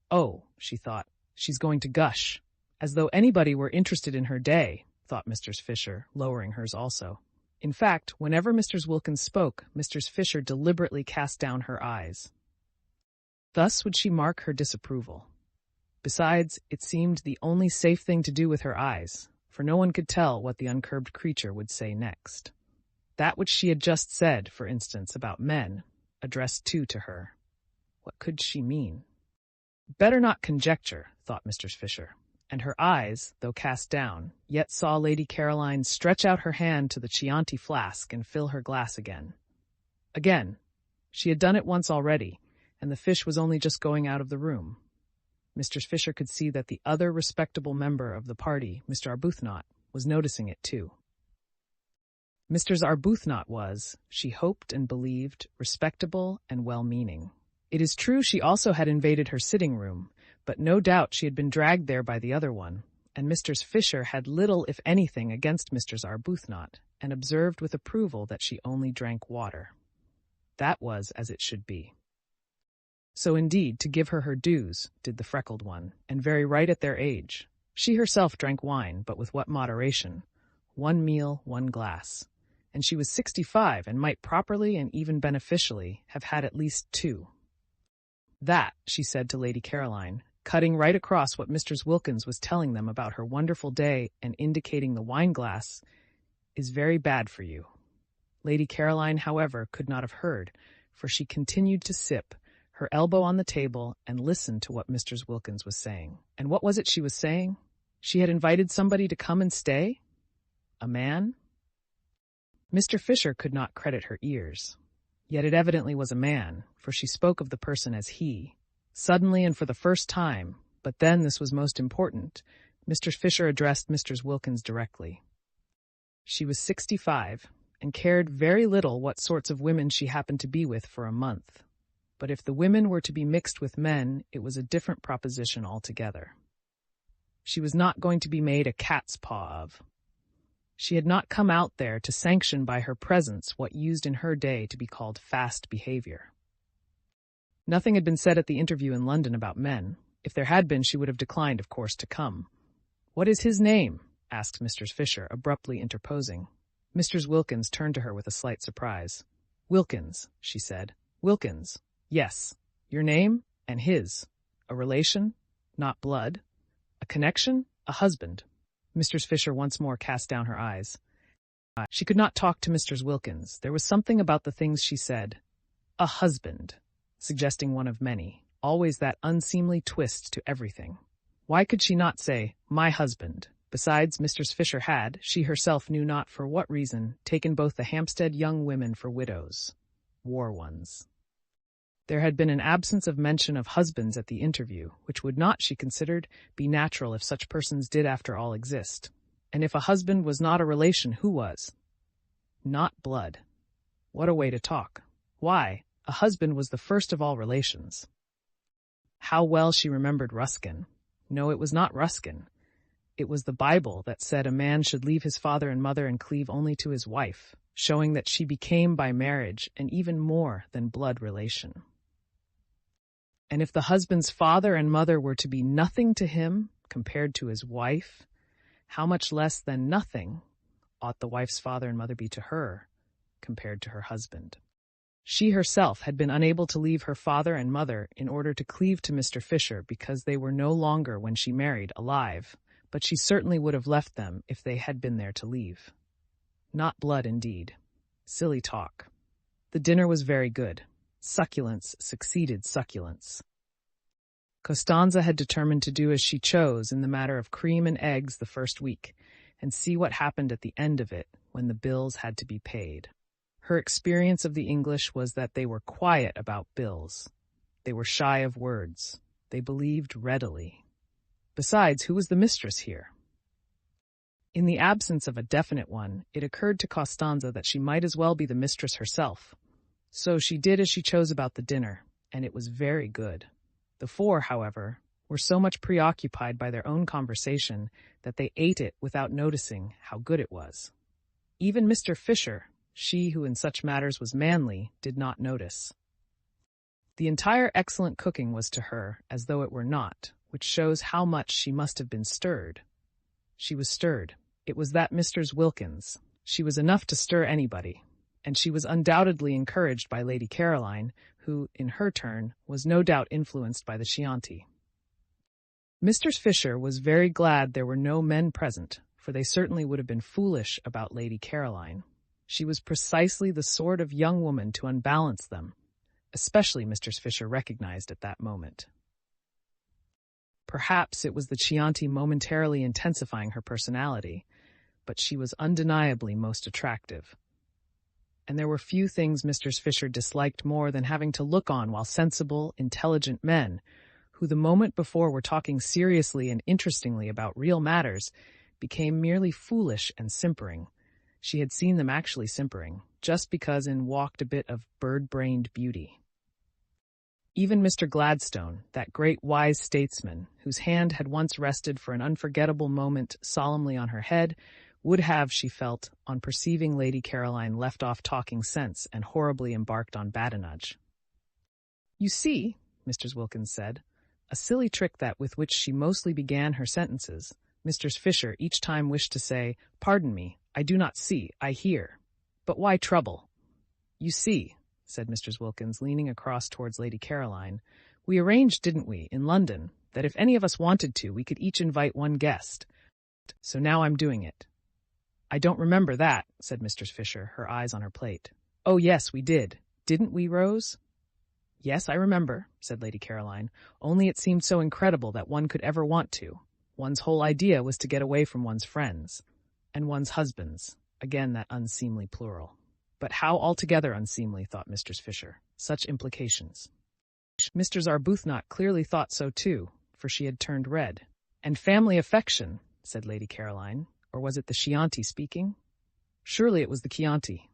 "Oh," she thought, "she's going to gush." "As though anybody were interested in her day," thought Mr. Fisher, lowering hers also. In fact, whenever Mr. Wilkins spoke, Mr. Fisher deliberately cast down her eyes. Thus would she mark her disapproval. Besides, it seemed the only safe thing to do with her eyes, for no one could tell what the uncurbed creature would say next. That which she had just said, for instance, about men, addressed too to her. What could she mean? Better not conjecture, thought Mr. Fisher, and her eyes, though cast down, yet saw Lady Caroline stretch out her hand to the Chianti flask and fill her glass again. Again. She had done it once already, and the fish was only just going out of the room. Mr. Fisher could see that the other respectable member of the party, Mr. Arbuthnot, was noticing it too. Mr. Arbuthnot was, she hoped and believed, respectable and well-meaning. It is true she also had invaded her sitting room, but no doubt she had been dragged there by the other one, and Mr. Fisher had little, if anything, against Mr. Arbuthnot, and observed with approval that she only drank water. That was as it should be. So indeed, to give her dues, did the freckled one, and very right at their age. She herself drank wine, but with what moderation, one meal, one glass. And she was 65 and might properly and even beneficially have had at least two. That, she said to Lady Caroline, cutting right across what Mr. Wilkins was telling them about her wonderful day and indicating the wine glass, is very bad for you. Lady Caroline, however, could not have heard, for she continued to sip, her elbow on the table, and listen to what Mr. Wilkins was saying. And what was it she was saying? She had invited somebody to come and stay? A man? Mr. Fisher could not credit her ears. Yet it evidently was a man, for she spoke of the person as he. Suddenly and for the first time, but then this was most important, Mr. Fisher addressed Mr. Wilkins directly. She was 65, and cared very little what sorts of women she happened to be with for a month. But if the women were to be mixed with men, it was a different proposition altogether. She was not going to be made a cat's paw of. She had not come out there to sanction by her presence what used in her day to be called fast behavior. Nothing had been said at the interview in London about men. If there had been, she would have declined, of course, to come. "What is his name?" asked Mr. Fisher, abruptly interposing. Mr. Wilkins turned to her with a slight surprise. "Wilkins," she said. "Wilkins. Yes. Your name and his. A relation? Not blood. A connection? A husband." Mr. Fisher once more cast down her eyes. She could not talk to Mr. Wilkins. There was something about the things she said. A husband, suggesting one of many. Always that unseemly twist to everything. Why could she not say, "my husband"? Besides, Mr. Fisher had, she herself knew not for what reason, taken both the Hampstead young women for widows. War ones. There had been an absence of mention of husbands at the interview, which would not, she considered, be natural if such persons did after all exist. And if a husband was not a relation, who was? Not blood. What a way to talk. Why, a husband was the first of all relations. How well she remembered Ruskin. No, it was not Ruskin. It was the Bible that said a man should leave his father and mother and cleave only to his wife, showing that she became by marriage an even more than blood relation. And if the husband's father and mother were to be nothing to him compared to his wife, how much less than nothing ought the wife's father and mother be to her compared to her husband? She herself had been unable to leave her father and mother in order to cleave to Mr. Fisher because they were no longer, when she married, alive, but she certainly would have left them if they had been there to leave. Not blood, indeed. Silly talk. The dinner was very good. Succulence succeeded succulence. Costanza had determined to do as she chose in the matter of cream and eggs the first week, and see what happened at the end of it when the bills had to be paid. Her experience of the English was that they were quiet about bills. They were shy of words. They believed readily. Besides, who was the mistress here? In the absence of a definite one, it occurred to Costanza that she might as well be the mistress herself. So she did as she chose about the dinner, and it was very good. The four, however, were so much preoccupied by their own conversation that they ate it without noticing how good it was. Even Mr. Fisher, she who in such matters was manly, did not notice. The entire excellent cooking was to her as though it were not, which shows how much she must have been stirred. She was stirred. It was that Mr. Wilkins. She was enough to stir anybody. And she was undoubtedly encouraged by Lady Caroline, who, in her turn, was no doubt influenced by the Chianti. Mr. Fisher was very glad there were no men present, for they certainly would have been foolish about Lady Caroline. She was precisely the sort of young woman to unbalance them, especially Mr. Fisher recognized at that moment. Perhaps it was the Chianti momentarily intensifying her personality, but she was undeniably most attractive. And there were few things Mr. Fisher disliked more than having to look on while sensible, intelligent men, who the moment before were talking seriously and interestingly about real matters, became merely foolish and simpering. She had seen them actually simpering, just because in walked a bit of bird-brained beauty. Even Mr. Gladstone, that great wise statesman, whose hand had once rested for an unforgettable moment solemnly on her head, would have, she felt, on perceiving Lady Caroline left off talking sense and horribly embarked on badinage. "You see," Mr. Wilkins said, a silly trick that with which she mostly began her sentences, Mr. Fisher each time wished to say, "Pardon me, I do not see, I hear. But why trouble?" "You see," said Mrs. Wilkins, leaning across towards Lady Caroline, "we arranged, didn't we, in London, that if any of us wanted to, we could each invite one guest. So now I'm doing it." "I don't remember that," said Mr. Fisher, her eyes on her plate. "Oh, yes, we did. Didn't we, Rose?" "Yes, I remember," said Lady Caroline, "only it seemed so incredible that one could ever want to. One's whole idea was to get away from one's friends. And one's husbands." Again that unseemly plural. But how altogether unseemly, thought Mistress Fisher. Such implications. Mrs. Arbuthnot clearly thought so too, for she had turned red. "And family affection," said Lady Caroline. Or was it the Chianti speaking? Surely it was the Chianti.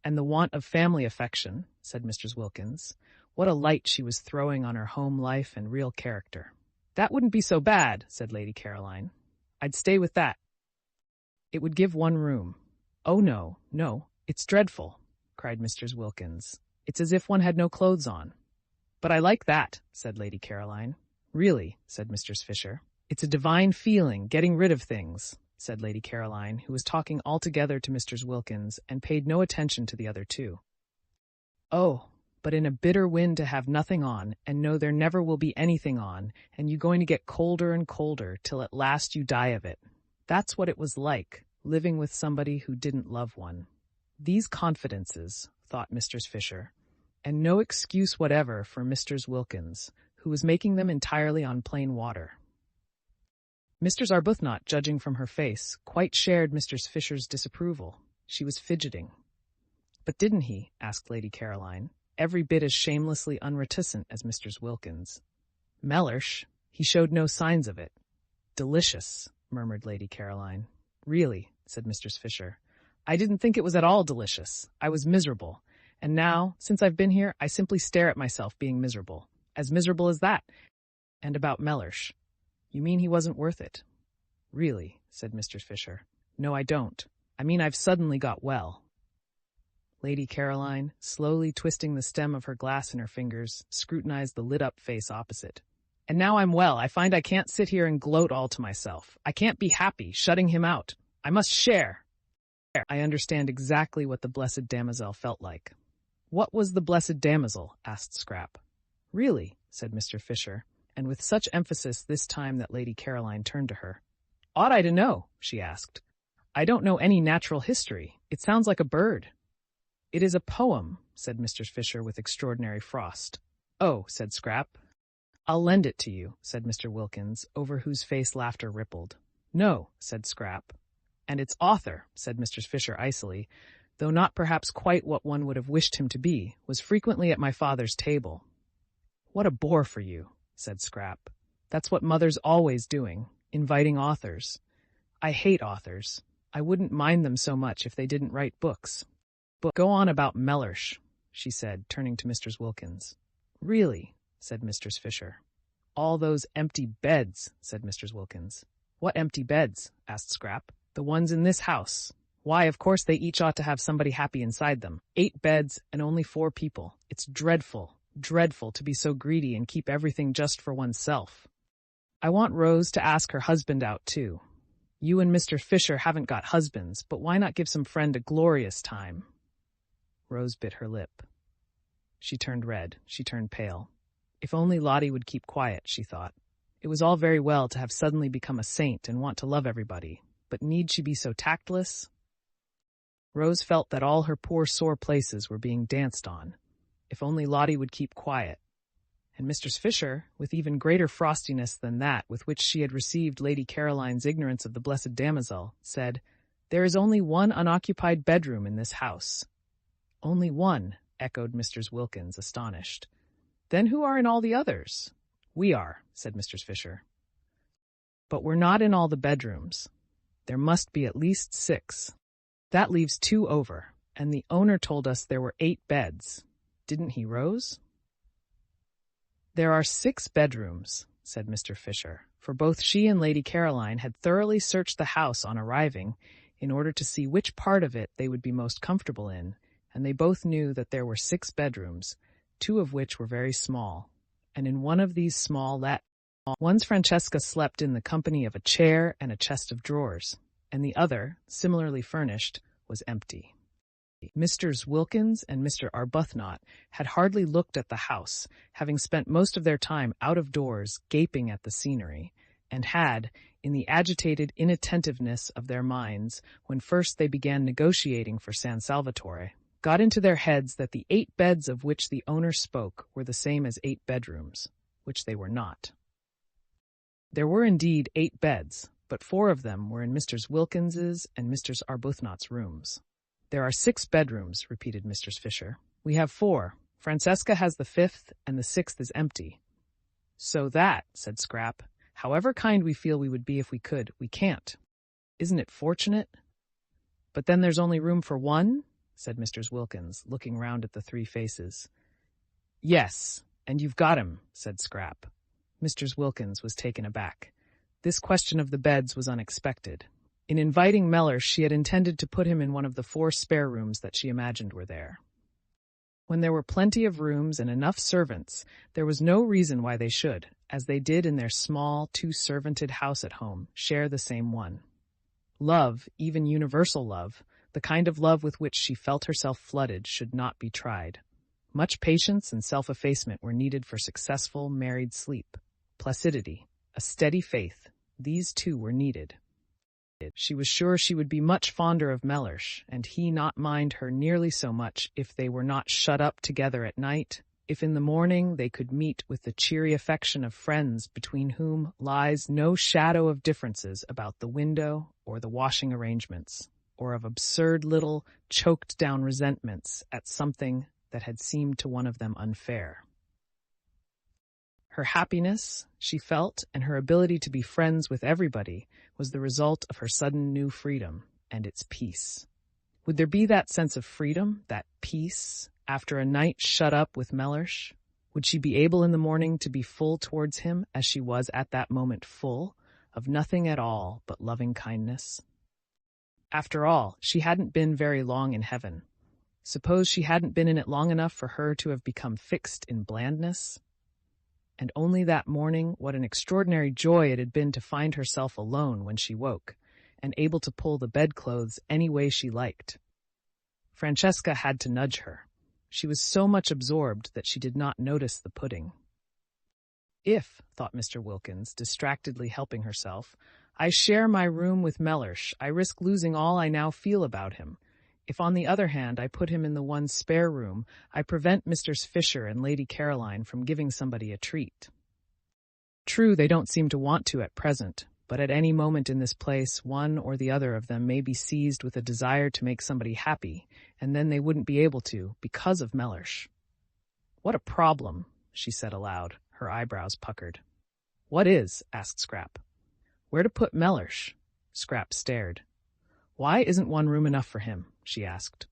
"And the want of family affection," said Mrs. Wilkins. What a light she was throwing on her home life and real character. "That wouldn't be so bad," said Lady Caroline. "I'd stay with that. It would give one room." "Oh, no, no, it's dreadful," cried Mrs. Wilkins. "It's as if one had no clothes on." "But I like that," said Lady Caroline. "Really," said Mrs. Fisher. "It's a divine feeling, getting rid of things," said Lady Caroline, who was talking altogether to Mrs. Wilkins and paid no attention to the other two. "Oh, but in a bitter wind to have nothing on, and know there never will be anything on, and you going to get colder and colder till at last you die of it. That's what it was like, living with somebody who didn't love one." These confidences, thought Mrs. Fisher, and no excuse whatever for Mrs. Wilkins, who was making them entirely on plain water. Mrs. Arbuthnot, judging from her face, quite shared Mrs. Fisher's disapproval. She was fidgeting. "But didn't he?" asked Lady Caroline, every bit as shamelessly unreticent as Mrs. Wilkins. "Mellersh, he showed no signs of it." "Delicious," murmured Lady Caroline. "Really," said Mrs. Fisher, "I didn't think it was at all delicious. I was miserable. And now, since I've been here, I simply stare at myself being miserable. As miserable as that. And about Mellersh. You mean he wasn't worth it?" "Really," said Mr. Fisher. "No, I don't. I mean I've suddenly got well." Lady Caroline, slowly twisting the stem of her glass in her fingers, scrutinized the lit-up face opposite. "And now I'm well, I find I can't sit here and gloat all to myself. I can't be happy, shutting him out. I must share." "I understand exactly what the blessed damozel felt like." "What was the blessed damozel?" asked Scrap. "Really," said Mr. Fisher, and with such emphasis this time that Lady Caroline turned to her. "Ought I to know?" she asked. "I don't know any natural history. It sounds like a bird." "It is a poem," said Mr. Fisher with extraordinary frost. "Oh," said Scrap. "I'll lend it to you," said Mr. Wilkins, over whose face laughter rippled. "No," said Scrap. "And its author," said Mr. Fisher icily, though not perhaps quite what one would have wished him to be, "was frequently at my father's table." "What a bore for you," said Scrap. "That's what mother's always doing, inviting authors. I hate authors. I wouldn't mind them so much if they didn't write books. But go on about Mellersh," she said, turning to Mrs. Wilkins. "Really," said Mrs. Fisher. "All those empty beds," said Mrs. Wilkins. "What empty beds?" asked Scrap. "The ones in this house. Why, of course they each ought to have somebody happy inside them. 8 beds and only 4 people. It's dreadful, dreadful to be so greedy and keep everything just for oneself. I want Rose to ask her husband out, too. You and Mr. Fisher haven't got husbands, but why not give some friend a glorious time?" Rose bit her lip. She turned red, she turned pale. If only Lottie would keep quiet, she thought. It was all very well to have suddenly become a saint and want to love everybody, but need she be so tactless? Rose felt that all her poor sore places were being danced on. If only Lottie would keep quiet. And Mistress Fisher, with even greater frostiness than that with which she had received Lady Caroline's ignorance of the blessed damozel, said, "There is only one unoccupied bedroom in this house." "Only one," echoed Mrs. Wilkins, astonished. "Then who are in all the others?" "We are," said Mrs. Fisher. "But we're not in all the bedrooms. There must be at least 6. That leaves 2 over, and the owner told us there were 8 beds. Didn't he, Rose?" "There are 6 bedrooms," said Mr. Fisher, for both she and Lady Caroline had thoroughly searched the house on arriving in order to see which part of it they would be most comfortable in, and they both knew that there were 6 bedrooms, 2 of which were very small, and in one of these small One's Francesca slept in the company of a chair and a chest of drawers, and the other, similarly furnished, was empty. Messrs. Wilkins and Mr. Arbuthnot had hardly looked at the house, having spent most of their time out of doors gaping at the scenery, and had, in the agitated inattentiveness of their minds, when first they began negotiating for San Salvatore, got into their heads that the 8 beds of which the owner spoke were the same as 8 bedrooms, which they were not. There were indeed 8 beds, but 4 of them were in Mr. Wilkins's and Mr. Arbuthnot's rooms. "There are 6 bedrooms," repeated Mr. Fisher. "We have 4. Francesca has the 5th, and the 6th is empty." "So that," said Scrap, "however kind we feel we would be if we could, we can't. Isn't it fortunate?" "But then there's only room for 1?" said Mr. Wilkins, looking round at the 3 faces. "Yes, and you've got him," said Scrap. Mr. Wilkins was taken aback. This question of the beds was unexpected. In inviting Mellersh, she had intended to put him in one of the 4 spare rooms that she imagined were there. When there were plenty of rooms and enough servants, there was no reason why they should, as they did in their small 2-servanted house at home, share the same one. Love, even universal love, the kind of love with which she felt herself flooded, should not be tried. Much patience and self-effacement were needed for successful married sleep. Placidity, a steady faith, these 2 were needed. She was sure she would be much fonder of Mellersh, and he not mind her nearly so much if they were not shut up together at night, if in the morning they could meet with the cheery affection of friends between whom lies no shadow of differences about the window or the washing arrangements, or of absurd little choked-down resentments at something that had seemed to one of them unfair. Her happiness, she felt, and her ability to be friends with everybody was the result of her sudden new freedom and its peace. Would there be that sense of freedom, that peace, after a night shut up with Mellersh? Would she be able in the morning to be full towards him as she was at that moment full, of nothing at all but loving kindness? After all, she hadn't been very long in heaven. Suppose she hadn't been in it long enough for her to have become fixed in blandness? And only that morning, what an extraordinary joy it had been to find herself alone when she woke, and able to pull the bedclothes any way she liked. Francesca had to nudge her. She was so much absorbed that she did not notice the pudding. "If," thought Mr. Wilkins, distractedly helping herself, "I share my room with Mellersh, I risk losing all I now feel about him. If, on the other hand, I put him in the one spare room, I prevent Mr. Fisher and Lady Caroline from giving somebody a treat. True, they don't seem to want to at present, but at any moment in this place, one or the other of them may be seized with a desire to make somebody happy, and then they wouldn't be able to, because of Mellersh. What a problem," she said aloud, her eyebrows puckered. "What is?" asked Scrap. "Where to put Mellersh?" Scrap stared. "Why isn't one room enough for him?" she asked.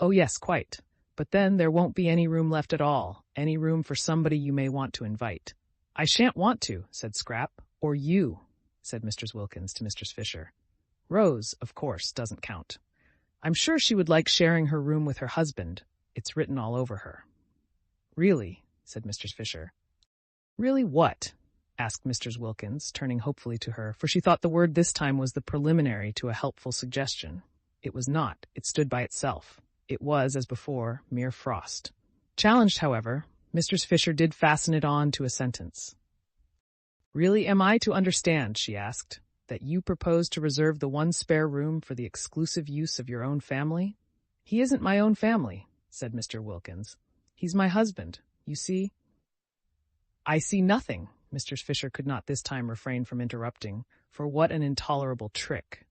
"Oh yes, quite. But then there won't be any room left at all, any room for somebody you may want to invite." "I shan't want to," said Scrap. "Or you," said Mr. Wilkins to Mr. Fisher. "Rose, of course, doesn't count. I'm sure she would like sharing her room with her husband. It's written all over her." "Really?" said Mr. Fisher. "Really what?" asked Mr. Wilkins, turning hopefully to her, for she thought the word this time was the preliminary to a helpful suggestion. It was not. It stood by itself. It was, as before, mere frost. Challenged, however, Mr. Fisher did fasten it on to a sentence. "Really am I to understand," she asked, "that you propose to reserve the one spare room for the exclusive use of your own family?" "He isn't my own family," said Mr. Wilkins. "He's my husband, you see." "I see nothing," Mr. Fisher could not this time refrain from interrupting, for what an intolerable trick.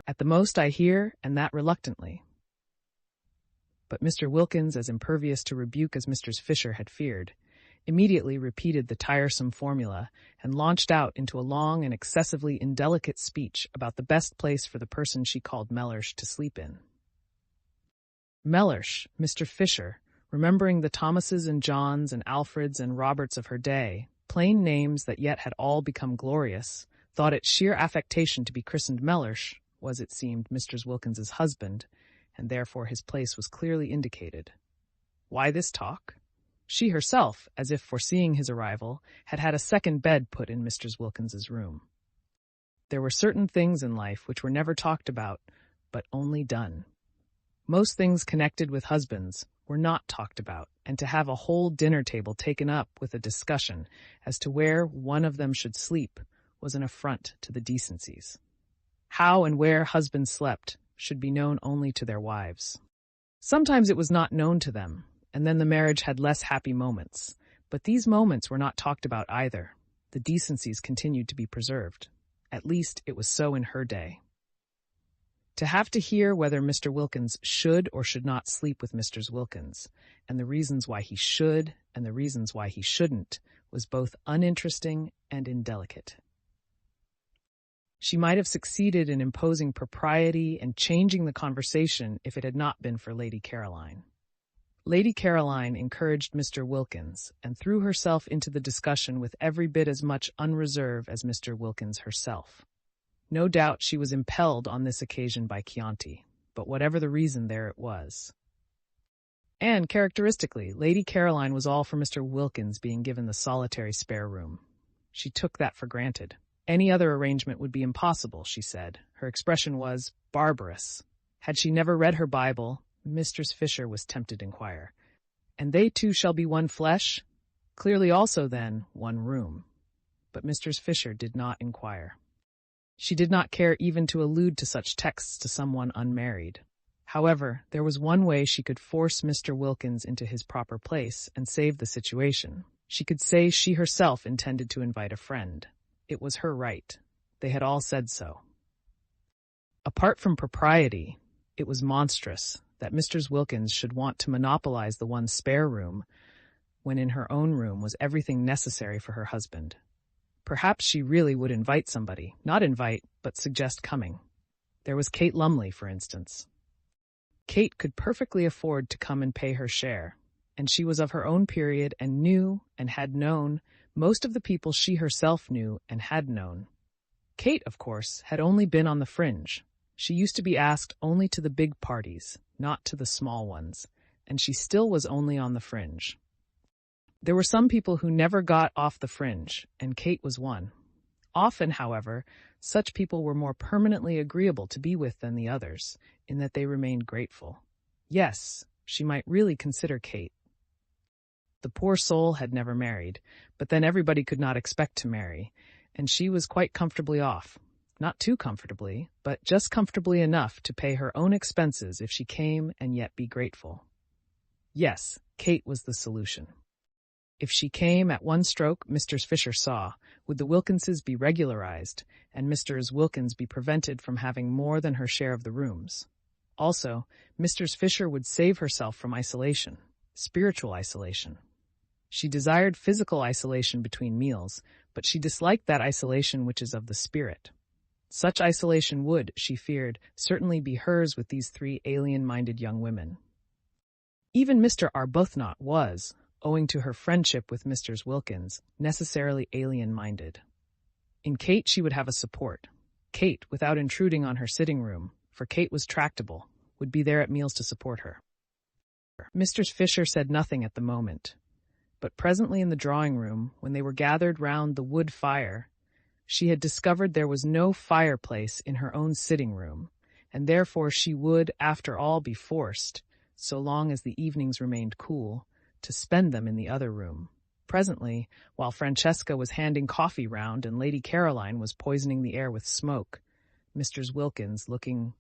"At the most I hear, and that reluctantly." But Mr. Wilkins, as impervious to rebuke as Mr. Fisher had feared, immediately repeated the tiresome formula and launched out into a long and excessively indelicate speech about the best place for the person she called Mellersh to sleep in. Mellersh, Mr. Fisher, remembering the Thomases and Johns and Alfreds and Roberts of her day, plain names that yet had all become glorious, thought it sheer affectation to be christened Mellersh, was, it seemed, Mr. Wilkins's husband, and therefore his place was clearly indicated. Why this talk? She herself, as if foreseeing his arrival, had had a second bed put in Mr. Wilkins's room. There were certain things in life which were never talked about, but only done. Most things connected with husbands were not talked about, and to have a whole dinner table taken up with a discussion as to where one of them should sleep was an affront to the decencies. How and where husbands slept should be known only to their wives. Sometimes it was not known to them, and then the marriage had less happy moments. But these moments were not talked about either. The decencies continued to be preserved. At least it was so in her day. To have to hear whether Mr. Wilkins should or should not sleep with Mr. Wilkins, and the reasons why he should and the reasons why he shouldn't, was both uninteresting and indelicate. She might have succeeded in imposing propriety and changing the conversation if it had not been for Lady Caroline. Lady Caroline encouraged Mr. Wilkins and threw herself into the discussion with every bit as much unreserve as Mr. Wilkins herself. No doubt she was impelled on this occasion by Chianti, but whatever the reason, there it was. And, characteristically, Lady Caroline was all for Mr. Wilkins being given the solitary spare room. She took that for granted. Any other arrangement would be impossible, she said. Her expression was barbarous. Had she never read her Bible, Mistress Fisher was tempted to inquire. And they two shall be one flesh? Clearly also, then, one room. But Mistress Fisher did not inquire. She did not care even to allude to such texts to someone unmarried. However, there was one way she could force Mr. Wilkins into his proper place and save the situation. She could say she herself intended to invite a friend. It was her right. They had all said so. Apart from propriety, it was monstrous that Mr. Wilkins should want to monopolize the one spare room when in her own room was everything necessary for her husband. Perhaps she really would invite somebody, not invite, but suggest coming. There was Kate Lumley, for instance. Kate could perfectly afford to come and pay her share, and she was of her own period and knew and had known most of the people she herself knew and had known. Kate, of course, had only been on the fringe. She used to be asked only to the big parties, not to the small ones, and she still was only on the fringe. There were some people who never got off the fringe, and Kate was one. Often, however, such people were more permanently agreeable to be with than the others, in that they remained grateful. Yes, she might really consider Kate. The poor soul had never married, but then everybody could not expect to marry, and she was quite comfortably off. Not too comfortably, but just comfortably enough to pay her own expenses if she came and yet be grateful. Yes, Kate was the solution. If she came at one stroke, Mr. Fisher saw, would the Wilkinses be regularized, and Mr. Wilkins be prevented from having more than her share of the rooms. Also, Mr. Fisher would save herself from isolation, spiritual isolation. She desired physical isolation between meals, but she disliked that isolation which is of the spirit. Such isolation would, she feared, certainly be hers with these three alien-minded young women. Even Mr. Arbuthnot was, owing to her friendship with Mr. Wilkins, necessarily alien-minded. In Kate she would have a support. Kate, without intruding on her sitting room, for Kate was tractable, would be there at meals to support her. Mr. Fisher said nothing at the moment, but presently in the drawing-room, when they were gathered round the wood fire, she had discovered there was no fireplace in her own sitting-room, and therefore she would, after all, be forced, so long as the evenings remained cool, to spend them in the other room. Presently, while Francesca was handing coffee round and Lady Caroline was poisoning the air with smoke, Mr. Wilkins, looking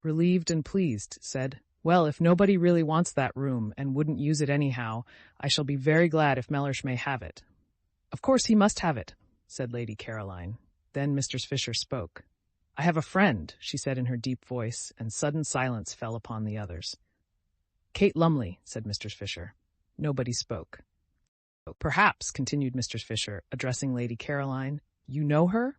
relieved and pleased, said, "Well, if nobody really wants that room and wouldn't use it anyhow, I shall be very glad if Mellersh may have it." "Of course he must have it," said Lady Caroline. Then Mr. Fisher spoke. "I have a friend," she said in her deep voice, and sudden silence fell upon the others. "Kate Lumley," said Mr. Fisher. Nobody spoke. "Perhaps," continued Mr. Fisher, addressing Lady Caroline, "you know her?"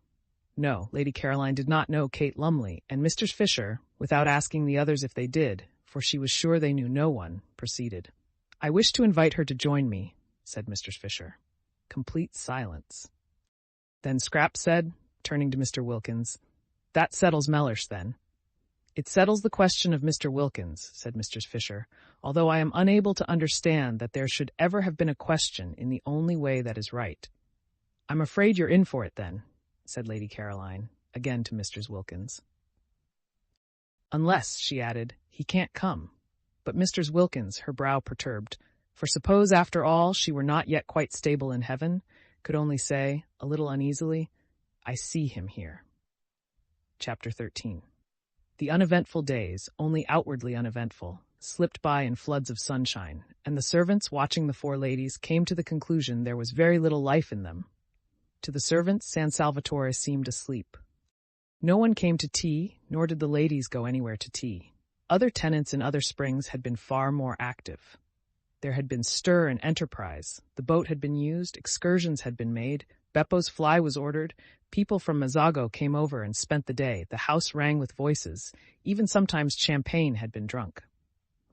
No, Lady Caroline did not know Kate Lumley, and Mr. Fisher, without asking the others if they did, for she was sure they knew no one, proceeded. "I wish to invite her to join me," said Mr. Fisher. Complete silence. Then Scrap said, turning to Mr. Wilkins, "That settles Mellersh, then." "It settles the question of Mr. Wilkins," said Mr. Fisher, "although I am unable to understand that there should ever have been a question in the only way that is right." "I'm afraid you're in for it, then," said Lady Caroline, again to Mr. Wilkins. "Unless," she added, "he can't come." But Mr. Wilkins, her brow perturbed, for suppose after all she were not yet quite stable in heaven, could only say, a little uneasily, "I see him here." Chapter 13. The uneventful days, only outwardly uneventful, slipped by in floods of sunshine, and the servants, watching the four ladies, came to the conclusion there was very little life in them. To the servants, San Salvatore seemed asleep. No one came to tea, nor did the ladies go anywhere to tea. Other tenants in other springs had been far more active. There had been stir and enterprise. The boat had been used, excursions had been made, Beppo's fly was ordered, people from Mazzago came over and spent the day, the house rang with voices, even sometimes champagne had been drunk.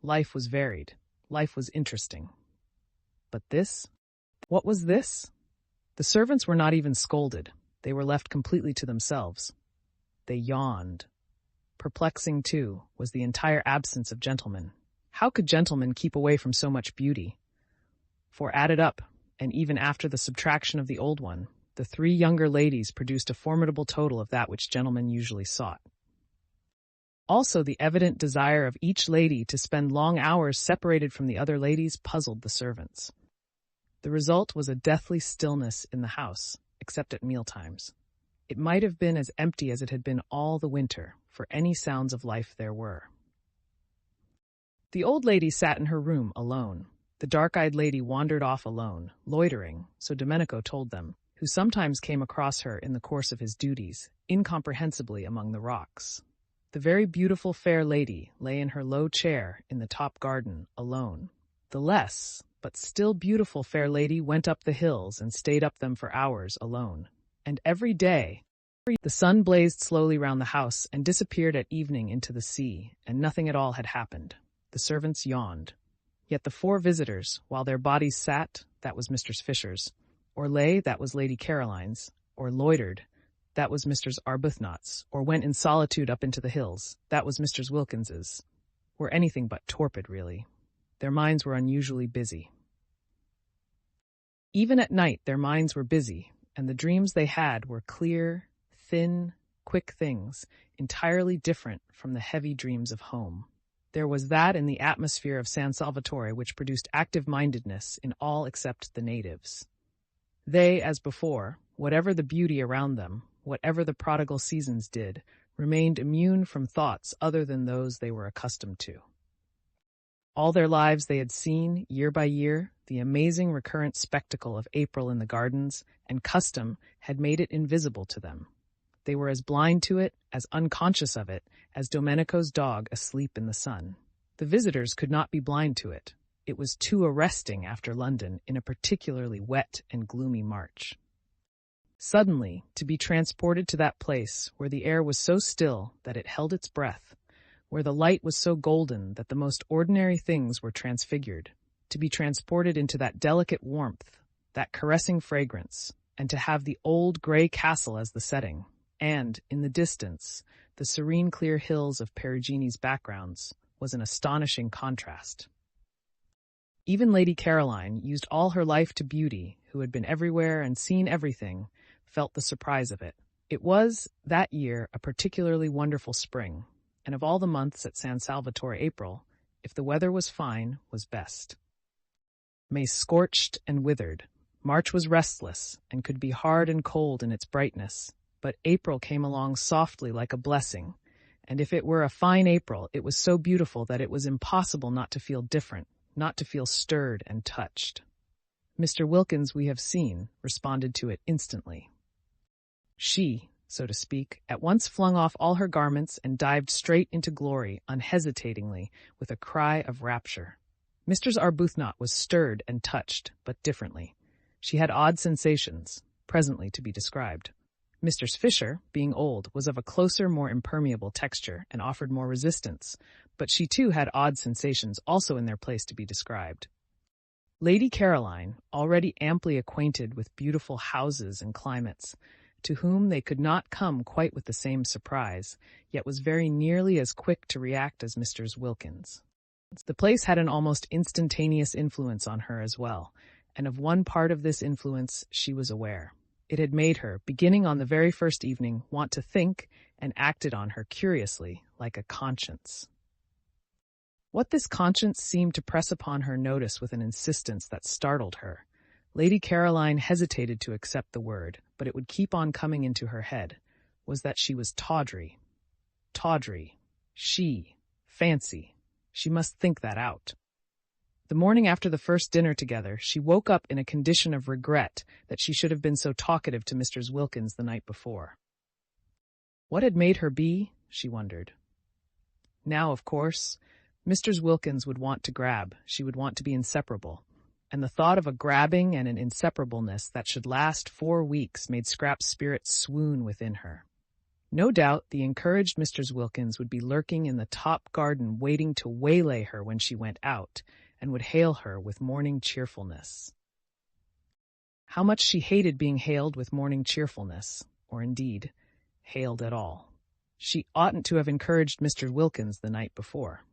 Life was varied. Life was interesting. But this? What was this? The servants were not even scolded. They were left completely to themselves. They yawned. Perplexing, too, was the entire absence of gentlemen. How could gentlemen keep away from so much beauty? For added up, and even after the subtraction of the old one, the three younger ladies produced a formidable total of that which gentlemen usually sought. Also, the evident desire of each lady to spend long hours separated from the other ladies puzzled the servants. The result was a deathly stillness in the house, except at mealtimes. It might have been as empty as it had been all the winter, for any sounds of life there were. The old lady sat in her room alone. The dark-eyed lady wandered off alone, loitering, so Domenico told them, who sometimes came across her in the course of his duties, incomprehensibly among the rocks. The very beautiful fair lady lay in her low chair in the top garden, alone. The less, but still beautiful fair lady went up the hills and stayed up them for hours alone. And every day, the sun blazed slowly round the house and disappeared at evening into the sea, and nothing at all had happened. The servants yawned. Yet the four visitors, while their bodies sat, that was Mr. Fisher's, or lay, that was Lady Caroline's, or loitered, that was Mr. Arbuthnot's, or went in solitude up into the hills, that was Mr. Wilkins's, were anything but torpid, really. Their minds were unusually busy. Even at night their minds were busy, and the dreams they had were clear, thin, quick things, entirely different from the heavy dreams of home. There was that in the atmosphere of San Salvatore which produced active-mindedness in all except the natives. They, as before, whatever the beauty around them, whatever the prodigal seasons did, remained immune from thoughts other than those they were accustomed to. All their lives they had seen, year by year, the amazing recurrent spectacle of April in the gardens, and custom had made it invisible to them. They were as blind to it, as unconscious of it, as Domenico's dog asleep in the sun. The visitors could not be blind to it. It was too arresting after London in a particularly wet and gloomy March. Suddenly, to be transported to that place where the air was so still that it held its breath, where the light was so golden that the most ordinary things were transfigured, to be transported into that delicate warmth, that caressing fragrance, and to have the old gray castle as the setting, and, in the distance, the serene clear hills of Perugini's backgrounds, was an astonishing contrast. Even Lady Caroline, used all her life to beauty, who had been everywhere and seen everything, felt the surprise of it. It was, that year, a particularly wonderful spring, and of all the months at San Salvatore, April, if the weather was fine, was best. May scorched and withered. March was restless, and could be hard and cold in its brightness, but April came along softly like a blessing, and if it were a fine April, it was so beautiful that it was impossible not to feel different, not to feel stirred and touched. Mr. Wilkins, we have seen, responded to it instantly. She, so to speak, at once flung off all her garments and dived straight into glory, unhesitatingly, with a cry of rapture. Mr. Arbuthnot was stirred and touched, but differently. She had odd sensations, presently to be described. Mr. Fisher, being old, was of a closer, more impermeable texture, and offered more resistance, but she too had odd sensations also in their place to be described. Lady Caroline, already amply acquainted with beautiful houses and climates, to whom they could not come quite with the same surprise, yet was very nearly as quick to react as Mr. Wilkins. The place had an almost instantaneous influence on her as well, and of one part of this influence she was aware. It had made her, beginning on the very first evening, want to think, and acted on her curiously, like a conscience. What this conscience seemed to press upon her notice with an insistence that startled her. Lady Caroline hesitated to accept the word, but it would keep on coming into her head, was that she was tawdry. Tawdry. Fancy. She must think that out. The morning after the first dinner together, she woke up in a condition of regret that she should have been so talkative to Mr. Wilkins the night before. What had made her be? She wondered. Now, of course, Mr. Wilkins would want to grab, she would want to be inseparable, and the thought of a grabbing and an inseparableness that should last 4 weeks made Scrap's spirit swoon within her. No doubt the encouraged Mr. Wilkins would be lurking in the top garden waiting to waylay her when she went out, and would hail her with morning cheerfulness. How much she hated being hailed with morning cheerfulness, or indeed, hailed at all. She oughtn't to have encouraged Mr. Wilkins the night before.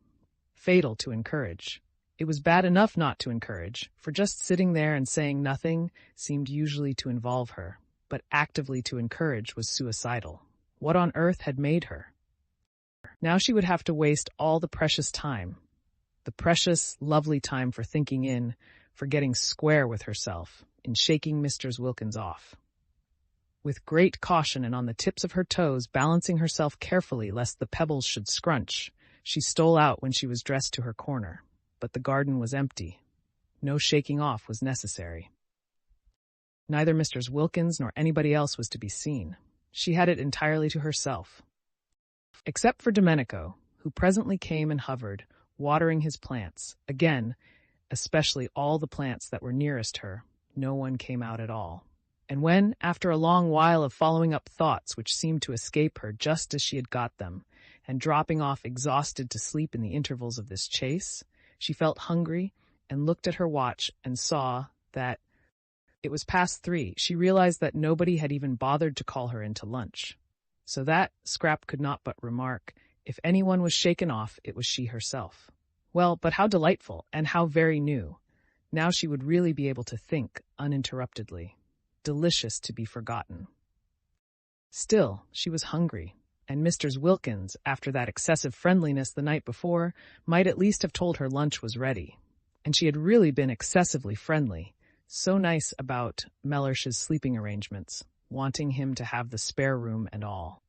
Fatal to encourage. It was bad enough not to encourage, for just sitting there and saying nothing seemed usually to involve her, but actively to encourage was suicidal. What on earth had made her? Now she would have to waste all the precious time, the precious, lovely time for thinking in, for getting square with herself, in shaking Mr. Wilkins off. With great caution and on the tips of her toes, balancing herself carefully lest the pebbles should scrunch, she stole out when she was dressed to her corner, but the garden was empty. No shaking off was necessary. Neither Mr. Wilkins nor anybody else was to be seen. She had it entirely to herself. Except for Domenico, who presently came and hovered, watering his plants. Again, especially all the plants that were nearest her, no one came out at all. And when, after a long while of following up thoughts which seemed to escape her just as she had got them, and dropping off exhausted to sleep in the intervals of this chase, she felt hungry and looked at her watch and saw that it was past 3. She realized that nobody had even bothered to call her into lunch. So that, Scrap could not but remark, if anyone was shaken off, it was she herself. Well, but how delightful, and how very new. Now she would really be able to think uninterruptedly. Delicious to be forgotten. Still, she was hungry, and Mr. Wilkins, after that excessive friendliness the night before, might at least have told her lunch was ready. And she had really been excessively friendly, so nice about Mellish's sleeping arrangements, wanting him to have the spare room and all.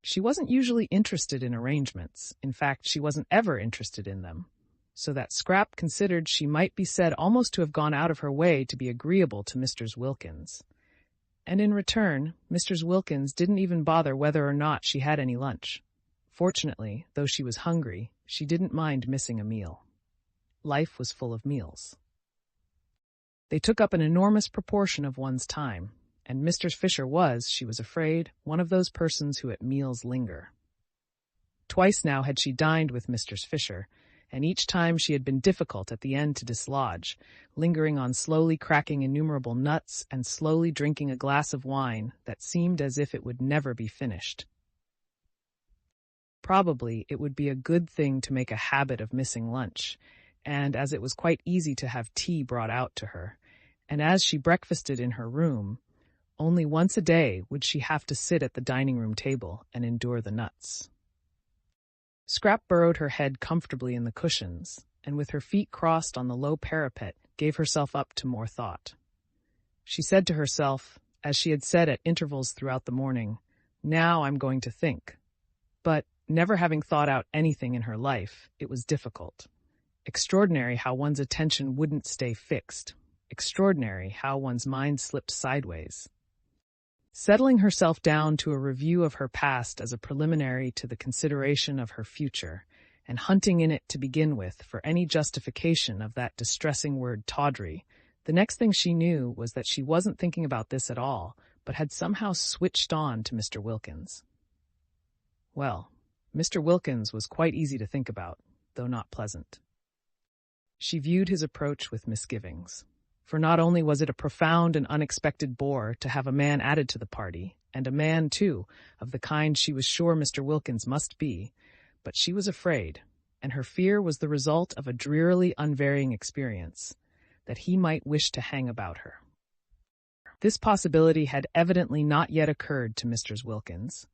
She wasn't usually interested in arrangements. In fact, she wasn't ever interested in them, so that Scrap considered she might be said almost to have gone out of her way to be agreeable to Mr. Wilkins. And in return, Mr. Wilkins didn't even bother whether or not she had any lunch. Fortunately, though she was hungry, she didn't mind missing a meal. Life was full of meals. They took up an enormous proportion of one's time, and Mr. Fisher was, she was afraid, one of those persons who at meals linger. Twice now had she dined with Mr. Fisher, and each time she had been difficult at the end to dislodge, lingering on slowly cracking innumerable nuts and slowly drinking a glass of wine that seemed as if it would never be finished. Probably it would be a good thing to make a habit of missing lunch, and as it was quite easy to have tea brought out to her, and as she breakfasted in her room, only once a day would she have to sit at the dining-room table and endure the nuts. Scrap burrowed her head comfortably in the cushions, and with her feet crossed on the low parapet, gave herself up to more thought. She said to herself, as she had said at intervals throughout the morning, "Now I'm going to think." But, never having thought out anything in her life, it was difficult. Extraordinary how one's attention wouldn't stay fixed. Extraordinary how one's mind slipped sideways. Settling herself down to a review of her past as a preliminary to the consideration of her future, and hunting in it to begin with for any justification of that distressing word tawdry, the next thing she knew was that she wasn't thinking about this at all, but had somehow switched on to Mr. Wilkins. Well, Mr. Wilkins was quite easy to think about, though not pleasant. She viewed his approach with misgivings. For not only was it a profound and unexpected bore to have a man added to the party, and a man, too, of the kind she was sure Mr. Wilkins must be, but she was afraid, and her fear was the result of a drearily unvarying experience, that he might wish to hang about her. This possibility had evidently not yet occurred to Mr. Wilkins,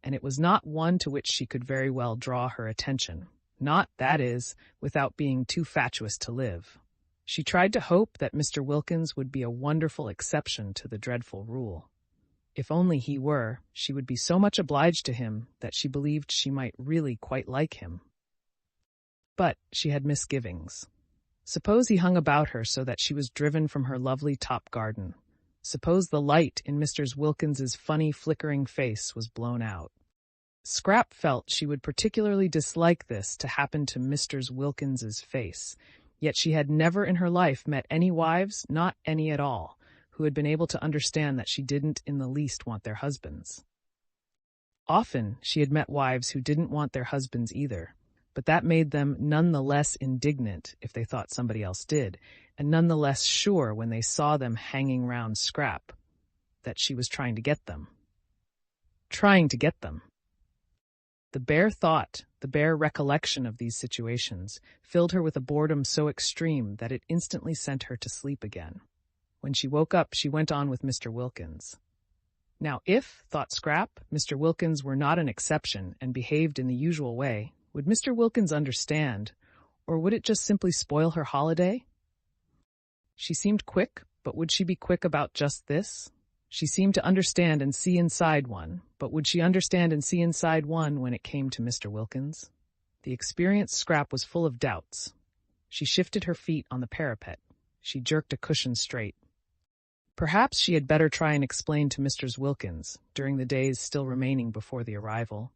and it was not one to which she could very well draw her attention, not, that is, without being too fatuous to live. She tried to hope that Mr. Wilkins would be a wonderful exception to the dreadful rule. If only he were, she would be so much obliged to him that she believed she might really quite like him. But she had misgivings. Suppose he hung about her so that she was driven from her lovely top garden. Suppose the light in Mr. Wilkins's funny, flickering face was blown out. Scrap felt she would particularly dislike this to happen to Mr. Wilkins's face, yet she had never in her life met any wives, not any at all, who had been able to understand that she didn't in the least want their husbands. Often she had met wives who didn't want their husbands either, but that made them none the less indignant if they thought somebody else did, and none the less sure when they saw them hanging round Scrap that she was trying to get them. Trying to get them. The bare thought, the bare recollection of these situations filled her with a boredom so extreme that it instantly sent her to sleep again. When she woke up, she went on with Mr. Wilkins. Now if, thought Scrap, Mr. Wilkins were not an exception and behaved in the usual way, would Mr. Wilkins understand, or would it just simply spoil her holiday? She seemed quick, but would she be quick about just this? She seemed to understand and see inside one, but would she understand and see inside one when it came to Mr. Wilkins? The experienced Scrap was full of doubts. She shifted her feet on the parapet. She jerked a cushion straight. Perhaps she had better try and explain to Mr. Wilkins, during the days still remaining before the arrival,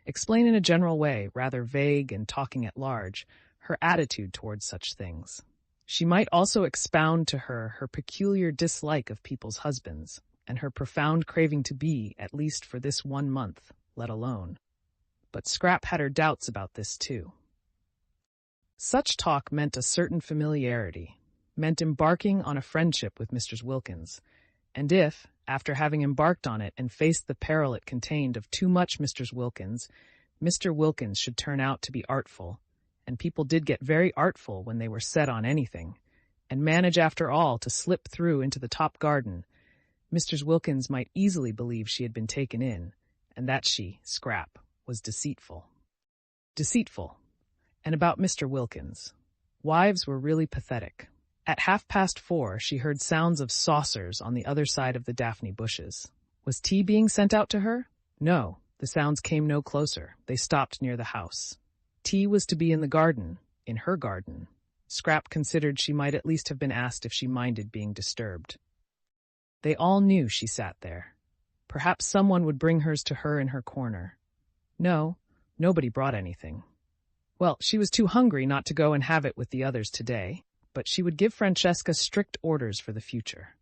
explain in a general way, rather vague and talking at large, her attitude towards such things. She might also expound to her peculiar dislike of people's husbands, and her profound craving to be, at least for this 1 month, let alone. But Scrap had her doubts about this too. Such talk meant a certain familiarity, meant embarking on a friendship with Mr. Wilkins, and if, after having embarked on it and faced the peril it contained of too much Mr. Wilkins should turn out to be artful, and people did get very artful when they were set on anything, and manage after all to slip through into the top garden, Mr. Wilkins might easily believe she had been taken in, and that she, Scrap, was deceitful. Deceitful. And about Mr. Wilkins. Wives were really pathetic. At 4:30, she heard sounds of saucers on the other side of the daphne bushes. Was tea being sent out to her? No, the sounds came no closer. They stopped near the house. Tea was to be in the garden, in her garden. Scrap considered she might at least have been asked if she minded being disturbed. They all knew she sat there. Perhaps someone would bring hers to her in her corner. No, nobody brought anything. Well, she was too hungry not to go and have it with the others today, but she would give Francesca strict orders for the future.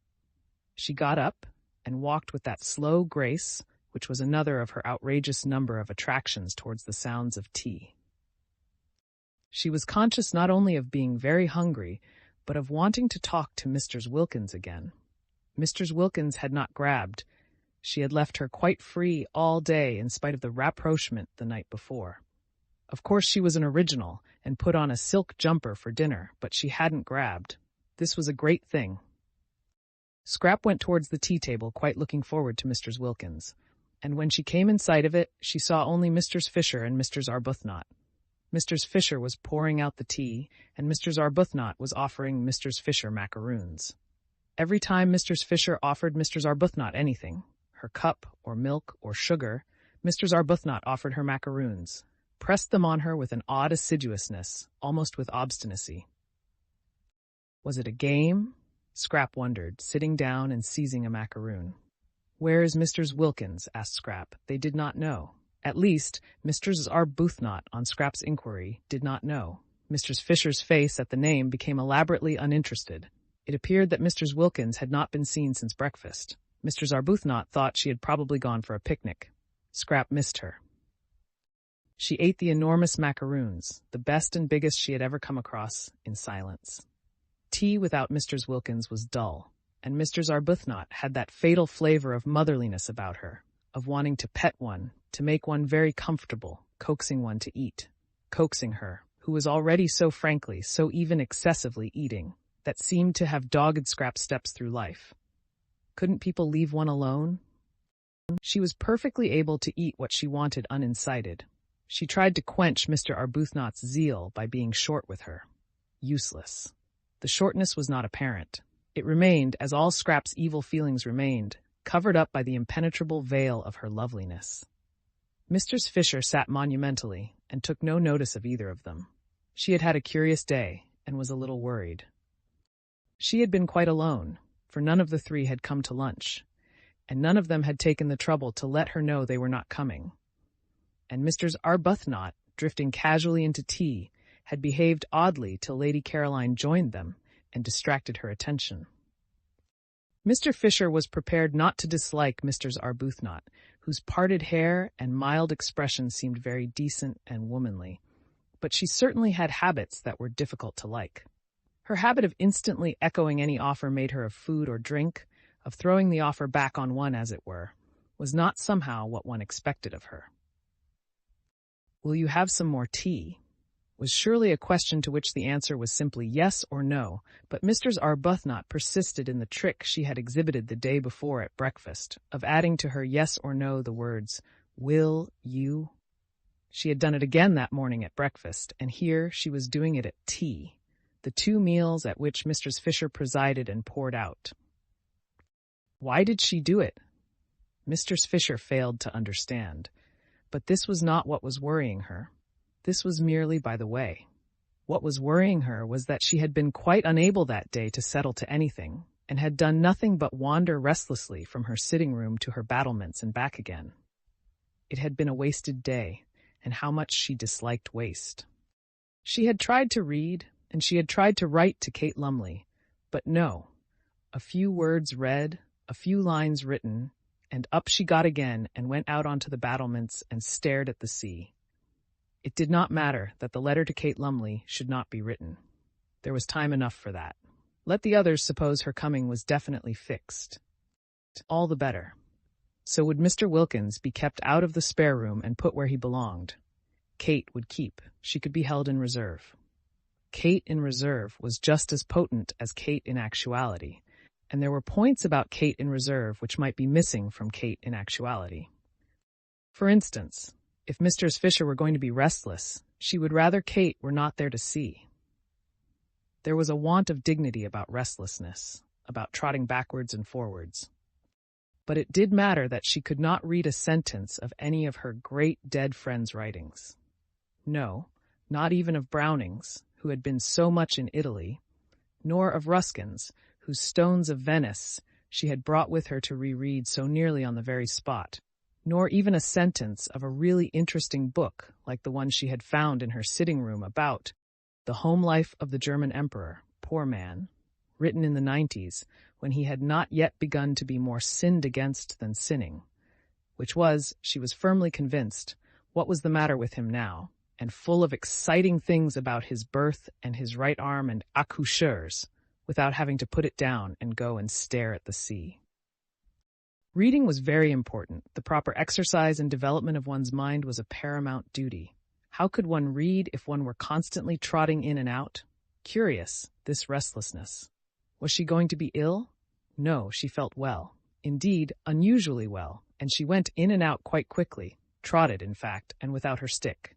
She got up and walked with that slow grace, which was another of her outrageous number of attractions towards the sounds of tea. She was conscious not only of being very hungry, but of wanting to talk to Mr. Wilkins again. Mr. Wilkins had not grabbed. She had left her quite free all day in spite of the rapprochement the night before. Of course she was an original and put on a silk jumper for dinner, but she hadn't grabbed. This was a great thing. Scrap went towards the tea table quite looking forward to Mr. Wilkins, and when she came in sight of it, she saw only Mr. Fisher and Mr. Arbuthnot. Mr. Fisher was pouring out the tea, and Mr. Arbuthnot was offering Mr. Fisher macaroons. Every time Mr. Fisher offered Mr. Arbuthnot anything, her cup or milk or sugar, Mr. Arbuthnot offered her macaroons, pressed them on her with an odd assiduousness, almost with obstinacy. Was it a game? Scrap wondered, sitting down and seizing a macaroon. Where is Mr. Wilkins? Asked Scrap. They did not know. At least, Mr. Arbuthnot, on Scrap's inquiry, did not know. Mr. Fisher's face at the name became elaborately uninterested. It appeared that Mr. Wilkins had not been seen since breakfast. Mr. Arbuthnot thought she had probably gone for a picnic. Scrap missed her. She ate the enormous macaroons, the best and biggest she had ever come across, in silence. Tea without Mr. Wilkins was dull, and Mrs. Arbuthnot had that fatal flavor of motherliness about her, of wanting to pet one, to make one very comfortable, coaxing one to eat, coaxing her, who was already so frankly, so even excessively eating, that seemed to have dogged scrap steps through life. Couldn't people leave one alone? She was perfectly able to eat what she wanted unincited. She tried to quench Mr. Arbuthnot's zeal by being short with her. Useless. The shortness was not apparent. It remained, as all Scrap's evil feelings remained, covered up by the impenetrable veil of her loveliness. Mrs. Fisher sat monumentally and took no notice of either of them. She had had a curious day and was a little worried. She had been quite alone, for none of the three had come to lunch, and none of them had taken the trouble to let her know they were not coming. And Mr. Arbuthnot, drifting casually into tea, had behaved oddly till Lady Caroline joined them and distracted her attention. Mr. Fisher was prepared not to dislike Mrs. Arbuthnot, whose parted hair and mild expression seemed very decent and womanly, but she certainly had habits that were difficult to like. Her habit of instantly echoing any offer made her of food or drink, of throwing the offer back on one as it were, was not somehow what one expected of her. "Will you have some more tea?" was surely a question to which the answer was simply yes or no, but Mrs. Arbuthnot persisted in the trick she had exhibited the day before at breakfast, of adding to her yes or no the words, "Will you?" She had done it again that morning at breakfast, and here she was doing it at tea, the two meals at which Mrs. Fisher presided and poured out. Why did she do it? Mr. Fisher failed to understand, but this was not what was worrying her. This was merely by the way. What was worrying her was that she had been quite unable that day to settle to anything, and had done nothing but wander restlessly from her sitting room to her battlements and back again. It had been a wasted day, and how much she disliked waste. She had tried to read, and she had tried to write to Kate Lumley, but no. A few words read, a few lines written, and up she got again and went out onto the battlements and stared at the sea. It did not matter that the letter to Kate Lumley should not be written. There was time enough for that. Let the others suppose her coming was definitely fixed. All the better. So would Mr. Wilkins be kept out of the spare room and put where he belonged. Kate would keep. She could be held in reserve. Kate in reserve was just as potent as Kate in actuality, and there were points about Kate in reserve which might be missing from Kate in actuality. For instance, if Mrs. Fisher were going to be restless, she would rather Kate were not there to see. There was a want of dignity about restlessness, about trotting backwards and forwards. But it did matter that she could not read a sentence of any of her great dead friends' writings. No, not even of Browning's, who had been so much in Italy, nor of Ruskin's, whose Stones of Venice she had brought with her to reread so nearly on the very spot, nor even a sentence of a really interesting book like the one she had found in her sitting room about the home life of the German emperor, poor man, written in the 90s, when he had not yet begun to be more sinned against than sinning, which was, she was firmly convinced, what was the matter with him now, and full of exciting things about his birth and his right arm and accoucheurs, without having to put it down and go and stare at the sea. Reading was very important. The proper exercise and development of one's mind was a paramount duty. How could one read if one were constantly trotting in and out? Curious, this restlessness. Was she going to be ill? No, she felt well. Indeed, unusually well, and she went in and out quite quickly, trotted, in fact, and without her stick.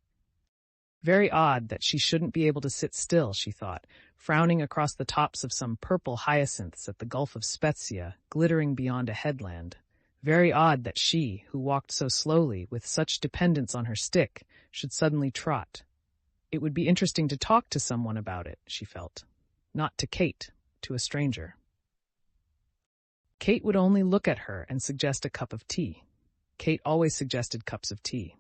Very odd that she shouldn't be able to sit still, she thought, frowning across the tops of some purple hyacinths at the Gulf of Spezia, glittering beyond a headland. Very odd that she, who walked so slowly, with such dependence on her stick, should suddenly trot. It would be interesting to talk to someone about it, she felt. Not to Kate, to a stranger. Kate would only look at her and suggest a cup of tea. Kate always suggested cups of tea.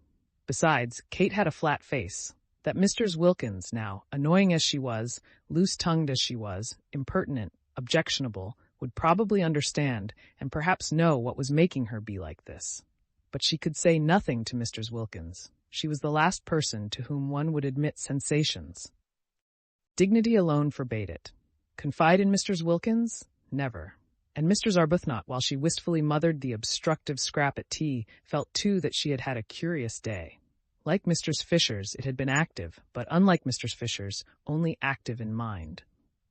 Besides, Kate had a flat face. That Mrs. Wilkins, now, annoying as she was, loose-tongued as she was, impertinent, objectionable, would probably understand and perhaps know what was making her be like this. But she could say nothing to Mrs. Wilkins. She was the last person to whom one would admit sensations. Dignity alone forbade it. Confide in Mr. Wilkins? Never. And Mrs. Arbuthnot, while she wistfully mothered the obstructive scrap at tea, felt too that she had had a curious day. Like Mr. Fisher's, it had been active, but unlike Mr. Fisher's, only active in mind.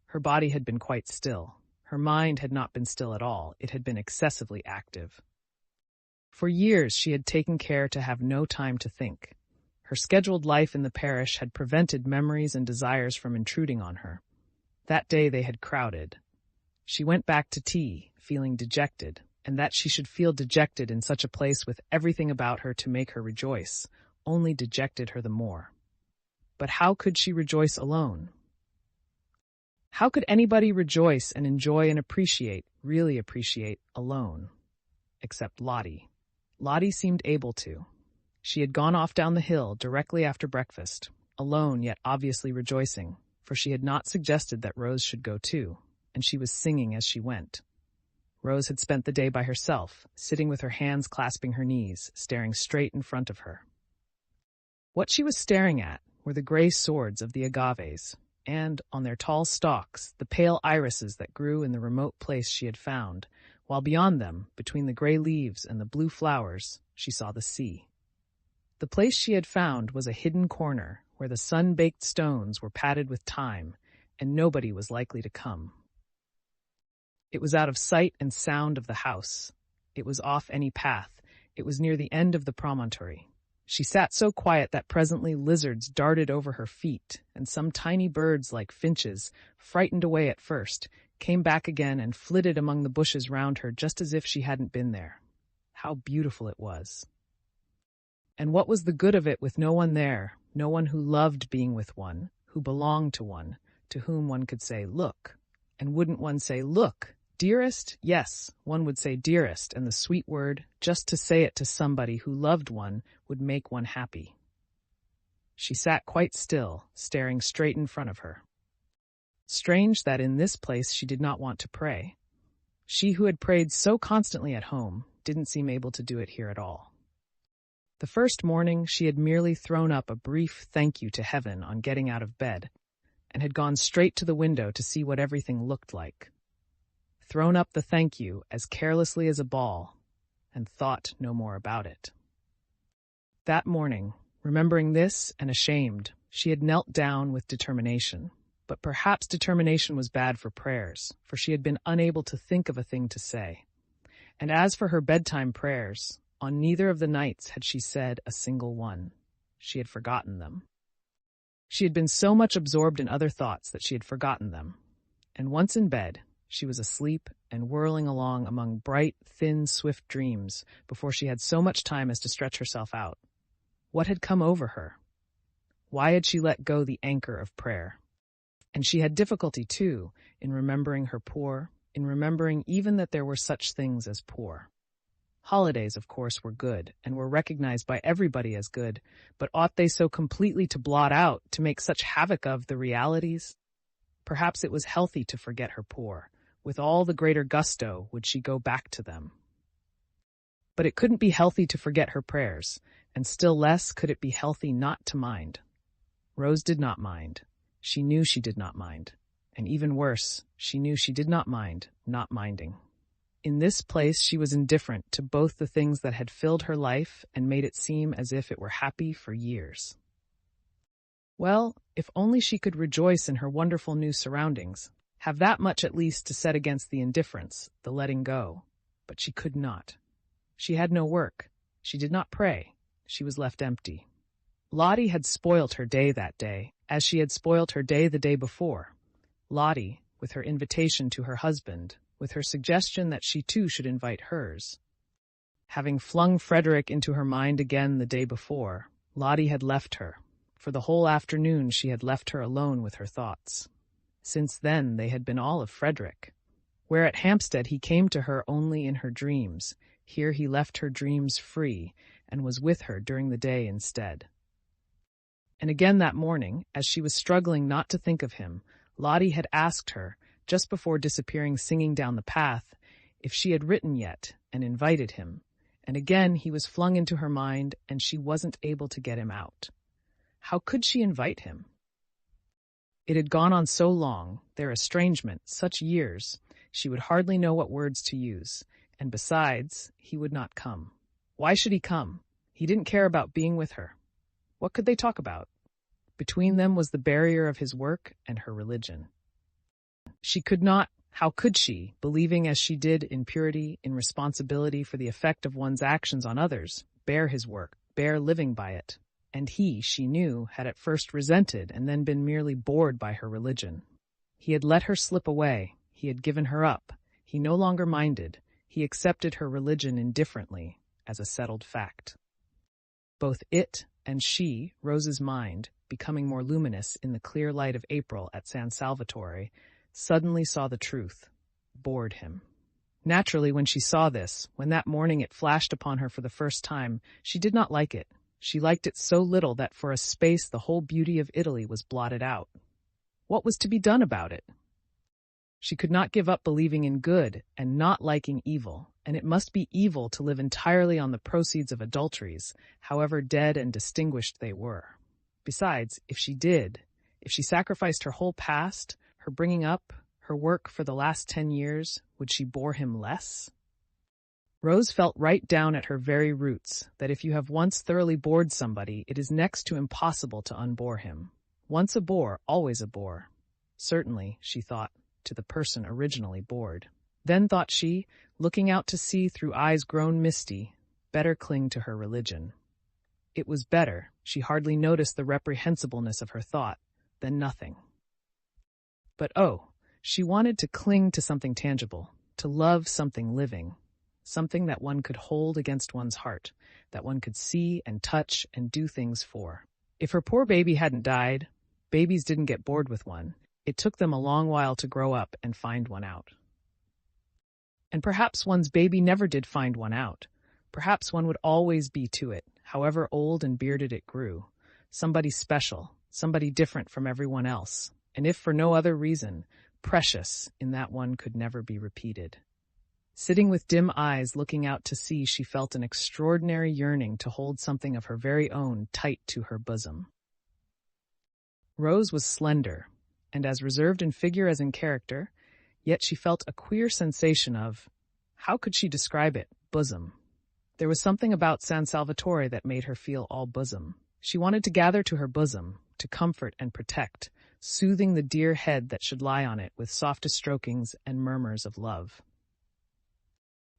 Her body had been quite still. Her mind had not been still at all. It had been excessively active. For years she had taken care to have no time to think. Her scheduled life in the parish had prevented memories and desires from intruding on her. That day they had crowded. She went back to tea, feeling dejected, and that she should feel dejected in such a place with everything about her to make her rejoice, only dejected her the more. But how could she rejoice alone? How could anybody rejoice and enjoy and appreciate, really appreciate, alone? Except Lottie. Lottie seemed able to. She had gone off down the hill directly after breakfast, alone yet obviously rejoicing, for she had not suggested that Rose should go too, and she was singing as she went. Rose had spent the day by herself, sitting with her hands clasping her knees, staring straight in front of her. What she was staring at were the gray swords of the agaves, and, on their tall stalks, the pale irises that grew in the remote place she had found, while beyond them, between the gray leaves and the blue flowers, she saw the sea. The place she had found was a hidden corner where the sun-baked stones were padded with thyme, and nobody was likely to come. It was out of sight and sound of the house. It was off any path. It was near the end of the promontory. She sat so quiet that presently lizards darted over her feet, and some tiny birds like finches, frightened away at first, came back again and flitted among the bushes round her just as if she hadn't been there. How beautiful it was! And what was the good of it with no one there, no one who loved being with one, who belonged to one, to whom one could say, "Look"? And wouldn't one say, "Look"? Dearest? Yes, one would say dearest, and the sweet word, just to say it to somebody who loved one, would make one happy. She sat quite still, staring straight in front of her. Strange that in this place she did not want to pray. She who had prayed so constantly at home didn't seem able to do it here at all. The first morning she had merely thrown up a brief thank you to heaven on getting out of bed, and had gone straight to the window to see what everything looked like. Thrown up the thank you as carelessly as a ball, and thought no more about it. That morning, remembering this and ashamed, she had knelt down with determination. But perhaps determination was bad for prayers, for she had been unable to think of a thing to say. And as for her bedtime prayers, on neither of the nights had she said a single one. She had forgotten them. She had been so much absorbed in other thoughts that she had forgotten them. And once in bed, she was asleep and whirling along among bright, thin, swift dreams before she had so much time as to stretch herself out. What had come over her? Why had she let go the anchor of prayer? And she had difficulty, too, in remembering her poor, in remembering even that there were such things as poor. Holidays, of course, were good, and were recognized by everybody as good, but ought they so completely to blot out, to make such havoc of, the realities? Perhaps it was healthy to forget her poor. With all the greater gusto would she go back to them. But it couldn't be healthy to forget her prayers, and still less could it be healthy not to mind. Rose did not mind. She knew she did not mind. And even worse, she knew she did not mind not minding. In this place she was indifferent to both the things that had filled her life and made it seem as if it were happy for years. Well, if only she could rejoice in her wonderful new surroundings, have that much at least to set against the indifference, the letting go. But she could not. She had no work. She did not pray. She was left empty. Lottie had spoilt her day that day, as she had spoilt her day the day before. Lottie, with her invitation to her husband, with her suggestion that she too should invite hers. Having flung Frederick into her mind again the day before, Lottie had left her. For the whole afternoon she had left her alone with her thoughts. Since then they had been all of Frederick. Where at Hampstead he came to her only in her dreams, here he left her dreams free, and was with her during the day instead. And again that morning, as she was struggling not to think of him, Lottie had asked her, just before disappearing singing down the path, if she had written yet, and invited him. And again he was flung into her mind, and she wasn't able to get him out. How could she invite him? It had gone on so long, their estrangement, such years, she would hardly know what words to use, and besides, he would not come. Why should he come? He didn't care about being with her. What could they talk about? Between them was the barrier of his work and her religion. She could not, how could she, believing as she did in purity, in responsibility for the effect of one's actions on others, bear his work, bear living by it? And he, she knew, had at first resented and then been merely bored by her religion. He had let her slip away, he had given her up, he no longer minded, he accepted her religion indifferently, as a settled fact. Both it and she, Rose's mind, becoming more luminous in the clear light of April at San Salvatore, suddenly saw the truth, bored him. Naturally, when she saw this, when that morning it flashed upon her for the first time, she did not like it. She liked it so little that for a space the whole beauty of Italy was blotted out. What was to be done about it? She could not give up believing in good and not liking evil, and it must be evil to live entirely on the proceeds of adulteries, however dead and distinguished they were. Besides, if she sacrificed her whole past, her bringing up, her work for the last 10 years, would she bore him less? Rose felt right down at her very roots that if you have once thoroughly bored somebody, it is next to impossible to unbore him. Once a bore, always a bore. Certainly, she thought, to the person originally bored. Then thought she, looking out to sea through eyes grown misty, better cling to her religion. It was better, she hardly noticed the reprehensibleness of her thought, than nothing. But oh, she wanted to cling to something tangible, to love something living, something that one could hold against one's heart, that one could see and touch and do things for. If her poor baby hadn't died, babies didn't get bored with one. It took them a long while to grow up and find one out. And perhaps one's baby never did find one out. Perhaps one would always be to it, however old and bearded it grew. Somebody special, somebody different from everyone else, and if for no other reason, precious in that one could never be repeated. Sitting with dim eyes looking out to sea, she felt an extraordinary yearning to hold something of her very own tight to her bosom. Rose was slender, and as reserved in figure as in character, yet she felt a queer sensation of, how could she describe it, bosom. There was something about San Salvatore that made her feel all bosom. She wanted to gather to her bosom, to comfort and protect, soothing the dear head that should lie on it with softest strokings and murmurs of love.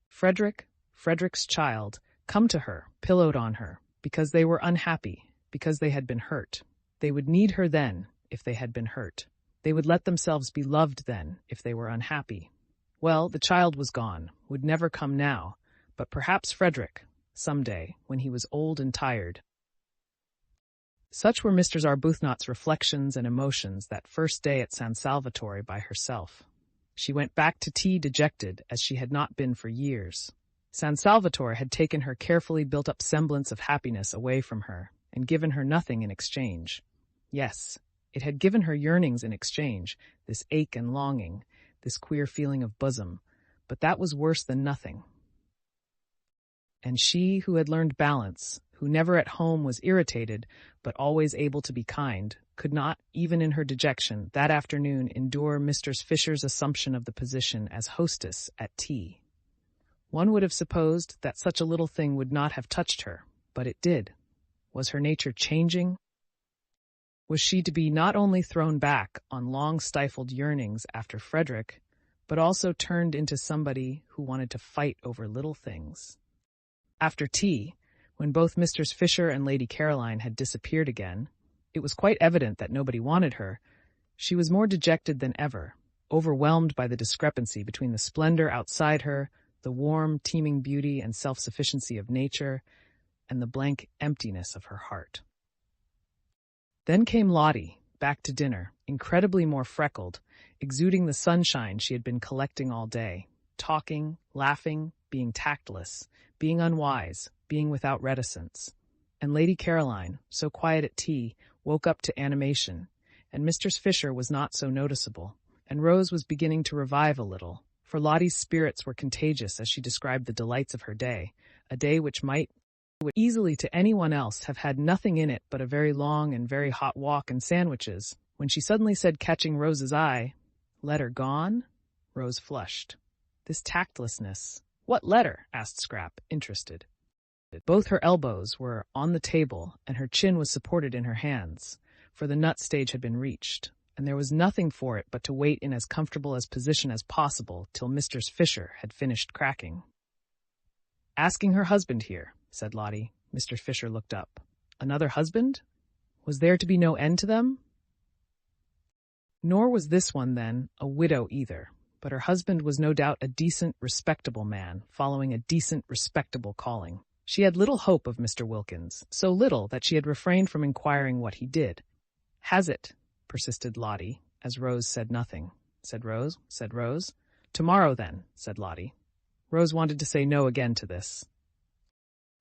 Frederick's child, come to her, pillowed on her, because they were unhappy, because they had been hurt. They would need her then, if they had been hurt. They would let themselves be loved then, if they were unhappy. Well, the child was gone, would never come now, but perhaps Frederick, some day, when he was old and tired. Such were Mr. Arbuthnot's reflections and emotions that first day at San Salvatore by herself. She went back to tea dejected as she had not been for years. San Salvatore had taken her carefully built-up semblance of happiness away from her and given her nothing in exchange. Yes, it had given her yearnings in exchange, this ache and longing, this queer feeling of bosom, but that was worse than nothing. And she, who had learned balance, who never at home was irritated, but always able to be kind, could not, even in her dejection, that afternoon endure Mr. Fisher's assumption of the position as hostess at tea. One would have supposed that such a little thing would not have touched her, but it did. Was her nature changing? Was she to be not only thrown back on long-stifled yearnings after Frederick, but also turned into somebody who wanted to fight over little things? After tea, when both Mr. Fisher and Lady Caroline had disappeared again, it was quite evident that nobody wanted her. She was more dejected than ever, overwhelmed by the discrepancy between the splendor outside her, the warm, teeming beauty and self-sufficiency of nature, and the blank emptiness of her heart. Then came Lottie, back to dinner, incredibly more freckled, exuding the sunshine she had been collecting all day, talking, laughing, being tactless, being unwise, being without reticence. And Lady Caroline, so quiet at tea, woke up to animation, and Mr. Fisher was not so noticeable, and Rose was beginning to revive a little, for Lottie's spirits were contagious as she described the delights of her day, a day which might easily to anyone else have had nothing in it but a very long and very hot walk and sandwiches, When she suddenly said, catching Rose's eye, "Letter gone?" Rose flushed. This tactlessness. "What letter?" asked Scrap, interested. Both her elbows were on the table, and her chin was supported in her hands, for the nut stage had been reached, and there was nothing for it but to wait in as comfortable a position as possible till Mistress Fisher had finished cracking. "Asking her husband here," said Lottie. Mr. Fisher looked up. Another husband? Was there to be no end to them? Nor was this one, then, a widow either, but her husband was no doubt a decent, respectable man, following a decent, respectable calling. She had little hope of Mr. Wilkins, so little that she had refrained from inquiring what he did. "Has it?" persisted Lottie, as Rose said nothing. Said Rose. "Tomorrow, then," said Lottie. Rose wanted to say no again to this.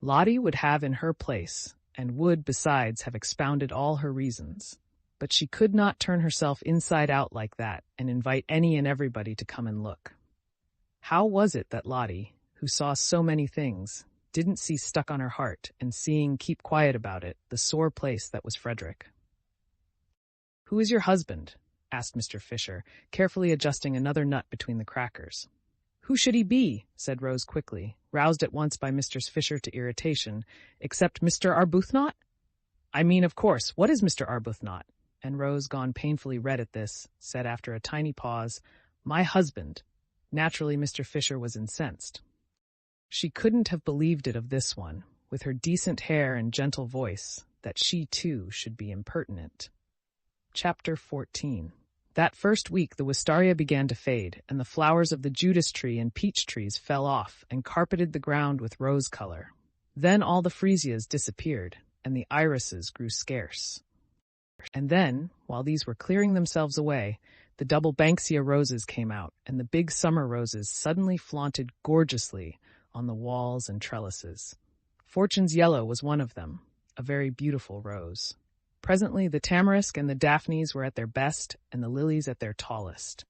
Lottie would have in her place, and would, besides, have expounded all her reasons. But she could not turn herself inside out like that and invite any and everybody to come and look. How was it that Lottie, who saw so many things, didn't see stuck on her heart, and seeing keep quiet about it, the sore place that was Frederick? "Who is your husband?" asked Mr. Fisher, carefully adjusting another nut between the crackers. "Who should he be?" said Rose quickly, roused at once by Mr. Fisher to irritation, "except Mr. Arbuthnot? I mean, of course, what is Mr. Arbuthnot?" And Rose, gone painfully red at this, said after a tiny pause, "My husband." Naturally, Mr. Fisher was incensed. She couldn't have believed it of this one, with her decent hair and gentle voice, that she too should be impertinent. Chapter 14. That first week the wistaria began to fade, and the flowers of the Judas tree and peach trees fell off and carpeted the ground with rose color. Then all the freesias disappeared, and the irises grew scarce. And then, while these were clearing themselves away, the double Banksia roses came out, and the big summer roses suddenly flaunted gorgeously on the walls and trellises. Fortune's Yellow was one of them, a very beautiful rose. Presently the tamarisk and the daphnes were at their best, and the lilies at their tallest.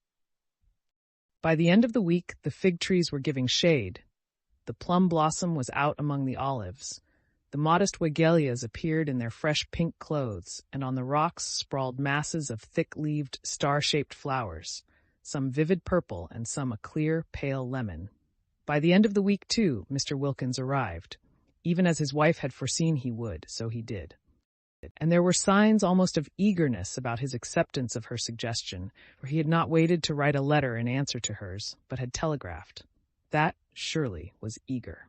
By the end of the week the fig trees were giving shade, the plum blossom was out among the olives, the modest wigelias appeared in their fresh pink clothes, and on the rocks sprawled masses of thick-leaved, star-shaped flowers, some vivid purple and some a clear, pale lemon. By the end of the week, too, Mr. Wilkins arrived. Even as his wife had foreseen he would, so he did. And there were signs almost of eagerness about his acceptance of her suggestion, for he had not waited to write a letter in answer to hers, but had telegraphed. That, surely, was eager.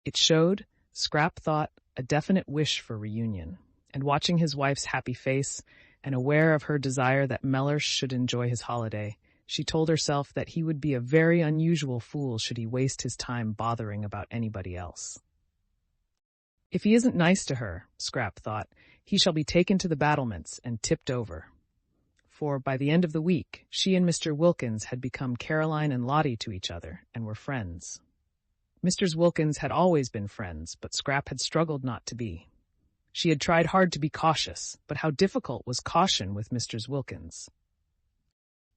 It showed, Scrap thought, a definite wish for reunion, and watching his wife's happy face, and aware of her desire that Mellersh should enjoy his holiday, she told herself that he would be a very unusual fool should he waste his time bothering about anybody else. If he isn't nice to her, Scrap thought, he shall be taken to the battlements and tipped over. For by the end of the week, she and Mr. Wilkins had become Caroline and Lottie to each other, and were friends. Mr. Wilkins had always been friends, but Scrap had struggled not to be. She had tried hard to be cautious, but how difficult was caution with Mr. Wilkins?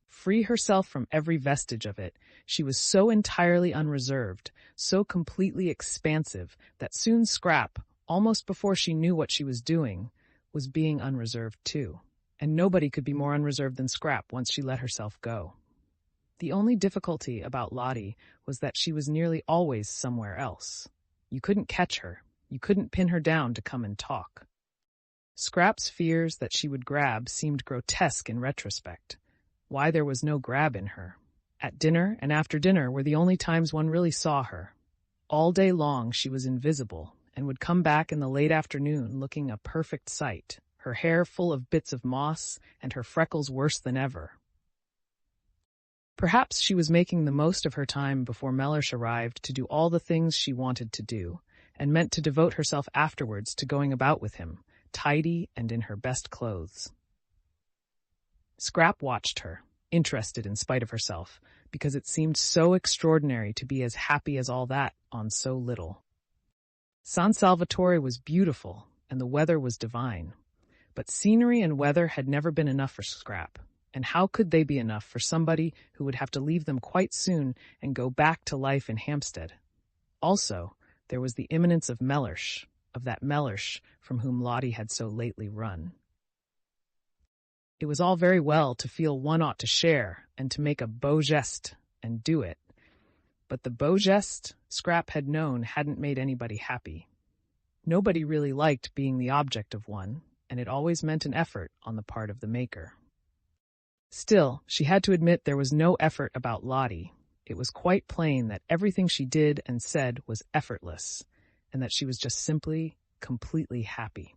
Free herself from every vestige of it, she was so entirely unreserved, so completely expansive, that soon Scrap, almost before she knew what she was doing, was being unreserved too. And nobody could be more unreserved than Scrap once she let herself go. The only difficulty about Lottie was that she was nearly always somewhere else. You couldn't catch her. You couldn't pin her down to come and talk. Scrap's fears that she would grab seemed grotesque in retrospect. Why there was no grab in her. At dinner and after dinner were the only times one really saw her. All day long she was invisible, and would come back in the late afternoon looking a perfect sight, her hair full of bits of moss, and her freckles worse than ever. Perhaps she was making the most of her time before Mellersh arrived to do all the things she wanted to do, and meant to devote herself afterwards to going about with him, tidy and in her best clothes. Scrap watched her, interested in spite of herself, because it seemed so extraordinary to be as happy as all that on so little. San Salvatore was beautiful, and the weather was divine. But scenery and weather had never been enough for Scrap, and how could they be enough for somebody who would have to leave them quite soon and go back to life in Hampstead? Also, there was the imminence of Mellersh, of that Mellersh from whom Lottie had so lately run. It was all very well to feel one ought to share and to make a beau geste and do it, but the beau geste Scrap had known hadn't made anybody happy. Nobody really liked being the object of one, and it always meant an effort on the part of the maker. Still, she had to admit there was no effort about Lottie. It was quite plain that everything she did and said was effortless, and that she was just simply, completely happy.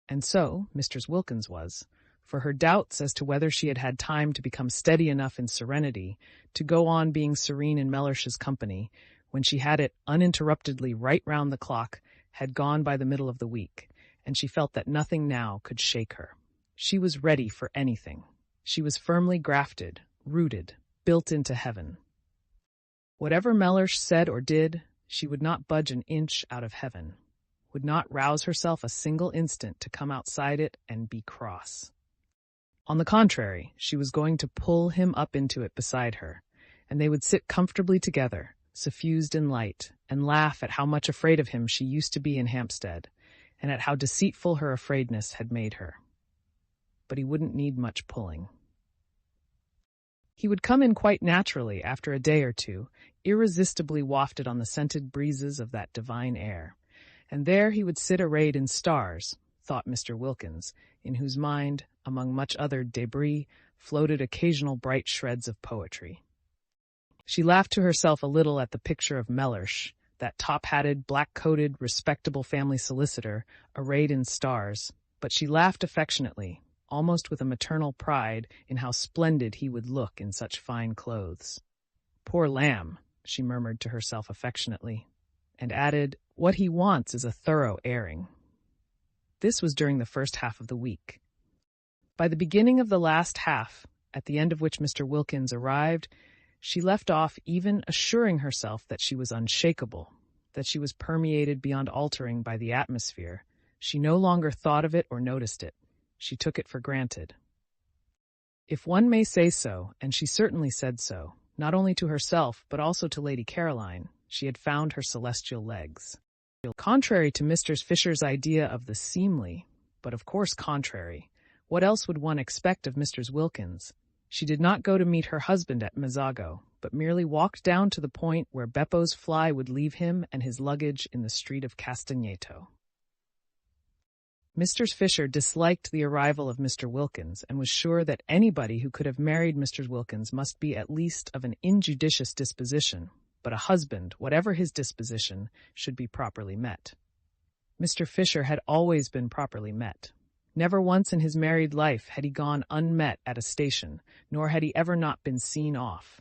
And so, Mrs. Wilkins was, for her doubts as to whether she had had time to become steady enough in serenity to go on being serene in Mellish's company, when she had it uninterruptedly right round the clock, had gone by the middle of the week, and she felt that nothing now could shake her. She was ready for anything. She was firmly grafted, rooted, built into heaven. Whatever Mellish said or did, she would not budge an inch out of heaven, would not rouse herself a single instant to come outside it and be cross. On the contrary, she was going to pull him up into it beside her, and they would sit comfortably together, suffused in light, and laugh at how much afraid of him she used to be in Hampstead, and at how deceitful her afraidness had made her. But he wouldn't need much pulling. He would come in quite naturally after a day or two, irresistibly wafted on the scented breezes of that divine air, and there he would sit arrayed in stars, thought Mr. Wilkins, in whose mind, among much other debris, floated occasional bright shreds of poetry. She laughed to herself a little at the picture of Mellish, that top-hatted, black-coated, respectable family solicitor, arrayed in stars, but she laughed affectionately, almost with a maternal pride in how splendid he would look in such fine clothes. Poor lamb, she murmured to herself affectionately, and added, what he wants is a thorough airing. This was during the first half of the week. By the beginning of the last half, at the end of which Mr. Wilkins arrived, she left off even assuring herself that she was unshakable, that she was permeated beyond altering by the atmosphere. She no longer thought of it or noticed it. She took it for granted. If one may say so, and she certainly said so, not only to herself but also to Lady Caroline, she had found her celestial legs. Contrary to Mr. Fisher's idea of the seemly, but of course contrary, what else would one expect of Mrs. Wilkins? She did not go to meet her husband at Mezzago, but merely walked down to the point where Beppo's fly would leave him and his luggage in the street of Castagneto. Mr. Fisher disliked the arrival of Mr. Wilkins and was sure that anybody who could have married Mr. Wilkins must be at least of an injudicious disposition, but a husband, whatever his disposition, should be properly met. Mr. Fisher had always been properly met. Never once in his married life had he gone unmet at a station, nor had he ever not been seen off.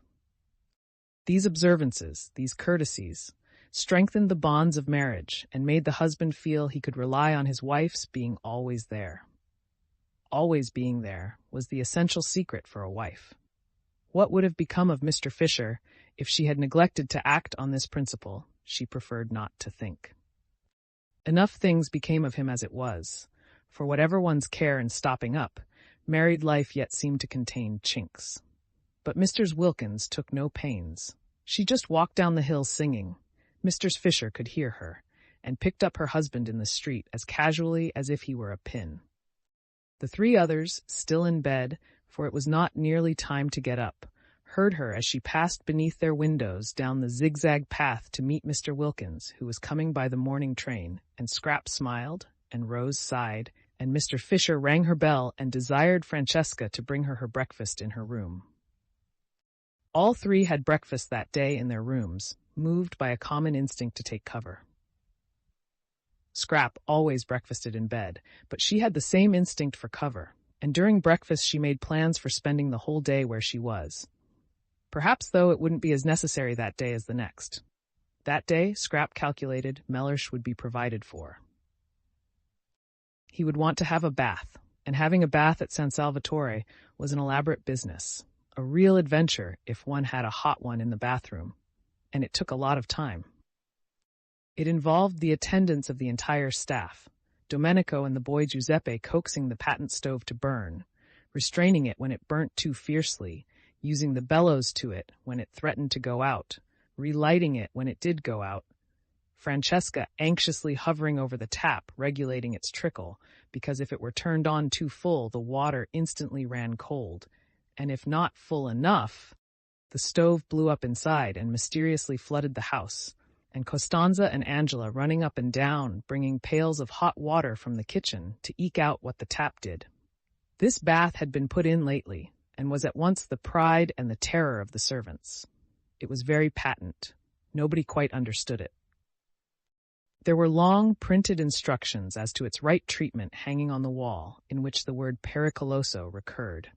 These observances, these courtesies, strengthened the bonds of marriage and made the husband feel he could rely on his wife's being always there. Always being there was the essential secret for a wife. What would have become of Mr. Fisher if she had neglected to act on this principle? She preferred not to think. Enough things became of him as it was, for whatever one's care in stopping up, married life yet seemed to contain chinks. But Mrs. Wilkins took no pains. She just walked down the hill singing. Mr. Fisher could hear her, and picked up her husband in the street as casually as if he were a pin. The three others, still in bed, for it was not nearly time to get up, heard her as she passed beneath their windows down the zigzag path to meet Mr. Wilkins, who was coming by the morning train, and Scrap smiled, and Rose sighed, and Mr. Fisher rang her bell and desired Francesca to bring her breakfast in her room. All three had breakfast that day in their rooms, moved by a common instinct to take cover. Scrap always breakfasted in bed, but she had the same instinct for cover, and during breakfast she made plans for spending the whole day where she was. Perhaps, though, it wouldn't be as necessary that day as the next. That day, Scrap calculated, Mellish would be provided for. He would want to have a bath, and having a bath at San Salvatore was an elaborate business, a real adventure if one had a hot one in the bathroom, and it took a lot of time. It involved the attendance of the entire staff, Domenico and the boy Giuseppe coaxing the patent stove to burn, restraining it when it burnt too fiercely, using the bellows to it when it threatened to go out, relighting it when it did go out, Francesca anxiously hovering over the tap, regulating its trickle, because if it were turned on too full, the water instantly ran cold, and if not full enough, the stove blew up inside and mysteriously flooded the house, and Costanza and Angela running up and down, bringing pails of hot water from the kitchen to eke out what the tap did. This bath had been put in lately, and was at once the pride and the terror of the servants. It was very patent. Nobody quite understood it. There were long printed instructions as to its right treatment hanging on the wall, in which the word pericoloso recurred.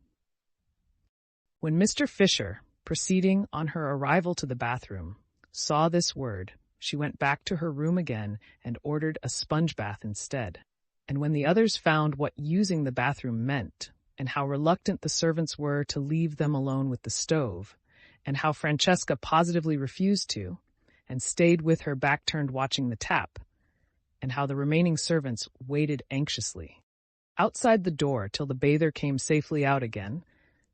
When Mr. Fisher, proceeding on her arrival to the bathroom, saw this word, she went back to her room again and ordered a sponge bath instead. And when the others found what using the bathroom meant, and how reluctant the servants were to leave them alone with the stove, and how Francesca positively refused to, and stayed with her back turned watching the tap, and how the remaining servants waited anxiously outside the door till the bather came safely out again,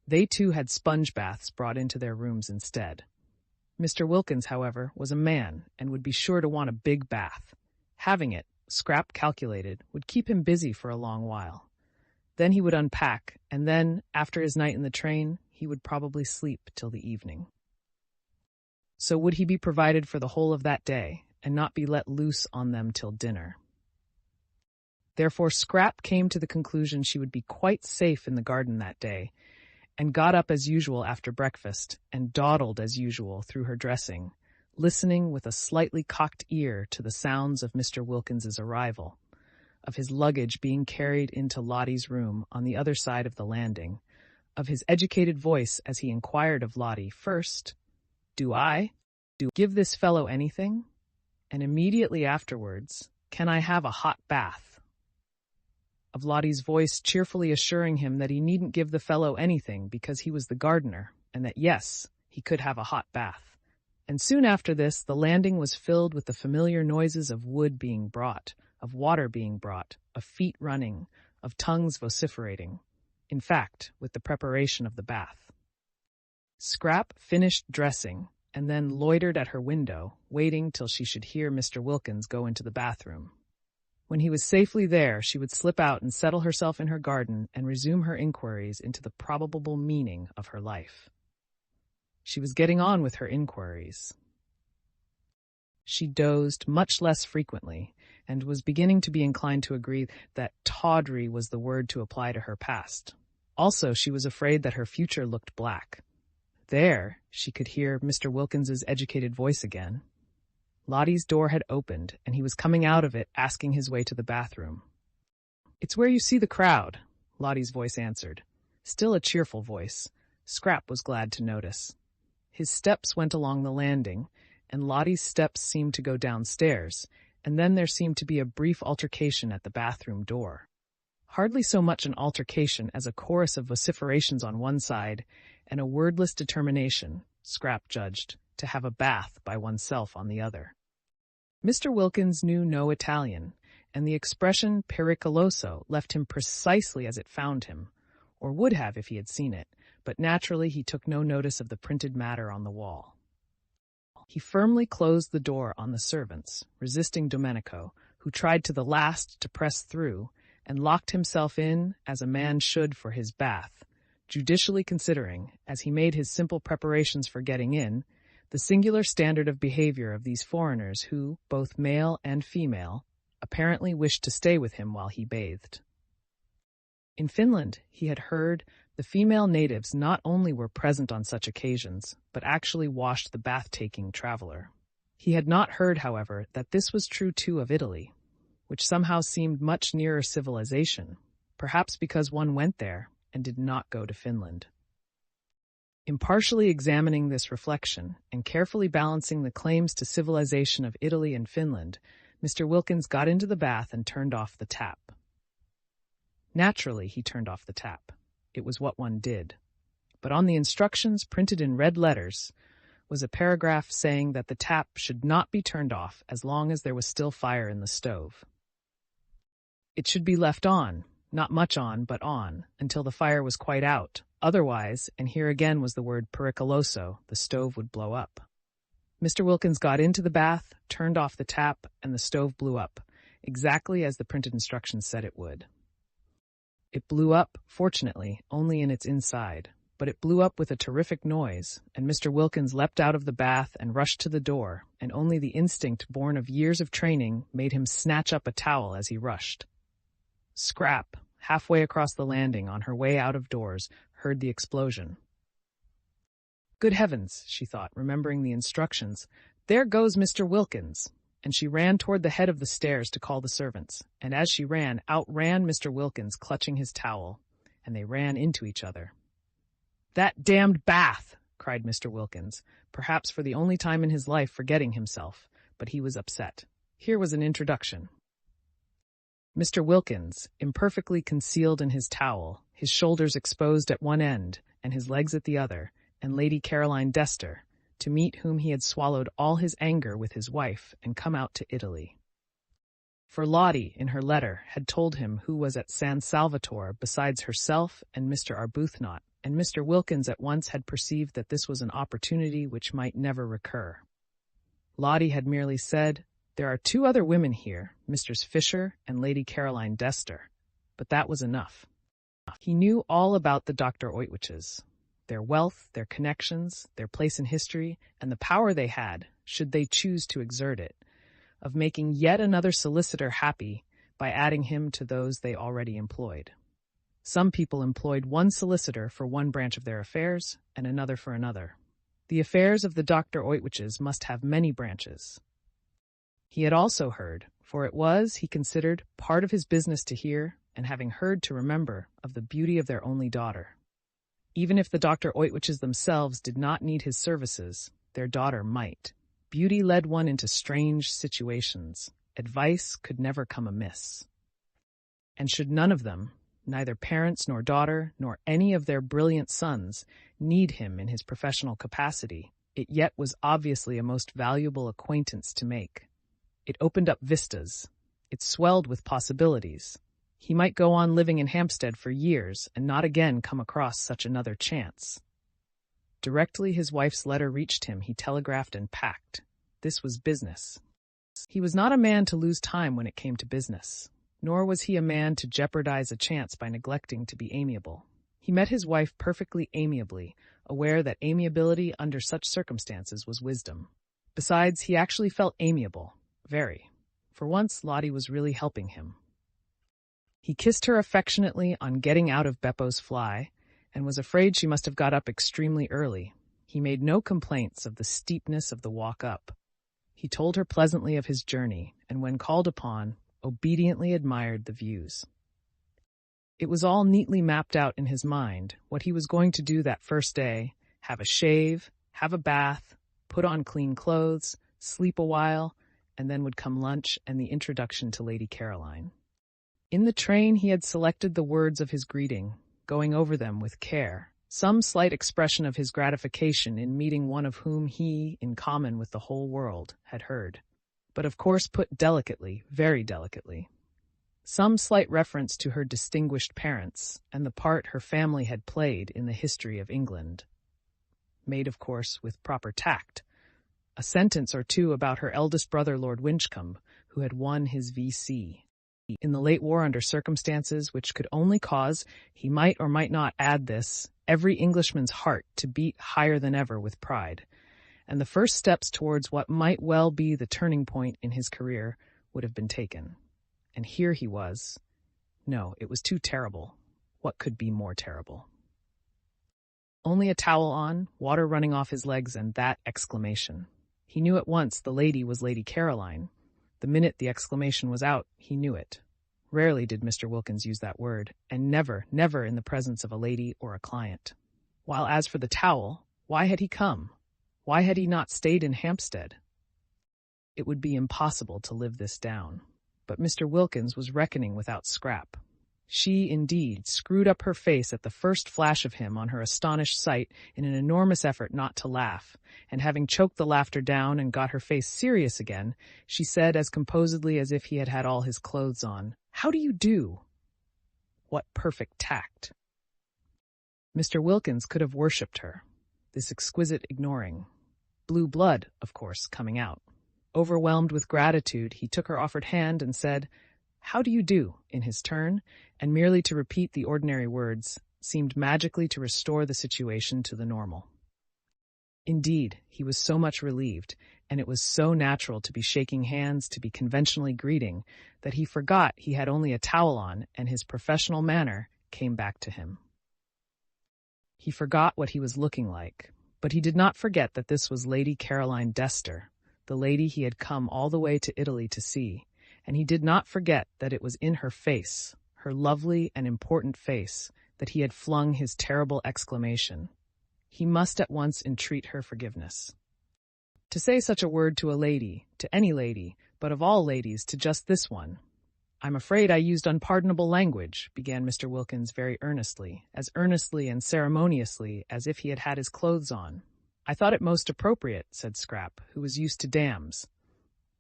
they too had sponge baths brought into their rooms instead. Mr. Wilkins, however, was a man and would be sure to want a big bath. Having it, Scrap calculated, would keep him busy for a long while. Then he would unpack, and then, after his night in the train, he would probably sleep till the evening. So would he be provided for the whole of that day, and not be let loose on them till dinner. Therefore Scrap came to the conclusion she would be quite safe in the garden that day, and got up as usual after breakfast, and dawdled as usual through her dressing, listening with a slightly cocked ear to the sounds of Mr. Wilkins's arrival, of his luggage being carried into Lottie's room on the other side of the landing, of his educated voice as he inquired of Lottie first, Do give this fellow anything? And immediately afterwards, Can I have a hot bath? Of Lottie's voice cheerfully assuring him that he needn't give the fellow anything because he was the gardener, and that yes, he could have a hot bath. And soon after this, the landing was filled with the familiar noises of wood being brought, of water being brought, of feet running, of tongues vociferating, in fact, with the preparation of the bath. Scrap finished dressing, and then loitered at her window, waiting till she should hear Mr. Wilkins go into the bathroom. When he was safely there, she would slip out and settle herself in her garden and resume her inquiries into the probable meaning of her life. She was getting on with her inquiries. She dozed much less frequently, and was beginning to be inclined to agree that tawdry was the word to apply to her past. Also, she was afraid that her future looked black. There, she could hear Mr. Wilkins's educated voice again. Lottie's door had opened, and he was coming out of it, asking his way to the bathroom. "It's where you see the crowd," Lottie's voice answered. Still a cheerful voice. Scrap was glad to notice. His steps went along the landing, and Lottie's steps seemed to go downstairs, and then there seemed to be a brief altercation at the bathroom door. Hardly so much an altercation as a chorus of vociferations on one side, and a wordless determination, Scrap judged, to have a bath by oneself on the other. Mr. Wilkins knew no Italian, and the expression pericoloso left him precisely as it found him, or would have if he had seen it, but naturally he took no notice of the printed matter on the wall. He firmly closed the door on the servants, resisting Domenico, who tried to the last to press through, and locked himself in as a man should for his bath, judicially considering, as he made his simple preparations for getting in, the singular standard of behavior of these foreigners who, both male and female, apparently wished to stay with him while he bathed. In Finland, he had heard, the female natives not only were present on such occasions, but actually washed the bath-taking traveler. He had not heard, however, that this was true too of Italy, which somehow seemed much nearer civilization, perhaps because one went there and did not go to Finland. Impartially examining this reflection and carefully balancing the claims to civilization of Italy and Finland, Mr. Wilkins got into the bath and turned off the tap. Naturally, he turned off the tap. It was what one did. But on the instructions, printed in red letters, was a paragraph saying that the tap should not be turned off as long as there was still fire in the stove. It should be left on, not much on, but on, until the fire was quite out. Otherwise, and here again was the word pericoloso, the stove would blow up. Mr. Wilkins got into the bath, turned off the tap, and the stove blew up, exactly as the printed instructions said it would. It blew up, fortunately, only in its inside, but it blew up with a terrific noise, and Mr. Wilkins leapt out of the bath and rushed to the door, and only the instinct born of years of training made him snatch up a towel as he rushed. Scrap, halfway across the landing on her way out of doors, heard the explosion. Good heavens, she thought, remembering the instructions. There goes Mr. Wilkins. And she ran toward the head of the stairs to call the servants, and as she ran, out ran Mr. Wilkins clutching his towel, and they ran into each other. "That damned bath!" cried Mr. Wilkins, perhaps for the only time in his life forgetting himself, but he was upset. Here was an introduction. Mr. Wilkins, imperfectly concealed in his towel, his shoulders exposed at one end and his legs at the other, and Lady Caroline Dester, to meet whom he had swallowed all his anger with his wife and come out to Italy. For Lottie, in her letter, had told him who was at San Salvatore besides herself and Mr. Arbuthnot, and Mr. Wilkins at once had perceived that this was an opportunity which might never recur. Lottie had merely said, "There are 2 other women here, Messrs. Fisher and Lady Caroline Dester," but that was enough. He knew all about the Dr. Oitwiches, their wealth, their connections, their place in history, and the power they had, should they choose to exert it, of making yet another solicitor happy by adding him to those they already employed. Some people employed one solicitor for one branch of their affairs and another for another. The affairs of the Dr. Oitwiches must have many branches. He had also heard, for it was, he considered, part of his business to hear, and having heard to remember, of the beauty of their only daughter. Even if the Dr. Oitwiches themselves did not need his services, their daughter might. Beauty led one into strange situations. Advice could never come amiss. And should none of them, neither parents nor daughter, nor any of their brilliant sons, need him in his professional capacity, it yet was obviously a most valuable acquaintance to make. It opened up vistas. It swelled with possibilities. He might go on living in Hampstead for years and not again come across such another chance. Directly his wife's letter reached him, he telegraphed and packed. This was business. He was not a man to lose time when it came to business, nor was he a man to jeopardize a chance by neglecting to be amiable. He met his wife perfectly amiably, aware that amiability under such circumstances was wisdom. Besides, he actually felt amiable, very. For once, Lottie was really helping him. He kissed her affectionately on getting out of Beppo's fly, and was afraid she must have got up extremely early. He made no complaints of the steepness of the walk up. He told her pleasantly of his journey, and when called upon, obediently admired the views. It was all neatly mapped out in his mind, what he was going to do that first day: have a shave, have a bath, put on clean clothes, sleep a while, and then would come lunch and the introduction to Lady Caroline. In the train he had selected the words of his greeting, going over them with care, some slight expression of his gratification in meeting one of whom he, in common with the whole world, had heard, but of course put delicately, very delicately. Some slight reference to her distinguished parents and the part her family had played in the history of England, made, of course, with proper tact. A sentence or two about her eldest brother, Lord Winchcombe, who had won his V.C. in the late war under circumstances which could only cause, he might or might not add this, every Englishman's heart to beat higher than ever with pride, and the first steps towards what might well be the turning point in his career would have been taken. And here he was. No, it was too terrible. What could be more terrible? Only a towel on, water running off his legs, and that exclamation. He knew at once the lady was Lady Caroline. The minute the exclamation was out, he knew it. Rarely did Mr. Wilkins use that word, and never, never in the presence of a lady or a client. While as for the towel, why had he come? Why had he not stayed in Hampstead? It would be impossible to live this down. But Mr. Wilkins was reckoning without Scrap. She, indeed, screwed up her face at the first flash of him on her astonished sight in an enormous effort not to laugh, and having choked the laughter down and got her face serious again, she said as composedly as if he had had all his clothes on, "How do you do?" What perfect tact! Mr. Wilkins could have worshipped her, this exquisite ignoring. Blue blood, of course, coming out. Overwhelmed with gratitude, he took her offered hand and said, "How do you do?" in his turn, and merely to repeat the ordinary words seemed magically to restore the situation to the normal. Indeed, he was so much relieved, and it was so natural to be shaking hands, to be conventionally greeting, that he forgot he had only a towel on, and his professional manner came back to him. He forgot what he was looking like, but he did not forget that this was Lady Caroline Dester, the lady he had come all the way to Italy to see, and he did not forget that it was in her face, her lovely and important face, that he had flung his terrible exclamation. He must at once entreat her forgiveness. To say such a word to a lady, to any lady, but of all ladies to just this one. "I'm afraid I used unpardonable language," began Mr. Wilkins very earnestly, as earnestly and ceremoniously as if he had had his clothes on. "I thought it most appropriate," said Scrap, who was used to dams.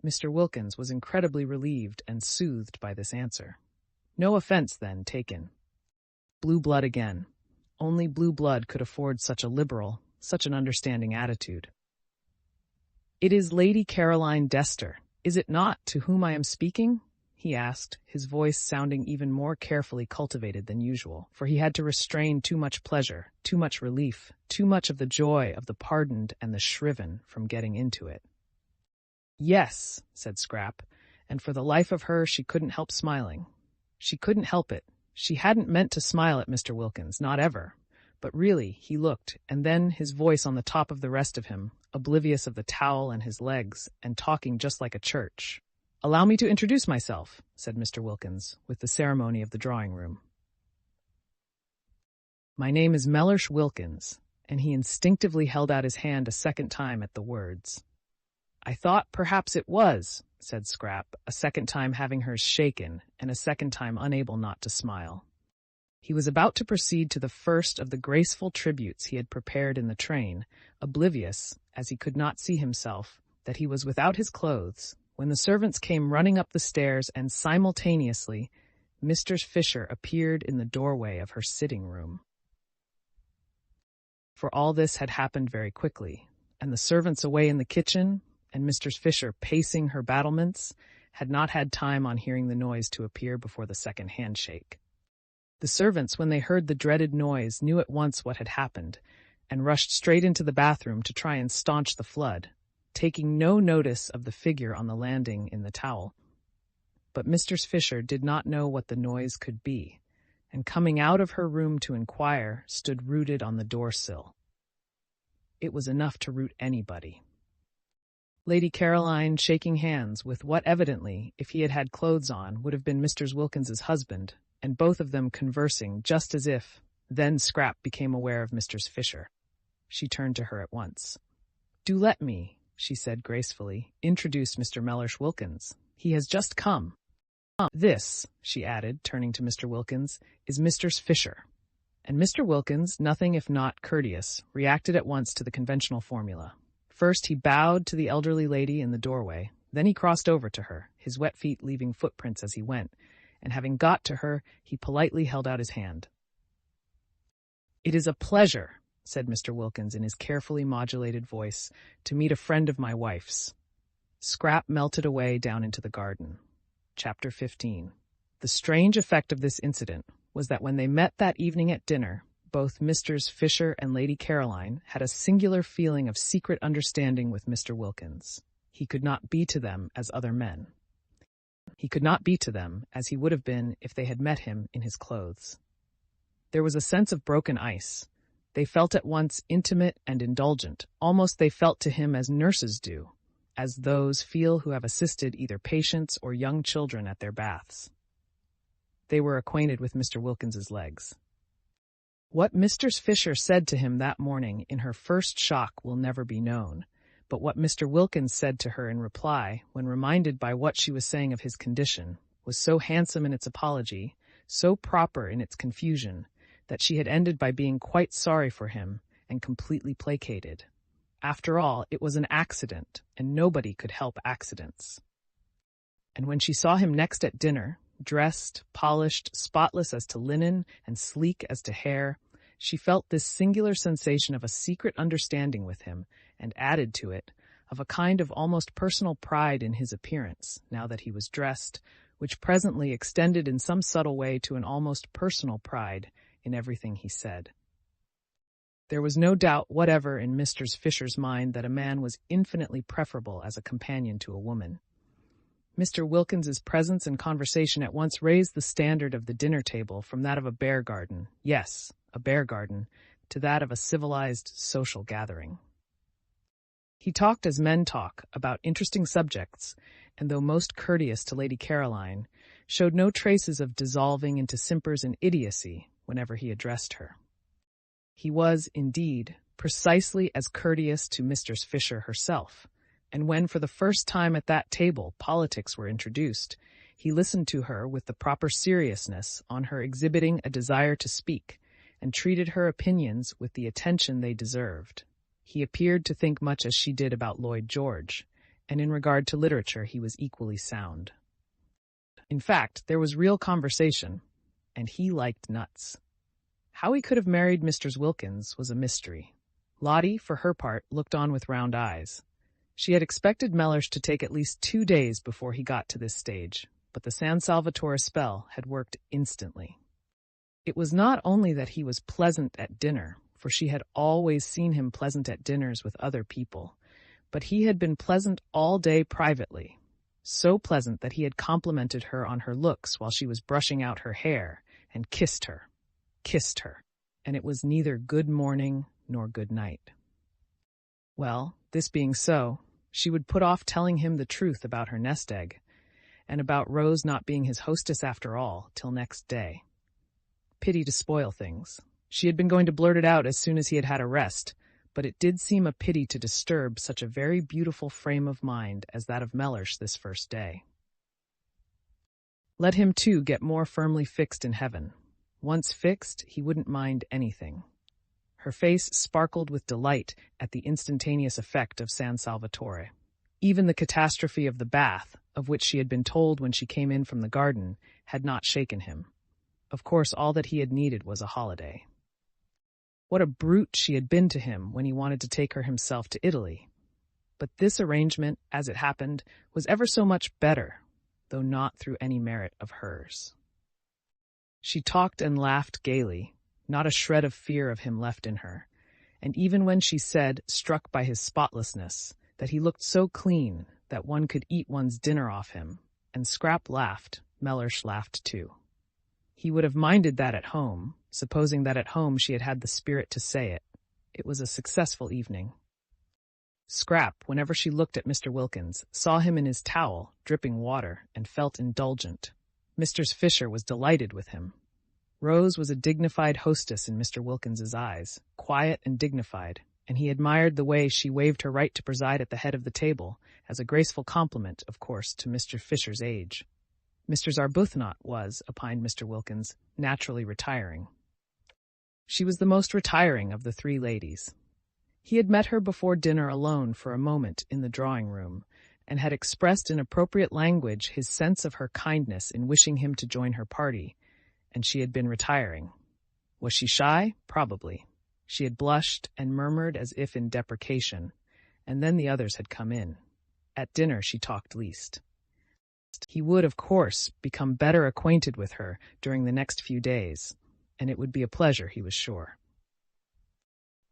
Mr. Wilkins was incredibly relieved and soothed by this answer. No offense, then, taken. Blue blood again. Only blue blood could afford such a liberal, such an understanding attitude. "It is Lady Caroline Dester, is it not, to whom I am speaking?" he asked, his voice sounding even more carefully cultivated than usual, for he had to restrain too much pleasure, too much relief, too much of the joy of the pardoned and the shriven from getting into it. "Yes," said Scrap, and for the life of her she couldn't help smiling. She couldn't help it. She hadn't meant to smile at Mr. Wilkins, not ever. But really, he looked, and then his voice on the top of the rest of him, oblivious of the towel and his legs, and talking just like a church. "Allow me to introduce myself," said Mr. Wilkins, with the ceremony of the drawing-room. "My name is Mellersh Wilkins," and he instinctively held out his hand a second time at the words. "I thought perhaps it was," said Scrap, a second time having hers shaken, and a second time unable not to smile. He was about to proceed to the first of the graceful tributes he had prepared in the train, oblivious, as he could not see himself, that he was without his clothes, when the servants came running up the stairs, and simultaneously Mr. Fisher appeared in the doorway of her sitting-room. For all this had happened very quickly, and the servants away in the kitchen, and Mr. Fisher pacing her battlements, had not had time on hearing the noise to appear before the second handshake. The servants, when they heard the dreaded noise, knew at once what had happened, and rushed straight into the bathroom to try and staunch the flood, taking no notice of the figure on the landing in the towel. But Mr. Fisher did not know what the noise could be, and coming out of her room to inquire, stood rooted on the door-sill. It was enough to root anybody. Lady Caroline shaking hands with what evidently, if he had had clothes on, would have been Mr. Wilkins's husband, and both of them conversing just as if. Then Scrap became aware of Mr. Fisher. She turned to her at once. "Do let me," she said gracefully, "introduce Mr. Mellersh Wilkins. He has just come. This," she added, turning to Mr. Wilkins, "is Mr. Fisher." And Mr. Wilkins, nothing if not courteous, reacted at once to the conventional formula. First he bowed to the elderly lady in the doorway, then he crossed over to her, his wet feet leaving footprints as he went, and having got to her, he politely held out his hand. "It is a pleasure," said Mr. Wilkins in his carefully modulated voice, "to meet a friend of my wife's." Scrap melted away down into the garden. Chapter 15. The strange effect of this incident was that when they met that evening at dinner, both Messrs. Fisher and Lady Caroline had a singular feeling of secret understanding with Mr. Wilkins. He could not be to them as other men. He could not be to them as he would have been if they had met him in his clothes. There was a sense of broken ice. They felt at once intimate and indulgent. Almost they felt to him as nurses do, as those feel who have assisted either patients or young children at their baths. They were acquainted with Mr. Wilkins's legs. What Mr. Fisher said to him that morning in her first shock will never be known, but what Mr. Wilkins said to her in reply, when reminded by what she was saying of his condition, was so handsome in its apology, so proper in its confusion, that she had ended by being quite sorry for him and completely placated. After all, it was an accident, and nobody could help accidents. And when she saw him next at dinner, dressed, polished, spotless as to linen, and sleek as to hair, she felt this singular sensation of a secret understanding with him, and added to it, of a kind of almost personal pride in his appearance, now that he was dressed, which presently extended in some subtle way to an almost personal pride in everything he said. There was no doubt whatever in Mr. Fisher's mind that a man was infinitely preferable as a companion to a woman. Mr. Wilkins's presence and conversation at once raised the standard of the dinner table from that of a bear garden, yes, a bear garden, to that of a civilized social gathering. He talked as men talk, about interesting subjects, and though most courteous to Lady Caroline, showed no traces of dissolving into simpers and idiocy whenever he addressed her. He was, indeed, precisely as courteous to Mistress Fisher herself, and when for the first time at that table politics were introduced, he listened to her with the proper seriousness on her exhibiting a desire to speak, and treated her opinions with the attention they deserved. He appeared to think much as she did about Lloyd George, and in regard to literature he was equally sound. In fact, there was real conversation, and he liked nuts. How he could have married Mr. Wilkins was a mystery. Lottie, for her part, looked on with round eyes. She had expected Mellersh to take at least 2 days before he got to this stage, but the San Salvatore spell had worked instantly. It was not only that he was pleasant at dinner, for she had always seen him pleasant at dinners with other people, but he had been pleasant all day privately, so pleasant that he had complimented her on her looks while she was brushing out her hair, and kissed her, and it was neither good morning nor good night. Well, this being so, she would put off telling him the truth about her nest egg, and about Rose not being his hostess after all, till next day. Pity to spoil things. She had been going to blurt it out as soon as he had had a rest, but it did seem a pity to disturb such a very beautiful frame of mind as that of Mellersh this first day. Let him, too, get more firmly fixed in heaven. Once fixed, he wouldn't mind anything. Her face sparkled with delight at the instantaneous effect of San Salvatore. Even the catastrophe of the bath, of which she had been told when she came in from the garden, had not shaken him. Of course, all that he had needed was a holiday. What a brute she had been to him when he wanted to take her himself to Italy. But this arrangement, as it happened, was ever so much better, though not through any merit of hers. She talked and laughed gaily, not a shred of fear of him left in her, and even when she said, struck by his spotlessness, that he looked so clean that one could eat one's dinner off him, and Scrap laughed, Mellersh laughed too. He would have minded that at home, supposing that at home she had had the spirit to say it. It was a successful evening. Scrap, whenever she looked at Mr. Wilkins, saw him in his towel, dripping water, and felt indulgent. Mr. Fisher was delighted with him. Rose was a dignified hostess in Mr. Wilkins's eyes, quiet and dignified, and he admired the way she waived her right to preside at the head of the table, as a graceful compliment, of course, to Mr. Fisher's age. Mr. Arbuthnot was, opined Mr. Wilkins, naturally retiring. She was the most retiring of the 3 ladies. He had met her before dinner alone for a moment in the drawing-room, and had expressed in appropriate language his sense of her kindness in wishing him to join her party, and she had been retiring. Was she shy? Probably. She had blushed and murmured as if in deprecation, and then the others had come in. At dinner she talked least. He would, of course, become better acquainted with her during the next few days, and it would be a pleasure, he was sure.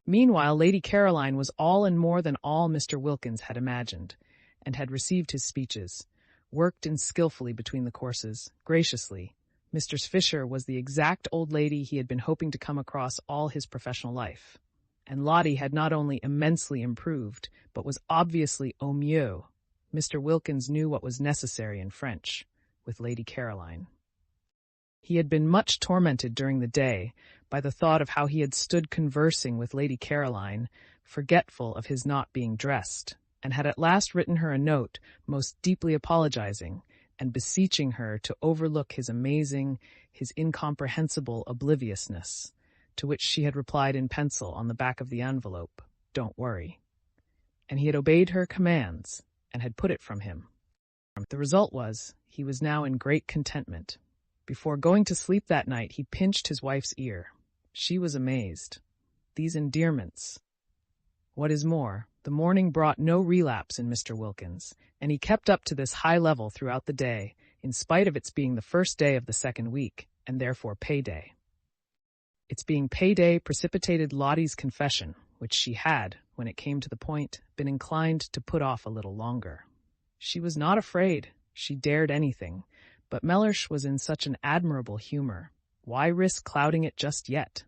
Meanwhile, Lady Caroline was all and more than all Mr. Wilkins had imagined, and had received his speeches, worked in skillfully between the courses, graciously. Mr. Fisher was the exact old lady he had been hoping to come across all his professional life, and Lottie had not only immensely improved, but was obviously au mieux. Mr. Wilkins knew what was necessary in French, with Lady Caroline. He had been much tormented during the day by the thought of how he had stood conversing with Lady Caroline, forgetful of his not being dressed, and had at last written her a note, most deeply apologizing, and beseeching her to overlook his amazing, his incomprehensible obliviousness, to which she had replied in pencil on the back of the envelope, "Don't worry." And he had obeyed her commands, and had put it from him. The result was, he was now in great contentment. Before going to sleep that night, he pinched his wife's ear. She was amazed. These endearments. What is more, the morning brought no relapse in Mr. Wilkins, and he kept up to this high level throughout the day, in spite of its being the first day of the second week, and therefore payday. Its being payday precipitated Lottie's confession, which she had, when it came to the point, been inclined to put off a little longer. She was not afraid, she dared anything, but Mellersh was in such an admirable humor. Why risk clouding it just yet?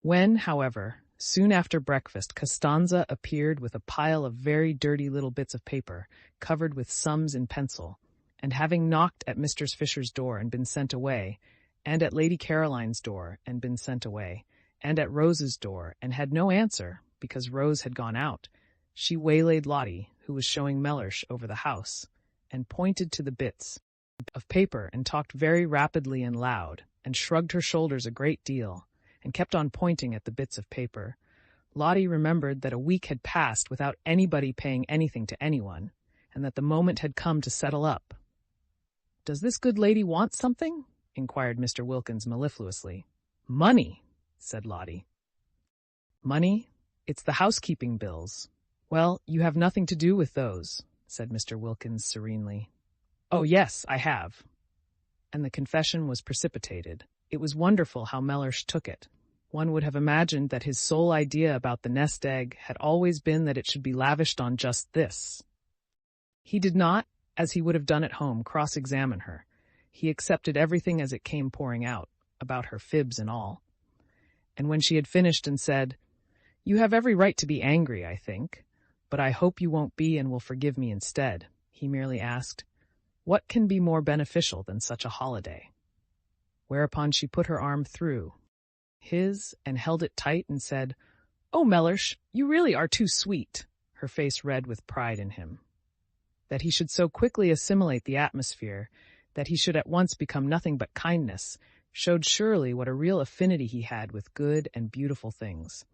When, however, soon after breakfast, Costanza appeared with a pile of very dirty little bits of paper, covered with sums in pencil, and having knocked at Mr. Fisher's door and been sent away, and at Lady Caroline's door and been sent away, and at Rose's door and had no answer, because Rose had gone out, she waylaid Lottie, who was showing Mellersh over the house, and pointed to the bits of paper and talked very rapidly and loud, and shrugged her shoulders a great deal, and kept on pointing at the bits of paper. Lottie remembered that a week had passed without anybody paying anything to anyone, and that the moment had come to settle up. "Does this good lady want something?" inquired Mr. Wilkins mellifluously. "Money," said Lottie. "Money? It's the housekeeping bills." "Well, you have nothing to do with those," said Mr. Wilkins serenely. "Oh, yes, I have." And the confession was precipitated. It was wonderful how Mellersh took it. One would have imagined that his sole idea about the nest egg had always been that it should be lavished on just this. He did not, as he would have done at home, cross-examine her. He accepted everything as it came pouring out, about her fibs and all. And when she had finished and said, "You have every right to be angry, I think, but I hope you won't be and will forgive me instead," he merely asked, "What can be more beneficial than such a holiday?" Whereupon she put her arm through his and held it tight and said, "Oh, Mellersh, you really are too sweet," her face red with pride in him. That he should so quickly assimilate the atmosphere, that he should at once become nothing but kindness, showed surely what a real affinity he had with good and beautiful things.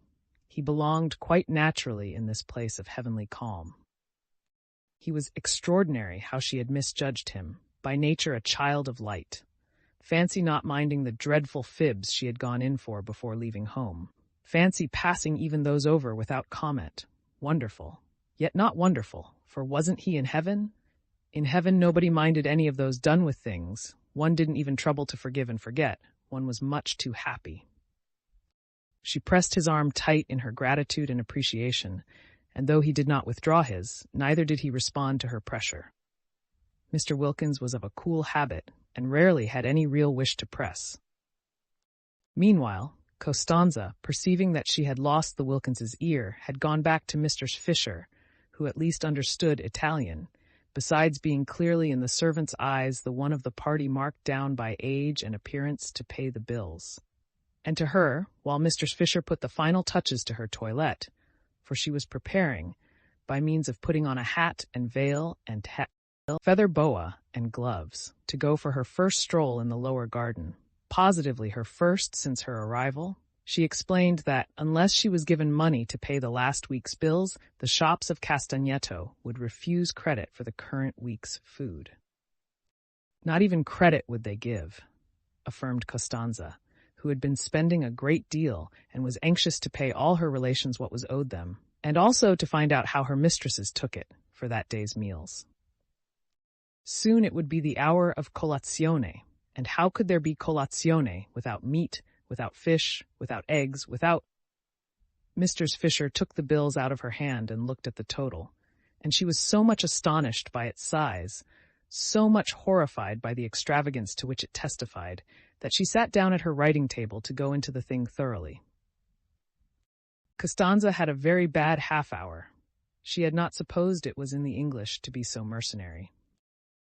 He belonged quite naturally in this place of heavenly calm. He was extraordinary how she had misjudged him, by nature a child of light. Fancy not minding the dreadful fibs she had gone in for before leaving home. Fancy passing even those over without comment. Wonderful. Yet not wonderful, for wasn't he in heaven? In heaven nobody minded any of those done-with things. One didn't even trouble to forgive and forget. One was much too happy. She pressed his arm tight in her gratitude and appreciation, and though he did not withdraw his, neither did he respond to her pressure. Mr. Wilkins was of a cool habit, and rarely had any real wish to press. Meanwhile, Costanza, perceiving that she had lost the Wilkinses' ear, had gone back to Mr. Fisher, who at least understood Italian, besides being clearly in the servant's eyes the one of the party marked down by age and appearance to pay the bills. And to her, while Mr. Fisher put the final touches to her toilette, for she was preparing, by means of putting on a hat and veil and feather boa and gloves, to go for her first stroll in the lower garden, positively her first since her arrival, she explained that, unless she was given money to pay the last week's bills, the shops of Castagneto would refuse credit for the current week's food. Not even credit would they give, affirmed Costanza, who had been spending a great deal and was anxious to pay all her relations what was owed them, and also to find out how her mistresses took it for that day's meals. Soon it would be the hour of colazione, and how could there be colazione without meat, without fish, without eggs, without— Mr. Fisher took the bills out of her hand and looked at the total, and she was so much astonished by its size, so much horrified by the extravagance to which it testified, that she sat down at her writing table to go into the thing thoroughly. Costanza had a very bad half-hour. She had not supposed it was in the English to be so mercenary.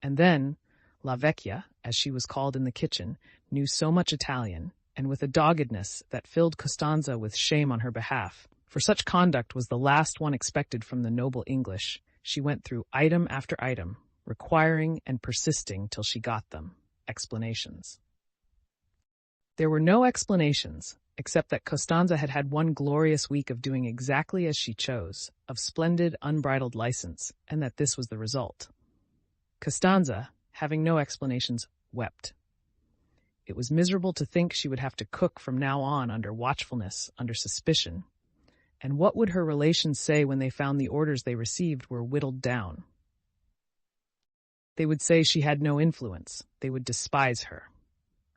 And then, La Vecchia, as she was called in the kitchen, knew so much Italian, and with a doggedness that filled Costanza with shame on her behalf, for such conduct was the last one expected from the noble English, she went through item after item, requiring and persisting till she got them, explanations. There were no explanations, except that Costanza had had one glorious week of doing exactly as she chose, of splendid, unbridled license, and that this was the result. Costanza, having no explanations, wept. It was miserable to think she would have to cook from now on under watchfulness, under suspicion. And what would her relations say when they found the orders they received were whittled down? They would say she had no influence. They would despise her.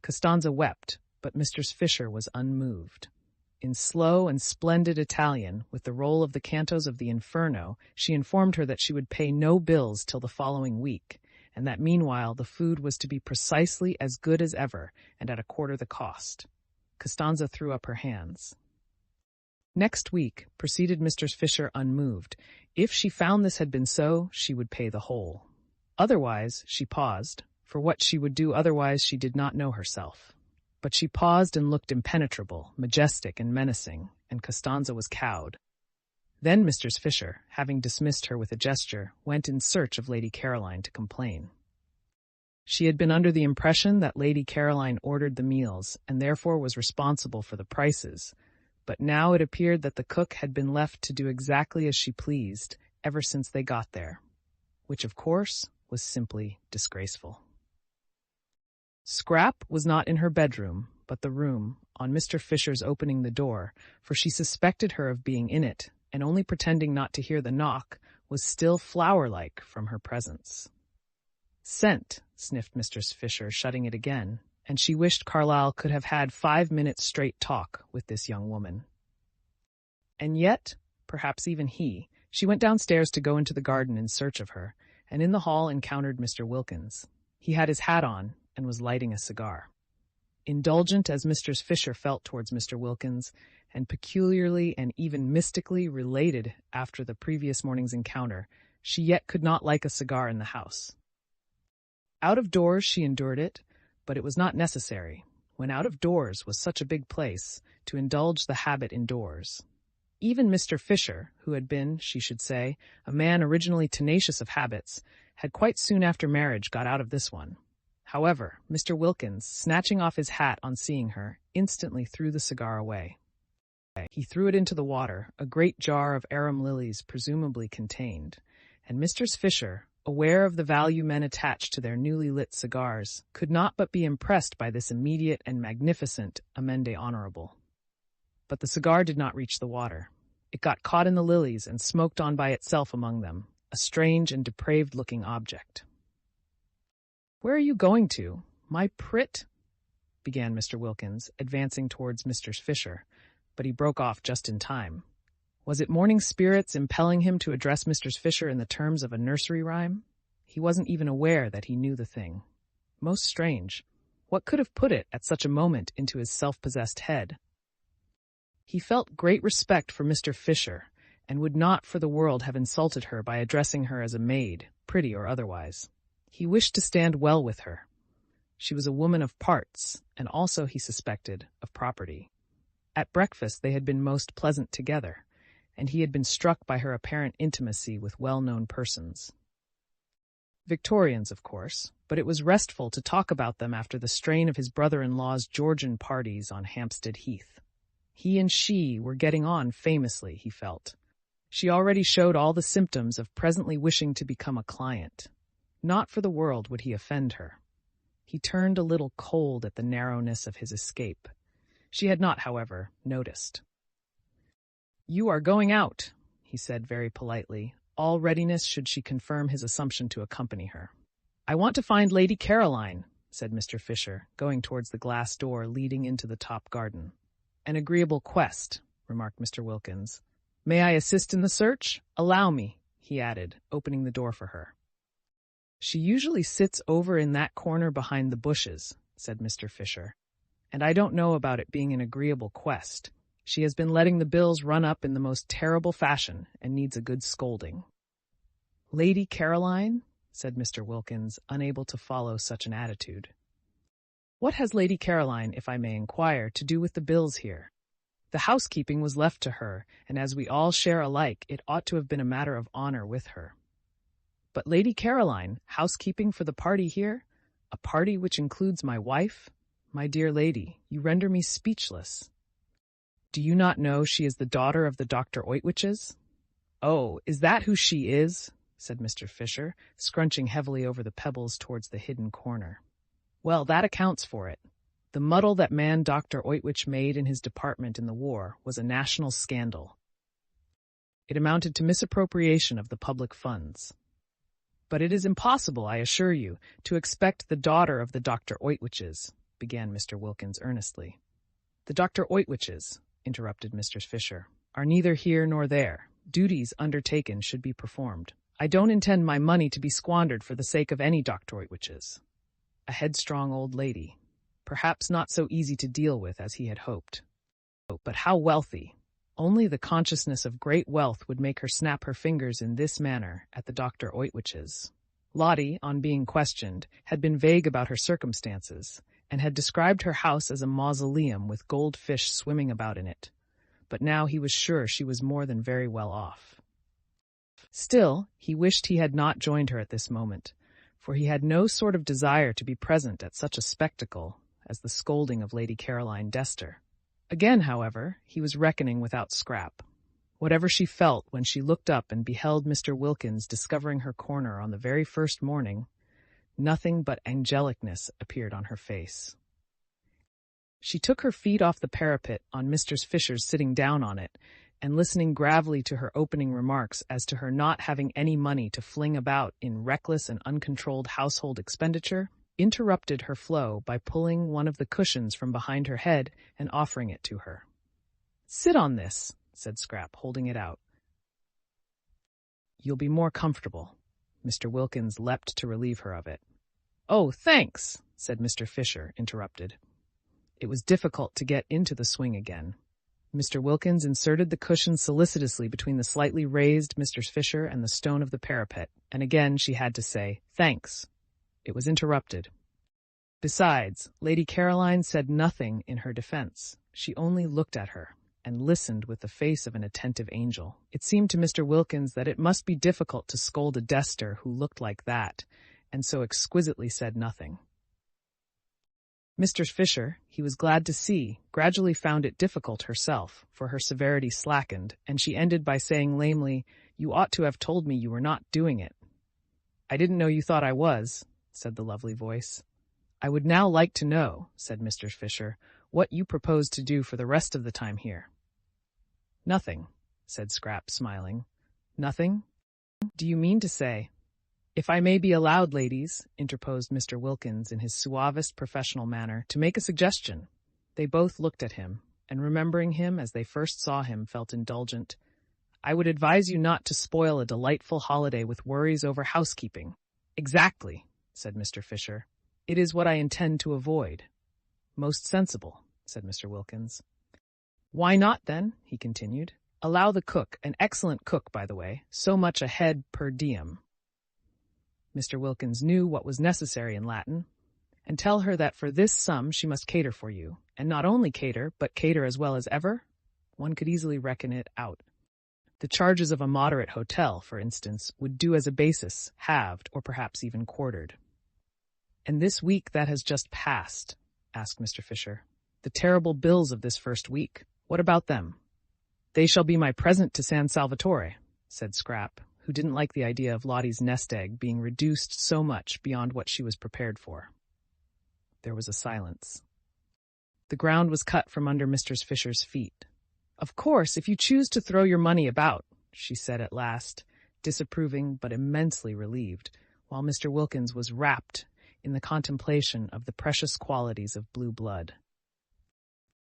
Costanza wept, but Mistress Fisher was unmoved. In slow and splendid Italian, with the roll of the cantos of the Inferno, she informed her that she would pay no bills till the following week, and that meanwhile the food was to be precisely as good as ever and at a quarter the cost. Costanza threw up her hands. Next week, proceeded Mistress Fisher unmoved. If she found this had been so, she would pay the whole. Otherwise, she paused, for what she would do otherwise she did not know herself. But she paused and looked impenetrable, majestic and menacing, and Costanza was cowed. Then Mistress Fisher, having dismissed her with a gesture, went in search of Lady Caroline to complain. She had been under the impression that Lady Caroline ordered the meals, and therefore was responsible for the prices, but now it appeared that the cook had been left to do exactly as she pleased ever since they got there, which, of course, was simply disgraceful. Scrap was not in her bedroom, but the room, on Mr. Fisher's opening the door, for she suspected her of being in it, and only pretending not to hear the knock, was still flower-like from her presence. "Scent," sniffed Mistress Fisher, shutting it again, and she wished Carlyle could have had 5 minutes' straight talk with this young woman. And yet, perhaps even she went downstairs to go into the garden in search of her, and in the hall encountered Mr. Wilkins. He had his hat on, and was lighting a cigar. Indulgent as Mistress Fisher felt towards Mr. Wilkins, and peculiarly and even mystically related after the previous morning's encounter, she yet could not like a cigar in the house. Out of doors she endured it, but it was not necessary, when out of doors was such a big place, to indulge the habit indoors. Even Mr. Fisher, who had been, she should say, a man originally tenacious of habits, had quite soon after marriage got out of this one. However, Mr. Wilkins, snatching off his hat on seeing her, instantly threw the cigar away. He threw it into the water, a great jar of arum lilies presumably contained, and Mistress Fisher, aware of the value men attached to their newly lit cigars, could not but be impressed by this immediate and magnificent amende honorable. But the cigar did not reach the water. It got caught in the lilies and smoked on by itself among them, a strange and depraved-looking object. "Where are you going to, my prit?" began Mr. Wilkins, advancing towards Mistress Fisher, but he broke off just in time. Was it morning spirits impelling him to address Mistress Fisher in the terms of a nursery rhyme? He wasn't even aware that he knew the thing. Most strange. What could have put it at such a moment into his self-possessed head? He felt great respect for Mr. Fisher, and would not for the world have insulted her by addressing her as a maid, pretty or otherwise. He wished to stand well with her. She was a woman of parts, and also, he suspected, of property. At breakfast they had been most pleasant together, and he had been struck by her apparent intimacy with well-known persons. Victorians, of course, but it was restful to talk about them after the strain of his brother-in-law's Georgian parties on Hampstead Heath. He and she were getting on famously, he felt. She already showed all the symptoms of presently wishing to become a client. Not for the world would he offend her. He turned a little cold at the narrowness of his escape. She had not, however, noticed. "You are going out," he said very politely, all readiness should she confirm his assumption to accompany her. "I want to find Lady Caroline," said Mr. Fisher, going towards the glass door leading into the top garden. "An agreeable quest," remarked Mr. Wilkins. "May I assist in the search? Allow me," he added, opening the door for her. "She usually sits over in that corner behind the bushes," said Mr. Fisher, "and I don't know about it being an agreeable quest. She has been letting the bills run up in the most terrible fashion and needs a good scolding." "Lady Caroline?" said Mr. Wilkins, unable to follow such an attitude. "What has Lady Caroline, if I may inquire, to do with the bills here? The housekeeping was left to her, and as we all share alike, it ought to have been a matter of honor with her. But Lady Caroline, housekeeping for the party here? A party which includes my wife? My dear lady, you render me speechless. Do you not know she is the daughter of the Dr. Oitwiches?" "Oh, is that who she is?" said Mr. Fisher, scrunching heavily over the pebbles towards the hidden corner. "Well, that accounts for it. The muddle that man Dr. Oitwich made in his department in the war was a national scandal. It amounted to misappropriation of the public funds. "But it is impossible, I assure you, to expect the daughter of the Dr. Oitwiches," began Mr. Wilkins earnestly. "The Dr. Oitwiches," interrupted Mr. Fisher, "are neither here nor there. Duties undertaken should be performed. I don't intend my money to be squandered for the sake of any Dr. Oitwiches." A headstrong old lady, perhaps not so easy to deal with as he had hoped. But how wealthy! Only the consciousness of great wealth would make her snap her fingers in this manner at the Dr. Oitwiches. Lottie, on being questioned, had been vague about her circumstances, and had described her house as a mausoleum with goldfish swimming about in it. But now he was sure she was more than very well off. Still, he wished he had not joined her at this moment, for he had no sort of desire to be present at such a spectacle as the scolding of Lady Caroline Dester. Again, however, he was reckoning without Scrap. Whatever she felt when she looked up and beheld Mr. Wilkins discovering her corner on the very first morning, nothing but angelicness appeared on her face. She took her feet off the parapet on Mr. Fisher's sitting down on it, and listening gravely to her opening remarks as to her not having any money to fling about in reckless and uncontrolled household expenditure, interrupted her flow by pulling one of the cushions from behind her head and offering it to her. "Sit on this," said Scrap, holding it out. "You'll be more comfortable." Mr. Wilkins leapt to relieve her of it. "Oh, thanks," said Mr. Fisher, interrupted. It was difficult to get into the swing again. Mr. Wilkins inserted the cushion solicitously between the slightly raised Mr. Fisher and the stone of the parapet, and again she had to say, "Thanks." It was interrupted. Besides, Lady Caroline said nothing in her defense. She only looked at her, and listened with the face of an attentive angel. It seemed to Mr. Wilkins that it must be difficult to scold a Dester who looked like that, and so exquisitely said nothing. Mr. Fisher, he was glad to see, gradually found it difficult herself, for her severity slackened, and she ended by saying lamely, "You ought to have told me you were not doing it." "I didn't know you thought I was," said the lovely voice. "I would now like to know," said Mr. Fisher, "what you propose to do for the rest of the time here." "Nothing," said Scrap, smiling. "Nothing? Do you mean to say—" "If I may be allowed, ladies," interposed Mr. Wilkins in his suavest professional manner, "to make a suggestion." They both looked at him, and remembering him as they first saw him, felt indulgent. "I would advise you not to spoil a delightful holiday with worries over housekeeping." "Exactly," said Mr. Fisher. "It is what I intend to avoid." "Most sensible," said Mr. Wilkins. "Why not, then," he continued, "allow the cook, an excellent cook, by the way, so much a head per diem." Mr. Wilkins knew what was necessary in Latin, "and tell her that for this sum she must cater for you, and not only cater, but cater as well as ever?" One could easily reckon it out. The charges of a moderate hotel, for instance, would do as a basis, halved, or perhaps even quartered. "And this week that has just passed?" asked Mr. Fisher. "The terrible bills of this first week, what about them?" "They shall be my present to San Salvatore," said Scrap, who didn't like the idea of Lottie's nest egg being reduced so much beyond what she was prepared for. There was a silence. The ground was cut from under Mr. Fisher's feet. "Of course, if you choose to throw your money about," she said at last, disapproving but immensely relieved, while Mr. Wilkins was rapt in the contemplation of the precious qualities of blue blood.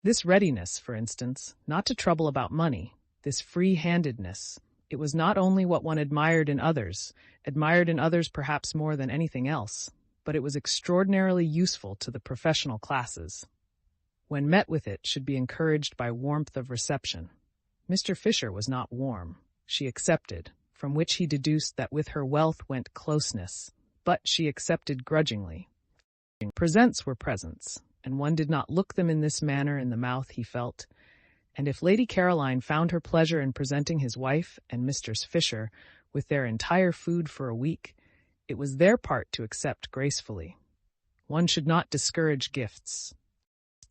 This readiness, for instance, not to trouble about money, this free-handedness, it was not only what one admired in others perhaps more than anything else, but it was extraordinarily useful to the professional classes. When met with it, should be encouraged by warmth of reception. Mr. Fisher was not warm. She accepted, from which he deduced that with her wealth went closeness, but she accepted grudgingly. Presents were presents, and one did not look them in this manner in the mouth, he felt, and if Lady Caroline found her pleasure in presenting his wife and Mr. Fisher with their entire food for a week, it was their part to accept gracefully. One should not discourage gifts.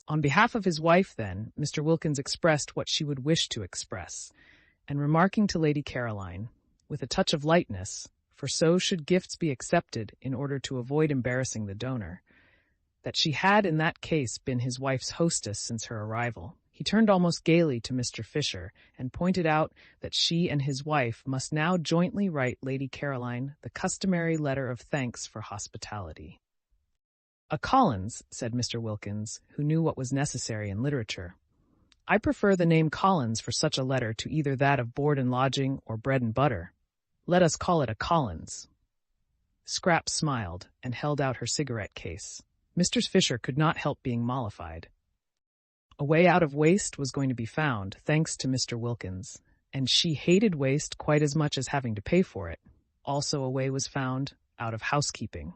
On behalf of his wife, then, Mr. Wilkins expressed what she would wish to express, and remarking to Lady Caroline, with a touch of lightness, for so should gifts be accepted in order to avoid embarrassing the donor, that she had in that case been his wife's hostess since her arrival, He turned almost gaily to Mr. Fisher and pointed out that she and his wife must now jointly write Lady Caroline the customary letter of thanks for hospitality. "A Collins," said Mr. Wilkins, who knew what was necessary in literature. "I prefer the name Collins for such a letter to either that of board and lodging or bread and butter. Let us call it a Collins." Scrap smiled and held out her cigarette case. Mr. Fisher could not help being mollified. A way out of waste was going to be found, thanks to Mr. Wilkins, and she hated waste quite as much as having to pay for it. Also a way was found out of housekeeping.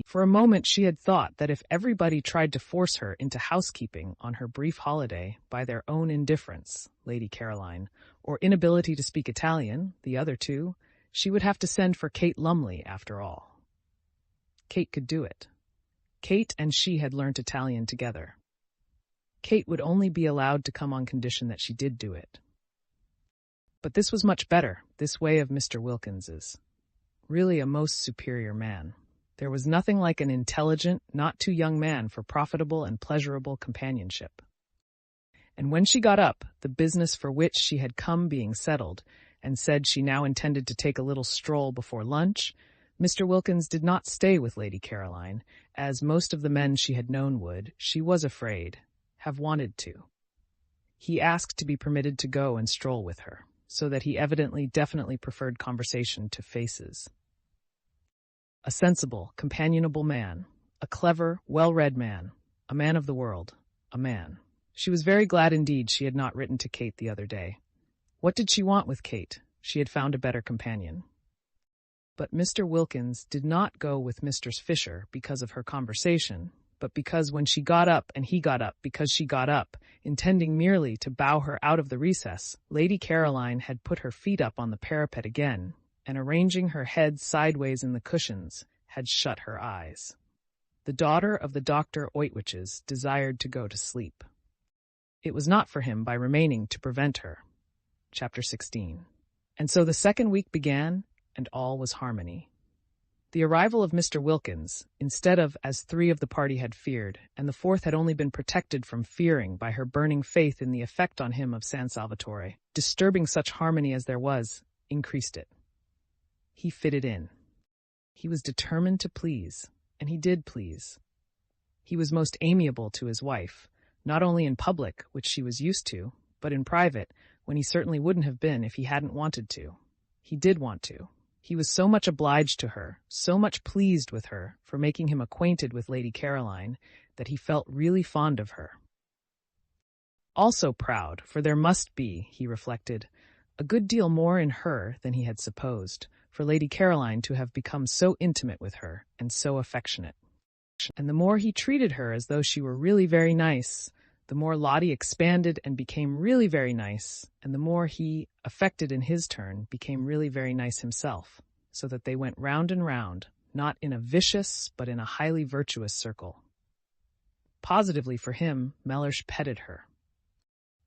For a moment she had thought that if everybody tried to force her into housekeeping on her brief holiday by their own indifference, Lady Caroline, or inability to speak Italian, the other two, she would have to send for Kate Lumley after all. Kate could do it. Kate and she had learnt Italian together. Kate would only be allowed to come on condition that she did do it. But this was much better, this way of Mr. Wilkins's. Really a most superior man. There was nothing like an intelligent, not too young man for profitable and pleasurable companionship. And when she got up, the business for which she had come being settled, and said she now intended to take a little stroll before lunch, Mr. Wilkins did not stay with Lady Caroline, as most of the men she had known would, she was afraid, have wanted to. He asked to be permitted to go and stroll with her, so that he definitely preferred conversation to faces. A sensible, companionable man, a clever, well-read man, a man of the world, a man. She was very glad indeed she had not written to Kate the other day. What did she want with Kate? She had found a better companion. But Mr. Wilkins did not go with Mr. Fisher because of her conversation, but because when she got up and he got up because she got up, intending merely to bow her out of the recess, Lady Caroline had put her feet up on the parapet again, and arranging her head sideways in the cushions, had shut her eyes. The daughter of the Dr. Oitwiches desired to go to sleep. It was not for him by remaining to prevent her. Chapter 16. And so the second week began, and all was harmony. The arrival of Mr. Wilkins, instead of as three of the party had feared, and the fourth had only been protected from fearing by her burning faith in the effect on him of San Salvatore, disturbing such harmony as there was, increased it. He fitted in. He was determined to please, and he did please. He was most amiable to his wife, not only in public, which she was used to, but in private, when he certainly wouldn't have been if he hadn't wanted to. He did want to. He was so much obliged to her, so much pleased with her for making him acquainted with Lady Caroline, that he felt really fond of her. Also proud, for there must be, he reflected, a good deal more in her than he had supposed, for Lady Caroline to have become so intimate with her and so affectionate. And the more he treated her as though she were really very nice, the more Lottie expanded and became really very nice, and the more he, affected in his turn, became really very nice himself, so that they went round and round, not in a vicious, but in a highly virtuous circle. Positively for him, Mellersh petted her.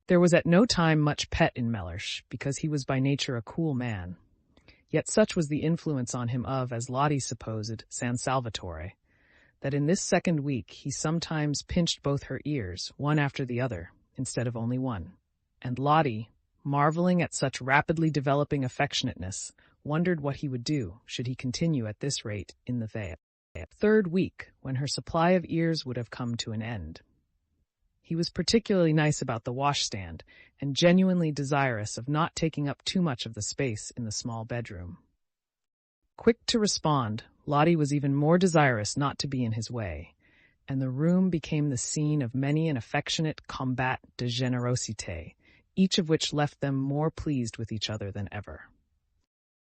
There was at no time much pet in Mellersh, because he was by nature a cool man. Yet such was the influence on him of, as Lottie supposed, San Salvatore, that in this second week he sometimes pinched both her ears, one after the other, instead of only one. And Lottie, marveling at such rapidly developing affectionateness, wondered what he would do, should he continue at this rate, in the third week, when her supply of ears would have come to an end. He was particularly nice about the washstand, and genuinely desirous of not taking up too much of the space in the small bedroom. Quick to respond, Lottie was even more desirous not to be in his way, and the room became the scene of many an affectionate combat de générosité, each of which left them more pleased with each other than ever.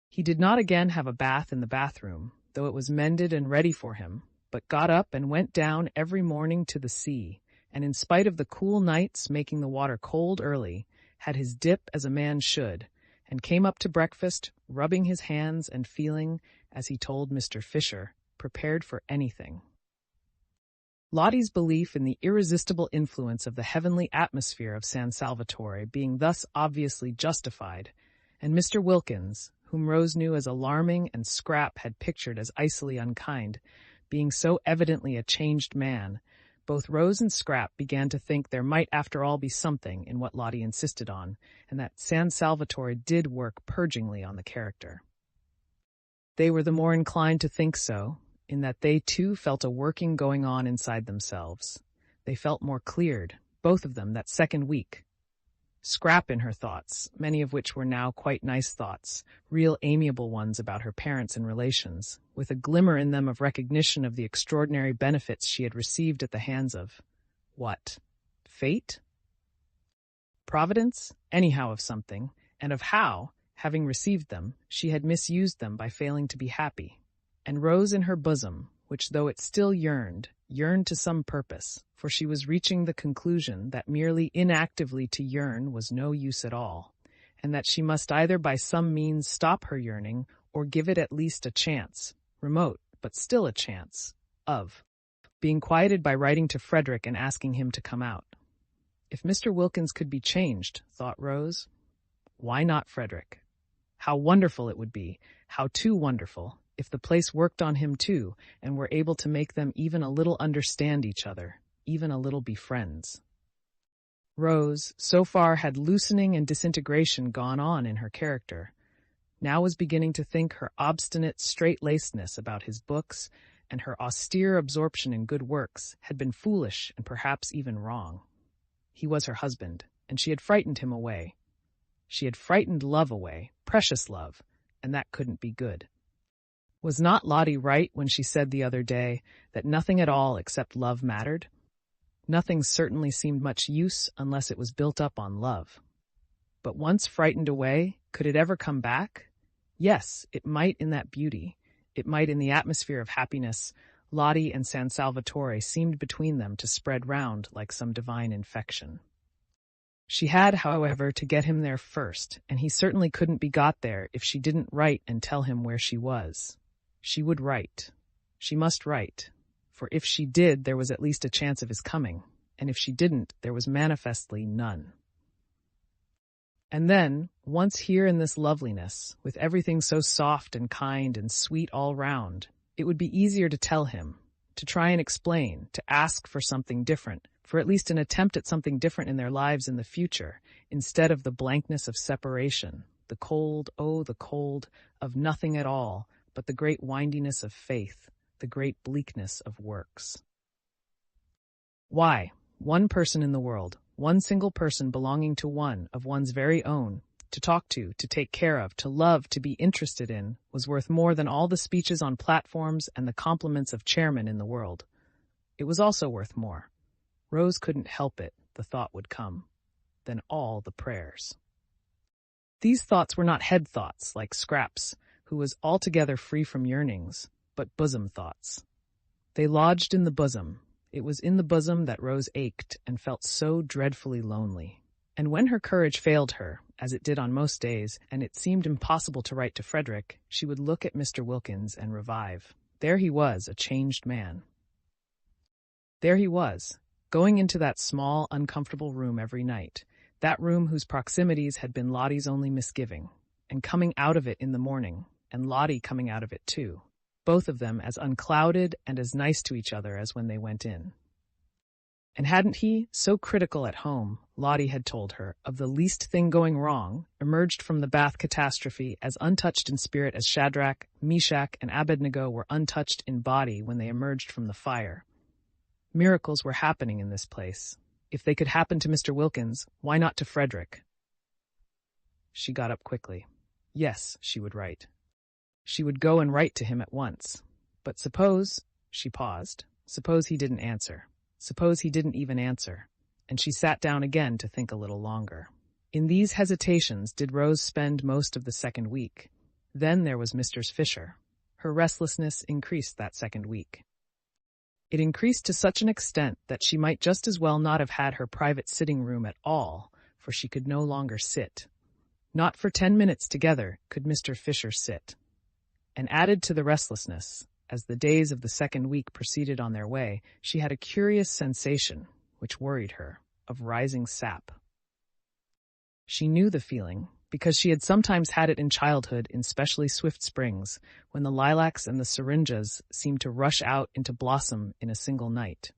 He did not again have a bath in the bathroom, though it was mended and ready for him, but got up and went down every morning to the sea, and in spite of the cool nights making the water cold early, had his dip as a man should, and came up to breakfast, rubbing his hands and feeling, as he told Mr. Fisher, prepared for anything. Lottie's belief in the irresistible influence of the heavenly atmosphere of San Salvatore being thus obviously justified, and Mr. Wilkins, whom Rose knew as alarming and Scrap had pictured as icily unkind, being so evidently a changed man, Both Rose and Scrap began to think there might after all be something in what Lottie insisted on, and that San Salvatore did work purgingly on the character. They were the more inclined to think so, in that they too felt a working going on inside themselves. They felt more cleared, both of them, that second week. Scrap in her thoughts, many of which were now quite nice thoughts, real amiable ones about her parents and relations, with a glimmer in them of recognition of the extraordinary benefits she had received at the hands of what? Fate? Providence? Anyhow of something, and of how, having received them, she had misused them by failing to be happy. And Rose in her bosom, which though it still yearned to some purpose, for she was reaching the conclusion that merely inactively to yearn was no use at all, and that she must either by some means stop her yearning or give it at least a chance, remote, but still a chance, of being quieted by writing to Frederick and asking him to come out. If Mr. Wilkins could be changed, thought Rose, why not Frederick? How wonderful it would be, how too wonderful, if the place worked on him too, and were able to make them even a little understand each other, even a little be friends. Rose, so far had loosening and disintegration gone on in her character, now was beginning to think her obstinate straight-lacedness about his books and her austere absorption in good works had been foolish and perhaps even wrong. He was her husband, and she had frightened him away. She had frightened love away, precious love, and that couldn't be good. Was not Lottie right when she said the other day that nothing at all except love mattered? Nothing certainly seemed much use unless it was built up on love. But once frightened away, could it ever come back? Yes, it might in that beauty. It might in the atmosphere of happiness. Lottie and San Salvatore seemed between them to spread round like some divine infection. She had, however, to get him there first, and he certainly couldn't be got there if she didn't write and tell him where she was. She would write. She must write. For if she did, there was at least a chance of his coming, and if she didn't, there was manifestly none. And then, once here in this loveliness, with everything so soft and kind and sweet all round, it would be easier to tell him, to try and explain, to ask for something different, for at least an attempt at something different in their lives in the future, instead of the blankness of separation, the cold, oh, the cold, of nothing at all, but the great windiness of faith, the great bleakness of works. Why, one person in the world, one single person belonging to one of one's very own, to talk to take care of, to love, to be interested in, was worth more than all the speeches on platforms and the compliments of chairmen in the world. It was also worth more. Rose couldn't help it, the thought would come, than all the prayers. These thoughts were not head thoughts, like Scrap's, who was altogether free from yearnings, but bosom thoughts. They lodged in the bosom. It was in the bosom that Rose ached and felt so dreadfully lonely. And when her courage failed her, as it did on most days, and it seemed impossible to write to Frederick, she would look at Mr. Wilkins and revive. There he was, a changed man. There he was, going into that small, uncomfortable room every night, that room whose proximities had been Lottie's only misgiving, and coming out of it in the morning, and Lottie coming out of it too, both of them as unclouded and as nice to each other as when they went in. And hadn't he, so critical at home, Lottie had told her, of the least thing going wrong, emerged from the bath catastrophe as untouched in spirit as Shadrach, Meshach, and Abednego were untouched in body when they emerged from the fire. Miracles were happening in this place. If they could happen to Mr. Wilkins, why not to Frederick? She got up quickly. Yes, she would write. She would go and write to him at once. But suppose, she paused, suppose he didn't answer. Suppose he didn't even answer. And she sat down again to think a little longer. In these hesitations did Rose spend most of the second week. Then there was Mr. Fisher. Her restlessness increased that second week. It increased to such an extent that she might just as well not have had her private sitting room at all, for she could no longer sit. Not for 10 minutes together could Mr. Fisher sit. And added to the restlessness, as the days of the second week proceeded on their way, she had a curious sensation, which worried her, of rising sap. She knew the feeling, because she had sometimes had it in childhood in specially swift springs, when the lilacs and the syringas seemed to rush out into blossom in a single night.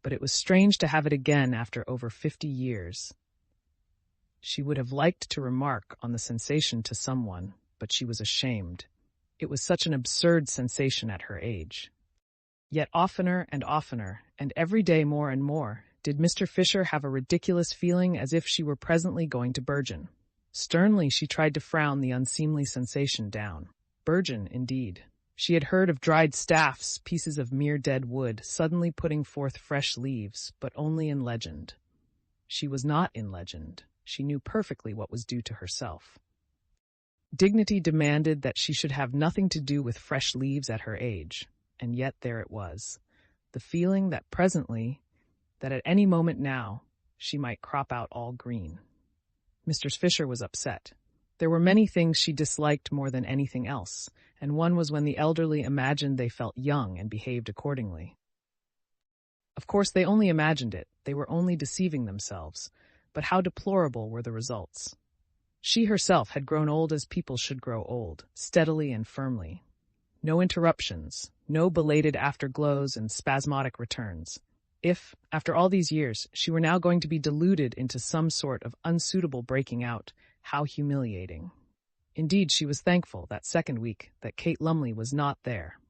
but it was strange to have it again after over 50 years. She would have liked to remark on the sensation to someone, but she was ashamed. It was such an absurd sensation at her age. Yet oftener and oftener, and every day more and more, did Mr. Fisher have a ridiculous feeling as if she were presently going to burgeon. Sternly she tried to frown the unseemly sensation down. Burgeon, indeed. She had heard of dried staffs, pieces of mere dead wood, suddenly putting forth fresh leaves, but only in legend. She was not in legend. She knew perfectly what was due to herself. Dignity demanded that she should have nothing to do with fresh leaves at her age, and yet there it was, the feeling that presently, that at any moment now, she might crop out all green. Mr. Fisher was upset. There were many things she disliked more than anything else, and one was when the elderly imagined they felt young and behaved accordingly. Of course, they only imagined it. They were only deceiving themselves. But how deplorable were the results. She herself had grown old as people should grow old, steadily and firmly. No interruptions, no belated afterglows and spasmodic returns. If, after all these years, she were now going to be deluded into some sort of unsuitable breaking out, how humiliating. Indeed, she was thankful, that second week, that Kate Lumley was not there.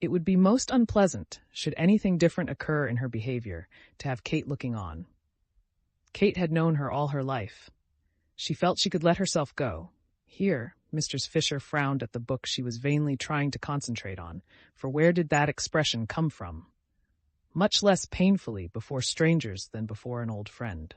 It would be most unpleasant, should anything different occur in her behavior, to have Kate looking on. Kate had known her all her life. She felt she could let herself go. Here, Mr. Fisher frowned at the book she was vainly trying to concentrate on, for where did that expression come from? Much less painfully before strangers than before an old friend.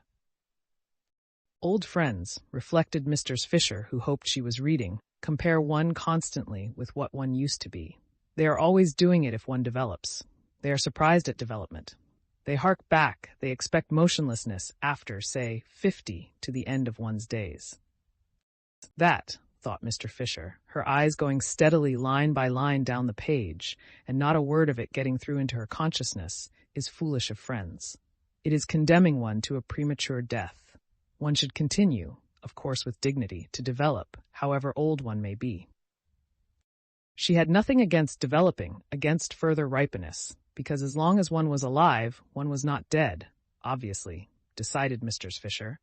Old friends, reflected Mr. Fisher, who hoped she was reading, compare one constantly with what one used to be. They are always doing it if one develops. They are surprised at development. They hark back, they expect motionlessness after, say, 50 to the end of one's days. That, thought Mr. Fisher, her eyes going steadily line by line down the page, and not a word of it getting through into her consciousness, is foolish of friends. It is condemning one to a premature death. One should continue, of course with dignity, to develop, however old one may be. She had nothing against developing, against further ripeness, because as long as one was alive, one was not dead, obviously, decided Mr. Fisher,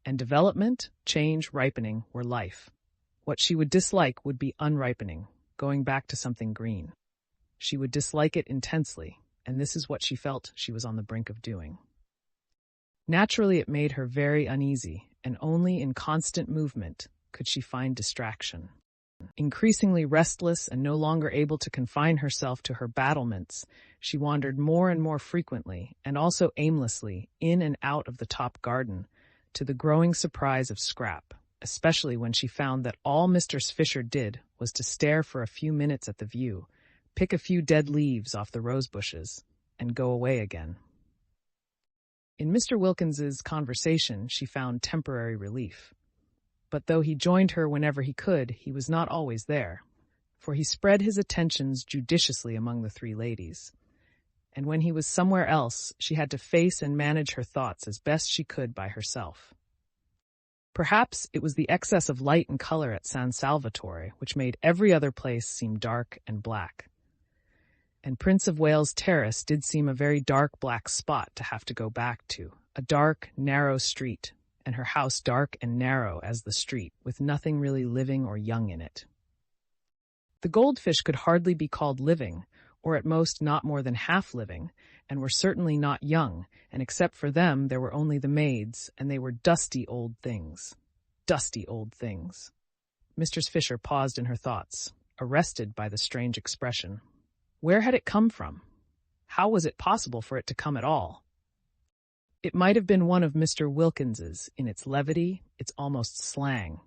and development, change, ripening were life. What she would dislike would be unripening, going back to something green. She would dislike it intensely, and this is what she felt she was on the brink of doing. Naturally, it made her very uneasy, and only in constant movement could she find distraction. Increasingly restless and no longer able to confine herself to her battlements, she wandered more and more frequently, and also aimlessly, in and out of the top garden, to the growing surprise of Scrap, especially when she found that all Mr. Fisher did was to stare for a few minutes at the view, pick a few dead leaves off the rose bushes, and go away again. In Mr. Wilkins's conversation she found temporary relief. But though he joined her whenever he could, he was not always there, for he spread his attentions judiciously among the three ladies. And when he was somewhere else, she had to face and manage her thoughts as best she could by herself. Perhaps it was the excess of light and color at San Salvatore which made every other place seem dark and black. And Prince of Wales Terrace did seem a very dark black spot to have to go back to, a dark, narrow street, and her house dark and narrow as the street, with nothing really living or young in it. The goldfish could hardly be called living, or at most not more than half living, and were certainly not young, and except for them there were only the maids, and they were dusty old things. Dusty old things. Mr. Fisher paused in her thoughts, arrested by the strange expression. Where had it come from? How was it possible for it to come at all? It might have been one of Mr. Wilkins's, in its levity, its almost slang.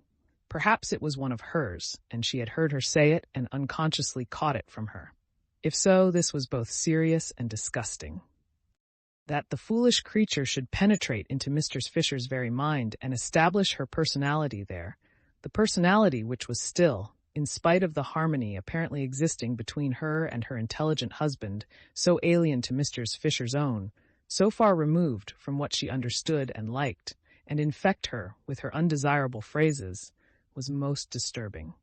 Perhaps it was one of hers, and she had heard her say it and unconsciously caught it from her. If so, this was both serious and disgusting. That the foolish creature should penetrate into Mr. Fisher's very mind and establish her personality there, the personality which was still, in spite of the harmony apparently existing between her and her intelligent husband, so alien to Mr. Fisher's own, so far removed from what she understood and liked, and infect her with her undesirable phrases, was most disturbing.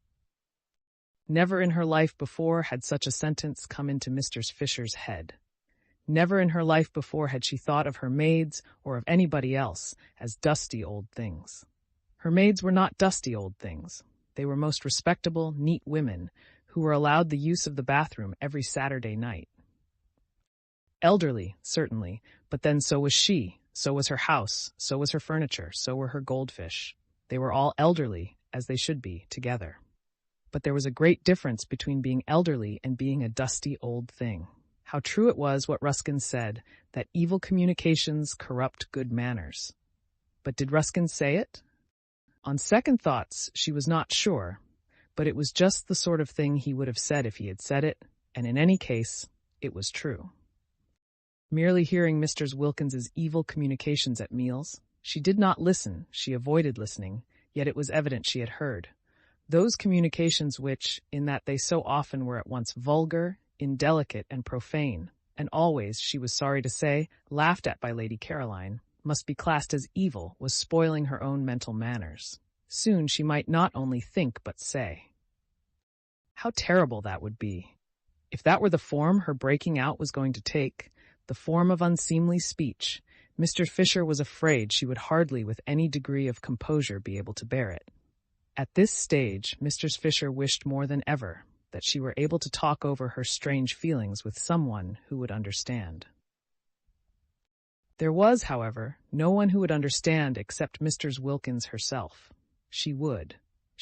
Never in her life before had such a sentence come into Mr. Fisher's head. Never in her life before had she thought of her maids or of anybody else as dusty old things. Her maids were not dusty old things. They were most respectable, neat women who were allowed the use of the bathroom every Saturday night. Elderly, certainly, but then so was she, so was her house, so was her furniture, so were her goldfish. They were all elderly, as they should be, together. But there was a great difference between being elderly and being a dusty old thing. How true it was what Ruskin said, that evil communications corrupt good manners. But did Ruskin say it? On second thoughts, she was not sure, but it was just the sort of thing he would have said if he had said it, and in any case, it was true. Merely hearing Mr. Wilkins's evil communications at meals, she did not listen, she avoided listening, yet it was evident she had heard. Those communications which, in that they so often were at once vulgar, indelicate, and profane, and always, she was sorry to say, laughed at by Lady Caroline, must be classed as evil, was spoiling her own mental manners. Soon she might not only think but say. How terrible that would be! If that were the form her breaking out was going to take, the form of unseemly speech, Mr. Fisher was afraid she would hardly with any degree of composure be able to bear it. At this stage, Mr. Fisher wished more than ever that she were able to talk over her strange feelings with someone who would understand. There was, however, no one who would understand except Mrs. Wilkins herself. She would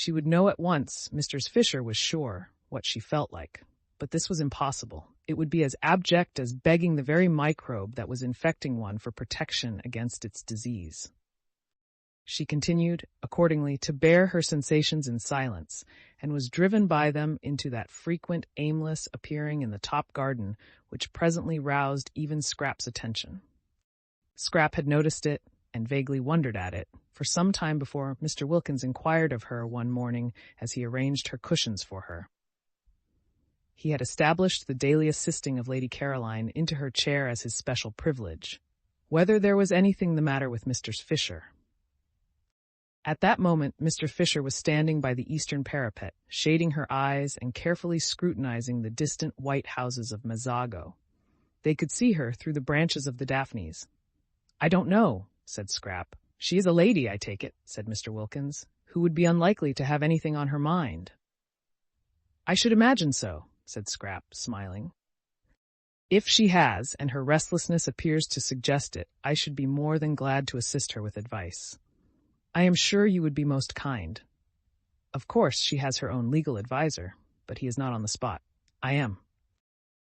know at once, Mr. Fisher was sure, what she felt like. But this was impossible. It would be as abject as begging the very microbe that was infecting one for protection against its disease. She continued, accordingly, to bear her sensations in silence, and was driven by them into that frequent, aimless appearing in the top garden which presently roused even Scrap's attention. Scrap had noticed it, and vaguely wondered at it, for some time before Mr. Wilkins inquired of her one morning as he arranged her cushions for her. He had established the daily assisting of Lady Caroline into her chair as his special privilege, whether there was anything the matter with Mr. Fisher. At that moment, Mr. Fisher was standing by the eastern parapet, shading her eyes and carefully scrutinizing the distant white houses of Mazzago. They could see her through the branches of the daphnes. "I don't know," said Scrap. "She is a lady, I take it," said Mr. Wilkins, "who would be unlikely to have anything on her mind." "I should imagine so," said Scrap, smiling. "If she has, and her restlessness appears to suggest it, I should be more than glad to assist her with advice. I am sure you would be most kind. Of course, she has her own legal adviser, but he is not on the spot. I am."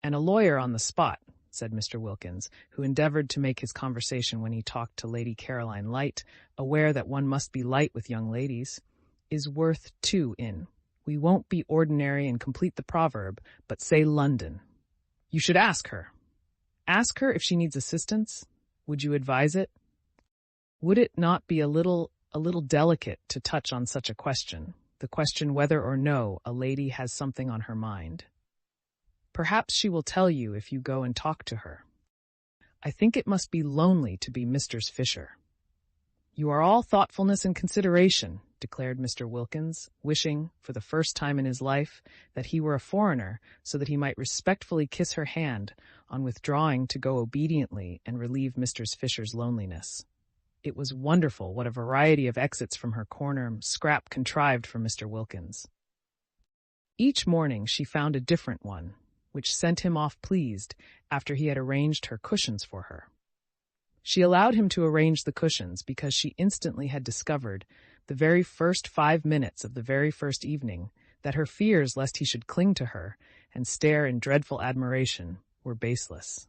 "And a lawyer on the spot," said Mr. Wilkins, who endeavored to make his conversation when he talked to Lady Caroline light, aware that one must be light with young ladies, "is worth 2 in. We won't be ordinary and complete the proverb, but say London. You should ask her. Ask her if she needs assistance. Would you advise it? Would it not be a little delicate to touch on such a question, the question whether or no a lady has something on her mind? Perhaps she will tell you if you go and talk to her. I think it must be lonely to be Mr. Fisher." "You are all thoughtfulness and consideration," declared Mr. Wilkins, wishing, for the first time in his life, that he were a foreigner, so that he might respectfully kiss her hand on withdrawing to go obediently and relieve Mr. Fisher's loneliness. It was wonderful what a variety of exits from her corner Scrap contrived for Mr. Wilkins. Each morning she found a different one, which sent him off pleased after he had arranged her cushions for her. She allowed him to arrange the cushions because she instantly had discovered, the very first 5 minutes of the very first evening, that her fears lest he should cling to her and stare in dreadful admiration were baseless.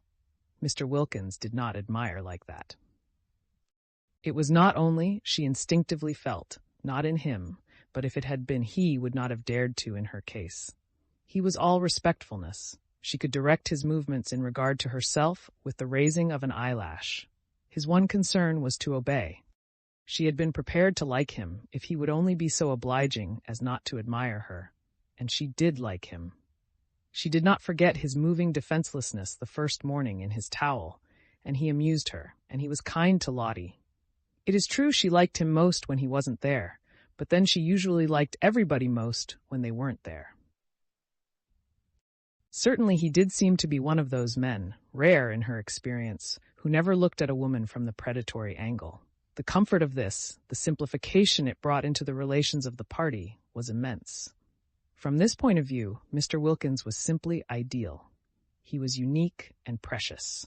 Mr. Wilkins did not admire like that. It was not only, she instinctively felt, not in him, but if it had been he would not have dared to in her case. He was all respectfulness. She could direct his movements in regard to herself with the raising of an eyelash. His one concern was to obey. She had been prepared to like him if he would only be so obliging as not to admire her, and she did like him. She did not forget his moving defenselessness the first morning in his towel, and he amused her, and he was kind to Lottie. It is true she liked him most when he wasn't there, but then she usually liked everybody most when they weren't there. Certainly he did seem to be one of those men, rare in her experience, who never looked at a woman from the predatory angle. The comfort of this, the simplification it brought into the relations of the party, was immense. From this point of view, Mr. Wilkins was simply ideal. He was unique and precious.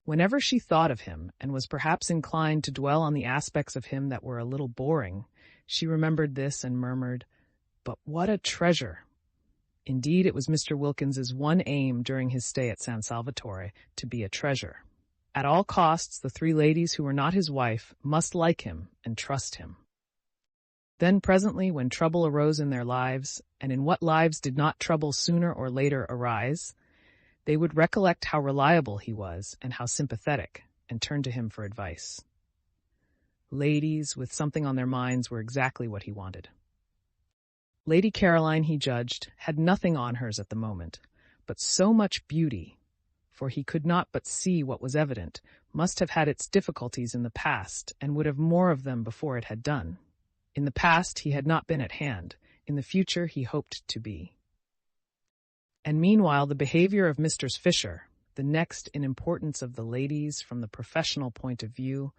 Whenever she thought of him, and was perhaps inclined to dwell on the aspects of him that were a little boring, she remembered this and murmured, "But what a treasure!" Indeed, it was Mr. Wilkins's one aim during his stay at San Salvatore to be a treasure. At all costs, the three ladies who were not his wife must like him and trust him. Then presently, when trouble arose in their lives, and in what lives did not trouble sooner or later arise, they would recollect how reliable he was and how sympathetic, and turn to him for advice. Ladies with something on their minds were exactly what he wanted. Lady Caroline, he judged, had nothing on hers at the moment, but so much beauty, for he could not but see what was evident, must have had its difficulties in the past, and would have more of them before it had done. In the past he had not been at hand, in the future he hoped to be. And meanwhile the behavior of Mrs. Fisher, the next in importance of the ladies from the professional point of view,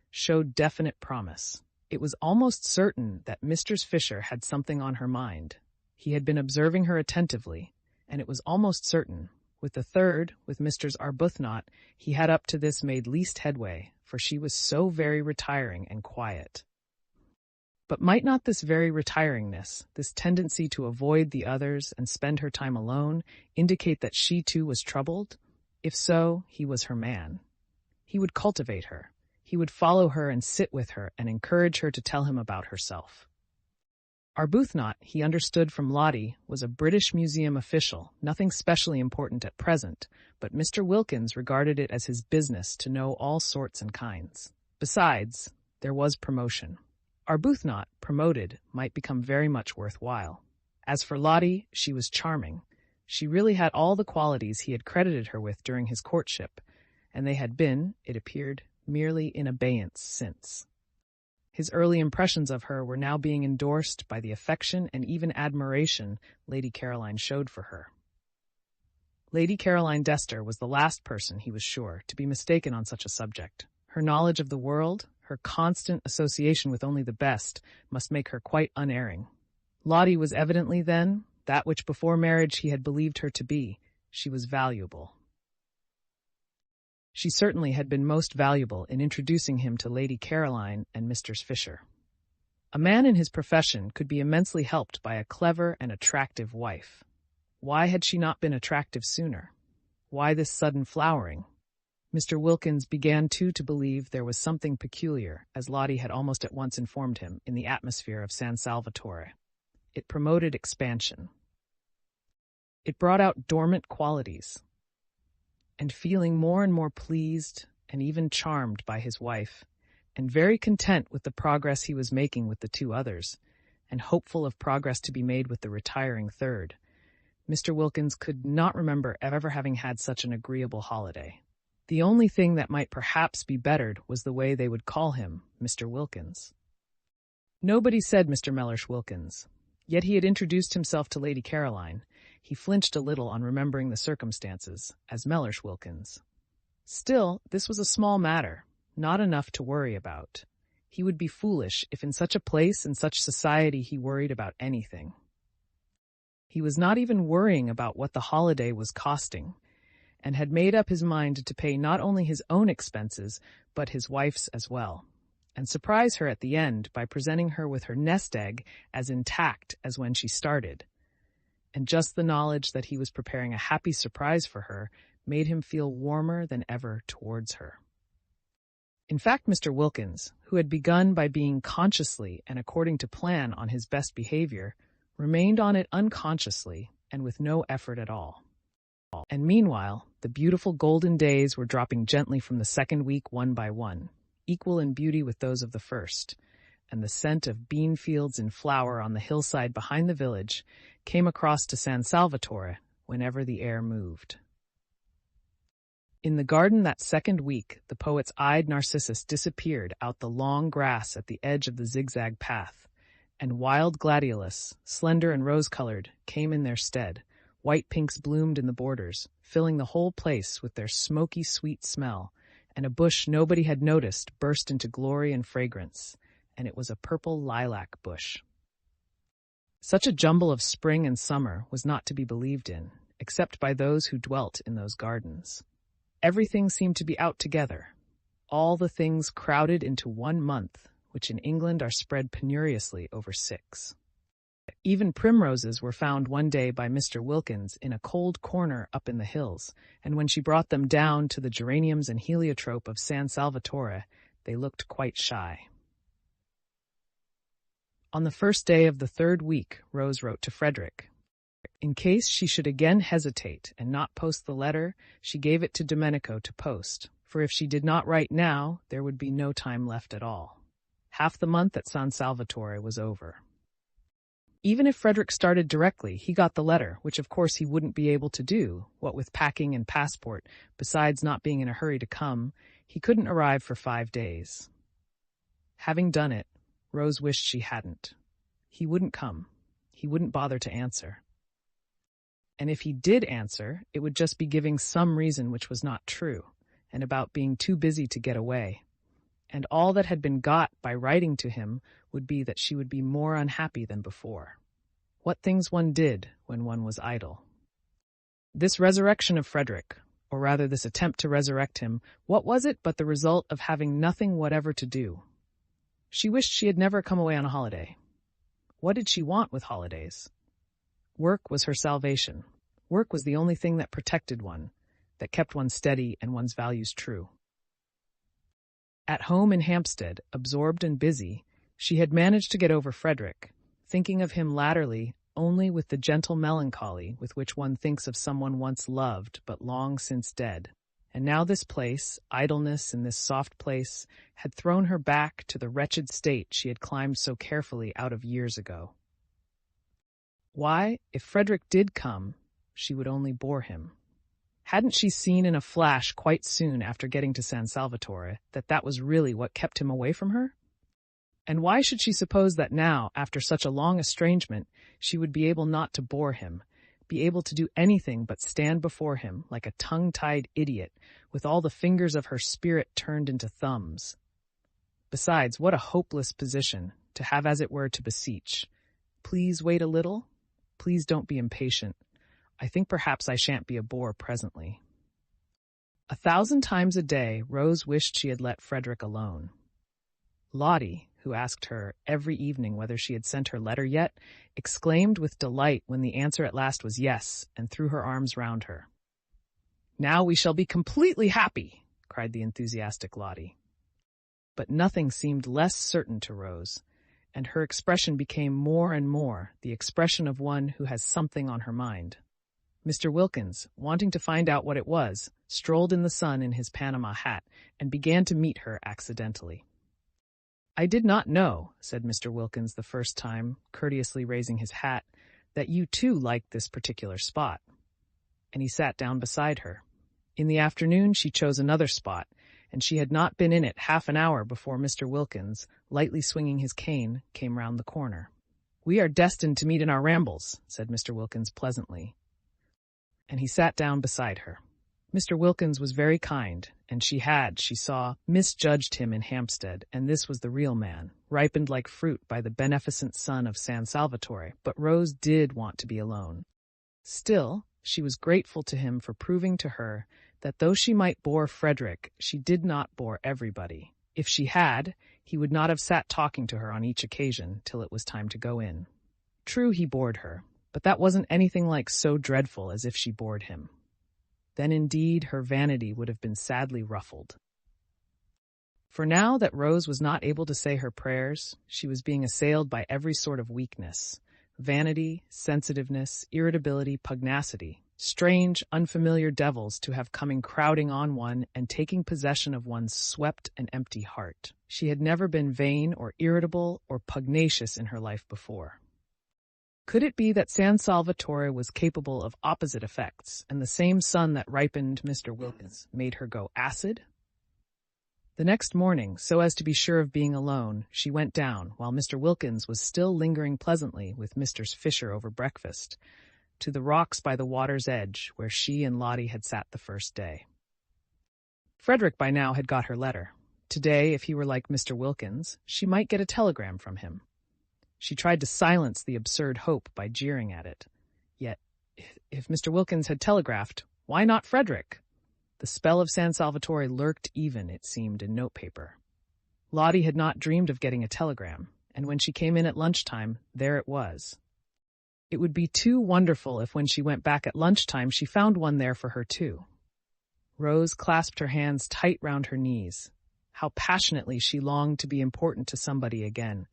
showed definite promise. It was almost certain that Mrs. Fisher had something on her mind. He had been observing her attentively, and it was almost certain. With the third, with Mrs. Arbuthnot, he had up to this made least headway, for she was so very retiring and quiet. But might not this very retiringness, this tendency to avoid the others and spend her time alone, indicate that she too was troubled? If so, he was her man. He would cultivate her. He would follow her and sit with her and encourage her to tell him about herself. Arbuthnot, he understood from Lottie, was a British Museum official, nothing specially important at present, but Mr. Wilkins regarded it as his business to know all sorts and kinds. Besides, there was promotion. Arbuthnot, promoted, might become very much worthwhile. As for Lottie, she was charming. She really had all the qualities he had credited her with during his courtship, and they had been, it appeared, merely in abeyance since. His early impressions of her were now being endorsed by the affection and even admiration Lady Caroline showed for her. Lady Caroline Dester was the last person, he was sure, to be mistaken on such a subject. Her knowledge of the world, her constant association with only the best, must make her quite unerring. Lottie was evidently, then, that which before marriage he had believed her to be. She was valuable. She certainly had been most valuable in introducing him to Lady Caroline and Mrs. Fisher. A man in his profession could be immensely helped by a clever and attractive wife. Why had she not been attractive sooner? Why this sudden flowering? Mr. Wilkins began too to believe there was something peculiar, as Lottie had almost at once informed him, in the atmosphere of San Salvatore. It promoted expansion. It brought out dormant qualities. And feeling more and more pleased and even charmed by his wife, and very content with the progress he was making with the two others, and hopeful of progress to be made with the retiring third, Mr. Wilkins could not remember ever having had such an agreeable holiday. The only thing that might perhaps be bettered was the way they would call him, Mr. Wilkins. Nobody said Mr. Mellersh Wilkins, yet he had introduced himself to Lady Caroline. He flinched a little on remembering the circumstances, as Mellersh Wilkins. Still, this was a small matter, not enough to worry about. He would be foolish if in such a place and such society he worried about anything. He was not even worrying about what the holiday was costing, and had made up his mind to pay not only his own expenses, but his wife's as well, and surprise her at the end by presenting her with her nest egg as intact as when she started. And just the knowledge that he was preparing a happy surprise for her made him feel warmer than ever towards her. In fact, Mr. Wilkins, who had begun by being consciously and according to plan on his best behavior, remained on it unconsciously and with no effort at all. And meanwhile, the beautiful golden days were dropping gently from the second week one by one, equal in beauty with those of the first, and the scent of bean fields in flower on the hillside behind the village came across to San Salvatore whenever the air moved. In the garden that second week, the poet's eyed Narcissus disappeared out the long grass at the edge of the zigzag path, and wild gladiolus, slender and rose-colored, came in their stead, White pinks bloomed in the borders, filling the whole place with their smoky, sweet smell, and a bush nobody had noticed burst into glory and fragrance, and it was a purple lilac bush. Such a jumble of spring and summer was not to be believed in, except by those who dwelt in those gardens. Everything seemed to be out together, all the things crowded into 1 month, which in England are spread penuriously over 6. Even primroses were found one day by Mr. Wilkins in a cold corner up in the hills, and when she brought them down to the geraniums and heliotrope of San Salvatore, they looked quite shy. On the first day of the 3rd week, Rose wrote to Frederick. In case she should again hesitate and not post the letter, she gave it to Domenico to post, for if she did not write now, there would be no time left at all. Half the month at San Salvatore was over. Even if Frederick started directly, he got the letter, which of course he wouldn't be able to do, what with packing and passport, besides not being in a hurry to come, he couldn't arrive for 5 days. Having done it, Rose wished she hadn't. He wouldn't come. He wouldn't bother to answer. And if he did answer, it would just be giving some reason which was not true, and about being too busy to get away. And all that had been got by writing to him would be that she would be more unhappy than before. What things one did when one was idle. This resurrection of Frederick, or rather this attempt to resurrect him, what was it but the result of having nothing whatever to do? She wished she had never come away on a holiday. What did she want with holidays? Work was her salvation. Work was the only thing that protected one, that kept one steady and one's values true. At home in Hampstead, absorbed and busy, she had managed to get over Frederick, thinking of him latterly only with the gentle melancholy with which one thinks of someone once loved but long since dead. And now this place, idleness in this soft place, had thrown her back to the wretched state she had climbed so carefully out of years ago. Why, if Frederick did come, she would only bore him. Hadn't she seen in a flash quite soon after getting to San Salvatore that that was really what kept him away from her? And why should she suppose that now, after such a long estrangement, she would be able not to bore him, be able to do anything but stand before him like a tongue-tied idiot, with all the fingers of her spirit turned into thumbs? Besides, what a hopeless position, to have as it were to beseech. Please wait a little. Please don't be impatient. I think perhaps I shan't be a bore presently. 1,000 times a day, Rose wished she had let Frederick alone. Lottie, who asked her every evening whether she had sent her letter yet, exclaimed with delight when the answer at last was yes, and threw her arms round her. "Now we shall be completely happy," cried the enthusiastic Lottie. But nothing seemed less certain to Rose, and her expression became more and more the expression of one who has something on her mind. Mr. Wilkins, wanting to find out what it was, strolled in the sun in his Panama hat and began to meet her accidentally. "I did not know," said Mr. Wilkins the first time, courteously raising his hat, "that you too liked this particular spot." And he sat down beside her. In the afternoon she chose another spot, and she had not been in it half an hour before Mr. Wilkins, lightly swinging his cane, came round the corner. "We are destined to meet in our rambles," said Mr. Wilkins pleasantly. And he sat down beside her. Mr. Wilkins was very kind, and she saw, misjudged him in Hampstead, and this was the real man, ripened like fruit by the beneficent sun of San Salvatore, but Rose did want to be alone. Still, she was grateful to him for proving to her that though she might bore Frederick, she did not bore everybody. If she had, he would not have sat talking to her on each occasion till it was time to go in. True, he bored her, but that wasn't anything like so dreadful as if she bored him. Then indeed her vanity would have been sadly ruffled. For now that Rose was not able to say her prayers, she was being assailed by every sort of weakness: vanity, sensitiveness, irritability, pugnacity, strange, unfamiliar devils to have coming crowding on one and taking possession of one's swept and empty heart. She had never been vain or irritable or pugnacious in her life before. Could it be that San Salvatore was capable of opposite effects, and the same sun that ripened Mr. Wilkins made her go acid? The next morning, so as to be sure of being alone, she went down, while Mr. Wilkins was still lingering pleasantly with Mr. Fisher over breakfast, to the rocks by the water's edge where she and Lottie had sat the first day. Frederick by now had got her letter. Today, if he were like Mr. Wilkins, she might get a telegram from him. She tried to silence the absurd hope by jeering at it. Yet, if Mr. Wilkins had telegraphed, why not Frederick? The spell of San Salvatore lurked even, it seemed, in notepaper. Lottie had not dreamed of getting a telegram, and when she came in at lunchtime, there it was. It would be too wonderful if when she went back at lunchtime she found one there for her too. Rose clasped her hands tight round her knees. How passionately she longed to be important to somebody again,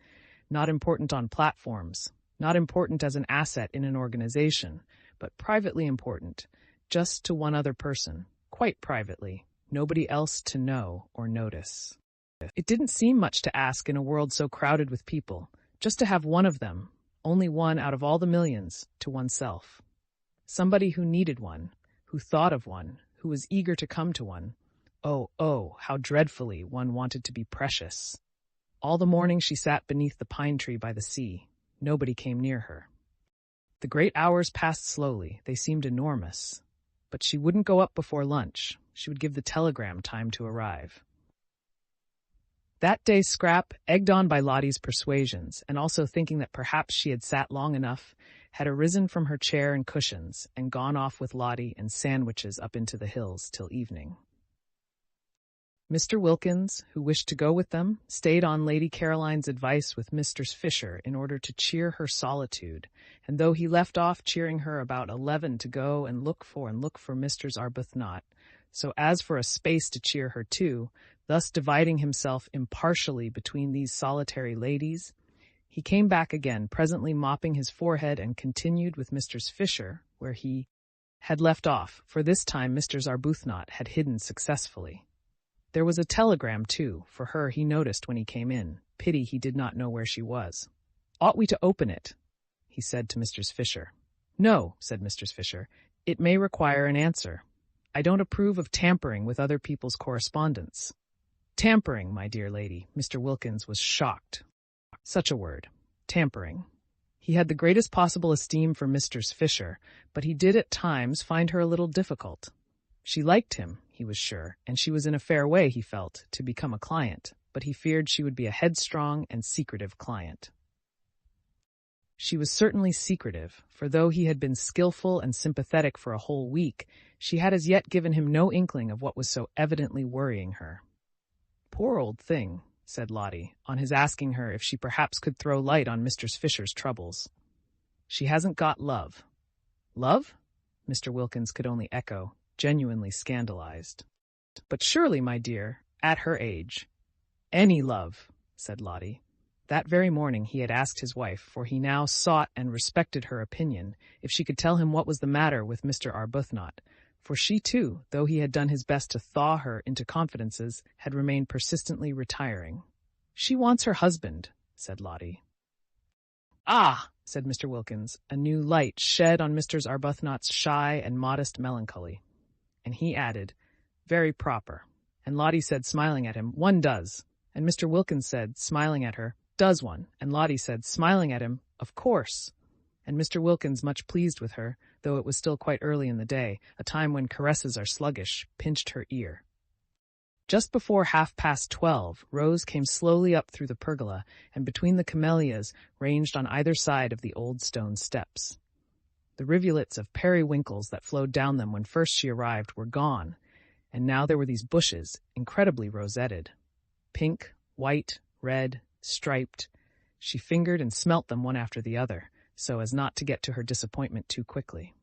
not important on platforms, not important as an asset in an organization, but privately important, just to one other person, quite privately, nobody else to know or notice. It didn't seem much to ask in a world so crowded with people, just to have one of them, only one out of all the millions, to oneself. Somebody who needed one, who thought of one, who was eager to come to one. Oh, how dreadfully one wanted to be precious. All the morning she sat beneath the pine tree by the sea. Nobody came near her. The great hours passed slowly. They seemed enormous. But she wouldn't go up before lunch. She would give the telegram time to arrive. That day Scrap, egged on by Lottie's persuasions, and also thinking that perhaps she had sat long enough, had arisen from her chair and cushions and gone off with Lottie and sandwiches up into the hills till evening. Mr. Wilkins, who wished to go with them, stayed on Lady Caroline's advice with Mr. Fisher in order to cheer her solitude, and though he left off cheering her about 11 to go and look for Mr. Arbuthnot, so as for a space to cheer her too, thus dividing himself impartially between these solitary ladies, he came back again, presently mopping his forehead, and continued with Mr. Fisher, where he had left off, for this time Mr. Arbuthnot had hidden successfully. There was a telegram, too, for her he noticed when he came in. Pity he did not know where she was. "Ought we to open it?" he said to Mr. Fisher. "No," said Mr. Fisher. "It may require an answer. I don't approve of tampering with other people's correspondence." Tampering, my dear lady. Mr. Wilkins was shocked. Such a word. Tampering. He had the greatest possible esteem for Mr. Fisher, but he did at times find her a little difficult. She liked him, he was sure, and she was in a fair way, he felt, to become a client, but he feared she would be a headstrong and secretive client. She was certainly secretive, for though he had been skillful and sympathetic for a whole week, she had as yet given him no inkling of what was so evidently worrying her. "Poor old thing," said Lottie, on his asking her if she perhaps could throw light on Mr. Fisher's troubles. "She hasn't got love." "Love?" Mr. Wilkins could only echo, genuinely scandalized. "But surely, my dear, at her age—" "Any love," said Lottie. That very morning he had asked his wife, for he now sought and respected her opinion, if she could tell him what was the matter with Mr. Arbuthnot, for she too, though he had done his best to thaw her into confidences, had remained persistently retiring. "She wants her husband," said Lottie. "Ah!" said Mr. Wilkins, a new light shed on Mr. Arbuthnot's shy and modest melancholy. And he added, "Very proper." And Lottie said, smiling at him, "One does." And Mr. Wilkins said, smiling at her, "Does one?" And Lottie said, smiling at him, "Of course." And Mr. Wilkins, much pleased with her, though it was still quite early in the day, a time when caresses are sluggish, pinched her ear. Just before 12:30, Rose came slowly up through the pergola and between the camellias ranged on either side of the old stone steps. The rivulets of periwinkles that flowed down them when first she arrived were gone, and now there were these bushes, incredibly rosetted. Pink, white, red, striped. She fingered and smelt them one after the other, so as not to get to her disappointment too quickly.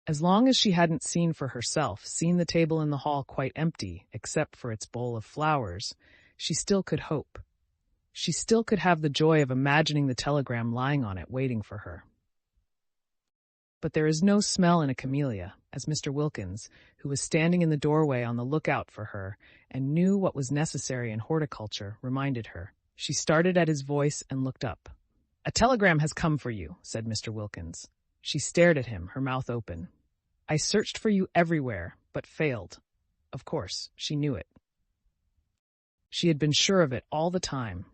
As long as she hadn't seen for herself, seen the table in the hall quite empty, except for its bowl of flowers, she still could hope. She still could have the joy of imagining the telegram lying on it, waiting for her. But there is no smell in a camellia, as Mr. Wilkins, who was standing in the doorway on the lookout for her, and knew what was necessary in horticulture, reminded her. She started at his voice and looked up. "A telegram has come for you," said Mr. Wilkins. She stared at him, her mouth open. "I searched for you everywhere, but failed." Of course, she knew it. She had been sure of it all the time.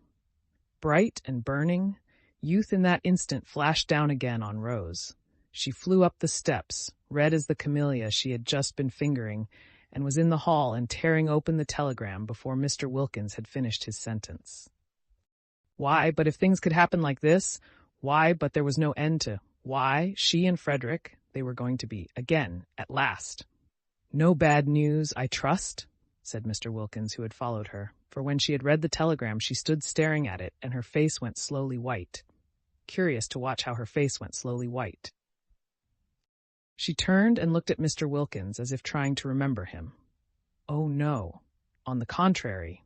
Bright and burning, youth in that instant flashed down again on Rose. She flew up the steps, red as the camellia she had just been fingering, and was in the hall and tearing open the telegram before Mr. Wilkins had finished his sentence. Why, but if things could happen like this, why, but there was no end to why she and Frederick, they were going to be, again, at last. No bad news, I trust, said Mr. Wilkins, who had followed her, for when she had read the telegram she stood staring at it, and her face went slowly white. Curious to watch how her face went slowly white. She turned and looked at Mr. Wilkins as if trying to remember him. Oh, no. On the contrary.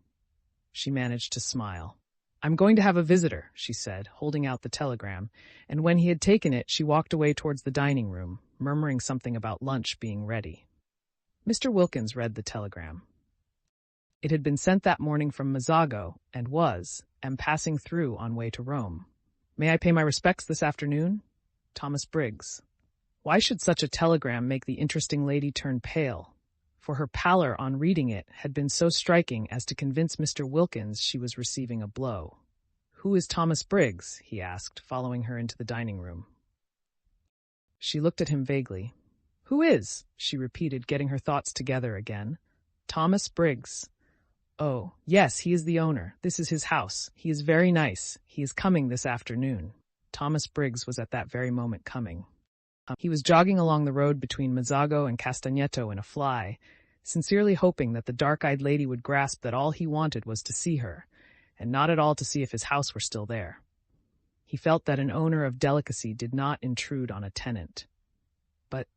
She managed to smile. I'm going to have a visitor, she said, holding out the telegram, and when he had taken it, she walked away towards the dining room, murmuring something about lunch being ready. Mr. Wilkins read the telegram. It had been sent that morning from Mazzago, and was, am passing through on way to Rome. May I pay my respects this afternoon? Thomas Briggs. Why should such a telegram make the interesting lady turn pale? For her pallor on reading it had been so striking as to convince Mr. Wilkins she was receiving a blow. Who is Thomas Briggs? He asked, following her into the dining room. She looked at him vaguely. Who is? She repeated, getting her thoughts together again. Thomas Briggs. Oh, yes, he is the owner. This is his house. He is very nice. He is coming this afternoon. Thomas Briggs was at that very moment coming. He was jogging along the road between Mazzago and Castagneto in a fly, sincerely hoping that the dark-eyed lady would grasp that all he wanted was to see her, and not at all to see if his house were still there. He felt that an owner of delicacy did not intrude on a tenant. But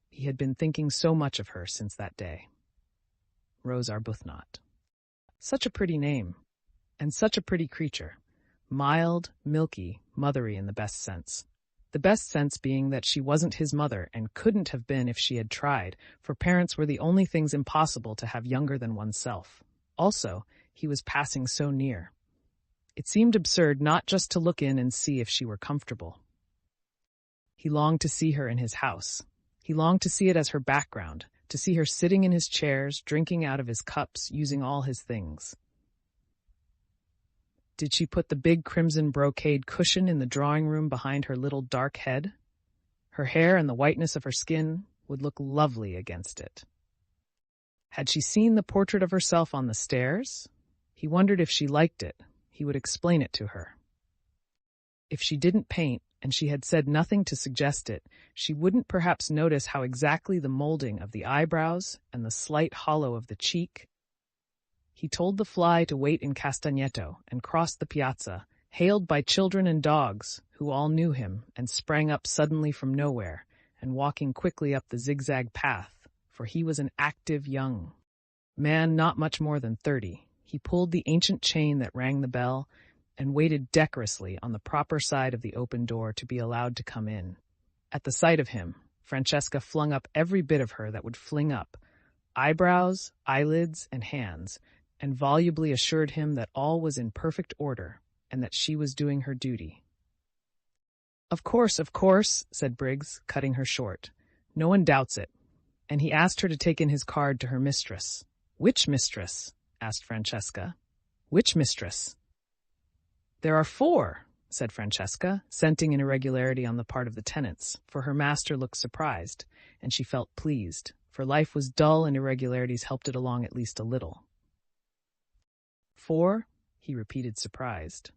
he had been thinking so much of her since that day. Rose Arbuthnot. Such a pretty name, and such a pretty creature. Mild, milky, mothery in the best sense. The best sense being that she wasn't his mother and couldn't have been if she had tried, for parents were the only things impossible to have younger than oneself. Also, he was passing so near. It seemed absurd not just to look in and see if she were comfortable. He longed to see her in his house. He longed to see it as her background, to see her sitting in his chairs, drinking out of his cups, using all his things. Did she put the big crimson brocade cushion in the drawing room behind her little dark head? Her hair and the whiteness of her skin would look lovely against it. Had she seen the portrait of herself on the stairs? He wondered if she liked it. He would explain it to her. If she didn't paint, and she had said nothing to suggest it, she wouldn't perhaps notice how exactly the molding of the eyebrows and the slight hollow of the cheek. He told the fly to wait in Castagneto and crossed the piazza, hailed by children and dogs, who all knew him and sprang up suddenly from nowhere, and walking quickly up the zigzag path, for he was an active young man not much more than 30. He pulled the ancient chain that rang the bell, and waited decorously on the proper side of the open door to be allowed to come in. At the sight of him, Francesca flung up every bit of her that would fling up, eyebrows, eyelids, and hands, and volubly assured him that all was in perfect order, and that she was doing her duty. Of course, said Briggs, cutting her short. No one doubts it. And he asked her to take in his card to her mistress. Which mistress? Asked Francesca. Which mistress? There are 4, said Francesca, scenting an irregularity on the part of the tenants, for her master looked surprised, and she felt pleased, for life was dull and irregularities helped it along at least a little. 4? He repeated, surprised.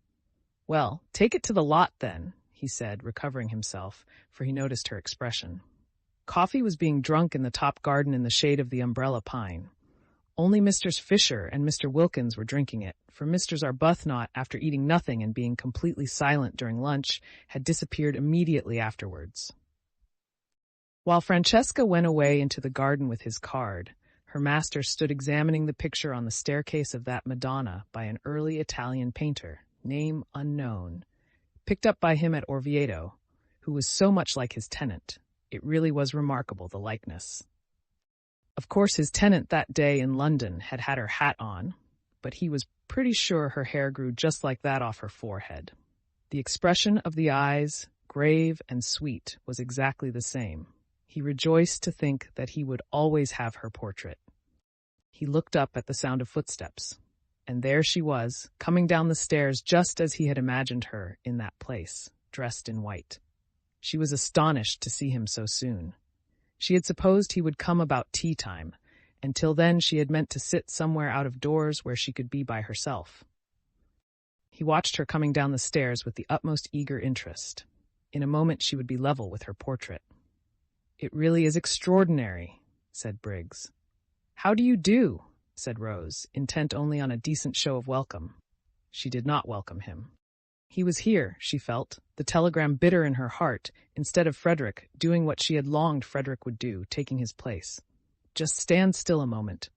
Well, take it to the lot then, he said, recovering himself, for he noticed her expression. Coffee was being drunk in the top garden in the shade of the umbrella pine. Only Messrs. Fisher and Mr. Wilkins were drinking it, for Mr. Arbuthnot, after eating nothing and being completely silent during lunch, had disappeared immediately afterwards. While Francesca went away into the garden with his card, her master stood examining the picture on the staircase of that Madonna by an early Italian painter, name unknown, picked up by him at Orvieto, who was so much like his tenant. It really was remarkable, the likeness. Of course, his tenant that day in London had had her hat on, but he was pretty sure her hair grew just like that off her forehead. The expression of the eyes, grave and sweet, was exactly the same. He rejoiced to think that he would always have her portrait. He looked up at the sound of footsteps, and there she was, coming down the stairs just as he had imagined her in that place, dressed in white. She was astonished to see him so soon. She had supposed he would come about tea time. Until then, she had meant to sit somewhere out of doors where she could be by herself. He watched her coming down the stairs with the utmost eager interest. In a moment she would be level with her portrait. "It really is extraordinary," said Briggs. "How do you do?" said Rose, intent only on a decent show of welcome. She did not welcome him. He was here, she felt, the telegram bitter in her heart, instead of Frederick, doing what she had longed Frederick would do, taking his place. "Just stand still a moment."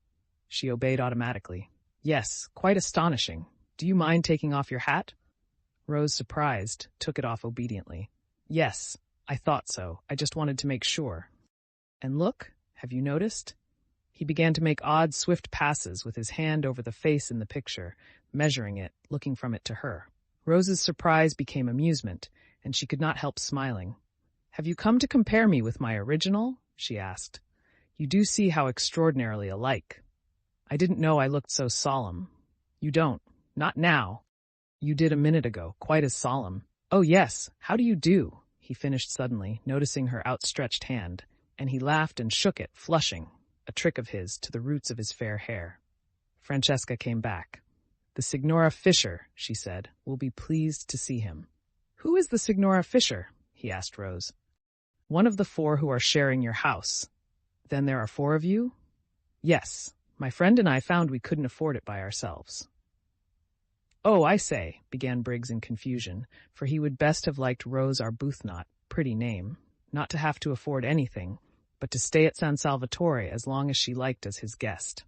She obeyed automatically. "Yes, quite astonishing. Do you mind taking off your hat?" Rose, surprised, took it off obediently. "Yes, I thought so. I just wanted to make sure." "And look, have you noticed?" He began to make odd, swift passes with his hand over the face in the picture, measuring it, looking from it to her. Rose's surprise became amusement, and she could not help smiling. "Have you come to compare me with my original?" she asked. "You do see how extraordinarily alike. I didn't know I looked so solemn." "You don't. Not now. You did a minute ago, quite as solemn." "Oh, yes. How do you do?" he finished suddenly, noticing her outstretched hand, and he laughed and shook it, flushing, a trick of his, to the roots of his fair hair. Francesca came back. "The Signora Fisher," she said, "will be pleased to see him." "Who is the Signora Fisher?" he asked Rose. "One of the 4 who are sharing your house." "Then there are 4 of you?" "Yes. My friend and I found we couldn't afford it by ourselves." "Oh, I say," began Briggs in confusion, for he would best have liked Rose Arbuthnot, pretty name, not to have to afford anything, but to stay at San Salvatore as long as she liked as his guest.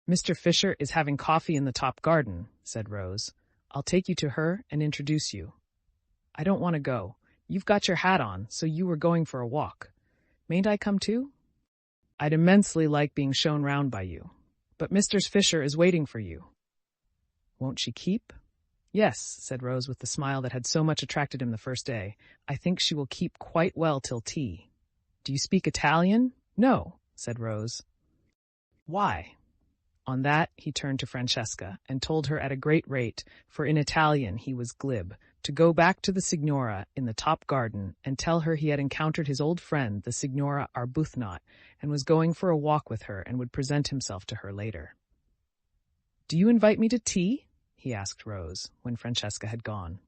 "Mr. Fisher is having coffee in the top garden," said Rose. "I'll take you to her and introduce you." "I don't want to go. You've got your hat on, so you were going for a walk. Mayn't I come too?" "I'd immensely like being shown round by you. But Mr. Fisher is waiting for you." "Won't she keep?" "Yes," said Rose with the smile that had so much attracted him the first day. "I think she will keep quite well till tea." "Do you speak Italian?" "No," said Rose. "Why?" On that he turned to Francesca and told her at a great rate, for in Italian he was glib, to go back to the Signora in the top garden and tell her he had encountered his old friend, the Signora Arbuthnot, and was going for a walk with her and would present himself to her later. "Do you invite me to tea?" he asked Rose, when Francesca had gone.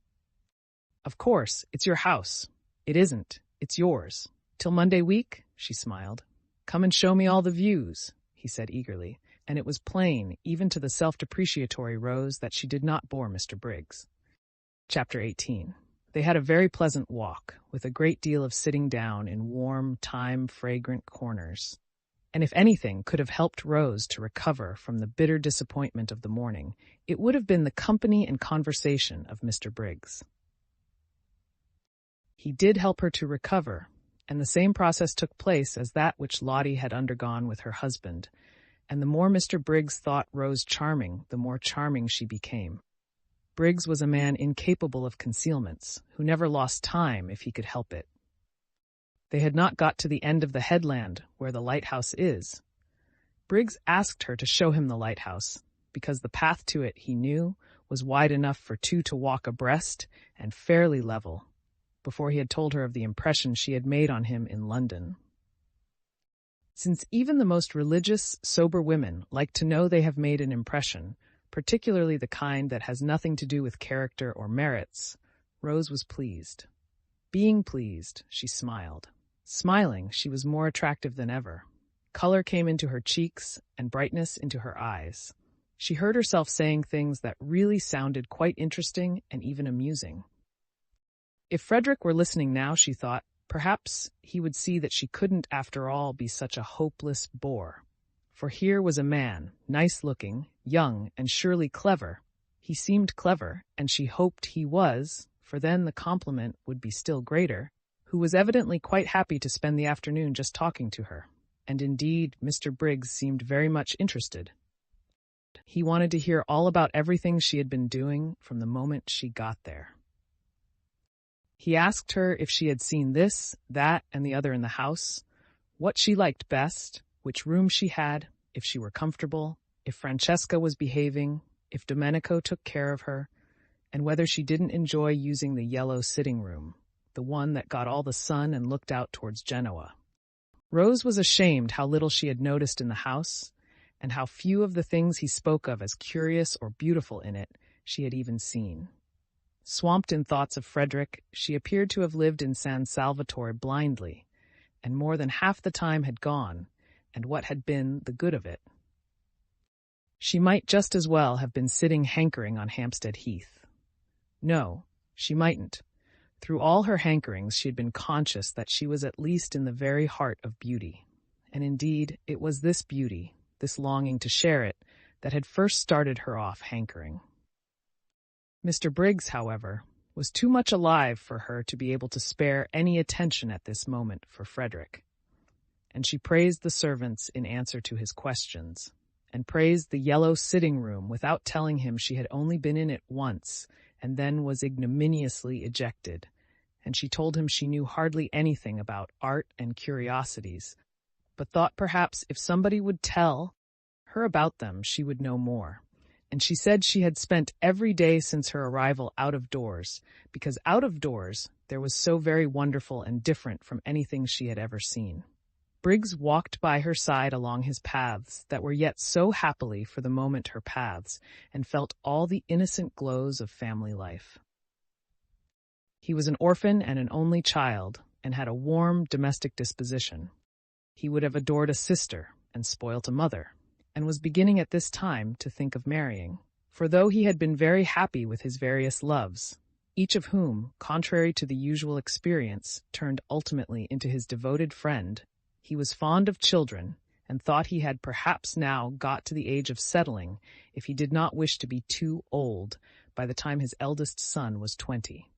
"Of course, it's your house." "It isn't. It's yours. Till Monday week?" she smiled. "Come and show me all the views," he said eagerly, and it was plain, even to the self-depreciatory Rose, that she did not bore Mr. Briggs. Chapter 18. They had a very pleasant walk, with a great deal of sitting down in warm, thyme-fragrant corners, and if anything could have helped Rose to recover from the bitter disappointment of the morning, it would have been the company and conversation of Mr. Briggs. He did help her to recover, and the same process took place as that which Lottie had undergone with her husband, and the more Mr. Briggs thought Rose charming, the more charming she became. Briggs was a man incapable of concealments, who never lost time if he could help it. They had not got to the end of the headland, where the lighthouse is. Briggs asked her to show him the lighthouse, because the path to it, he knew, was wide enough for 2 to walk abreast and fairly level, before he had told her of the impression she had made on him in London. Since even the most religious, sober women like to know they have made an impression, particularly the kind that has nothing to do with character or merits, Rose was pleased. Being pleased, she smiled. Smiling, she was more attractive than ever. Color came into her cheeks and brightness into her eyes. She heard herself saying things that really sounded quite interesting and even amusing. If Frederick were listening now, she thought, perhaps he would see that she couldn't, after all, be such a hopeless bore. For here was a man, nice-looking, young, and surely clever. He seemed clever, and she hoped he was, for then the compliment would be still greater, who was evidently quite happy to spend the afternoon just talking to her. And indeed, Mr. Briggs seemed very much interested. He wanted to hear all about everything she had been doing from the moment she got there. He asked her if she had seen this, that, and the other in the house, what she liked best, which room she had, if she were comfortable, if Francesca was behaving, if Domenico took care of her, and whether she didn't enjoy using the yellow sitting room. the one that got all the sun and looked out towards Genoa. Rose was ashamed how little she had noticed in the house, and how few of the things he spoke of as curious or beautiful in it she had even seen. Swamped in thoughts of Frederick, she appeared to have lived in San Salvatore blindly, and more than half the time had gone, and what had been the good of it? She might just as well have been sitting hankering on Hampstead Heath. No, she mightn't. Through all her hankerings she had been conscious that she was at least in the very heart of beauty. And indeed, it was this beauty, this longing to share it, that had first started her off hankering. Mr. Briggs, however, was too much alive for her to be able to spare any attention at this moment for Frederick, and she praised the servants in answer to his questions, and praised the yellow sitting-room without telling him she had only been in it once, and then was ignominiously ejected, and she told him she knew hardly anything about art and curiosities, but thought perhaps if somebody would tell her about them she would know more. And she said she had spent every day since her arrival out of doors, because out of doors there was so very wonderful and different from anything she had ever seen. Briggs walked by her side along his paths that were yet so happily for the moment her paths, and felt all the innocent glows of family life. He was an orphan and an only child, and had a warm domestic disposition. He would have adored a sister and spoilt a mother, and was beginning at this time to think of marrying. For though he had been very happy with his various loves, each of whom, contrary to the usual experience, turned ultimately into his devoted friend, he was fond of children, and thought he had perhaps now got to the age of settling, if he did not wish to be too old by the time his eldest son was 20.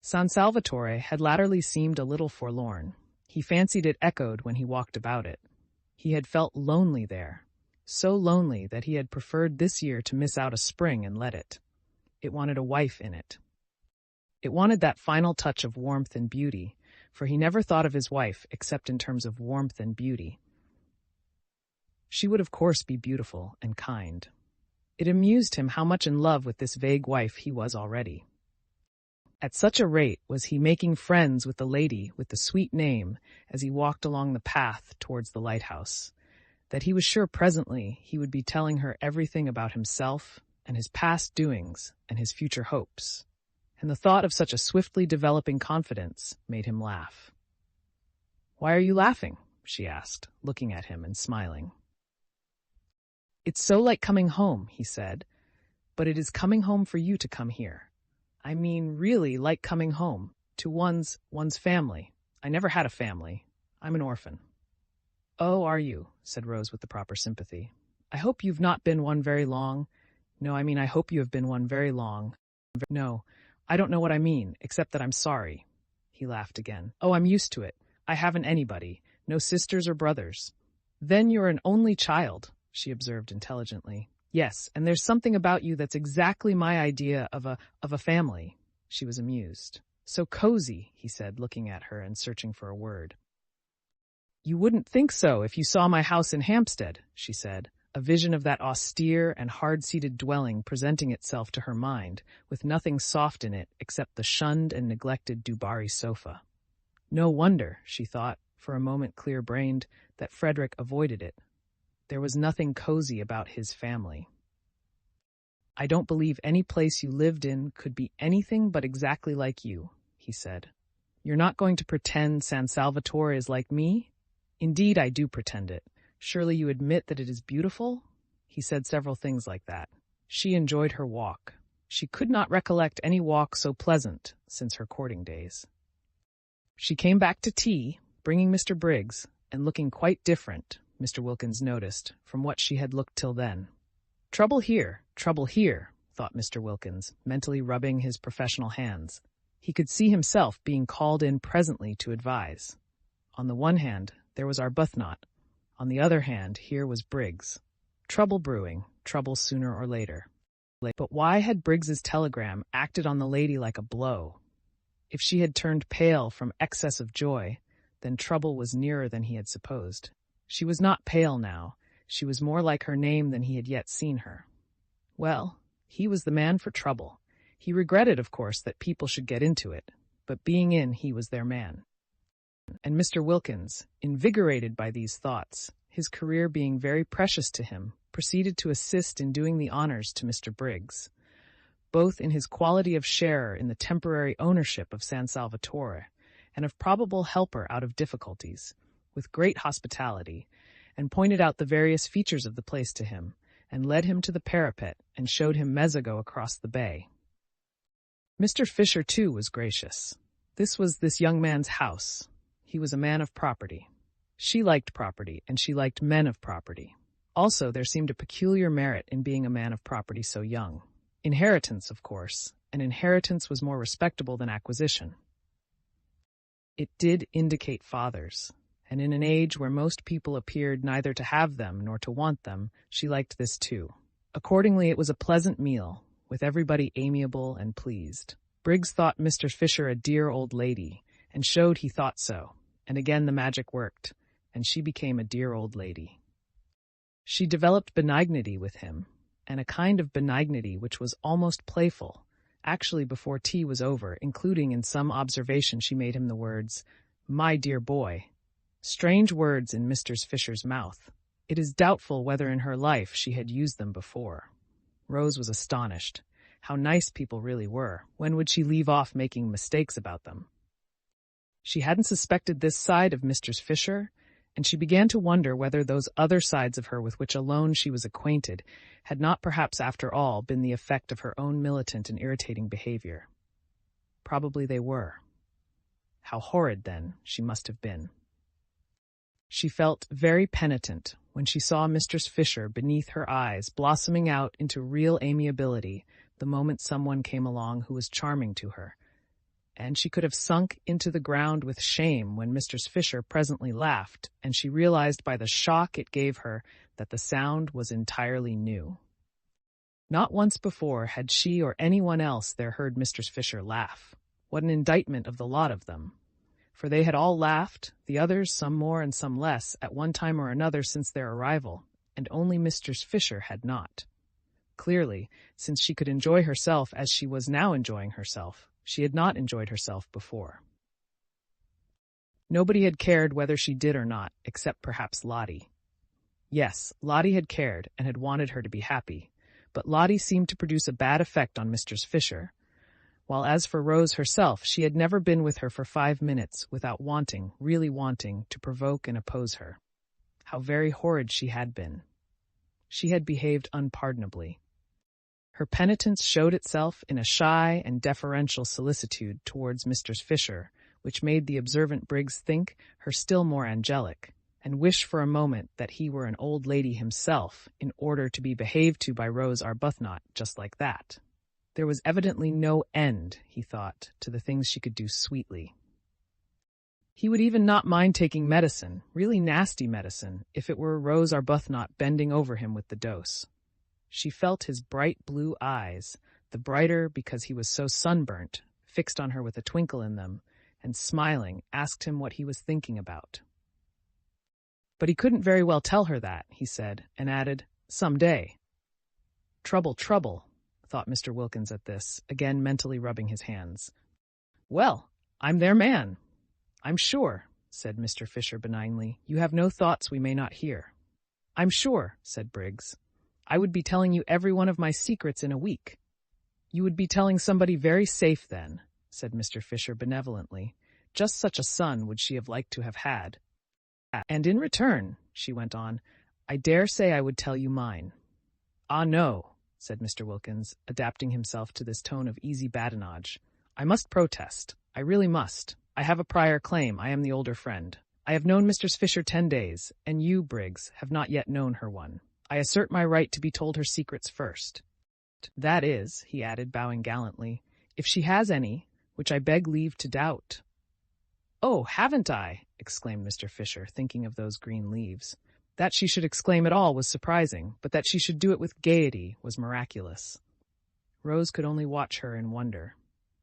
San Salvatore had latterly seemed a little forlorn. He fancied it echoed when he walked about it. He had felt lonely there, so lonely that he had preferred this year to miss out a spring and let it. It wanted a wife in it. It wanted that final touch of warmth and beauty, for he never thought of his wife except in terms of warmth and beauty. She would of course be beautiful and kind. It amused him how much in love with this vague wife he was already. At such a rate was he making friends with the lady with the sweet name as he walked along the path towards the lighthouse, that he was sure presently he would be telling her everything about himself and his past doings and his future hopes, and the thought of such a swiftly developing confidence made him laugh. "Why are you laughing?" she asked, looking at him and smiling. "It's so like coming home," he said, "but it is coming home for you to come here. I mean, really like coming home, to one's family. I never had a family. I'm an orphan." "Oh, are you?" said Rose with the proper sympathy. "I hope you've not been one very long. No, I mean, I hope you have been one very long. No, I don't know what I mean, except that I'm sorry." He laughed again. "Oh, I'm used to it. I haven't anybody, no sisters or brothers." "Then you're an only child," she observed intelligently. "Yes, and there's something about you that's exactly my idea of a family." She was amused. "So cozy," he said, looking at her and searching for a word. "You wouldn't think so if you saw my house in Hampstead," she said, a vision of that austere and hard-seated dwelling presenting itself to her mind, with nothing soft in it except the shunned and neglected Dubarry sofa. No wonder, she thought, for a moment clear-brained, that Frederick avoided it. There was nothing cozy about his family. "I don't believe any place you lived in could be anything but exactly like you," he said. "You're not going to pretend San Salvatore is like me?" "Indeed, I do pretend it. Surely you admit that it is beautiful?" He said several things like that. She enjoyed her walk. She could not recollect any walk so pleasant since her courting days. She came back to tea, bringing Mr. Briggs, and looking quite different, Mr. Wilkins noticed, from what she had looked till then. Trouble here, thought Mr. Wilkins, mentally rubbing his professional hands. He could see himself being called in presently to advise. On the one hand, there was Arbuthnot. On the other hand, here was Briggs. Trouble brewing, trouble sooner or later. But why had Briggs's telegram acted on the lady like a blow? If she had turned pale from excess of joy, then trouble was nearer than he had supposed. She was not pale now. She was more like her name than he had yet seen her. Well, he was the man for trouble. He regretted, of course, that people should get into it. but being in, he was their man. And Mr. Wilkins, invigorated by these thoughts, his career being very precious to him, proceeded to assist in doing the honors to Mr. Briggs, both in his quality of sharer in the temporary ownership of San Salvatore and of probable helper out of difficulties, with great hospitality, and pointed out the various features of the place to him, and led him to the parapet and showed him Mezzago across the bay. Mr. Fisher, too, was gracious. This was this young man's house. He was a man of property. She liked property, and she liked men of property. Also, there seemed a peculiar merit in being a man of property so young. Inheritance, of course, and inheritance was more respectable than acquisition. It did indicate fathers, and in an age where most people appeared neither to have them nor to want them, she liked this too. Accordingly, it was a pleasant meal, with everybody amiable and pleased. Briggs thought Mr. Fisher a dear old lady, and showed he thought so, and again the magic worked, and she became a dear old lady. She developed benignity with him, and a kind of benignity which was almost playful, actually before tea was over, including in some observation she made him the words, "My dear boy," strange words in Mr. Fisher's mouth. It is doubtful whether in her life she had used them before. Rose was astonished. How nice people really were. When would she leave off making mistakes about them? She hadn't suspected this side of Mr. Fisher, and she began to wonder whether those other sides of her with which alone she was acquainted had not perhaps after all been the effect of her own militant and irritating behavior. Probably they were. How horrid, then, she must have been. She felt very penitent when she saw Mistress Fisher beneath her eyes blossoming out into real amiability the moment someone came along who was charming to her, and she could have sunk into the ground with shame when Mistress Fisher presently laughed, and she realized by the shock it gave her that the sound was entirely new. Not once before had she or anyone else there heard Mistress Fisher laugh. What an indictment of the lot of them! For they had all laughed, the others, some more and some less, at one time or another since their arrival, and only Mistress Fisher had not. Clearly, since she could enjoy herself as she was now enjoying herself, she had not enjoyed herself before. Nobody had cared whether she did or not, except perhaps Lottie. Yes, Lottie had cared and had wanted her to be happy, but Lottie seemed to produce a bad effect on Mistress Fisher, while as for Rose herself, she had never been with her for 5 minutes without wanting, really wanting, to provoke and oppose her. How very horrid she had been. She had behaved unpardonably. Her penitence showed itself in a shy and deferential solicitude towards Mistress Fisher, which made the observant Briggs think her still more angelic, and wish for a moment that he were an old lady himself in order to be behaved to by Rose Arbuthnot just like that. There was evidently no end, he thought, to the things she could do sweetly. He would even not mind taking medicine, really nasty medicine, if it were Rose Arbuthnot bending over him with the dose. She felt his bright blue eyes, the brighter because he was so sunburnt, fixed on her with a twinkle in them, and smiling, asked him what he was thinking about. But he couldn't very well tell her that, he said, and added, "Some day." Trouble, thought Mr. Wilkins at this, again mentally rubbing his hands. "Well, I'm their man." "I'm sure," said Mr. Fisher benignly, "you have no thoughts we may not hear." "I'm sure," said Briggs. "I would be telling you every one of my secrets in a week." "You would be telling somebody very safe then," said Mr. Fisher benevolently. Just such a son would she have liked to have had. "And in return," she went on, "I dare say I would tell you mine." "Ah, no," said Mr. Wilkins, adapting himself to this tone of easy badinage. "I must protest. I really must. I have a prior claim. I am the older friend. I have known Mistress Fisher 10 days, and you, Briggs, have not yet known her one. I assert my right to be told her secrets first. That is," he added, bowing gallantly, "if she has any, which I beg leave to doubt." "Oh, haven't I?" exclaimed Mr. Fisher, thinking of those green leaves. That she should exclaim at all was surprising, but that she should do it with gaiety was miraculous. Rose could only watch her in wonder.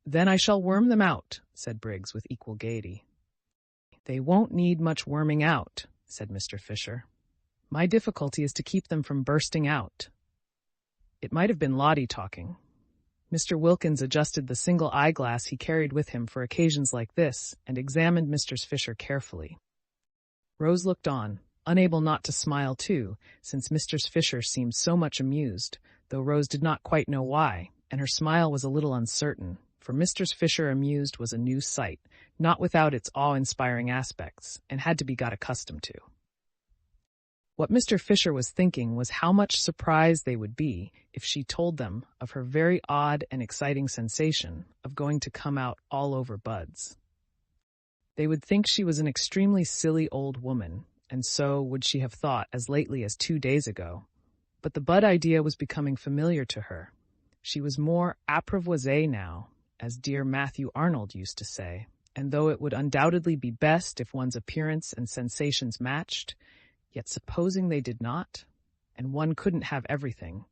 "Then I shall worm them out," said Briggs with equal gaiety. "They won't need much worming out," said Mr. Fisher. "My difficulty is to keep them from bursting out." It might have been Lottie talking. Mr. Wilkins adjusted the single eyeglass he carried with him for occasions like this and examined Mr. Fisher carefully. Rose looked on, unable not to smile too, since Mr. Fisher seemed so much amused, though Rose did not quite know why, and her smile was a little uncertain, for Mr. Fisher amused was a new sight, not without its awe-inspiring aspects, and had to be got accustomed to. What Mr. Fisher was thinking was how much surprised they would be if she told them of her very odd and exciting sensation of going to come out all over buds. They would think she was an extremely silly old woman, and so would she have thought as lately as 2 days ago. But the bud idea was becoming familiar to her. She was more apprivoisée now, as dear Matthew Arnold used to say, and though it would undoubtedly be best if one's appearance and sensations matched, yet supposing they did not, and one couldn't have everything,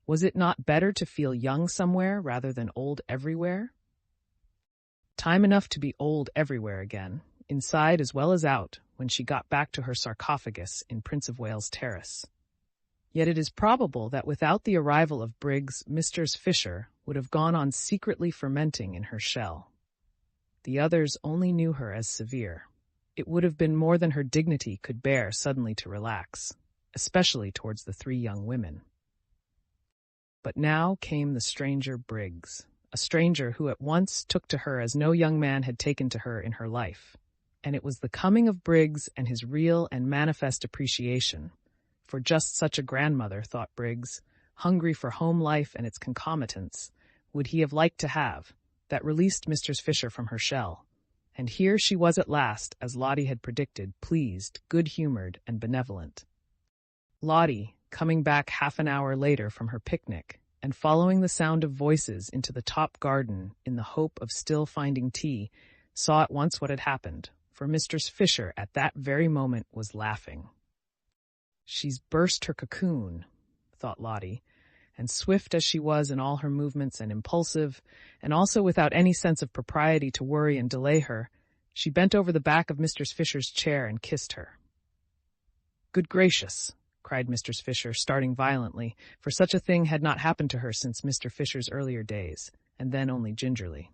was it not better to feel young somewhere rather than old everywhere? Time enough to be old everywhere again, inside as well as out, when she got back to her sarcophagus in Prince of Wales Terrace. Yet it is probable that without the arrival of Briggs, Mr. Fisher would have gone on secretly fermenting in her shell. The others only knew her as severe. It would have been more than her dignity could bear suddenly to relax, especially towards the 3 young women. But now came the stranger Briggs, a stranger who at once took to her as no young man had taken to her in her life. And it was the coming of Briggs and his real and manifest appreciation, for just such a grandmother, thought Briggs, hungry for home life and its concomitants, would he have liked to have, that released Mr. Fisher from her shell. And here she was at last, as Lottie had predicted, pleased, good-humored, and benevolent. Lottie, coming back half an hour later from her picnic, and following the sound of voices into the top garden in the hope of still finding tea, saw at once what had happened, for Mr. Fisher at that very moment was laughing. She's burst her cocoon, thought Lottie, and swift as she was in all her movements and impulsive, and also without any sense of propriety to worry and delay her, she bent over the back of Mr. Fisher's chair and kissed her. "Good gracious!" cried Mr. Fisher, starting violently, for such a thing had not happened to her since Mr. Fisher's earlier days, and then only gingerly.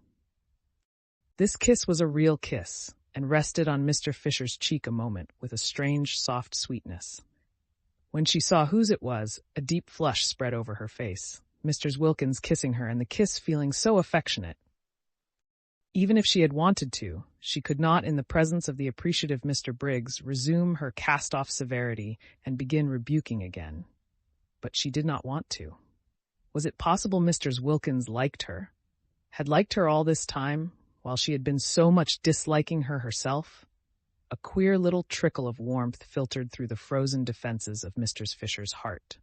This kiss was a real kiss, and rested on Mr. Fisher's cheek a moment with a strange, soft sweetness. When she saw whose it was, a deep flush spread over her face, Mr. Wilkins kissing her and the kiss feeling so affectionate. Even if she had wanted to, she could not, in the presence of the appreciative Mr. Briggs, resume her cast-off severity and begin rebuking again. But she did not want to. Was it possible Mr. Wilkins liked her? Had liked her all this time, while she had been so much disliking her herself? A queer little trickle of warmth filtered through the frozen defenses of Mr. Fisher's heart.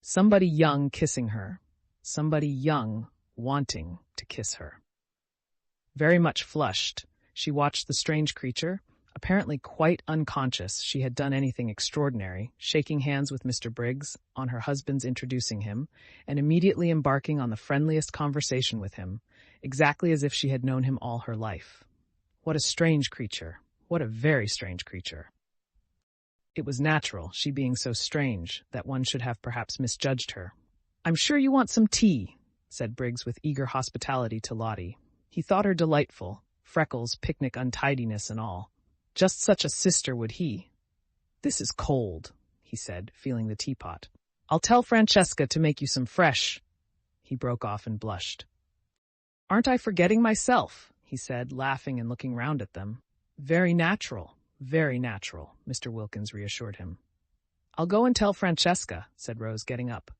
Somebody young kissing her. Somebody young wanting to kiss her. Very much flushed, she watched the strange creature, apparently quite unconscious she had done anything extraordinary, shaking hands with Mr. Briggs on her husband's introducing him, and immediately embarking on the friendliest conversation with him, exactly as if she had known him all her life. What a strange creature! What a very strange creature! It was natural, she being so strange, that one should have perhaps misjudged her. "I'm sure you want some tea," said Briggs with eager hospitality to Lottie. He thought her delightful, freckles, picnic untidiness and all. Just such a sister would he. "This is cold," he said, feeling the teapot. "I'll tell Francesca to make you some fresh—" He broke off and blushed. "Aren't I forgetting myself?" he said, laughing and looking round at them. Very natural, Mr. Wilkins reassured him. "I'll go and tell Francesca," said Rose, getting up.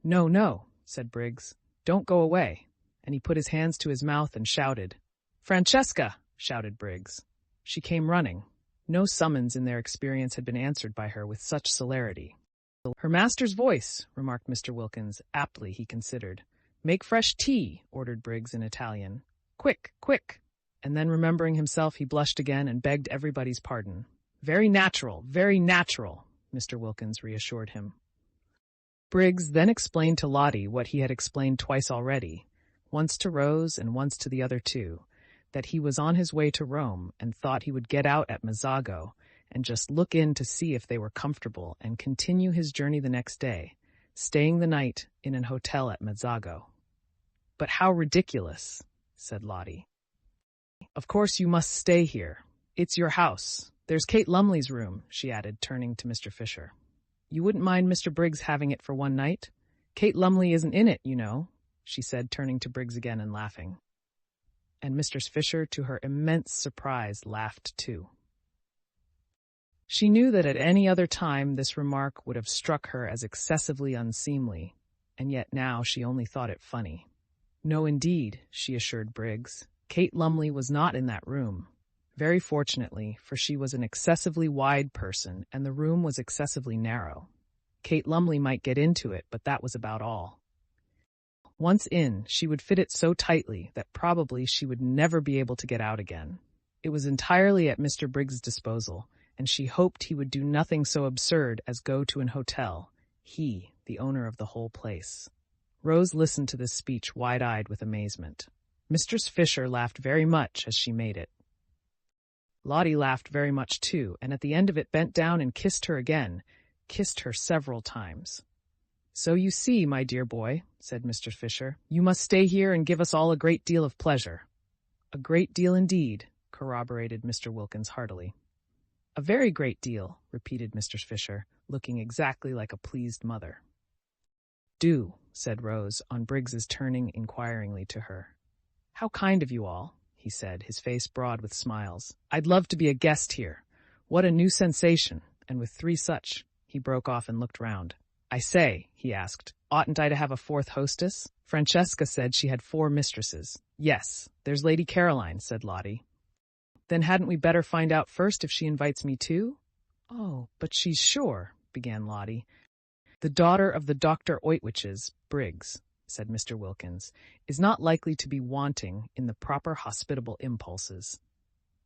"No, no," said Briggs. "Don't go away." And he put his hands to his mouth and shouted. "Francesca!" shouted Briggs. She came running. No summons in their experience had been answered by her with such celerity. "Her master's voice," remarked Mr. Wilkins, aptly, he considered. "Make fresh tea," ordered Briggs in Italian. "Quick, quick!" And then remembering himself, he blushed again and begged everybody's pardon. Very natural, Mr. Wilkins reassured him. Briggs then explained to Lottie what he had explained twice already, once to Rose and once to the other 2, that he was on his way to Rome and thought he would get out at Mazzago and just look in to see if they were comfortable and continue his journey the next day, staying the night in an hotel at Mazzago. But how ridiculous, said Lottie. Of course you must stay here. It's your house. There's Kate Lumley's room, she added, turning to Mr. Fisher. You wouldn't mind Mr. Briggs having it for one night? Kate Lumley isn't in it, you know, she said, turning to Briggs again and laughing. And Mr. Fisher, to her immense surprise, laughed too. She knew that at any other time this remark would have struck her as excessively unseemly, and yet now she only thought it funny. No, indeed, she assured Briggs. Kate Lumley was not in that room. Very fortunately, for she was an excessively wide person, and the room was excessively narrow. Kate Lumley might get into it, but that was about all. Once in, she would fit it so tightly that probably she would never be able to get out again. It was entirely at Mr. Briggs' disposal, and she hoped he would do nothing so absurd as go to an hotel, he, the owner of the whole place. Rose listened to this speech wide-eyed with amazement. Mistress Fisher laughed very much as she made it. Lottie laughed very much too, and at the end of it bent down and kissed her again, kissed her several times. So you see, my dear boy, said Mr. Fisher, you must stay here and give us all a great deal of pleasure. A great deal indeed, corroborated Mr. Wilkins heartily. A very great deal, repeated Mr. Fisher, looking exactly like a pleased mother. Do, said Rose, on Briggs's turning inquiringly to her. How kind of you all, he said, his face broad with smiles. I'd love to be a guest here. What a new sensation, and with three such. He broke off and looked round. I say, he asked, oughtn't I to have a fourth hostess? Francesca said she had 4 mistresses. Yes, there's Lady Caroline, said Lottie. Then hadn't we better find out first if she invites me too? Oh, but she's sure, began Lottie. The daughter of the Dr. Oitwiches, Briggs, said Mr. Wilkins, is not likely to be wanting in the proper hospitable impulses.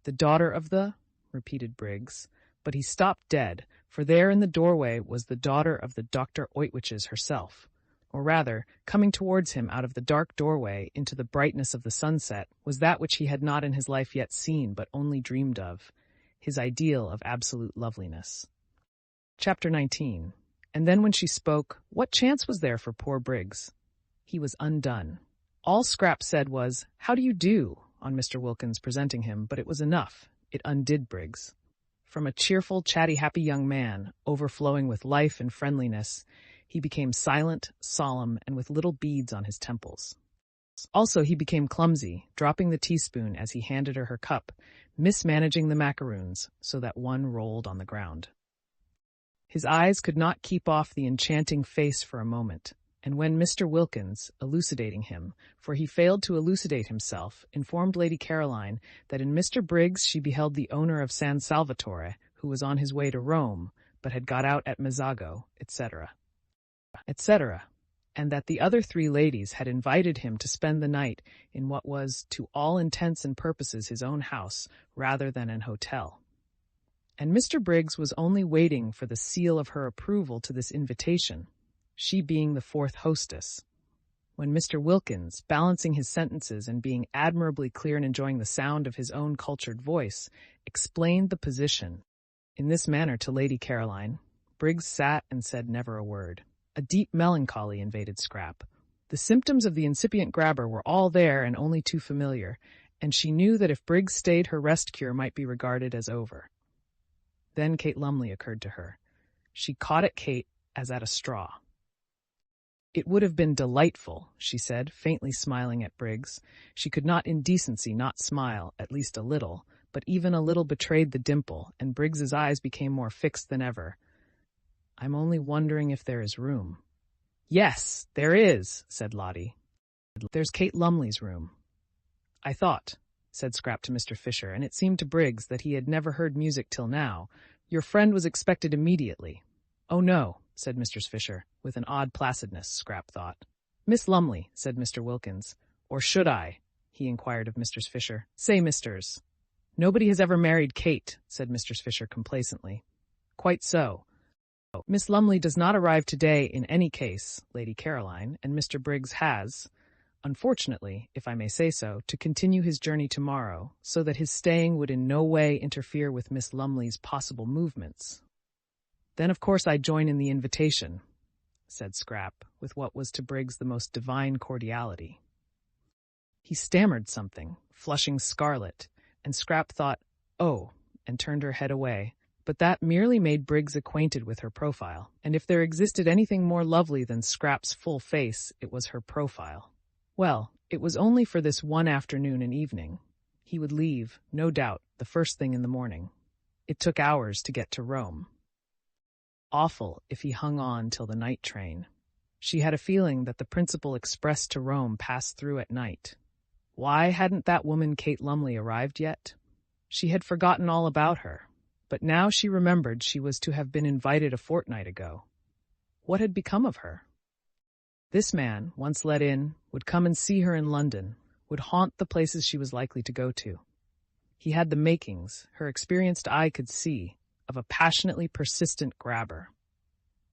The daughter of the, repeated Briggs, but he stopped dead, for there in the doorway was the daughter of the Dr. Oitwiches herself, or rather, coming towards him out of the dark doorway into the brightness of the sunset was that which he had not in his life yet seen but only dreamed of, his ideal of absolute loveliness. Chapter 19. And then when she spoke, what chance was there for poor Briggs? He was undone. All Scrap said was, "How do you do?" on Mr. Wilkins presenting him, but it was enough. It undid Briggs. From a cheerful, chatty, happy young man, overflowing with life and friendliness, he became silent, solemn, and with little beads on his temples. Also, he became clumsy, dropping the teaspoon as he handed her cup, mismanaging the macaroons so that one rolled on the ground. His eyes could not keep off the enchanting face for a moment, and when Mr. Wilkins, elucidating him, for he failed to elucidate himself, informed Lady Caroline that in Mr. Briggs she beheld the owner of San Salvatore, who was on his way to Rome, but had got out at Mezzago, etc., and that the other 3 ladies had invited him to spend the night in what was, to all intents and purposes, his own house, rather than an hotel. And Mr. Briggs was only waiting for the seal of her approval to this invitation, she being the 4th hostess, when Mr. Wilkins, balancing his sentences and being admirably clear and enjoying the sound of his own cultured voice, explained the position. In this manner to Lady Caroline, Briggs sat and said never a word. A deep melancholy invaded Scrap. The symptoms of the incipient grabber were all there and only too familiar, and she knew that if Briggs stayed, her rest cure might be regarded as over. Then Kate Lumley occurred to her. She caught at Kate as at a straw. It would have been delightful, she said, faintly smiling at Briggs. She could not in decency not smile, at least a little, but even a little betrayed the dimple, and Briggs's eyes became more fixed than ever. I'm only wondering if there is room. Yes, there is, said Lottie. There's Kate Lumley's room. I thought, said Scrap to Mr. Fisher, and it seemed to Briggs that he had never heard music till now. Your friend was expected immediately. Oh, no, said Mr. Fisher, with an odd placidness, Scrap thought. Miss Lumley, said Mr. Wilkins. Or should I? He inquired of Mr. Fisher. Say misters. Nobody has ever married Kate, said Mr. Fisher complacently. Quite so. Miss Lumley does not arrive today in any case, Lady Caroline, and Mr. Briggs has, unfortunately, if I may say so, to continue his journey tomorrow, so that his staying would in no way interfere with Miss Lumley's possible movements. Then, of course, I join in the invitation, said Scrap, with what was to Briggs the most divine cordiality. He stammered something, flushing scarlet, and Scrap thought, "Oh," and turned her head away. But that merely made Briggs acquainted with her profile, and if there existed anything more lovely than Scrap's full face, it was her profile. Well, it was only for this one afternoon and evening. He would leave, no doubt, the first thing in the morning. It took hours to get to Rome. Awful if he hung on till the night train. She had a feeling that the principal express to Rome passed through at night. Why hadn't that woman Kate Lumley arrived yet? She had forgotten all about her, but now she remembered she was to have been invited a fortnight ago. What had become of her? This man, once let in, would come and see her in London, would haunt the places she was likely to go to. He had the makings, her experienced eye could see, of a passionately persistent grabber.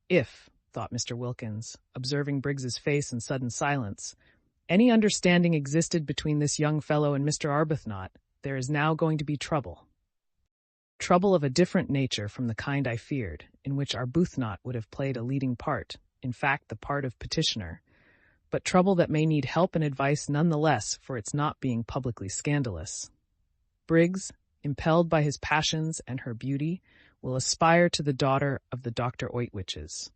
If, thought Mr. Wilkins, observing Briggs's face in sudden silence, any understanding existed between this young fellow and Mr. Arbuthnot, there is now going to be trouble. Trouble of a different nature from the kind I feared, in which Arbuthnot would have played a leading part, in fact the part of petitioner, but trouble that may need help and advice none the less for its not being publicly scandalous. Briggs, impelled by his passions and her beauty, will aspire to the daughter of the Dr. Oitwiches.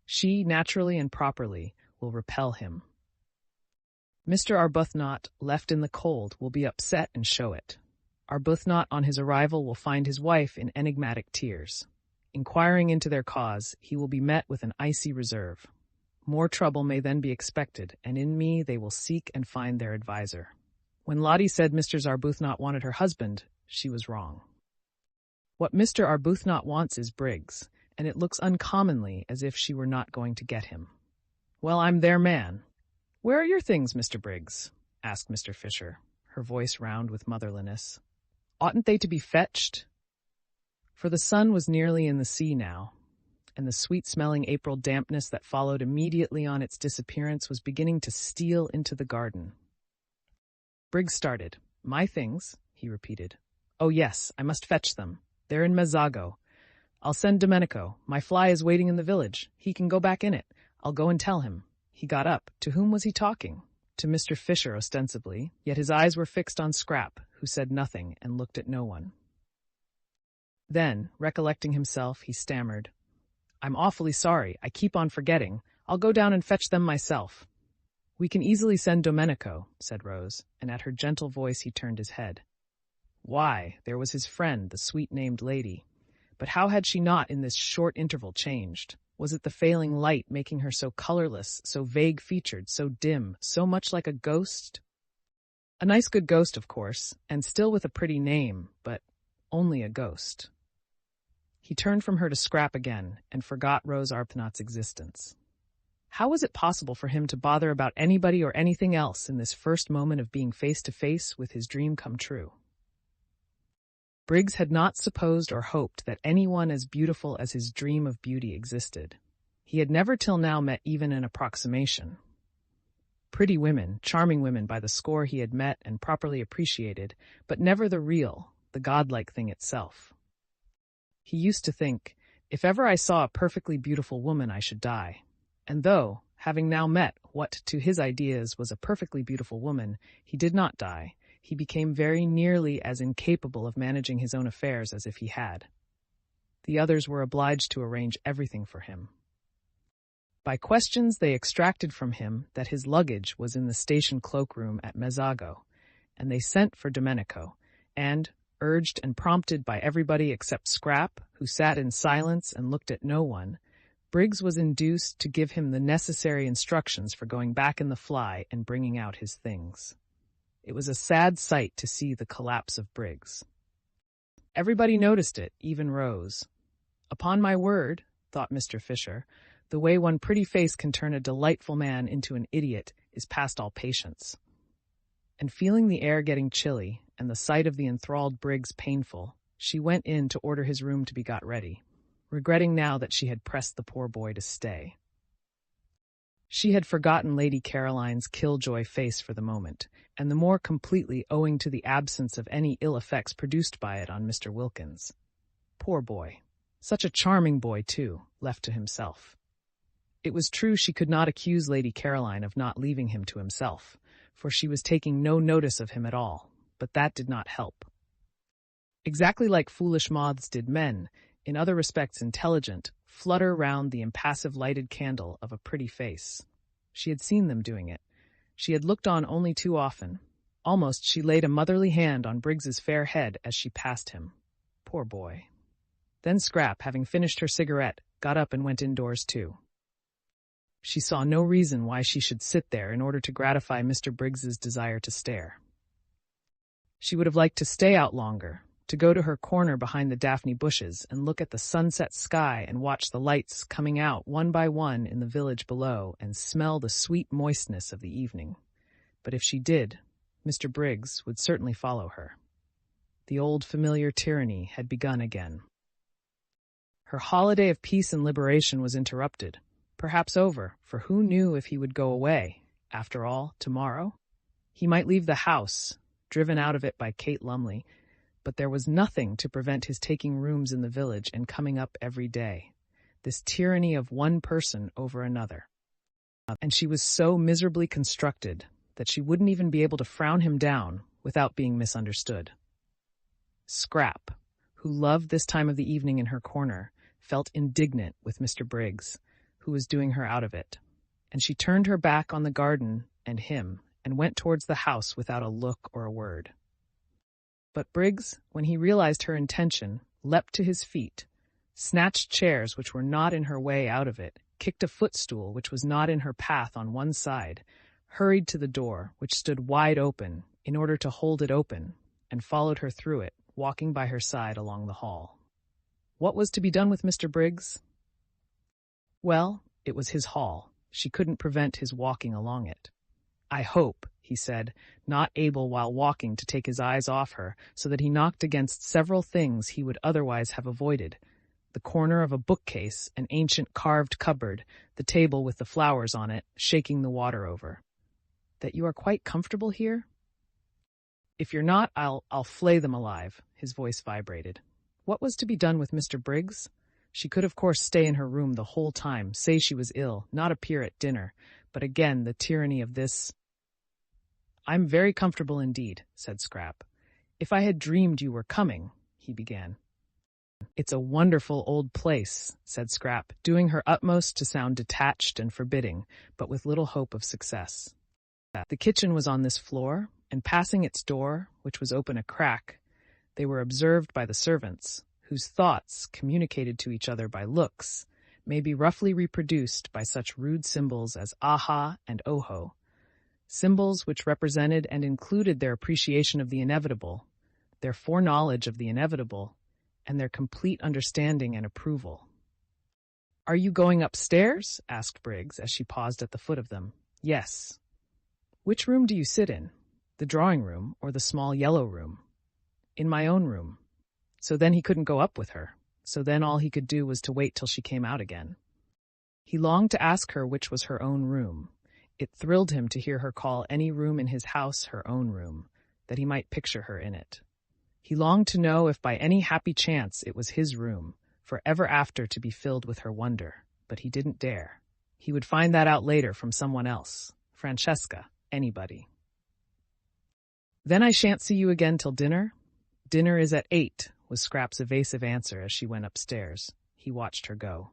She, naturally and properly, will repel him. Mr. Arbuthnot, left in the cold, will be upset and show it. Arbuthnot, on his arrival, will find his wife in enigmatic tears. Inquiring into their cause, he will be met with an icy reserve. More trouble may then be expected, and in me they will seek and find their adviser. When Lottie said Mr. Arbuthnot wanted her husband, she was wrong. What Mr. Arbuthnot wants is Briggs, and it looks uncommonly as if she were not going to get him. Well, I'm their man. "Where are your things, Mr. Briggs?" asked Mr. Fisher, her voice round with motherliness. "Oughtn't they to be fetched?" For the sun was nearly in the sea now, and the sweet-smelling April dampness that followed immediately on its disappearance was beginning to steal into the garden. Briggs started. "My things," he repeated. "Oh, yes, I must fetch them. They're in Mezzago. I'll send Domenico. My fly is waiting in the village. He can go back in it. I'll go and tell him." He got up. To whom was he talking? To Mr. Fisher, ostensibly, yet his eyes were fixed on Scrap, who said nothing and looked at no one. Then, recollecting himself, he stammered, "I'm awfully sorry. I keep on forgetting. I'll go down and fetch them myself." "We can easily send Domenico," said Rose, and at her gentle voice he turned his head. Why, there was his friend, the sweet-named lady. But how had she not in this short interval changed? Was it the failing light making her so colorless, so vague-featured, so dim, so much like a ghost? A nice good ghost, of course, and still with a pretty name, but only a ghost. He turned from her to Scrap again, and forgot Rose Arbuthnot's existence. How was it possible for him to bother about anybody or anything else in this first moment of being face-to-face with his dream come true? Briggs had not supposed or hoped that anyone as beautiful as his dream of beauty existed. He had never till now met even an approximation. Pretty women, charming women by the score he had met and properly appreciated, but never the real, the godlike thing itself. He used to think, if ever I saw a perfectly beautiful woman, I should die. And though, having now met what to his ideas was a perfectly beautiful woman, he did not die, he became very nearly as incapable of managing his own affairs as if he had. The others were obliged to arrange everything for him. By questions they extracted from him that his luggage was in the station cloakroom at Mezzago, and they sent for Domenico, and, urged and prompted by everybody except Scrap, who sat in silence and looked at no one, Briggs was induced to give him the necessary instructions for going back in the fly and bringing out his things. It was a sad sight to see the collapse of Briggs. Everybody noticed it, even Rose. Upon my word, thought Mr. Fisher, the way one pretty face can turn a delightful man into an idiot is past all patience. And feeling the air getting chilly, and the sight of the enthralled Briggs painful, she went in to order his room to be got ready, regretting now that she had pressed the poor boy to stay. She had forgotten Lady Caroline's killjoy face for the moment, and the more completely owing to the absence of any ill effects produced by it on Mr. Wilkins. Poor boy. Such a charming boy, too, left to himself. It was true she could not accuse Lady Caroline of not leaving him to himself, for she was taking no notice of him at all, but that did not help. Exactly like foolish moths did men, in other respects intelligent, flutter round the impassive lighted candle of a pretty face. She had seen them doing it. She had looked on only too often. Almost she laid a motherly hand on Briggs's fair head as she passed him. Poor boy. Then Scrap, having finished her cigarette, got up and went indoors too. She saw no reason why she should sit there in order to gratify Mr. Briggs's desire to stare. She would have liked to stay out longer, to go to her corner behind the daphne bushes and look at the sunset sky and watch the lights coming out one by one in the village below and smell the sweet moistness of the evening. But if she did, Mr. Briggs would certainly follow her. The old familiar tyranny had begun again. Her holiday of peace and liberation was interrupted, perhaps over, for who knew if he would go away, after all, tomorrow? He might leave the house, driven out of it by Kate Lumley, but there was nothing to prevent his taking rooms in the village and coming up every day. This tyranny of one person over another. And she was so miserably constructed that she wouldn't even be able to frown him down without being misunderstood. Scrap, who loved this time of the evening in her corner, felt indignant with Mr. Briggs, who was doing her out of it, and she turned her back on the garden and him and went towards the house without a look or a word. But Briggs, when he realized her intention, leapt to his feet, snatched chairs which were not in her way out of it, kicked a footstool which was not in her path on one side, hurried to the door, which stood wide open, in order to hold it open, and followed her through it, walking by her side along the hall. What was to be done with Mr. Briggs? Well, it was his hall. She couldn't prevent his walking along it. "I hope," he said, not able while walking to take his eyes off her, so that he knocked against several things he would otherwise have avoided: the corner of a bookcase, an ancient carved cupboard, the table with the flowers on it, shaking the water over. "That you are quite comfortable here?" "If you're not, I'll flay them alive." His voice vibrated. What was to be done with Mr. Briggs? She could, of course, stay in her room the whole time, say she was ill, not appear at dinner, but again the tyranny of this. "I'm very comfortable indeed," said Scrap. "If I had dreamed you were coming," he began. "It's a wonderful old place," said Scrap, doing her utmost to sound detached and forbidding, but with little hope of success. The kitchen was on this floor, and passing its door, which was open a crack, they were observed by the servants, whose thoughts, communicated to each other by looks, may be roughly reproduced by such rude symbols as aha and oho, symbols which represented and included their appreciation of the inevitable, their foreknowledge of the inevitable, and their complete understanding and approval. "Are you going upstairs?" asked Briggs, as she paused at the foot of them. "Yes." "Which room do you sit in? The drawing-room or the small yellow room?" "In my own room." So then he couldn't go up with her. So then all he could do was to wait till she came out again. He longed to ask her which was her own room. It thrilled him to hear her call any room in his house her own room, that he might picture her in it. He longed to know if by any happy chance it was his room, for ever after to be filled with her wonder, but he didn't dare. He would find that out later from someone else, Francesca, anybody. "Then I shan't see you again till dinner?" "Dinner is at 8, was Scrap's evasive answer as she went upstairs. He watched her go.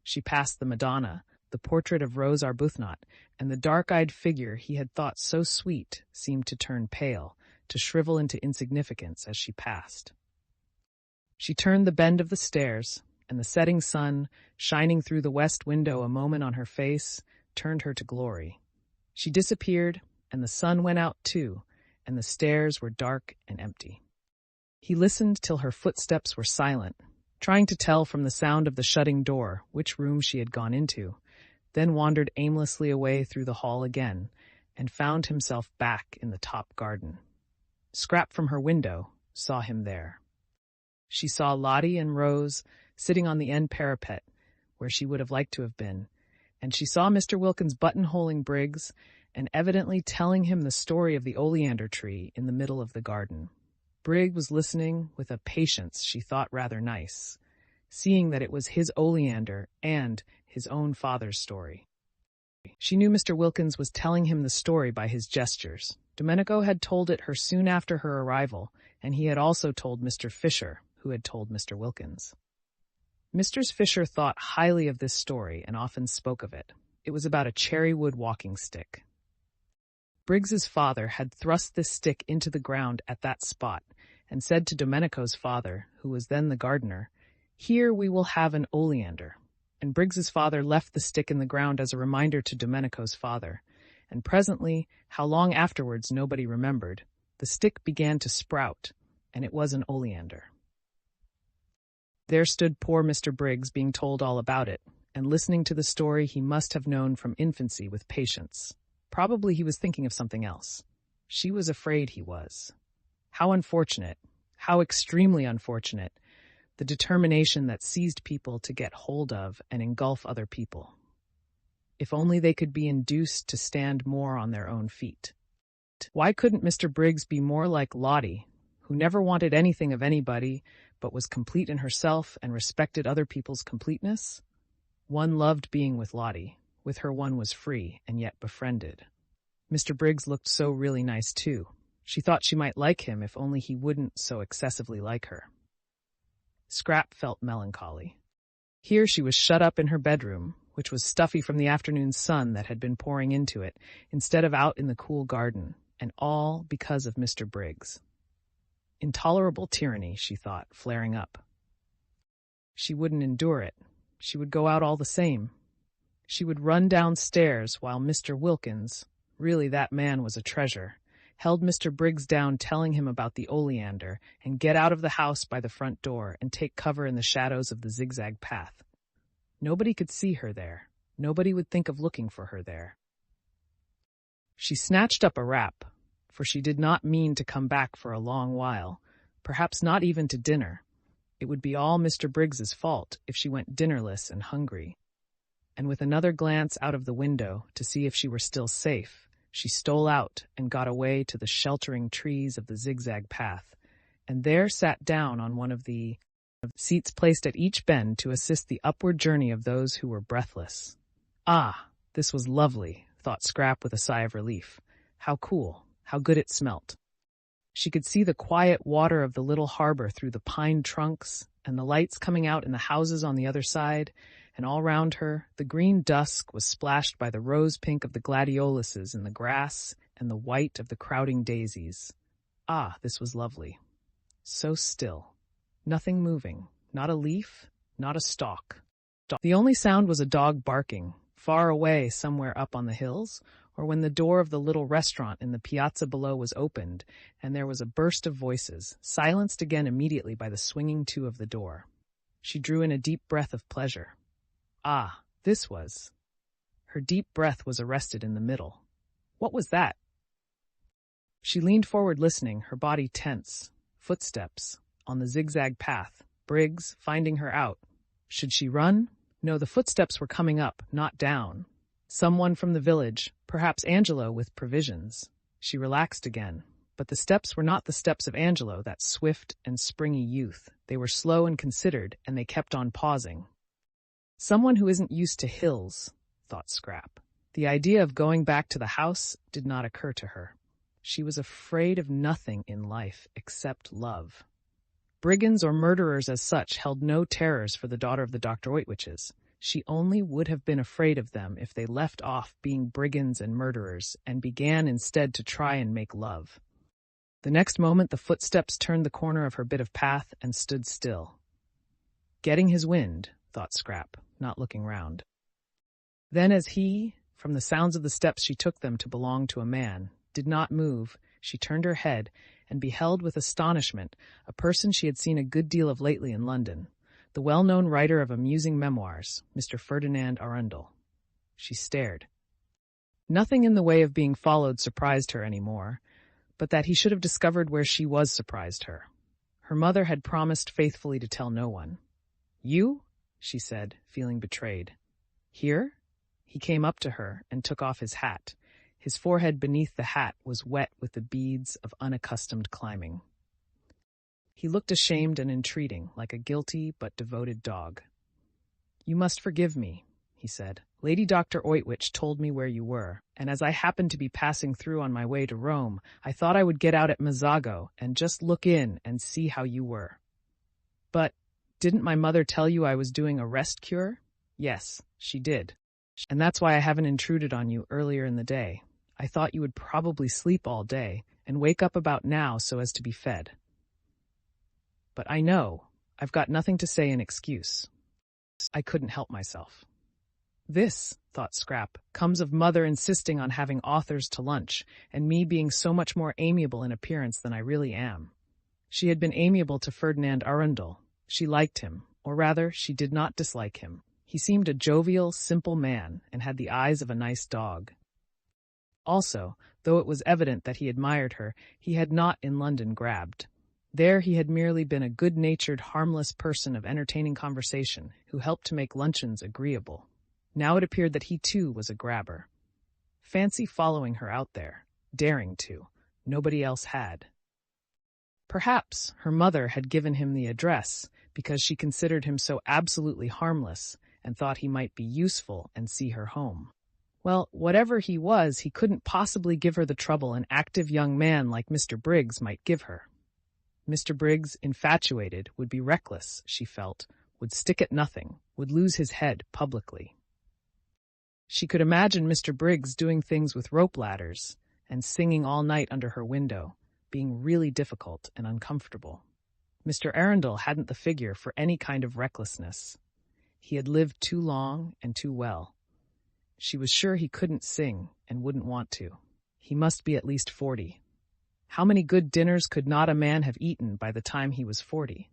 She passed the Madonna, the portrait of Rose Arbuthnot, and the dark-eyed figure he had thought so sweet seemed to turn pale, to shrivel into insignificance as she passed. She turned the bend of the stairs, and the setting sun, shining through the west window a moment on her face, turned her to glory. She disappeared, and the sun went out too, and the stairs were dark and empty. He listened till her footsteps were silent, trying to tell from the sound of the shutting door which room she had gone into, then wandered aimlessly away through the hall again, and found himself back in the top garden. Scrap from her window saw him there. She saw Lottie and Rose sitting on the end parapet, where she would have liked to have been, and she saw Mr. Wilkins buttonholing Briggs and evidently telling him the story of the oleander tree in the middle of the garden. Briggs was listening with a patience she thought rather nice, seeing that it was his oleander and his own father's story. She knew Mr. Wilkins was telling him the story by his gestures. Domenico had told it her soon after her arrival, and he had also told Mr. Fisher, who had told Mr. Wilkins. Mr. Fisher thought highly of this story and often spoke of it. It was about a cherrywood walking stick. Briggs's father had thrust this stick into the ground at that spot and said to Domenico's father, who was then the gardener, "Here we will have an oleander." And Briggs's father left the stick in the ground as a reminder to Domenico's father, and presently, how long afterwards nobody remembered, the stick began to sprout, and it was an oleander. There stood poor Mr. Briggs being told all about it, and listening to the story he must have known from infancy with patience. Probably he was thinking of something else. She was afraid he was. How unfortunate, how extremely unfortunate, the determination that seized people to get hold of and engulf other people. If only they could be induced to stand more on their own feet. Why couldn't Mr. Briggs be more like Lottie, who never wanted anything of anybody, but was complete in herself and respected other people's completeness? One loved being with Lottie. With her one was free and yet befriended. Mr. Briggs looked so really nice too. She thought she might like him if only he wouldn't so excessively like her. Scrap felt melancholy. Here she was shut up in her bedroom, which was stuffy from the afternoon sun that had been pouring into it, instead of out in the cool garden, and all because of Mr. Briggs. Intolerable tyranny, she thought, flaring up. She wouldn't endure it. She would go out all the same. She would run downstairs while Mr. Wilkins, really that man was a treasure, held Mr. Briggs down telling him about the oleander, and get out of the house by the front door and take cover in the shadows of the zigzag path. Nobody could see her there. Nobody would think of looking for her there. She snatched up a wrap, for she did not mean to come back for a long while, perhaps not even to dinner. It would be all Mr. Briggs's fault if she went dinnerless and hungry. And with another glance out of the window to see if she were still safe, she stole out and got away to the sheltering trees of the zigzag path, and there sat down on one of the seats placed at each bend to assist the upward journey of those who were breathless. Ah, this was lovely, thought Scrap with a sigh of relief. How cool, how good it smelt. She could see the quiet water of the little harbor through the pine trunks, and the lights coming out in the houses on the other side, and all round her the green dusk was splashed by the rose-pink of the gladioluses in the grass and the white of the crowding daisies. Ah, this was lovely. So still. Nothing moving, not a leaf, not a stalk. The only sound was a dog barking, far away somewhere up on the hills, or when the door of the little restaurant in the piazza below was opened, and there was a burst of voices, silenced again immediately by the swinging to of the door. She drew in a deep breath of pleasure. Ah, this was. Her deep breath was arrested in the middle. What was that? She leaned forward listening, her body tense. Footsteps. On the zigzag path. Briggs, finding her out. Should she run? No, the footsteps were coming up, not down. Someone from the village, perhaps Angelo with provisions. She relaxed again. But the steps were not the steps of Angelo, that swift and springy youth. They were slow and considered, and they kept on pausing. Someone who isn't used to hills, thought Scrap. The idea of going back to the house did not occur to her. She was afraid of nothing in life except love. Brigands or murderers as such held no terrors for the daughter of the Dr. Oitwiches. She only would have been afraid of them if they left off being brigands and murderers and began instead to try and make love. The next moment the footsteps turned the corner of her bit of path and stood still. Getting his wind, thought Scrap, not looking round. Then as he, from the sounds of the steps she took them to belong to a man, did not move, she turned her head and beheld with astonishment a person she had seen a good deal of lately in London, the well-known writer of amusing memoirs, Mr. Ferdinand Arundel. She stared. Nothing in the way of being followed surprised her any more, but that he should have discovered where she was surprised her. Her mother had promised faithfully to tell no one. "You?" she said, feeling betrayed. "Here?" He came up to her and took off his hat. His forehead beneath the hat was wet with the beads of unaccustomed climbing. He looked ashamed and entreating, like a guilty but devoted dog. "You must forgive me," he said, Lady Dr. Oitwich told me where you were, and as I happened to be passing through on my way to Rome, I thought I would get out at Mazzago and just look in and see how you were. But didn't my mother tell you I was doing a rest cure? Yes, she did. And that's why I haven't intruded on you earlier in the day. I thought you would probably sleep all day and wake up about now so as to be fed. But I know I've got nothing to say in excuse. I couldn't help myself. This, thought Scrap, comes of Mother insisting on having authors to lunch, and me being so much more amiable in appearance than I really am. She had been amiable to Ferdinand Arundel. She liked him, or rather, she did not dislike him. He seemed a jovial, simple man, and had the eyes of a nice dog. Also, though it was evident that he admired her, he had not in London grabbed. There he had merely been a good-natured, harmless person of entertaining conversation, who helped to make luncheons agreeable. Now it appeared that he too was a grabber. Fancy following her out there, daring to. Nobody else had. Perhaps her mother had given him the address because she considered him so absolutely harmless and thought he might be useful and see her home. Well, whatever he was, he couldn't possibly give her the trouble an active young man like Mr. Briggs might give her. Mr. Briggs, infatuated, would be reckless, she felt, would stick at nothing, would lose his head publicly. She could imagine Mr. Briggs doing things with rope ladders and singing all night under her window, being really difficult and uncomfortable. Mr. Arundel hadn't the figure for any kind of recklessness. He had lived too long and too well. She was sure he couldn't sing and wouldn't want to. He must be at least 40. How many good dinners could not a man have eaten by the time he was 40?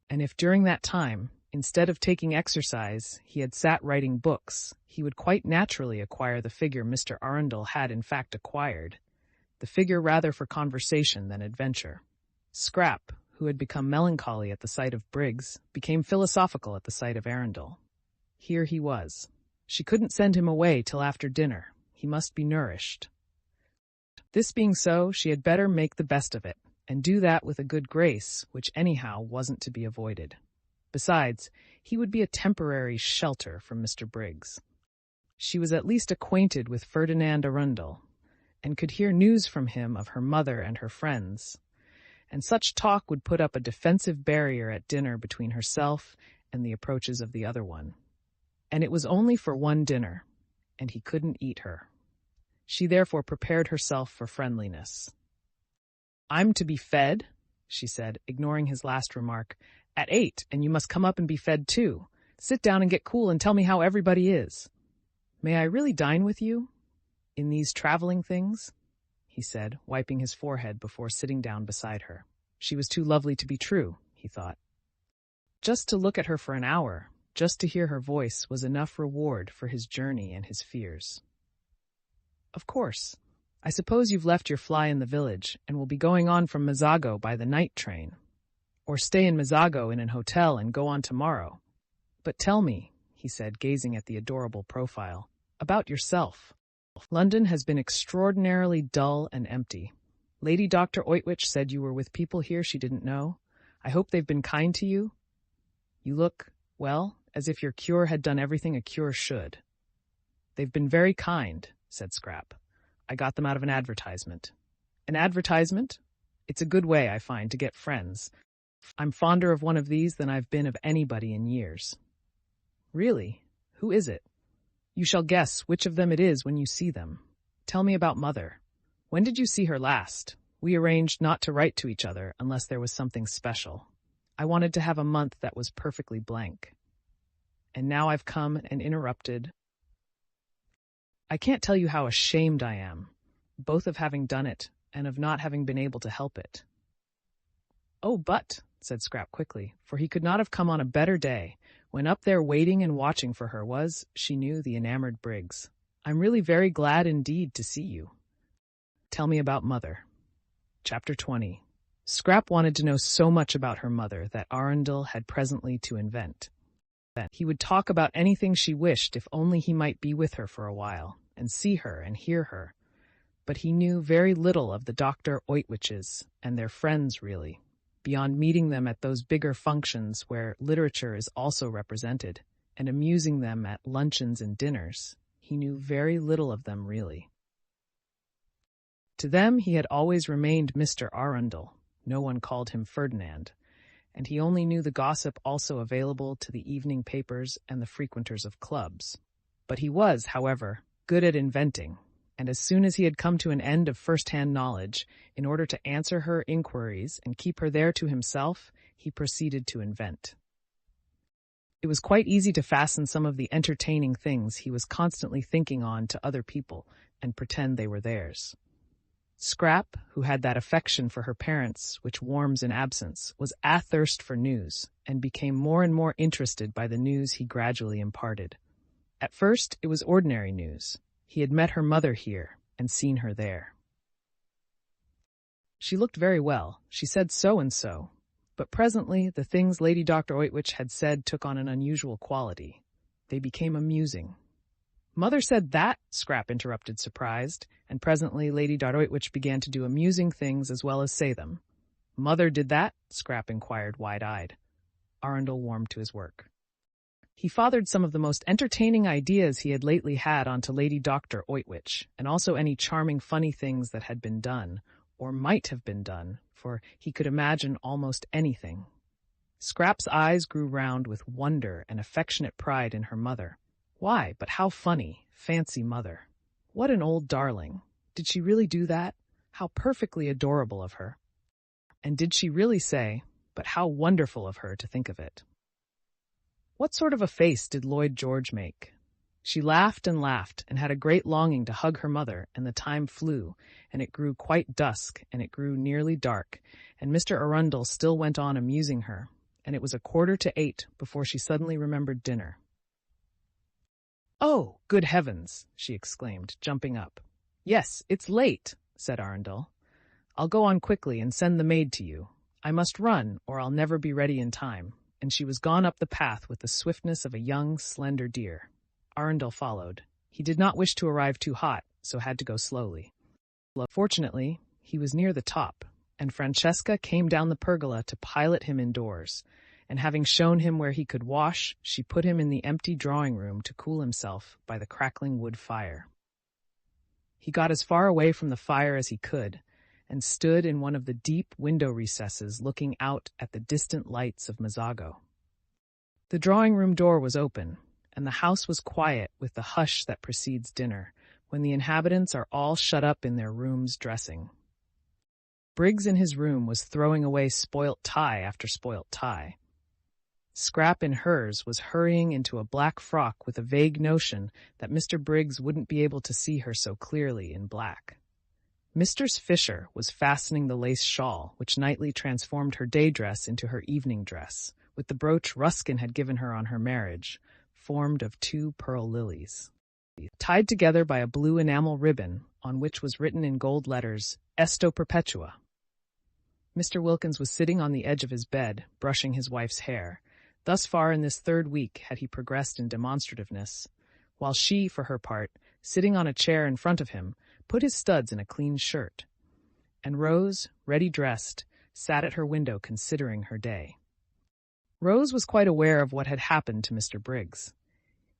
And if during that time, instead of taking exercise, he had sat writing books, he would quite naturally acquire the figure Mr. Arundel had in fact acquired, the figure rather for conversation than adventure. Scrap, who had become melancholy at the sight of Briggs, became philosophical at the sight of Arundel. Here he was. She couldn't send him away till after dinner. He must be nourished. This being so, she had better make the best of it, and do that with a good grace, which anyhow wasn't to be avoided. Besides, he would be a temporary shelter from Mr. Briggs. She was at least acquainted with Ferdinand Arundel, and could hear news from him of her mother and her friends, and such talk would put up a defensive barrier at dinner between herself and the approaches of the other one. And it was only for one dinner, and he couldn't eat her. She therefore prepared herself for friendliness. "I'm to be fed," she said, ignoring his last remark, "at 8, and you must come up and be fed too. Sit down and get cool and tell me how everybody is." "May I really dine with you? In these traveling things?" he said, wiping his forehead before sitting down beside her. She was too lovely to be true, he thought. Just to look at her for an hour, just to hear her voice, was enough reward for his journey and his fears. "Of course. I suppose you've left your fly in the village and will be going on from Mazzago by the night train. Or stay in Mazzago in an hotel and go on tomorrow. But tell me," he said, gazing at the adorable profile, "about yourself. London has been extraordinarily dull and empty. Lady Dr. Oitwich said you were with people here she didn't know. I hope they've been kind to you. You look, well, as if your cure had done everything a cure should." "They've been very kind," said Scrap. "I got them out of an advertisement." "An advertisement? It's a good way, I find, to get friends. I'm fonder of one of these than I've been of anybody in years." "Really? Who is it?" "You shall guess which of them it is when you see them. Tell me about Mother. When did you see her last? We arranged not to write to each other unless there was something special. I wanted to have a month that was perfectly blank. And now I've come and interrupted. I can't tell you how ashamed I am, both of having done it and of not having been able to help it." "Oh, but," said Scrap quickly, for he could not have come on a better day, when up there waiting and watching for her was, she knew, the enamored Briggs. "I'm really very glad indeed to see you. Tell me about Mother." Chapter 20. Scrap wanted to know so much about her mother that Arundel had presently to invent. He would talk about anything she wished if only he might be with her for a while, and see her and hear her. But he knew very little of the Dr. Oitwiches and their friends, really, beyond meeting them at those bigger functions where literature is also represented, and amusing them at luncheons and dinners, he knew very little of them really. To them he had always remained Mr. Arundel. No one called him Ferdinand, and he only knew the gossip also available to the evening papers and the frequenters of clubs. But he was, however, good at inventing, and as soon as he had come to an end of first-hand knowledge, in order to answer her inquiries and keep her there to himself, he proceeded to invent. It was quite easy to fasten some of the entertaining things he was constantly thinking on to other people and pretend they were theirs. Scrap, who had that affection for her parents which warms in absence, was athirst for news, and became more and more interested by the news he gradually imparted. At first it was ordinary news. He had met her mother here, and seen her there. She looked very well. She said so and so. But presently the things Lady Dr. Oitwich had said took on an unusual quality. They became amusing. Mother said that, Scrap interrupted, surprised, and presently Lady Dr. Oitwich began to do amusing things as well as say them. Mother did that? Scrap inquired, wide-eyed. Arundel warmed to his work. He fathered some of the most entertaining ideas he had lately had onto Lady Dr. Oitwich, and also any charming funny things that had been done, or might have been done, for he could imagine almost anything. Scrap's eyes grew round with wonder and affectionate pride in her mother. Why, but how funny, fancy mother. What an old darling. Did she really do that? How perfectly adorable of her. And did she really say, but how wonderful of her to think of it. What sort of a face did Lloyd George make? She laughed and had a great longing to hug her mother, and the time flew, and it grew quite dusk, and it grew nearly dark, and Mr. Arundel still went on amusing her, and it was 7:45 before she suddenly remembered dinner. "Oh, good heavens!" she exclaimed, jumping up. "Yes, it's late," said Arundel. "I'll go on quickly and send the maid to you. I must run, or I'll never be ready in time," and she was gone up the path with the swiftness of a young, slender deer. Arundel followed. He did not wish to arrive too hot, so had to go slowly. Fortunately, he was near the top, and Francesca came down the pergola to pilot him indoors, and having shown him where he could wash, she put him in the empty drawing-room to cool himself by the crackling wood fire. He got as far away from the fire as he could, and stood in one of the deep window recesses looking out at the distant lights of Mezzago. The drawing-room door was open, and the house was quiet with the hush that precedes dinner, when the inhabitants are all shut up in their rooms dressing. Briggs in his room was throwing away spoilt tie after spoilt tie. Scrap in hers was hurrying into a black frock with a vague notion that Mr. Briggs wouldn't be able to see her so clearly in black. Mistress Fisher was fastening the lace shawl, which nightly transformed her day dress into her evening dress, with the brooch Ruskin had given her on her marriage, formed of 2 pearl lilies, tied together by a blue enamel ribbon, on which was written in gold letters, Esto Perpetua. Mr. Wilkins was sitting on the edge of his bed, brushing his wife's hair. Thus far in this 3rd week had he progressed in demonstrativeness, while she, for her part, sitting on a chair in front of him, put his studs in a clean shirt. And Rose, ready dressed, sat at her window considering her day. Rose was quite aware of what had happened to Mr. Briggs.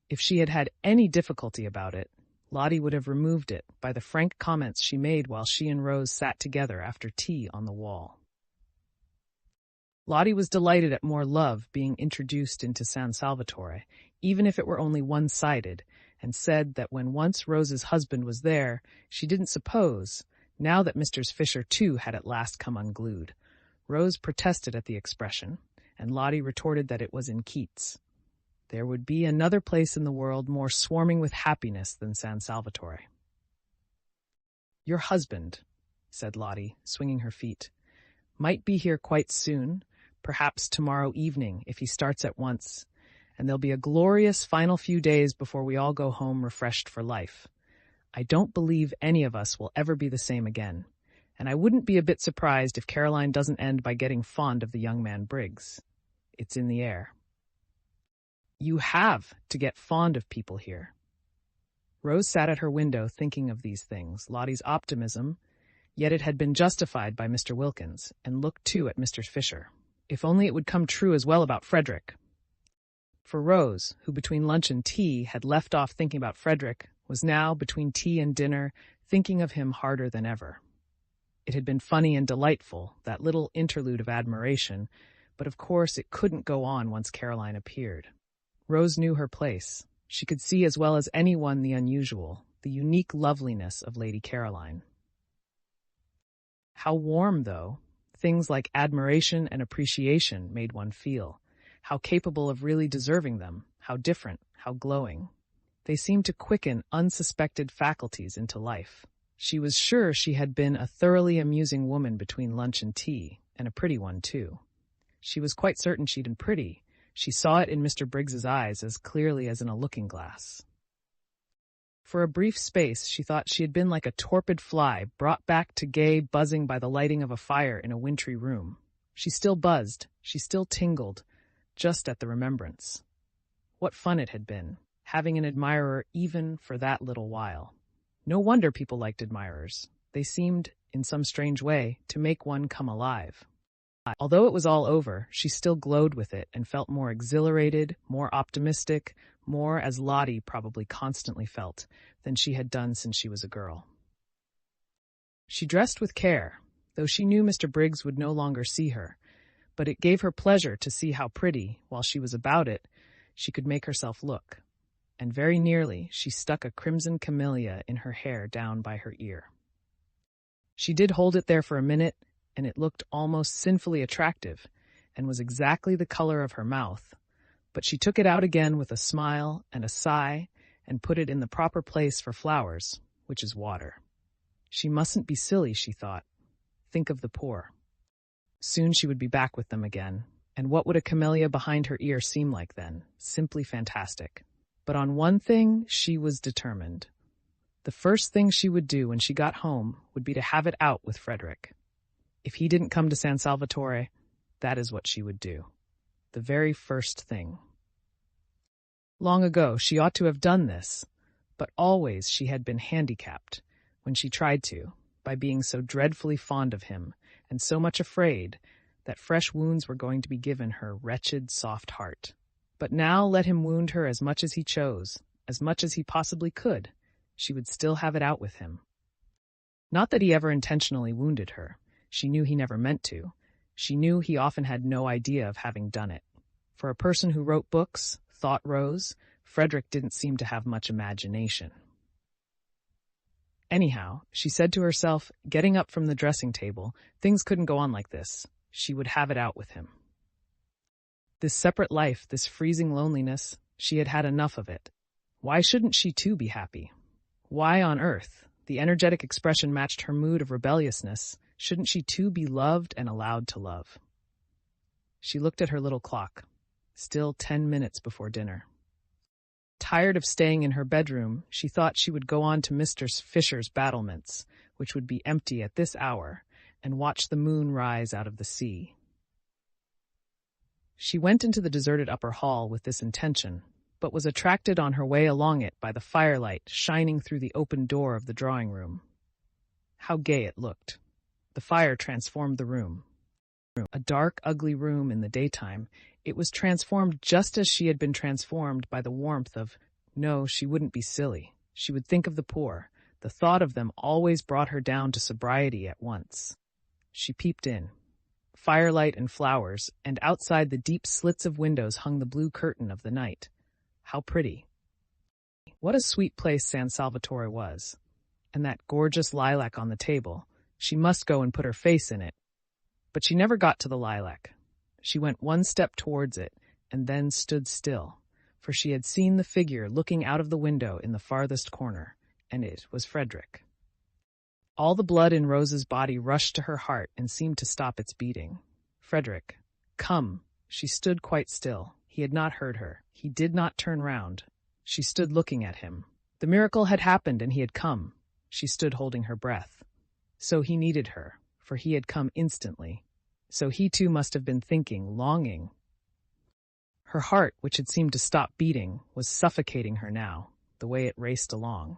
If she had had any difficulty about it, Lottie would have removed it by the frank comments she made while she and Rose sat together after tea on the wall. Lottie was delighted at more love being introduced into San Salvatore, even if it were only one-sided, and said that when once Rose's husband was there, she didn't suppose, now that Mr. Fisher too had at last come unglued. Rose protested at the expression, and Lottie retorted that it was in Keats. There would be another place in the world more swarming with happiness than San Salvatore. "Your husband," said Lottie, swinging her feet, "might be here quite soon, perhaps tomorrow evening if he starts at once, and there'll be a glorious final few days before we all go home refreshed for life. I don't believe any of us will ever be the same again, and I wouldn't be a bit surprised if Caroline doesn't end by getting fond of the young man Briggs. It's in the air." "You have to get fond of people here." Rose sat at her window thinking of these things, Lottie's optimism, yet it had been justified by Mr. Wilkins, and looked too at Mr. Fisher. If only it would come true as well about Frederick. For Rose, who between lunch and tea had left off thinking about Frederick, was now, between tea and dinner, thinking of him harder than ever. It had been funny and delightful, that little interlude of admiration, but of course it couldn't go on once Caroline appeared. Rose knew her place. She could see as well as anyone the unusual, the unique loveliness of Lady Caroline. How warm, though, things like admiration and appreciation made one feel. How capable of really deserving them, how different, how glowing. They seemed to quicken unsuspected faculties into life. She was sure she had been a thoroughly amusing woman between lunch and tea, and a pretty one, too. She was quite certain she'd been pretty. She saw it in Mr. Briggs's eyes as clearly as in a looking-glass. For a brief space, she thought she had been like a torpid fly brought back to gay buzzing by the lighting of a fire in a wintry room. She still buzzed, she still tingled, just at the remembrance. What fun it had been, having an admirer even for that little while. No wonder people liked admirers. They seemed, in some strange way, to make one come alive. Although it was all over, she still glowed with it and felt more exhilarated, more optimistic, more as Lottie probably constantly felt, than she had done since she was a girl. She dressed with care, though she knew Mr. Briggs would no longer see her, but it gave her pleasure to see how pretty, while she was about it, she could make herself look. And very nearly she stuck a crimson camellia in her hair down by her ear. She did hold it there for a minute, and it looked almost sinfully attractive, and was exactly the color of her mouth, but she took it out again with a smile and a sigh, and put it in the proper place for flowers, which is water. She mustn't be silly, she thought. Think of the poor. Soon she would be back with them again, and what would a camellia behind her ear seem like then? Simply fantastic. But on one thing she was determined. The first thing she would do when she got home would be to have it out with Frederick. If he didn't come to San Salvatore, that is what she would do. The very first thing. Long ago she ought to have done this, but always she had been handicapped, when she tried to, by being so dreadfully fond of him, and so much afraid that fresh wounds were going to be given her wretched, soft heart. But now let him wound her as much as he chose, as much as he possibly could, she would still have it out with him. Not that he ever intentionally wounded her. She knew he never meant to. She knew he often had no idea of having done it. For a person who wrote books, thought Rose, Frederick didn't seem to have much imagination. Anyhow, she said to herself, getting up from the dressing table, things couldn't go on like this. She would have it out with him. This separate life, this freezing loneliness, she had had enough of it. Why shouldn't she too be happy? Why on earth? The energetic expression matched her mood of rebelliousness. Shouldn't she too be loved and allowed to love? She looked at her little clock. Still 10 minutes before dinner. Tired of staying in her bedroom, she thought she would go on to Mr. Fisher's battlements, which would be empty at this hour, and watch the moon rise out of the sea. She went into the deserted upper hall with this intention, but was attracted on her way along it by the firelight shining through the open door of the drawing-room. How gay it looked. The fire transformed the room. A dark, ugly room in the daytime, it was transformed just as she had been transformed by the warmth of, no, she wouldn't be silly. She would think of the poor. The thought of them always brought her down to sobriety at once. She peeped in. Firelight and flowers, and outside the deep slits of windows hung the blue curtain of the night. How pretty. What a sweet place San Salvatore was. And that gorgeous lilac on the table. She must go and put her face in it. But she never got to the lilac. She went one step towards it, and then stood still, for she had seen the figure looking out of the window in the farthest corner, and it was Frederick. All the blood in Rose's body rushed to her heart and seemed to stop its beating. Frederick, come. She stood quite still. He had not heard her. He did not turn round. She stood looking at him. The miracle had happened and he had come. She stood holding her breath. So he needed her, for he had come instantly. So he too must have been thinking, longing. Her heart, which had seemed to stop beating, was suffocating her now, the way it raced along.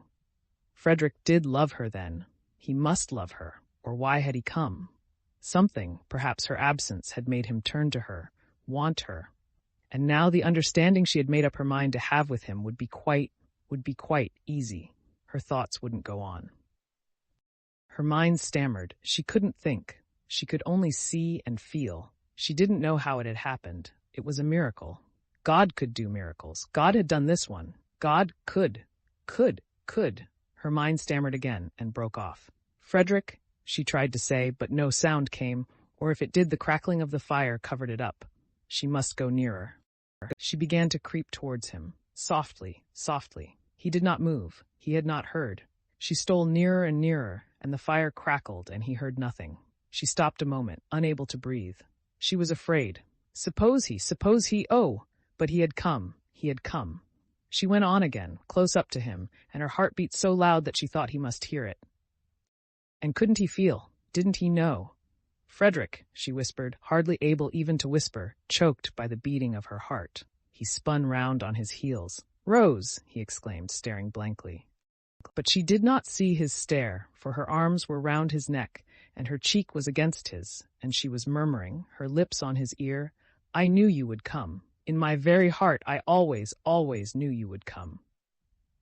Frederick did love her then. He must love her, or why had he come? Something, perhaps her absence, had made him turn to her, want her. and now the understanding she had made up her mind to have with him would be quite easy. Her thoughts wouldn't go on. Her mind stammered. She couldn't think. She could only see and feel. She didn't know how it had happened. It was a miracle. God could do miracles. God had done this one. God could. Her mind stammered again and broke off. Frederick, she tried to say, but no sound came, or if it did, the crackling of the fire covered it up. She must go nearer. She began to creep towards him, softly. He did not move. He had not heard. She stole nearer and nearer, and the fire crackled, and he heard nothing. She stopped a moment, unable to breathe. She was afraid. Suppose he, oh! But he had come. She went on again, close up to him, and her heart beat so loud that she thought he must hear it. And couldn't he feel? Didn't he know? Frederick, she whispered, hardly able even to whisper, choked by the beating of her heart. He spun round on his heels. Rose, he exclaimed, staring blankly. But she did not see his stare, for her arms were round his neck, and her cheek was against his, and she was murmuring, her lips on his ear, I knew you would come. In my very heart I always knew you would come.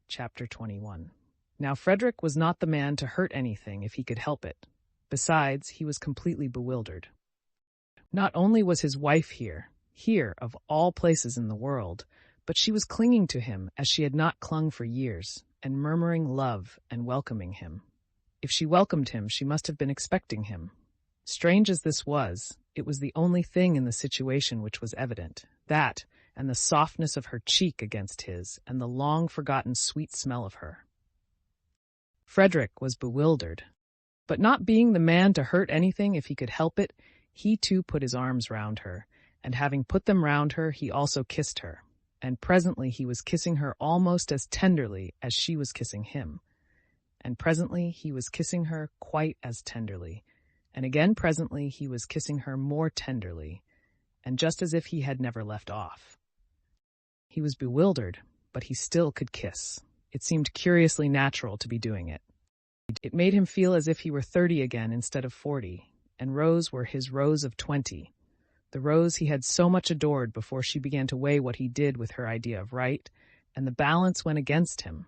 Chapter 21. Now Frederick was not the man to hurt anything if he could help it. Besides, he was completely bewildered. Not only was his wife here of all places in the world, but she was clinging to him as she had not clung for years, and murmuring love and welcoming him. If she welcomed him, she must have been expecting him. Strange as this was, it was the only thing in the situation which was evident, that, and the softness of her cheek against his, and the long-forgotten sweet smell of her. Frederick was bewildered. But not being the man to hurt anything if he could help it, he too put his arms round her, and having put them round her, he also kissed her. And presently he was kissing her almost as tenderly as she was kissing him. And presently he was kissing her quite as tenderly. And again presently he was kissing her more tenderly, and just as if he had never left off. He was bewildered, but he still could kiss. It seemed curiously natural to be doing it. It made him feel as if he were 30 again instead of 40, and Rose were his Rose of 20, the Rose he had so much adored before she began to weigh what he did with her idea of right, and the balance went against him,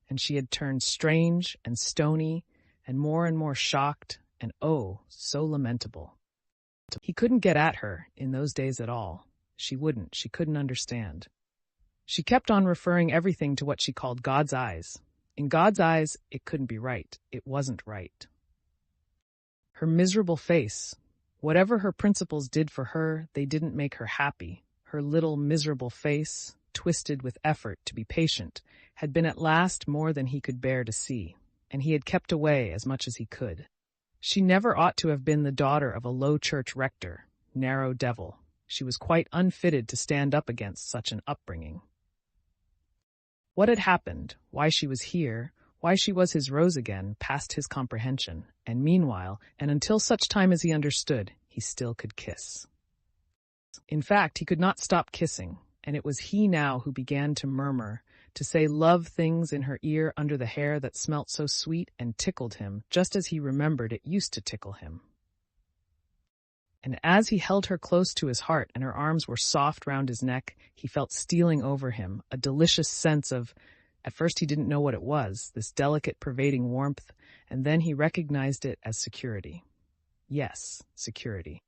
and she had turned strange and stony and more shocked and oh, so lamentable. He couldn't get at her in those days at all. She couldn't understand. She kept on referring everything to what she called God's eyes. In God's eyes, it couldn't be right. It wasn't right. Her miserable face, whatever her principles did for her, they didn't make her happy. Her little miserable face, twisted with effort to be patient, had been at last more than he could bear to see, and he had kept away as much as he could. She never ought to have been the daughter of a low church rector, narrow devil. She was quite unfitted to stand up against such an upbringing. What had happened, why she was here, why she was his Rose again, passed his comprehension, and meanwhile, and until such time as he understood, he still could kiss. In fact, he could not stop kissing, and it was he now who began to murmur, to say love things in her ear under the hair that smelt so sweet and tickled him, just as he remembered it used to tickle him. And as he held her close to his heart and her arms were soft round his neck, he felt stealing over him a delicious sense of, at first he didn't know what it was, this delicate pervading warmth, and then he recognized it as security. Yes, security.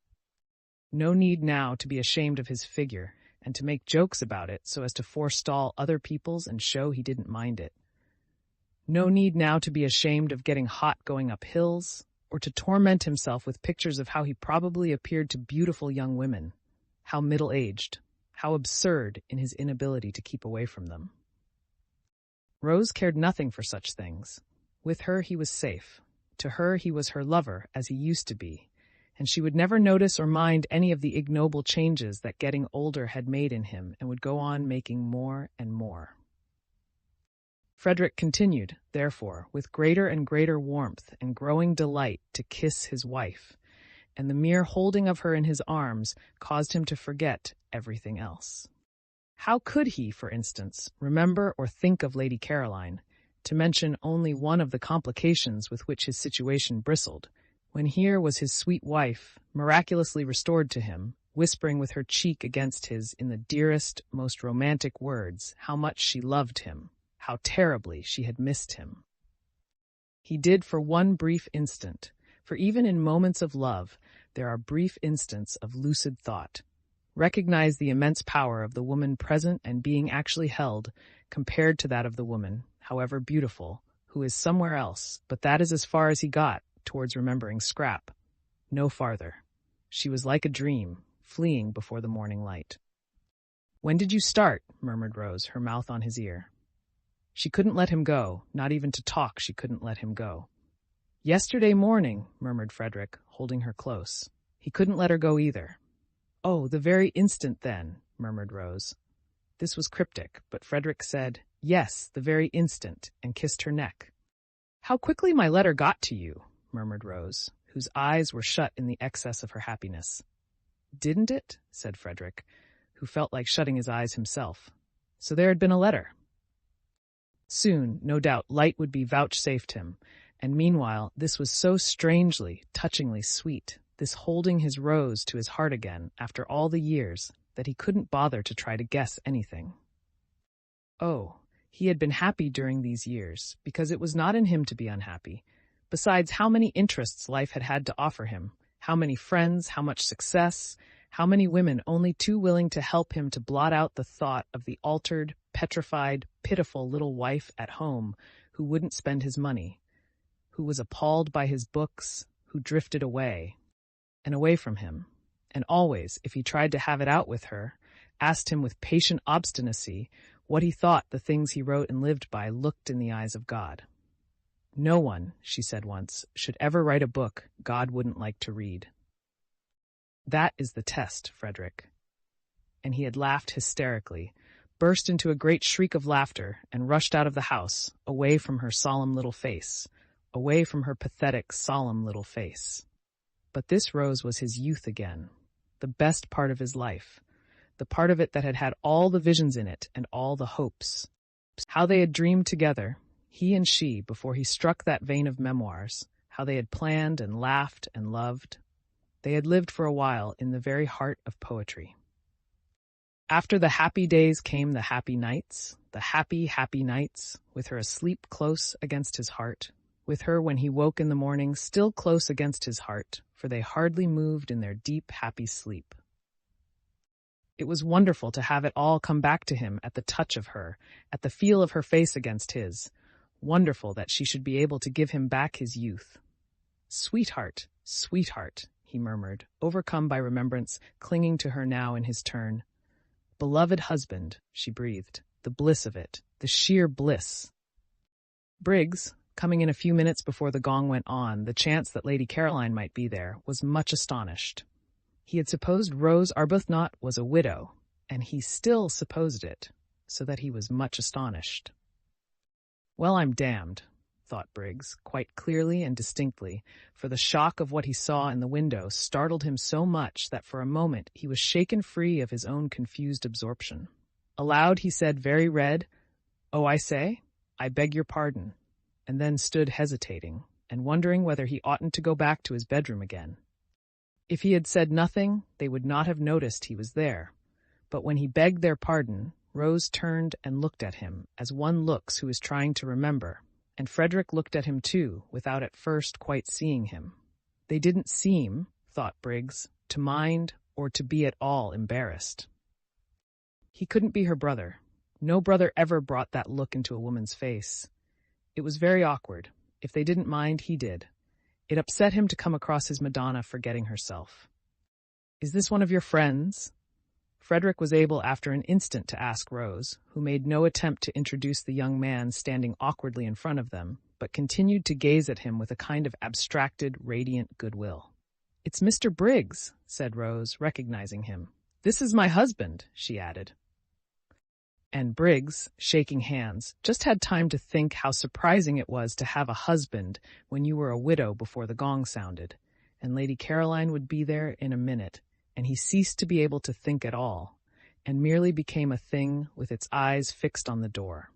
No need now to be ashamed of his figure, and to make jokes about it so as to forestall other people's and show he didn't mind it. No need now to be ashamed of getting hot going up hills, or to torment himself with pictures of how he probably appeared to beautiful young women, how middle-aged, how absurd in his inability to keep away from them. Rose cared nothing for such things. With her he was safe. To her he was her lover, as he used to be, and she would never notice or mind any of the ignoble changes that getting older had made in him, and would go on making more and more. Frederick continued, therefore, with greater and greater warmth and growing delight to kiss his wife, and the mere holding of her in his arms caused him to forget everything else. How could he, for instance, remember or think of Lady Caroline, to mention only one of the complications with which his situation bristled, when here was his sweet wife, miraculously restored to him, whispering with her cheek against his in the dearest, most romantic words how much she loved him, how terribly she had missed him. He did for one brief instant, for even in moments of love, there are brief instants of lucid thought. Recognize the immense power of the woman present and being actually held, compared to that of the woman, however beautiful, who is somewhere else, but that is as far as he got towards remembering Scrap. No farther. She was like a dream, fleeing before the morning light. "When did you start?" murmured Rose, her mouth on his ear. She couldn't let him go, not even to talk she couldn't let him go. "Yesterday morning," murmured Frederick, holding her close. He couldn't let her go either. "Oh, the very instant then," murmured Rose. This was cryptic, but Frederick said, "Yes, the very instant," and kissed her neck. "How quickly my letter got to you," murmured Rose, whose eyes were shut in the excess of her happiness. "Didn't it?" said Frederick, who felt like shutting his eyes himself. So there had been a letter. Soon, no doubt, light would be vouchsafed him, and meanwhile this was so strangely, touchingly sweet, this holding his Rose to his heart again after all the years, that he couldn't bother to try to guess anything. Oh, he had been happy during these years, because it was not in him to be unhappy. Besides, how many interests life had had to offer him, how many friends, how much success, how many women only too willing to help him to blot out the thought of the altered, petrified, pitiful little wife at home who wouldn't spend his money, who was appalled by his books, who drifted away, and away from him, and always, if he tried to have it out with her, asked him with patient obstinacy what he thought the things he wrote and lived by looked in the eyes of God. "No one," she said once, "should ever write a book God wouldn't like to read. That is the test, Frederick." And he had laughed hysterically, burst into a great shriek of laughter, and rushed out of the house, away from her solemn little face, away from her pathetic, solemn little face. But this Rose was his youth again, the best part of his life, the part of it that had had all the visions in it and all the hopes. How they had dreamed together, he and she, before he struck that vein of memoirs, how they had planned and laughed and loved. They had lived for a while in the very heart of poetry. After the happy days came the happy nights, with her asleep close against his heart, with her when he woke in the morning still close against his heart, for they hardly moved in their deep, happy sleep. It was wonderful to have it all come back to him at the touch of her, at the feel of her face against his. Wonderful that she should be able to give him back his youth. "Sweetheart, sweetheart," he murmured, overcome by remembrance, clinging to her now in his turn. "Beloved husband," she breathed, "the bliss of it, the sheer bliss." Briggs, coming in a few minutes before the gong went on, the chance that Lady Caroline might be there, was much astonished. He had supposed Rose Arbuthnot was a widow, and he still supposed it, so that he was much astonished. "Well, I'm damned," thought Briggs, quite clearly and distinctly, for the shock of what he saw in the window startled him so much that for a moment he was shaken free of his own confused absorption. Aloud he said, very red, "Oh, I say, I beg your pardon," and then stood hesitating, and wondering whether he oughtn't to go back to his bedroom again. If he had said nothing, they would not have noticed he was there, but when he begged their pardon, Rose turned and looked at him, as one looks who is trying to remember, and Frederick looked at him too, without at first quite seeing him. They didn't seem, thought Briggs, to mind or to be at all embarrassed. He couldn't be her brother. No brother ever brought that look into a woman's face. It was very awkward. If they didn't mind, he did. It upset him to come across his Madonna forgetting herself. "Is this one of your friends?" Frederick was able after an instant to ask Rose, who made no attempt to introduce the young man standing awkwardly in front of them, but continued to gaze at him with a kind of abstracted, radiant goodwill. "It's Mr. Briggs," said Rose, recognizing him. "This is my husband," she added. And Briggs, shaking hands, just had time to think how surprising it was to have a husband when you were a widow before the gong sounded, and Lady Caroline would be there in a minute, and he ceased to be able to think at all, and merely became a thing with its eyes fixed on the door.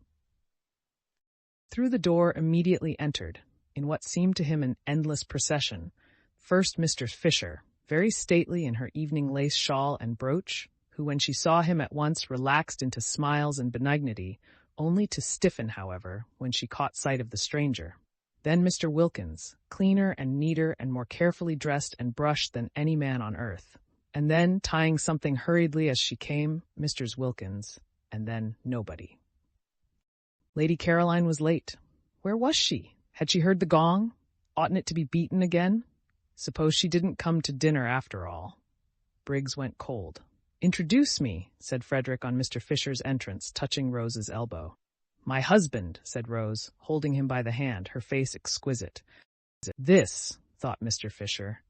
Through the door immediately entered, in what seemed to him an endless procession, first Mr. Fisher, very stately in her evening lace shawl and brooch, who when she saw him at once relaxed into smiles and benignity, only to stiffen, however, when she caught sight of the stranger. Then Mr. Wilkins, cleaner and neater and more carefully dressed and brushed than any man on earth. And then, tying something hurriedly as she came, Mr. Wilkins, and then nobody. Lady Caroline was late. Where was she? Had she heard the gong? Oughtn't it to be beaten again? Suppose she didn't come to dinner after all. Briggs went cold. "Introduce me," said Frederick on Mr. Fisher's entrance, touching Rose's elbow. "My husband," said Rose, holding him by the hand, her face exquisite. This, thought Mr. Fisher,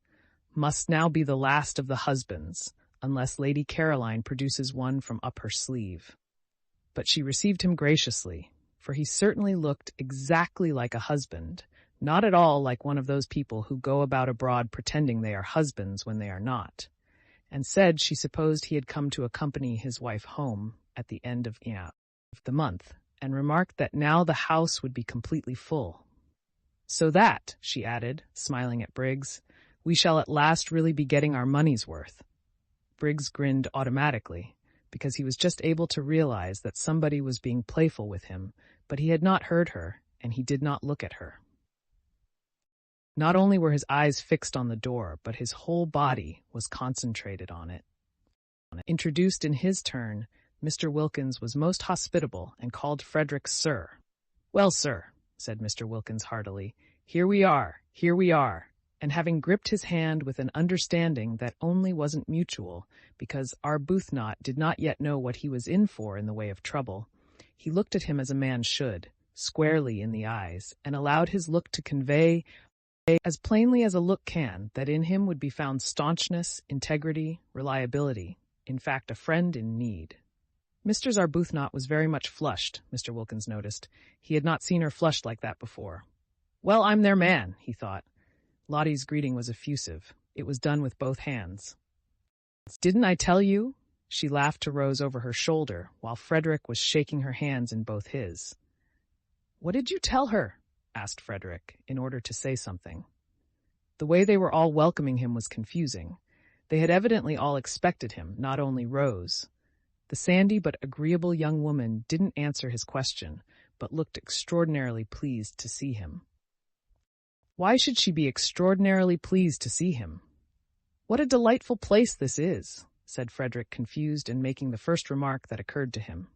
must now be the last of the husbands, unless Lady Caroline produces one from up her sleeve. But she received him graciously, for he certainly looked exactly like a husband, not at all like one of those people who go about abroad pretending they are husbands when they are not, and said she supposed he had come to accompany his wife home at the end of the month, and remarked that now the house would be completely full. "So that," she added, smiling at Briggs, "we shall at last really be getting our money's worth." Briggs grinned automatically, because he was just able to realize that somebody was being playful with him, but he had not heard her, and he did not look at her. Not only were his eyes fixed on the door, but his whole body was concentrated on it. Introduced in his turn, Mr. Wilkins was most hospitable and called Frederick Sir. "Well, sir," said Mr. Wilkins heartily, here we are, and having gripped his hand with an understanding that only wasn't mutual, because Arbuthnot did not yet know what he was in for in the way of trouble, he looked at him as a man should, squarely in the eyes, and allowed his look to convey, as plainly as a look can, that in him would be found staunchness, integrity, reliability, in fact, a friend in need. Mr. Arbuthnot was very much flushed, Mr. Wilkins noticed. He had not seen her flushed like that before. "Well, I'm their man," he thought. Lottie's greeting was effusive. It was done with both hands. "Didn't I tell you?" She laughed to Rose over her shoulder, while Frederick was shaking her hands in both his. "What did you tell her?" asked Frederick, in order to say something. The way they were all welcoming him was confusing. They had evidently all expected him, not only Rose. The sandy but agreeable young woman didn't answer his question, but looked extraordinarily pleased to see him. Why should she be extraordinarily pleased to see him? "What a delightful place this is," said Frederick, confused and making the first remark that occurred to him.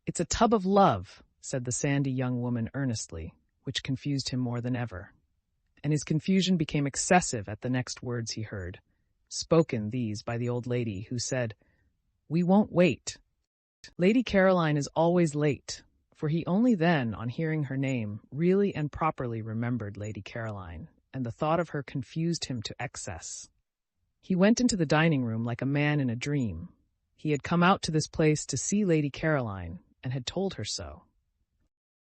"It's a tub of love," said the sandy young woman earnestly, which confused him more than ever. And his confusion became excessive at the next words he heard, spoken these by the old lady, who said, "We won't wait." Lady Caroline is always late, for he only then, on hearing her name, really and properly remembered Lady Caroline, and the thought of her confused him to excess. He went into the dining room like a man in a dream. He had come out to this place to see Lady Caroline, and had told her so.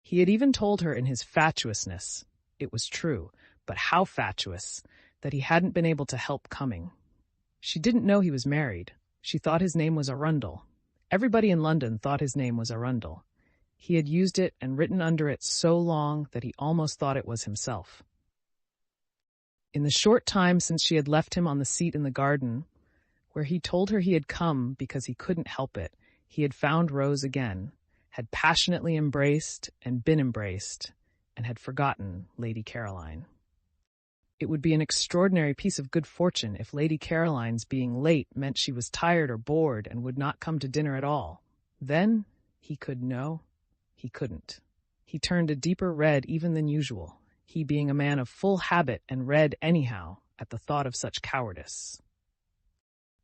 He had even told her in his fatuousness, it was true, but how fatuous, that he hadn't been able to help coming. She didn't know he was married. She thought his name was Arundel. Everybody in London thought his name was Arundel. He had used it and written under it so long that he almost thought it was himself. In the short time since she had left him on the seat in the garden, where he told her he had come because he couldn't help it, he had found Rose again, had passionately embraced and been embraced, and had forgotten Lady Caroline. It would be an extraordinary piece of good fortune if Lady Caroline's being late meant she was tired or bored and would not come to dinner at all. Then he could know. He couldn't. He turned a deeper red even than usual, he being a man of full habit and red anyhow at the thought of such cowardice.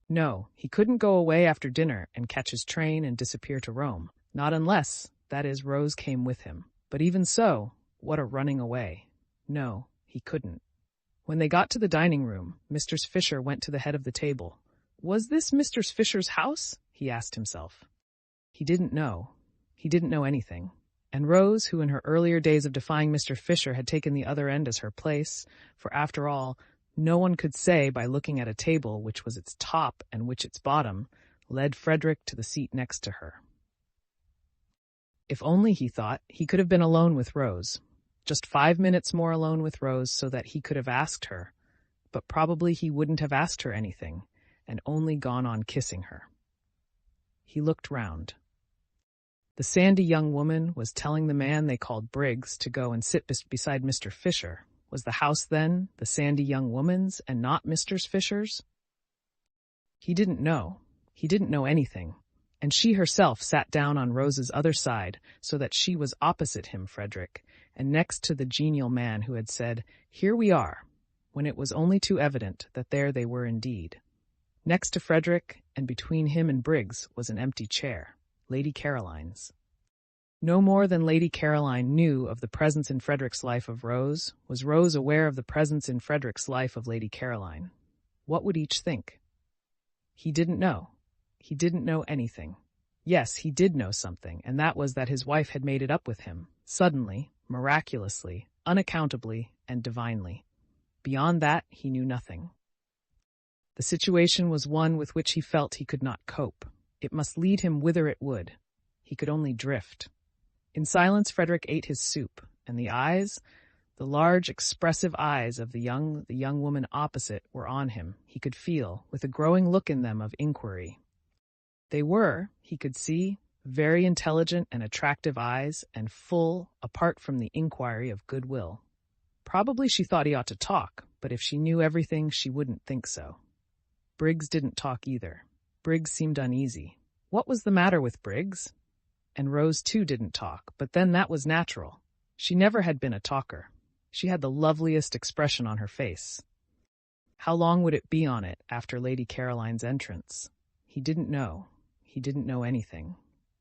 No, he couldn't go away after dinner and catch his train and disappear to Rome, not unless, that is, Rose came with him. But even so, what a running away. No, he couldn't. When they got to the dining room, Mr. Fisher went to the head of the table. Was this Mr. Fisher's house? He asked himself. He didn't know. He didn't know anything. And Rose, who in her earlier days of defying Mr. Fisher had taken the other end as her place, for after all, no one could say by looking at a table which was its top and which its bottom, led Frederick to the seat next to her. If only, he thought, he could have been alone with Rose. Just 5 minutes more alone with Rose so that he could have asked her. but probably he wouldn't have asked her anything, and only gone on kissing her. He looked round. The sandy young woman was telling the man they called Briggs to go and sit beside Mr. Fisher. Was the house, then, the sandy young woman's and not Mr. Fisher's? He didn't know. He didn't know anything. And she herself sat down on Rose's other side, so that she was opposite him, Frederick, and next to the genial man who had said, "Here we are," when it was only too evident that there they were indeed. Next to Frederick, and between him and Briggs, was an empty chair, Lady Caroline's. No more than Lady Caroline knew of the presence in Frederick's life of Rose, was Rose aware of the presence in Frederick's life of Lady Caroline. What would each think? He didn't know. He didn't know anything. Yes, he did know something, and that was that his wife had made it up with him, suddenly, miraculously, unaccountably, and divinely. Beyond that, he knew nothing. The situation was one with which he felt he could not cope. It must lead him whither it would. He could only drift. In silence, Frederick ate his soup, and the eyes, the large, expressive eyes of the young woman opposite, were on him, he could feel, with a growing look in them of inquiry. They were, he could see, very intelligent and attractive eyes, and full, apart from the inquiry, of goodwill. Probably she thought he ought to talk, but if she knew everything, she wouldn't think so. Briggs didn't talk either. Briggs seemed uneasy. What was the matter with Briggs? And Rose, too, didn't talk, but then that was natural. She never had been a talker. She had the loveliest expression on her face. How long would it be on it after Lady Caroline's entrance? He didn't know. He didn't know anything.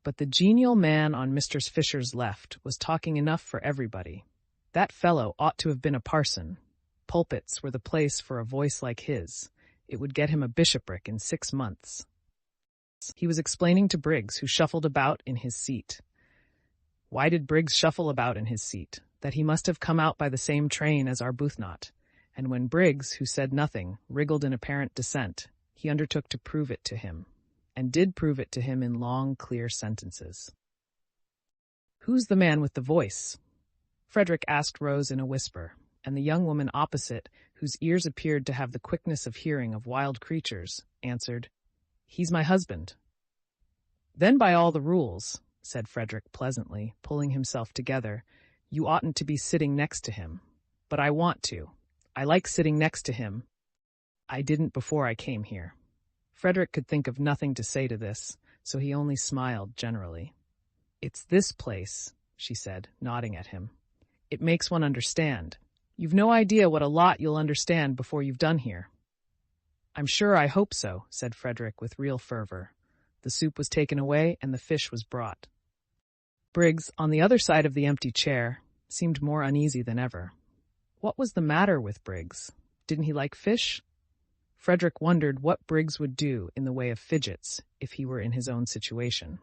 But the genial man on Mr. Fisher's left was talking enough for everybody. That fellow ought to have been a parson. Pulpits were the place for a voice like his. It would get him a bishopric in 6 months. He was explaining to Briggs, who shuffled about in his seat. Why did Briggs shuffle about in his seat? That he must have come out by the same train as Arbuthnot. And when Briggs, who said nothing, wriggled in apparent dissent, he undertook to prove it to him, and did prove it to him in long, clear sentences. "Who's the man with the voice?" Frederick asked Rose in a whisper, and the young woman opposite, whose ears appeared to have the quickness of hearing of wild creatures, answered, "He's my husband." "Then by all the rules," said Frederick pleasantly, pulling himself together, "you oughtn't to be sitting next to him. But I want to. I like sitting next to him. I didn't before I came here." Frederick could think of nothing to say to this, so he only smiled generally. "It's this place," she said, nodding at him. "It makes one understand. You've no idea what a lot you'll understand before you've done here." "I'm sure I hope so," said Frederick with real fervor. The soup was taken away, and the fish was brought. Briggs, on the other side of the empty chair, seemed more uneasy than ever. What was the matter with Briggs? Didn't he like fish? Frederick wondered what Briggs would do in the way of fidgets if he were in his own situation.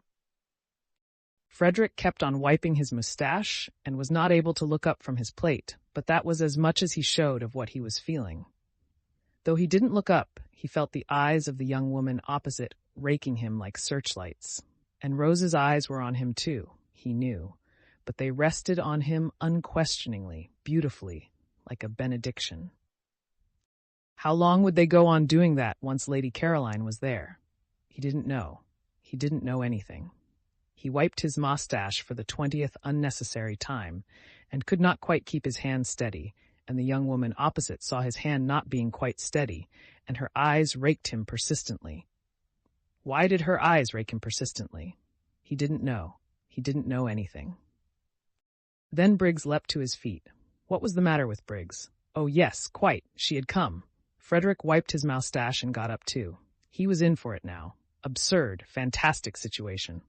Frederick kept on wiping his moustache and was not able to look up from his plate, but that was as much as he showed of what he was feeling. Though he didn't look up, he felt the eyes of the young woman opposite raking him like searchlights. And Rose's eyes were on him too, he knew, but they rested on him unquestioningly, beautifully, like a benediction. How long would they go on doing that once Lady Caroline was there? He didn't know. He didn't know anything. He wiped his moustache for the 20th unnecessary time, and could not quite keep his hand steady, and the young woman opposite saw his hand not being quite steady, and her eyes raked him persistently. Why did her eyes rake him persistently? He didn't know. He didn't know anything. Then Briggs leapt to his feet. What was the matter with Briggs? Oh yes, quite, she had come. Frederick wiped his moustache and got up too. He was in for it now. Absurd, fantastic situation.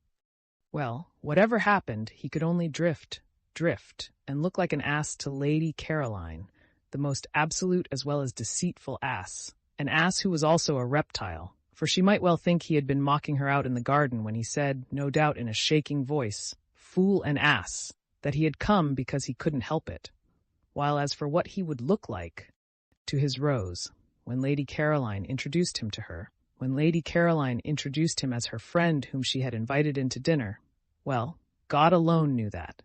Well, whatever happened, he could only drift, and look like an ass to Lady Caroline, the most absolute as well as deceitful ass, an ass who was also a reptile, for she might well think he had been mocking her out in the garden when he said, no doubt in a shaking voice, "Fool and ass," that he had come because he couldn't help it. While as for what he would look like to his Rose, when Lady Caroline introduced him to her, when Lady Caroline introduced him as her friend whom she had invited into dinner, well, God alone knew that.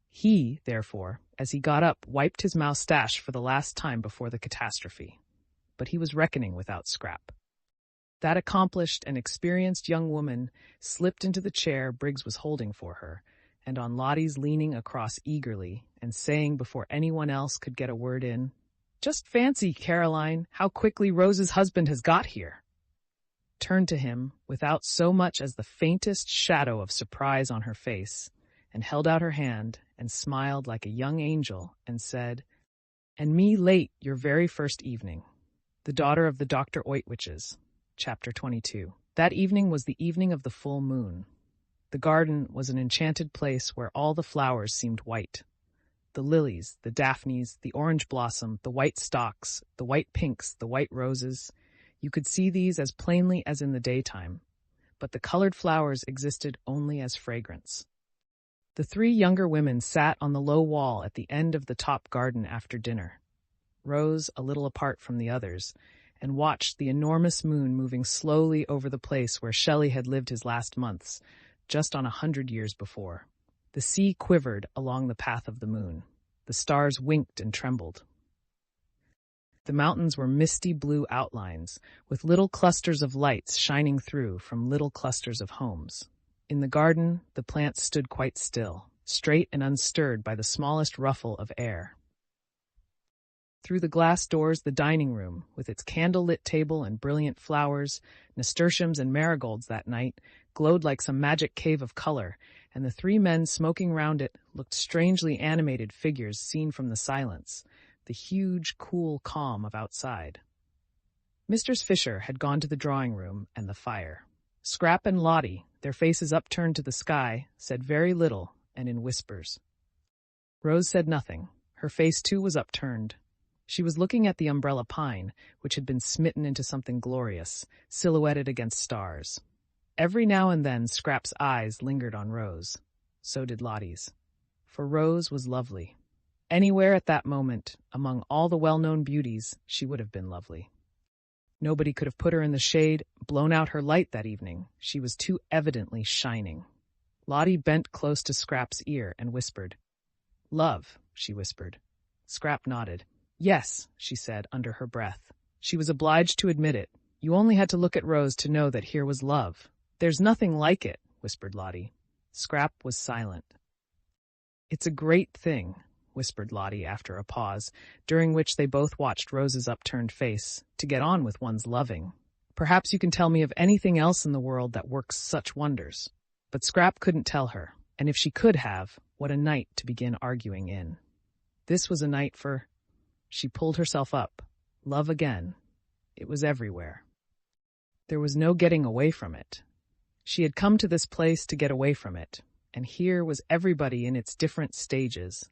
He, therefore, as he got up, wiped his moustache for the last time before the catastrophe. but he was reckoning without Scrap. That accomplished and experienced young woman slipped into the chair Briggs was holding for her, and on Lottie's leaning across eagerly and saying before anyone else could get a word in, "Just fancy, Caroline, how quickly Rose's husband has got here," turned to him without so much as the faintest shadow of surprise on her face, and held out her hand and smiled like a young angel and said, "And me late your very first evening." The Daughter of the Dr. Oitwiches, Chapter 22. That evening was the evening of the full moon. The garden was an enchanted place where all the flowers seemed white. The lilies, the daphnes, the orange blossom, the white stalks, the white pinks, the white roses. You could see these as plainly as in the daytime, but the colored flowers existed only as fragrance. The three younger women sat on the low wall at the end of the top garden after dinner, Rose a little apart from the others, and watched the enormous moon moving slowly over the place where Shelley had lived his last months, just on 100 years before. The sea quivered along the path of the moon. The stars winked and trembled. The mountains were misty blue outlines, with little clusters of lights shining through from little clusters of homes. In the garden, the plants stood quite still, straight and unstirred by the smallest ruffle of air. Through the glass doors, the dining room, with its candle-lit table and brilliant flowers, nasturtiums and marigolds that night, glowed like some magic cave of color, and the three men smoking round it looked strangely animated figures seen from the silence, the huge, cool calm of outside. Mistress Fisher had gone to the drawing-room and the fire. Scrap and Lottie, their faces upturned to the sky, said very little and in whispers. Rose said nothing. Her face, too, was upturned. She was looking at the umbrella pine, which had been smitten into something glorious, silhouetted against stars. Every now and then Scrap's eyes lingered on Rose. So did Lottie's. For Rose was lovely. Anywhere at that moment, among all the well-known beauties, she would have been lovely. Nobody could have put her in the shade, blown out her light that evening. She was too evidently shining. Lottie bent close to Scrap's ear and whispered. "Love," she whispered. Scrap nodded. "Yes," she said under her breath. She was obliged to admit it. You only had to look at Rose to know that here was love. "There's nothing like it," whispered Lottie. Scrap was silent. "It's a great thing," whispered Lottie after a pause, during which they both watched Rose's upturned face, "to get on with one's loving. Perhaps you can tell me of anything else in the world that works such wonders." But Scrap couldn't tell her, and if she could have, what a night to begin arguing in. This was a night for... She pulled herself up. Love again. It was everywhere. There was no getting away from it. She had come to this place to get away from it, and here was everybody in its different stages.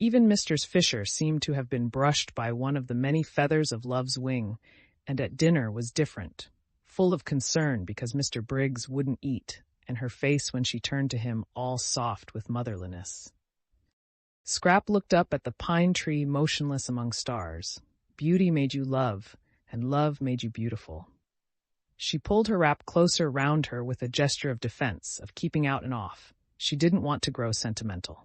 Even Mistress Fisher seemed to have been brushed by one of the many feathers of love's wing, and at dinner was different, full of concern because Mr. Briggs wouldn't eat, and her face when she turned to him all soft with motherliness. Scrap looked up at the pine tree motionless among stars. Beauty made you love, and love made you beautiful. She pulled her wrap closer round her with a gesture of defense, of keeping out and off. She didn't want to grow sentimental.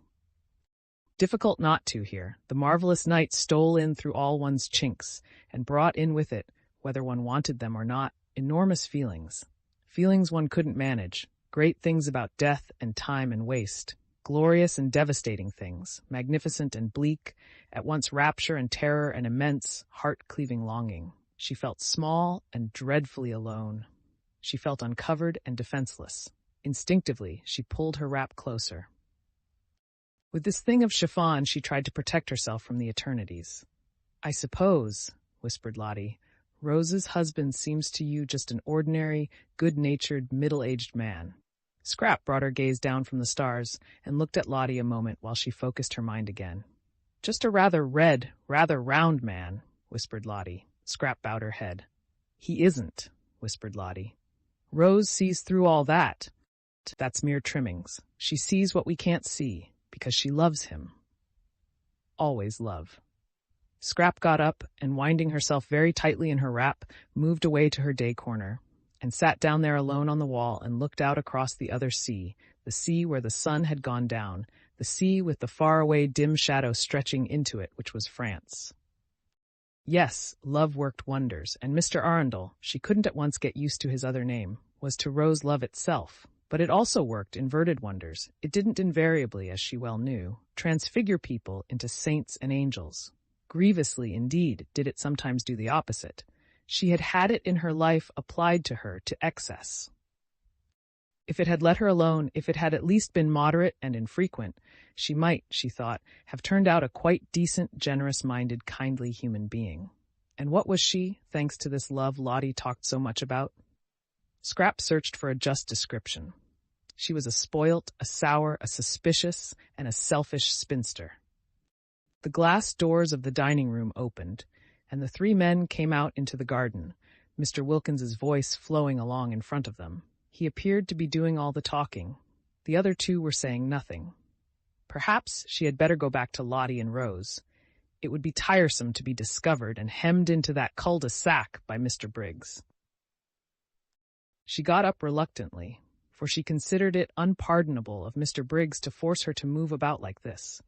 Difficult not to here. The marvelous night stole in through all one's chinks, and brought in with it, whether one wanted them or not, enormous feelings. Feelings one couldn't manage, great things about death and time and waste. Glorious and devastating things, magnificent and bleak, at once rapture and terror and immense, heart-cleaving longing. She felt small and dreadfully alone. She felt uncovered and defenseless. Instinctively, she pulled her wrap closer. With this thing of chiffon, she tried to protect herself from the eternities. "I suppose," whispered Lottie, "Rose's husband seems to you just an ordinary, good-natured, middle-aged man." Scrap brought her gaze down from the stars and looked at Lottie a moment while she focused her mind again. "Just a rather red, rather round man," whispered Lottie. Scrap bowed her head. "He isn't," whispered Lottie. "Rose sees through all that. That's mere trimmings. She sees what we can't see, because she loves him. Always love." Scrap got up and, winding herself very tightly in her wrap, moved away to her day corner, and sat down there alone on the wall and looked out across the other sea, the sea where the sun had gone down, the sea with the faraway dim shadow stretching into it, which was France. Yes, love worked wonders, and Mr. Arundel, she couldn't at once get used to his other name, was to Rose love itself. But it also worked inverted wonders. It didn't invariably, as she well knew, transfigure people into saints and angels. Grievously, indeed, did it sometimes do the opposite. She had had it in her life applied to her to excess. If it had let her alone, if it had at least been moderate and infrequent, she might, she thought, have turned out a quite decent, generous-minded, kindly human being. And what was she, thanks to this love Lottie talked so much about? Scrap searched for a just description. She was a spoilt, a sour, a suspicious, and a selfish spinster. The glass doors of the dining room opened, and the three men came out into the garden, Mr. Wilkins's voice flowing along in front of them. He appeared to be doing all the talking. The other two were saying nothing. Perhaps she had better go back to Lottie and Rose. It would be tiresome to be discovered and hemmed into that cul-de-sac by Mr. Briggs. She got up reluctantly, for she considered it unpardonable of Mr. Briggs to force her to move about like this,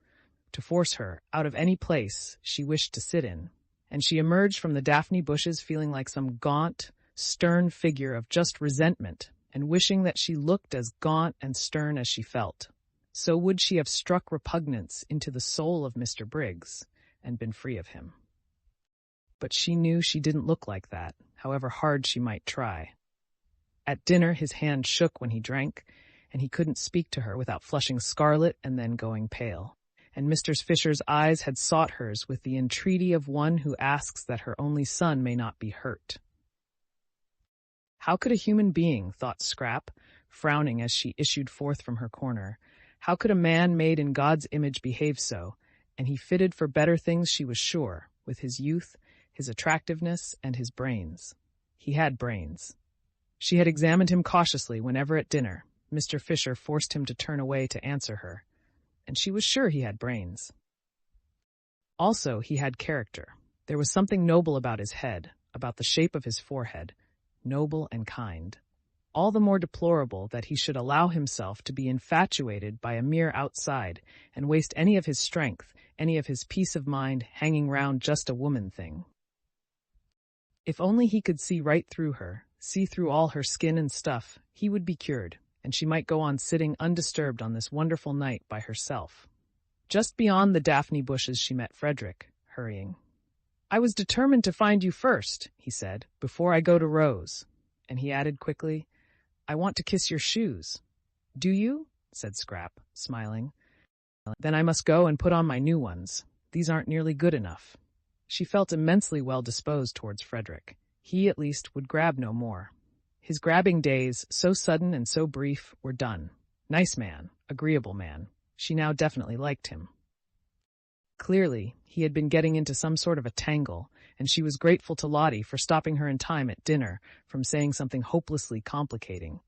to force her out of any place she wished to sit in, and she emerged from the daphne bushes feeling like some gaunt, stern figure of just resentment, and wishing that she looked as gaunt and stern as she felt. So would she have struck repugnance into the soul of Mr. Briggs and been free of him. But she knew she didn't look like that, however hard she might try. At dinner his hand shook when he drank, and he couldn't speak to her without flushing scarlet and then going pale. And Mr. Fisher's eyes had sought hers with the entreaty of one who asks that her only son may not be hurt. How could a human being, thought Scrap, frowning as she issued forth from her corner, how could a man made in God's image behave so, and he fitted for better things she was sure, with his youth, his attractiveness, and his brains. He had brains. She had examined him cautiously whenever at dinner Mr. Fisher forced him to turn away to answer her, and she was sure he had brains. Also, he had character. There was something noble about his head, about the shape of his forehead, noble and kind. All the more deplorable that he should allow himself to be infatuated by a mere outside and waste any of his strength, any of his peace of mind hanging round just a woman thing. If only he could see right through her, see through all her skin and stuff, he would be cured, and she might go on sitting undisturbed on this wonderful night by herself. Just beyond the daphne bushes she met Frederick, hurrying. "I was determined to find you first," he said, "before I go to Rose." And he added quickly, "I want to kiss your shoes." "Do you?" said Scrap, smiling. "Then I must go and put on my new ones. These aren't nearly good enough." She felt immensely well disposed towards Frederick. He, at least, would grab no more. His grabbing days, so sudden and so brief, were done. Nice man, agreeable man. She now definitely liked him. Clearly, he had been getting into some sort of a tangle, and she was grateful to Lottie for stopping her in time at dinner from saying something hopelessly complicating.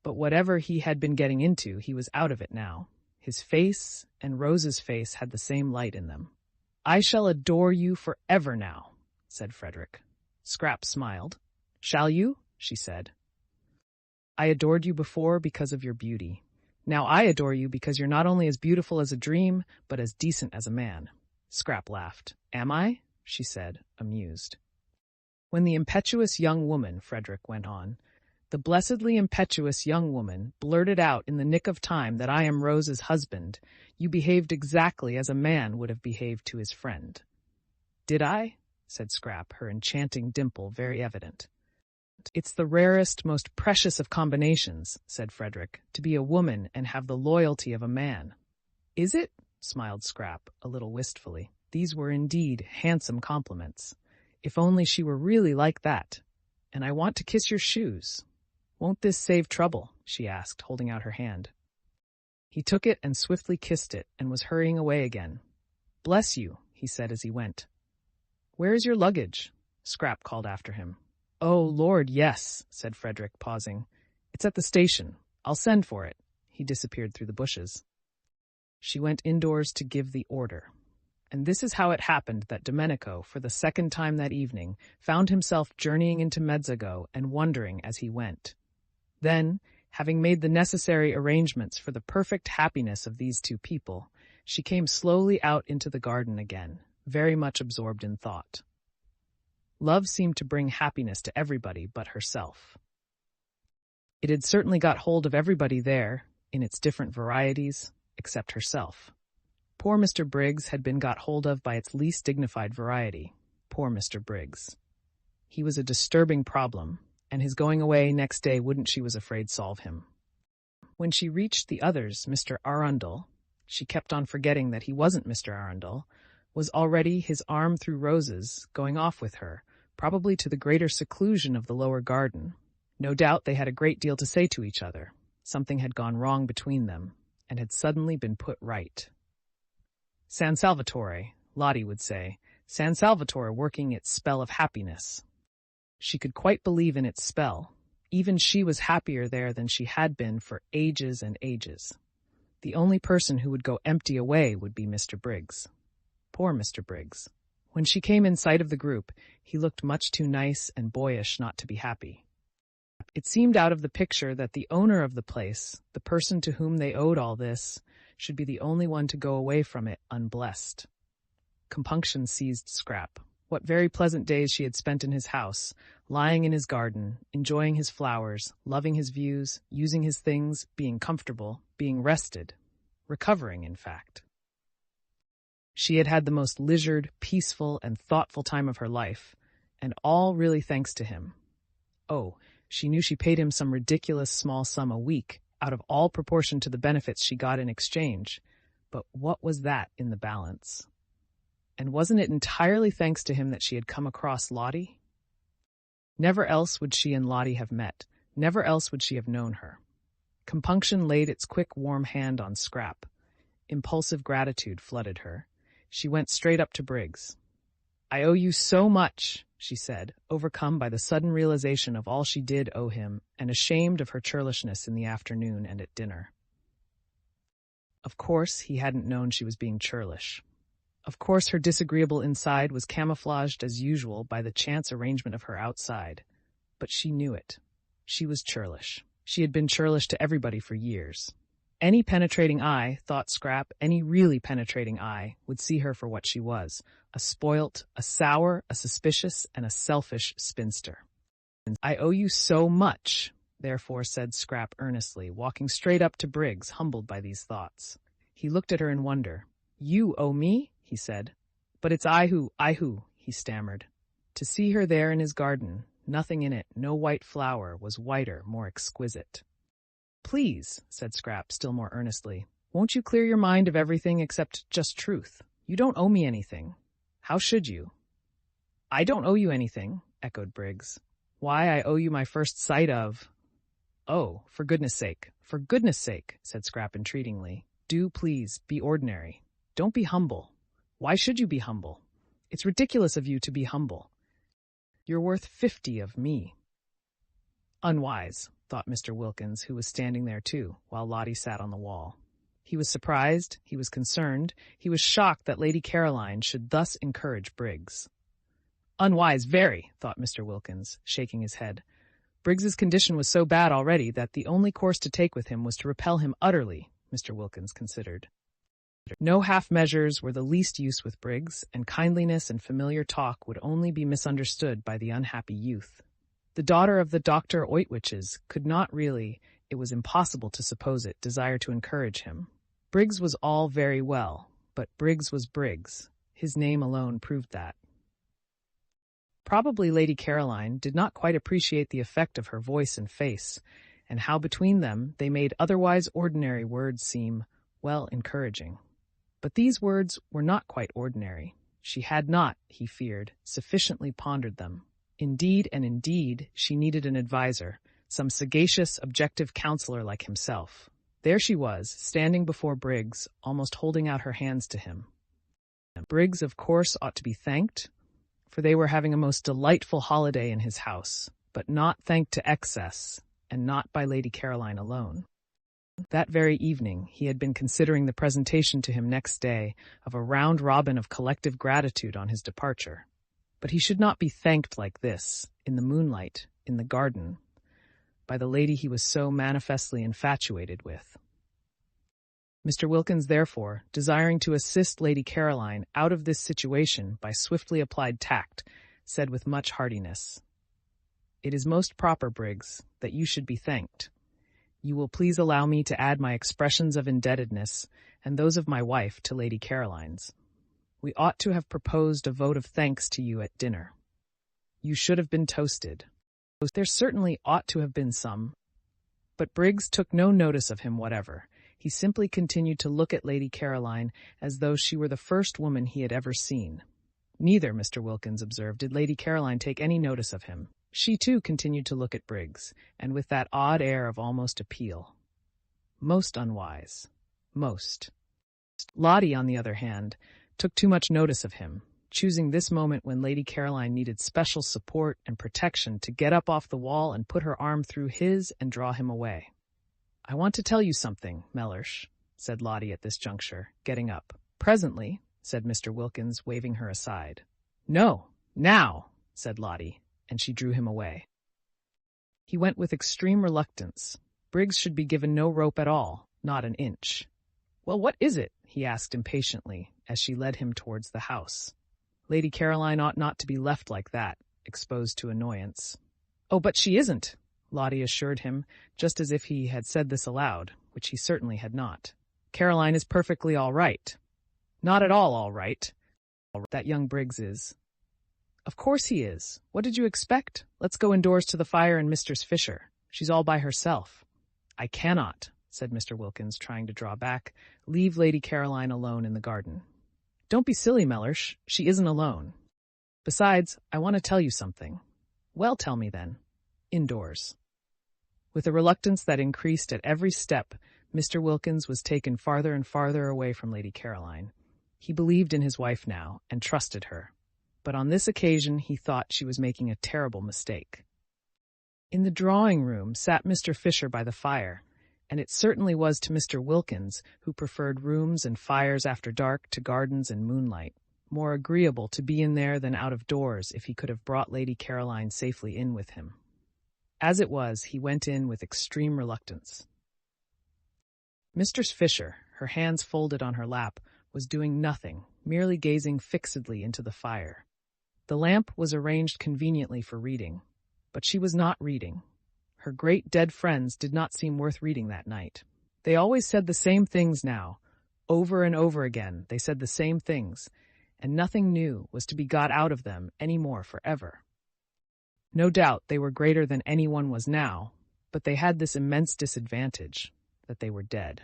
But whatever he had been getting into, he was out of it now. His face and Rose's face had the same light in them. "I shall adore you forever now," said Frederick. Scrap smiled. "Shall you?" she said. "I adored you before because of your beauty. Now I adore you because you're not only as beautiful as a dream, but as decent as a man." Scrap laughed. "Am I?" she said, amused. "When the impetuous young woman," Frederick went on, "the blessedly impetuous young woman blurted out in the nick of time that I am Rose's husband, you behaved exactly as a man would have behaved to his friend." "Did I?" said Scrap, her enchanting dimple very evident. "It's the rarest, most precious of combinations," said Frederick, "to be a woman and have the loyalty of a man." "Is it?" smiled Scrap, a little wistfully. These were indeed handsome compliments. If only she were really like that. "And I want to kiss your shoes." "Won't this save trouble?" she asked, holding out her hand. He took it and swiftly kissed it and was hurrying away again. "Bless you," he said as he went. "Where is your luggage?" Scrap called after him. "Oh, Lord, yes," said Frederick, pausing. "It's at the station. I'll send for it." He disappeared through the bushes. She went indoors to give the order. And this is how it happened that Domenico, for the second time that evening, found himself journeying into Mezzago and wondering as he went. Then, having made the necessary arrangements for the perfect happiness of these two people, she came slowly out into the garden again, very much absorbed in thought. Love seemed to bring happiness to everybody but herself. It had certainly got hold of everybody there, in its different varieties, except herself. Poor Mr. Briggs had been got hold of by its least dignified variety. Poor Mr. Briggs. He was a disturbing problem, and his going away next day wouldn't, she was afraid, solve him. When she reached the others, Mr. Arundel, she kept on forgetting that he wasn't Mr. Arundel, was already, his arm through roses, going off with her, probably to the greater seclusion of the lower garden. No doubt they had a great deal to say to each other. Something had gone wrong between them, and had suddenly been put right. San Salvatore, Lottie would say, San Salvatore working its spell of happiness. She could quite believe in its spell. Even she was happier there than she had been for ages and ages. The only person who would go empty away would be Mr. Briggs. Poor Mr. Briggs. When she came in sight of the group, he looked much too nice and boyish not to be happy. It seemed out of the picture that the owner of the place, the person to whom they owed all this, should be the only one to go away from it unblessed. Compunction seized Scrap. What very pleasant days she had spent in his house, lying in his garden, enjoying his flowers, loving his views, using his things, being comfortable, being rested, recovering, in fact. She had had the most leisured, peaceful, and thoughtful time of her life, and all really thanks to him. Oh, she knew she paid him some ridiculous small sum a week, out of all proportion to the benefits she got in exchange, but what was that in the balance? And wasn't it entirely thanks to him that she had come across Lottie? Never else would she and Lottie have met, never else would she have known her. Compunction laid its quick, warm hand on Scrap. Impulsive gratitude flooded her. She went straight up to Briggs. "I owe you so much," she said, overcome by the sudden realization of all she did owe him, and ashamed of her churlishness in the afternoon and at dinner. Of course, he hadn't known she was being churlish. Of course, her disagreeable inside was camouflaged as usual by the chance arrangement of her outside. But she knew it. She was churlish. She had been churlish to everybody for years. Any penetrating eye, thought Scrap, any really penetrating eye, would see her for what she was, a spoilt, a sour, a suspicious, and a selfish spinster. "I owe you so much," therefore said Scrap earnestly, walking straight up to Briggs, humbled by these thoughts. He looked at her in wonder. "You owe me?" he said. "But it's I who," he stammered. To see her there in his garden, nothing in it, no white flower, was whiter, more exquisite. "Please," said Scrap, still more earnestly, "won't you clear your mind of everything except just truth? You don't owe me anything. How should you?" "I don't owe you anything," echoed Briggs. "Why, I owe you my first sight of—" "Oh, for goodness sake, said Scrap entreatingly. "Do, please, be ordinary. Don't be humble. Why should you be humble? It's ridiculous of you to be humble. You're worth 50 of me." Unwise, thought Mr. Wilkins, who was standing there too, while Lottie sat on the wall. He was surprised, he was concerned, he was shocked that Lady Caroline should thus encourage Briggs. Unwise, very, thought Mr. Wilkins, shaking his head. Briggs's condition was so bad already that the only course to take with him was to repel him utterly, Mr. Wilkins considered. No half measures were the least use with Briggs, and kindliness and familiar talk would only be misunderstood by the unhappy youth. The daughter of the Dr. Oitwiches could not really, it was impossible to suppose it, desire to encourage him. Briggs was all very well, but Briggs was Briggs. His name alone proved that. Probably Lady Caroline did not quite appreciate the effect of her voice and face, and how between them they made otherwise ordinary words seem, well, encouraging. But these words were not quite ordinary. She had not, he feared, sufficiently pondered them. Indeed and indeed, she needed an adviser, some sagacious, objective counselor like himself. There she was, standing before Briggs, almost holding out her hands to him. Briggs, of course, ought to be thanked, for they were having a most delightful holiday in his house, but not thanked to excess, and not by Lady Caroline alone. That very evening he had been considering the presentation to him next day of a round robin of collective gratitude on his departure. But he should not be thanked like this, in the moonlight, in the garden, by the lady he was so manifestly infatuated with. Mr. Wilkins, therefore, desiring to assist Lady Caroline out of this situation by swiftly applied tact, said with much heartiness, "It is most proper, Briggs, that you should be thanked. You will please allow me to add my expressions of indebtedness and those of my wife to Lady Caroline's. We ought to have proposed a vote of thanks to you at dinner. You should have been toasted. There certainly ought to have been some." But Briggs took no notice of him whatever. He simply continued to look at Lady Caroline as though she were the first woman he had ever seen. Neither, Mr. Wilkins observed, did Lady Caroline take any notice of him. She, too, continued to look at Briggs, and with that odd air of almost appeal. Most unwise. Most. Lottie, on the other hand, took too much notice of him, choosing this moment when Lady Caroline needed special support and protection to get up off the wall and put her arm through his and draw him away. "I want to tell you something, Mellersh," said Lottie at this juncture, getting up. "Presently," said Mr. Wilkins, waving her aside. "No, now," said Lottie, and she drew him away. He went with extreme reluctance. Briggs should be given no rope at all, not an inch. "Well, what is it?" he asked impatiently, as she led him towards the house. Lady Caroline ought not to be left like that, exposed to annoyance. "Oh, but she isn't," Lottie assured him, just as if he had said this aloud, which he certainly had not. "Caroline is perfectly all right." "Not at all right. That young Briggs is." "Of course he is. What did you expect? Let's go indoors to the fire and Mistress Fisher. She's all by herself." "I cannot," said Mr. Wilkins, trying to draw back. "Leave Lady Caroline alone in the garden." "Don't be silly, Mellersh. She isn't alone. Besides, I want to tell you something." "Well, tell me then." "Indoors." With a reluctance that increased at every step, Mr. Wilkins was taken farther and farther away from Lady Caroline. He believed in his wife now, and trusted her. But on this occasion he thought she was making a terrible mistake. In the drawing-room sat Mr. Fisher by the fire, and it certainly was to Mr. Wilkins, who preferred rooms and fires after dark to gardens and moonlight, more agreeable to be in there than out of doors if he could have brought Lady Caroline safely in with him. As it was, he went in with extreme reluctance. Mistress Fisher, her hands folded on her lap, was doing nothing, merely gazing fixedly into the fire. The lamp was arranged conveniently for reading, but she was not reading. Her great dead friends did not seem worth reading that night. They always said the same things now. Over and over again they said the same things, and nothing new was to be got out of them any more forever. No doubt they were greater than anyone was now, but they had this immense disadvantage, that they were dead.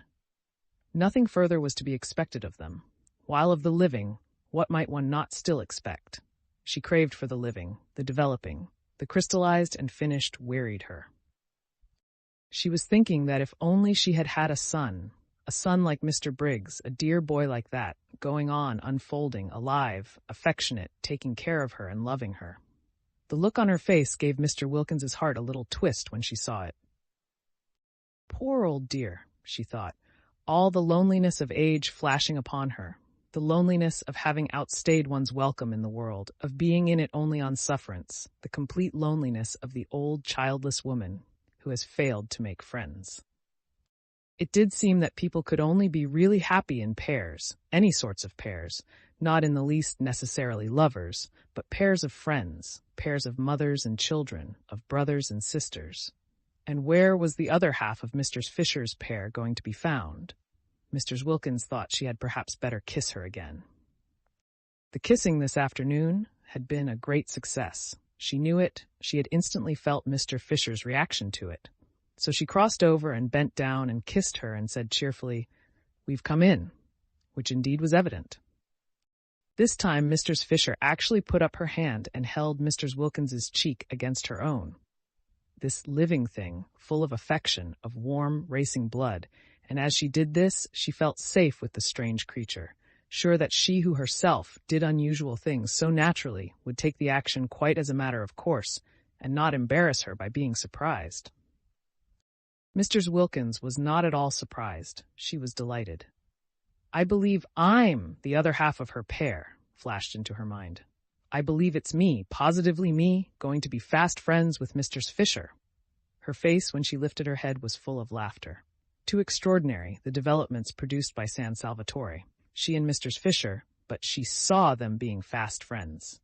Nothing further was to be expected of them, while of the living, what might one not still expect? She craved for the living, the developing, the crystallized and finished wearied her. She was thinking that if only she had had a son like Mr. Briggs, a dear boy like that, going on, unfolding, alive, affectionate, taking care of her and loving her. The look on her face gave Mr. Wilkins's heart a little twist when she saw it. Poor old dear, she thought, all the loneliness of age flashing upon her, the loneliness of having outstayed one's welcome in the world, of being in it only on sufferance, the complete loneliness of the old childless woman who has failed to make friends. It did seem that people could only be really happy in pairs, any sorts of pairs, not in the least necessarily lovers, but pairs of friends, pairs of mothers and children, of brothers and sisters. And where was the other half of Mr. Fisher's pair going to be found? Mr. Wilkins thought she had perhaps better kiss her again. The kissing this afternoon had been a great success. She knew it. She had instantly felt Mr. Fisher's reaction to it. So she crossed over and bent down and kissed her and said cheerfully, "We've come in," which indeed was evident. This time Mr. Fisher actually put up her hand and held Mr. Wilkins's cheek against her own. This living thing, full of affection, of warm, racing blood, and as she did this, she felt safe with the strange creature, sure that she who herself did unusual things so naturally would take the action quite as a matter of course, and not embarrass her by being surprised. Mr. Wilkins was not at all surprised. She was delighted. "I believe I'm the other half of her pair," flashed into her mind. "I believe it's me, positively me, going to be fast friends with Mr. Fisher." Her face, when she lifted her head, was full of laughter. Too extraordinary, the developments produced by San Salvatore. She and Mr. Fisher, but she saw them being fast friends.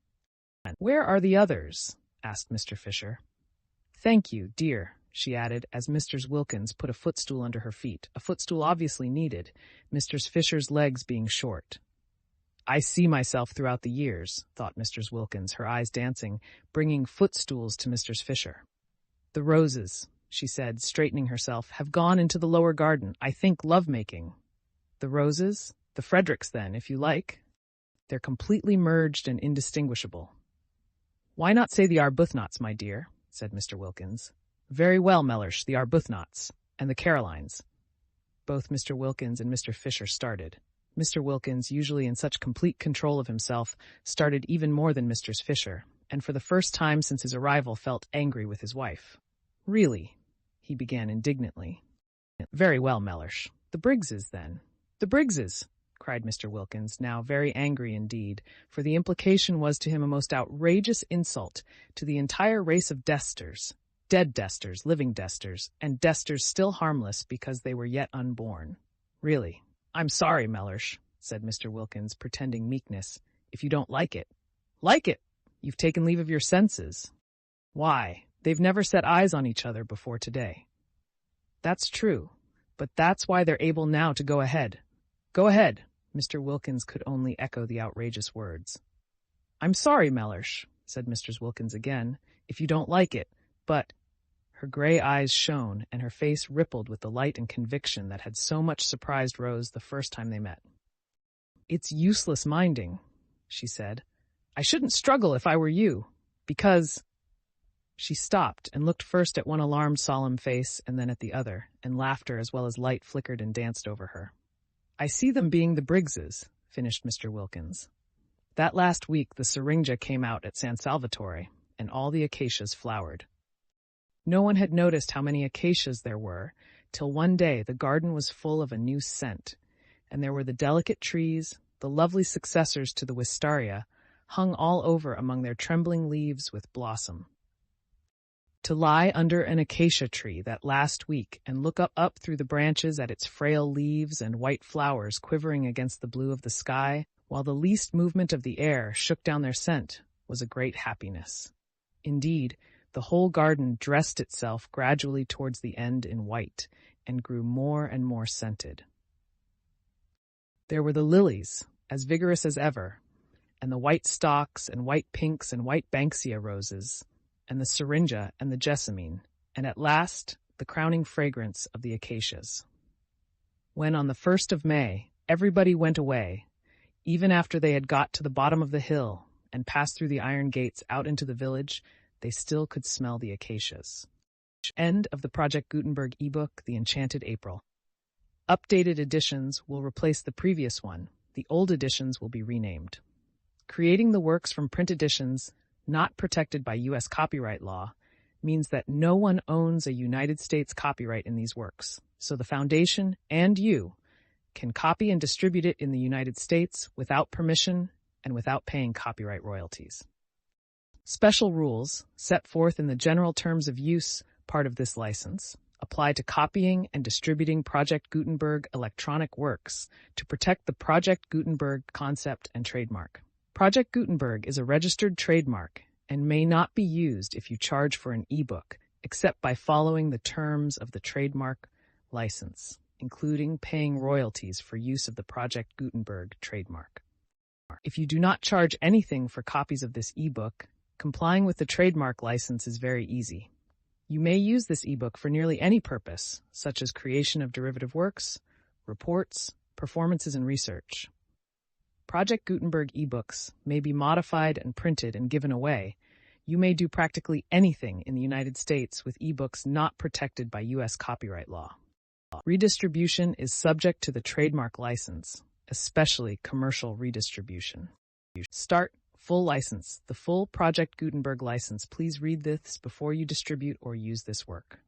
"Where are the others?" asked Mr. Fisher. "Thank you, dear," she added, as Mr. Wilkins put a footstool under her feet, a footstool obviously needed, Mr. Fisher's legs being short. "I see myself throughout the years," thought Mr. Wilkins, her eyes dancing, bringing footstools to Mr. Fisher. "The roses," she said, straightening herself, "have gone into the lower garden, I think, love-making." "The roses? The Fredericks, then, if you like. They're completely merged and indistinguishable." "Why not say the Arbuthnot's, my dear?" said Mr. Wilkins. "Very well, Mellersh, the Arbuthnot's, and the Carolines." Both Mr. Wilkins and Mr. Fisher started. Mr. Wilkins, usually in such complete control of himself, started even more than Mr. Fisher, and for the first time since his arrival felt angry with his wife. "Really," he began indignantly. "Very well, Mellersh. The Briggses, then." "The Briggses!" cried Mr. Wilkins, now very angry indeed, for the implication was to him a most outrageous insult to the entire race of Desters, dead Desters, living Desters, and Desters still harmless because they were yet unborn. "Really, I'm sorry, Mellersh," said Mr. Wilkins, pretending meekness, "if you don't like it." "Like it? You've taken leave of your senses." "Why, they've never set eyes on each other before today." "That's true, but that's why they're able now to go ahead." "Go ahead." Mr. Wilkins could only echo the outrageous words. "I'm sorry, Mellersh," said Mr. Wilkins again, "if you don't like it, but—" Her gray eyes shone, and her face rippled with the light and conviction that had so much surprised Rose the first time they met. "It's useless minding," she said. "I shouldn't struggle if I were you, because—" She stopped and looked first at one alarmed, solemn face and then at the other, and laughter as well as light flickered and danced over her. "I see them being the Briggses," finished Mr. Wilkins. "That last week the syringa came out at San Salvatore, and all the acacias flowered. No one had noticed how many acacias there were, till one day the garden was full of a new scent, and there were the delicate trees, the lovely successors to the wistaria, hung all over among their trembling leaves with blossom. To lie under an acacia tree that last week and look up through the branches at its frail leaves and white flowers quivering against the blue of the sky, while the least movement of the air shook down their scent, was a great happiness. Indeed, the whole garden dressed itself gradually towards the end in white, and grew more and more scented. There were the lilies, as vigorous as ever, and the white stocks and white pinks and white banksia roses, and the syringa and the jessamine, and at last the crowning fragrance of the acacias. When on the 1st of May everybody went away, even after they had got to the bottom of the hill and passed through the iron gates out into the village, they still could smell the acacias. End of the Project Gutenberg ebook, The Enchanted April. Updated editions will replace the previous one. The old editions will be renamed. Creating the works from print editions not protected by U.S. copyright law means that no one owns a United States copyright in these works, so the Foundation and you can copy and distribute it in the United States without permission and without paying copyright royalties. Special rules, set forth in the General Terms of Use part of this license, apply to copying and distributing Project Gutenberg electronic works to protect the Project Gutenberg concept and trademark. Project Gutenberg is a registered trademark and may not be used if you charge for an ebook, except by following the terms of the trademark license, including paying royalties for use of the Project Gutenberg trademark. If you do not charge anything for copies of this ebook, complying with the trademark license is very easy. You may use this ebook for nearly any purpose, such as creation of derivative works, reports, performances, and research. Project Gutenberg ebooks may be modified and printed and given away. You may do practically anything in the United States with ebooks not protected by U.S. copyright law. Redistribution is subject to the trademark license, especially commercial redistribution. Start full license, the full Project Gutenberg license. Please read this before you distribute or use this work.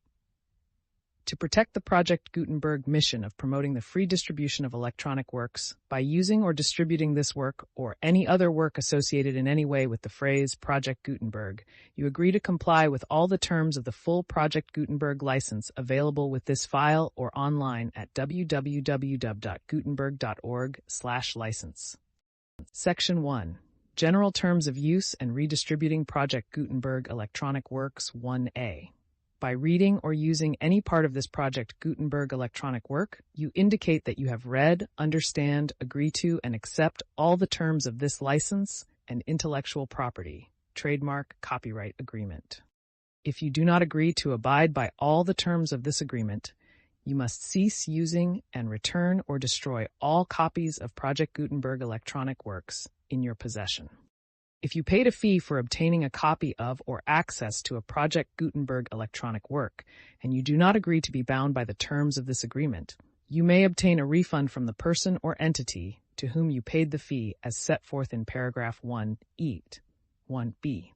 To protect the Project Gutenberg mission of promoting the free distribution of electronic works by using or distributing this work or any other work associated in any way with the phrase Project Gutenberg, you agree to comply with all the terms of the full Project Gutenberg license available with this file or online at www.gutenberg.org/license. Section 1. General Terms of Use and Redistributing Project Gutenberg Electronic Works 1A. By reading or using any part of this Project Gutenberg electronic work, you indicate that you have read, understand, agree to, and accept all the terms of this license and intellectual property, trademark, copyright agreement. If you do not agree to abide by all the terms of this agreement, you must cease using and return or destroy all copies of Project Gutenberg electronic works in your possession. If you paid a fee for obtaining a copy of or access to a Project Gutenberg electronic work, and you do not agree to be bound by the terms of this agreement, you may obtain a refund from the person or entity to whom you paid the fee as set forth in paragraph 1E. 1B.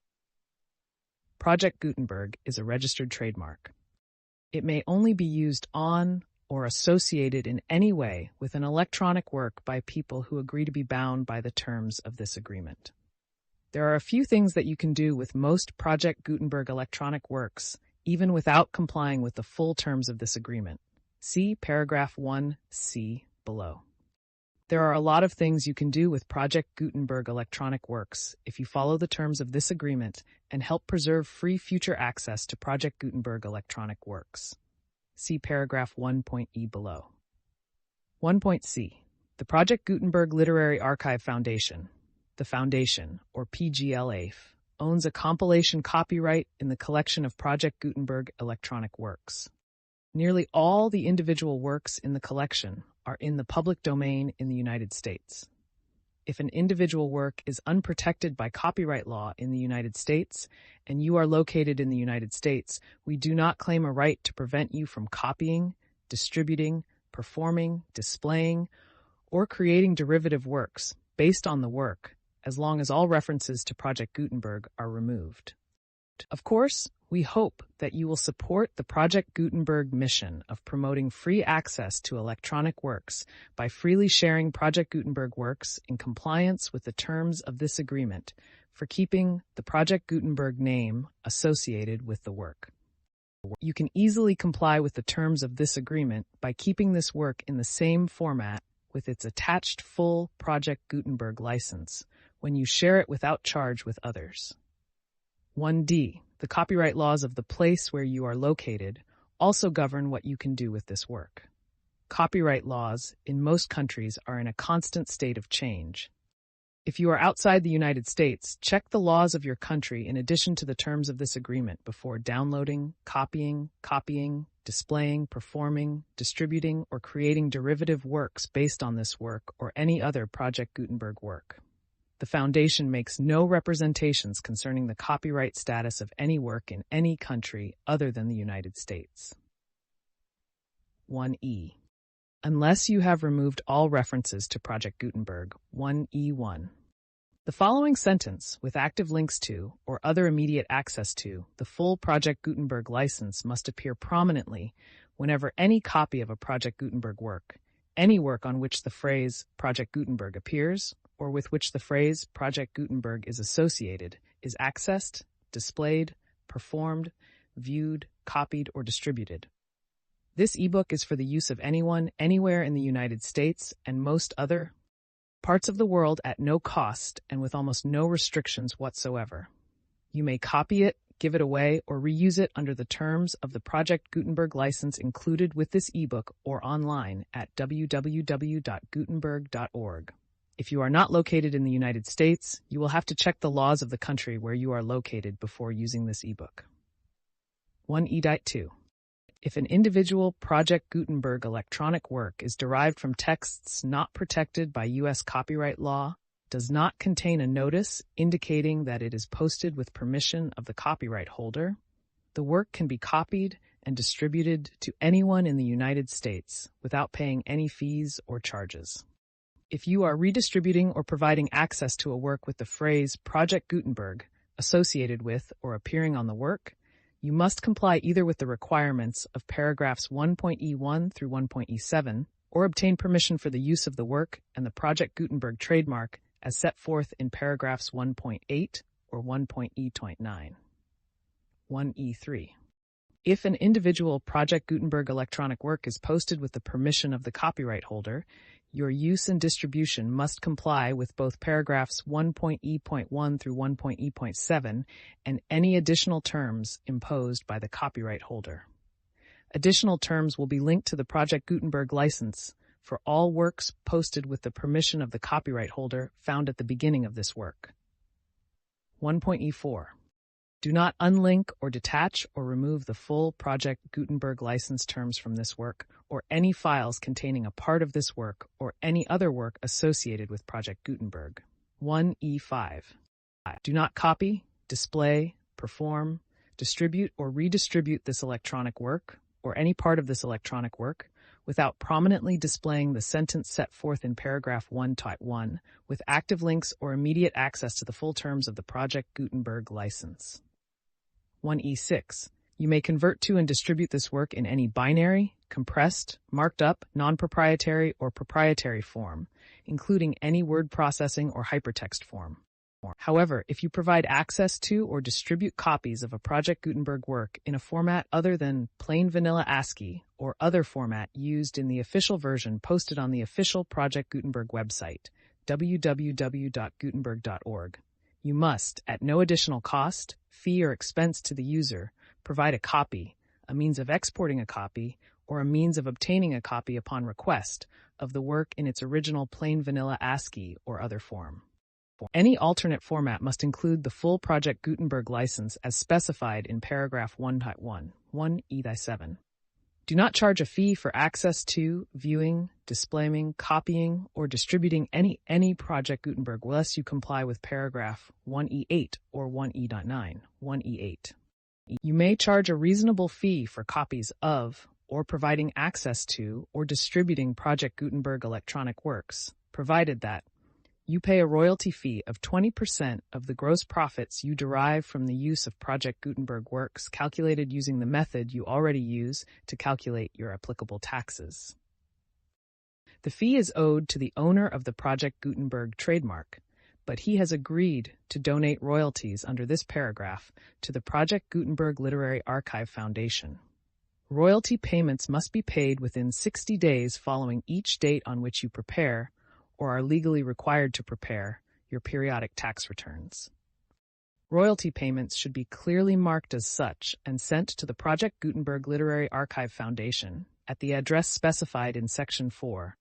Project Gutenberg is a registered trademark. It may only be used on or associated in any way with an electronic work by people who agree to be bound by the terms of this agreement. There are a few things that you can do with most Project Gutenberg electronic works, even without complying with the full terms of this agreement. See paragraph 1C below. There are a lot of things you can do with Project Gutenberg electronic works if you follow the terms of this agreement and help preserve free future access to Project Gutenberg electronic works. See paragraph 1.E below. 1.C. The Project Gutenberg Literary Archive Foundation, the Foundation, or PGLAF, owns a compilation copyright in the collection of Project Gutenberg electronic works. Nearly all the individual works in the collection are in the public domain in the United States. If an individual work is unprotected by copyright law in the United States and you are located in the United States, we do not claim a right to prevent you from copying, distributing, performing, displaying, or creating derivative works based on the work, as long as all references to Project Gutenberg are removed. Of course, we hope that you will support the Project Gutenberg mission of promoting free access to electronic works by freely sharing Project Gutenberg works in compliance with the terms of this agreement for keeping the Project Gutenberg name associated with the work. You can easily comply with the terms of this agreement by keeping this work in the same format with its attached full Project Gutenberg license when you share it without charge with others. 1D. The copyright laws of the place where you are located also govern what you can do with this work. Copyright laws in most countries are in a constant state of change. If you are outside the United States, check the laws of your country in addition to the terms of this agreement before downloading, copying, displaying, performing, distributing, or creating derivative works based on this work or any other Project Gutenberg work. The Foundation makes no representations concerning the copyright status of any work in any country other than the United States. 1E. Unless you have removed all references to Project Gutenberg, 1E1. The following sentence, with active links to, or other immediate access to, the full Project Gutenberg license must appear prominently whenever any copy of a Project Gutenberg work, any work on which the phrase Project Gutenberg appears, or with which the phrase Project Gutenberg is associated, is accessed, displayed, performed, viewed, copied, or distributed. This ebook is for the use of anyone, anywhere in the United States and most other parts of the world at no cost and with almost no restrictions whatsoever. You may copy it, give it away, or reuse it under the terms of the Project Gutenberg license included with this ebook or online at www.gutenberg.org. If you are not located in the United States, you will have to check the laws of the country where you are located before using this ebook. 1E.2. If an individual Project Gutenberg electronic work is derived from texts not protected by U.S. copyright law, does not contain a notice indicating that it is posted with permission of the copyright holder, the work can be copied and distributed to anyone in the United States without paying any fees or charges. If you are redistributing or providing access to a work with the phrase Project Gutenberg associated with or appearing on the work, you must comply either with the requirements of paragraphs 1.E1 through 1.E7 or obtain permission for the use of the work and the Project Gutenberg trademark as set forth in paragraphs 1.8 or 1.E.9. 1E3. If an individual Project Gutenberg electronic work is posted with the permission of the copyright holder, Your use and distribution must comply with both paragraphs 1.e.1 through 1.e.7 and any additional terms imposed by the copyright holder. Additional terms will be linked to the Project Gutenberg license for all works posted with the permission of the copyright holder found at the beginning of this work. 1.e4. Do not unlink or detach or remove the full Project Gutenberg license terms from this work or any files containing a part of this work or any other work associated with Project Gutenberg. 1e5. Do not copy, display, perform, distribute, or redistribute this electronic work or any part of this electronic work without prominently displaying the sentence set forth in paragraph 1.1 with active links or immediate access to the full terms of the Project Gutenberg license. 1e6. You may convert to and distribute this work in any binary, compressed, marked up, non-proprietary, or proprietary form, including any word processing or hypertext form. However, if you provide access to or distribute copies of a Project Gutenberg work in a format other than plain vanilla ASCII or other format used in the official version posted on the official Project Gutenberg website, www.gutenberg.org, you must, at no additional cost, fee, or expense to the user, provide a copy, a means of exporting a copy, or a means of obtaining a copy upon request of the work in its original plain vanilla ASCII or other form. Any alternate format must include the full Project Gutenberg license as specified in paragraph 1.1, 1e7. Do not charge a fee for access to, viewing, displaying, copying, or distributing any Project Gutenberg unless you comply with paragraph 1e8 or 1e.9, 1e8. You may charge a reasonable fee for copies of, or providing access to, or distributing Project Gutenberg electronic works, provided that you pay a royalty fee of 20% of the gross profits you derive from the use of Project Gutenberg works calculated using the method you already use to calculate your applicable taxes. The fee is owed to the owner of the Project Gutenberg trademark, but he has agreed to donate royalties under this paragraph to the Project Gutenberg Literary Archive Foundation. Royalty payments must be paid within 60 days following each date on which you prepare, or are legally required to prepare, your periodic tax returns. Royalty payments should be clearly marked as such and sent to the Project Gutenberg Literary Archive Foundation at the address specified in Section 4.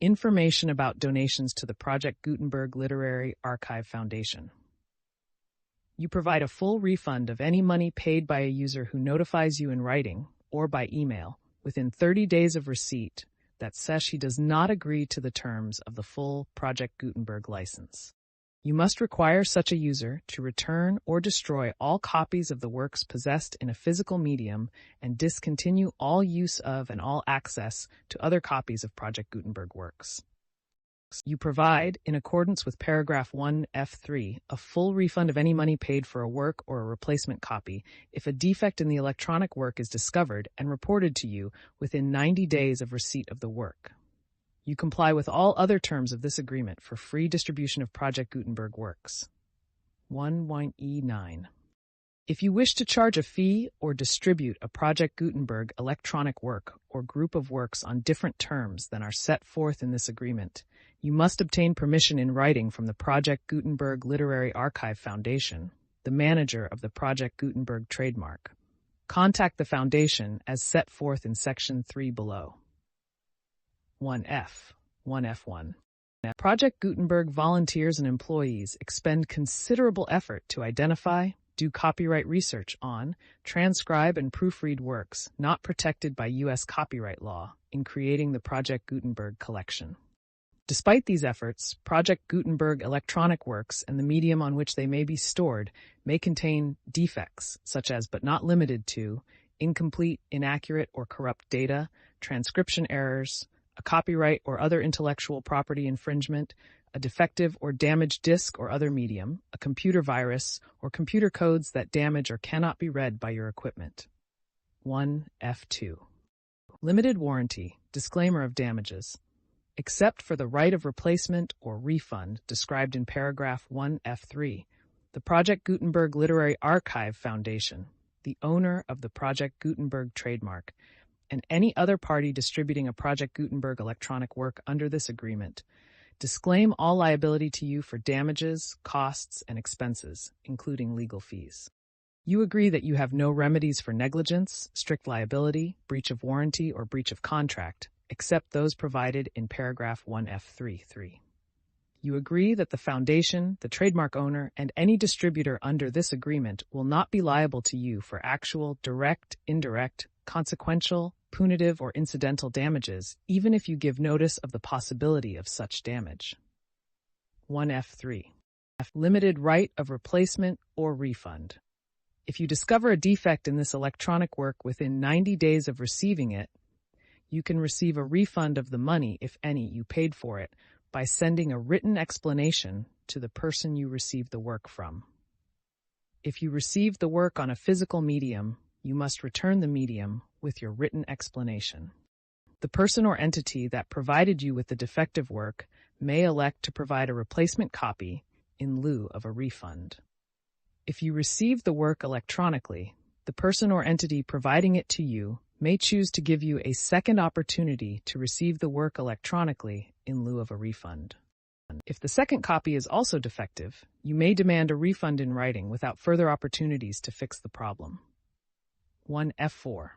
Information about donations to the Project Gutenberg Literary Archive Foundation. You provide a full refund of any money paid by a user who notifies you in writing or by email within 30 days of receipt that says he does not agree to the terms of the full Project Gutenberg license. You must require such a user to return or destroy all copies of the works possessed in a physical medium and discontinue all use of and all access to other copies of Project Gutenberg works. You provide, in accordance with paragraph 1F3, a full refund of any money paid for a work or a replacement copy if a defect in the electronic work is discovered and reported to you within 90 days of receipt of the work. You comply with all other terms of this agreement for free distribution of Project Gutenberg works. 1.e9. If you wish to charge a fee or distribute a Project Gutenberg electronic work or group of works on different terms than are set forth in this agreement, you must obtain permission in writing from the Project Gutenberg Literary Archive Foundation, the manager of the Project Gutenberg trademark. Contact the foundation as set forth in Section 3 below. 1F1. Project Gutenberg volunteers and employees expend considerable effort to identify, do copyright research on, transcribe and proofread works not protected by U.S. copyright law in creating the Project Gutenberg collection. Despite these efforts, Project Gutenberg electronic works and the medium on which they may be stored may contain defects, such as but not limited to incomplete, inaccurate, or corrupt data, transcription errors, a copyright or other intellectual property infringement, a defective or damaged disk or other medium, a computer virus, or computer codes that damage or cannot be read by your equipment. 1F2. Limited warranty, disclaimer of damages. Except for the right of replacement or refund described in paragraph 1F3, the Project Gutenberg Literary Archive Foundation, the owner of the Project Gutenberg trademark, and any other party distributing a Project Gutenberg electronic work under this agreement disclaim all liability to you for damages, costs, and expenses, including legal fees. You agree that you have no remedies for negligence, strict liability, breach of warranty, or breach of contract, except those provided in paragraph 1F3.3. You agree that the foundation, the trademark owner, and any distributor under this agreement will not be liable to you for actual, direct, indirect, consequential, punitive, or incidental damages, even if you give notice of the possibility of such damage. 1F3. Limited right of replacement or refund. If you discover a defect in this electronic work within 90 days of receiving it, you can receive a refund of the money, if any, you paid for it by sending a written explanation to the person you received the work from. If you received the work on a physical medium, you must return the medium with your written explanation. The person or entity that provided you with the defective work may elect to provide a replacement copy in lieu of a refund. If you receive the work electronically, the person or entity providing it to you may choose to give you a second opportunity to receive the work electronically in lieu of a refund. If the second copy is also defective, you may demand a refund in writing without further opportunities to fix the problem. 1F4.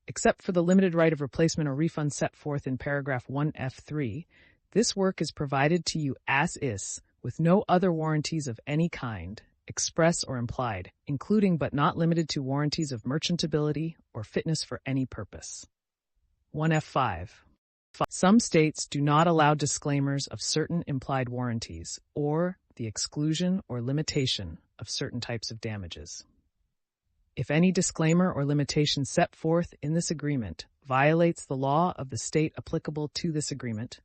Except for the limited right of replacement or refund set forth in paragraph 1F3, this work is provided to you as is, with no other warranties of any kind, express or implied, including but not limited to warranties of merchantability or fitness for any purpose. 1F5. Some states do not allow disclaimers of certain implied warranties or the exclusion or limitation of certain types of damages. If any disclaimer or limitation set forth in this agreement violates the law of the state applicable to this agreement,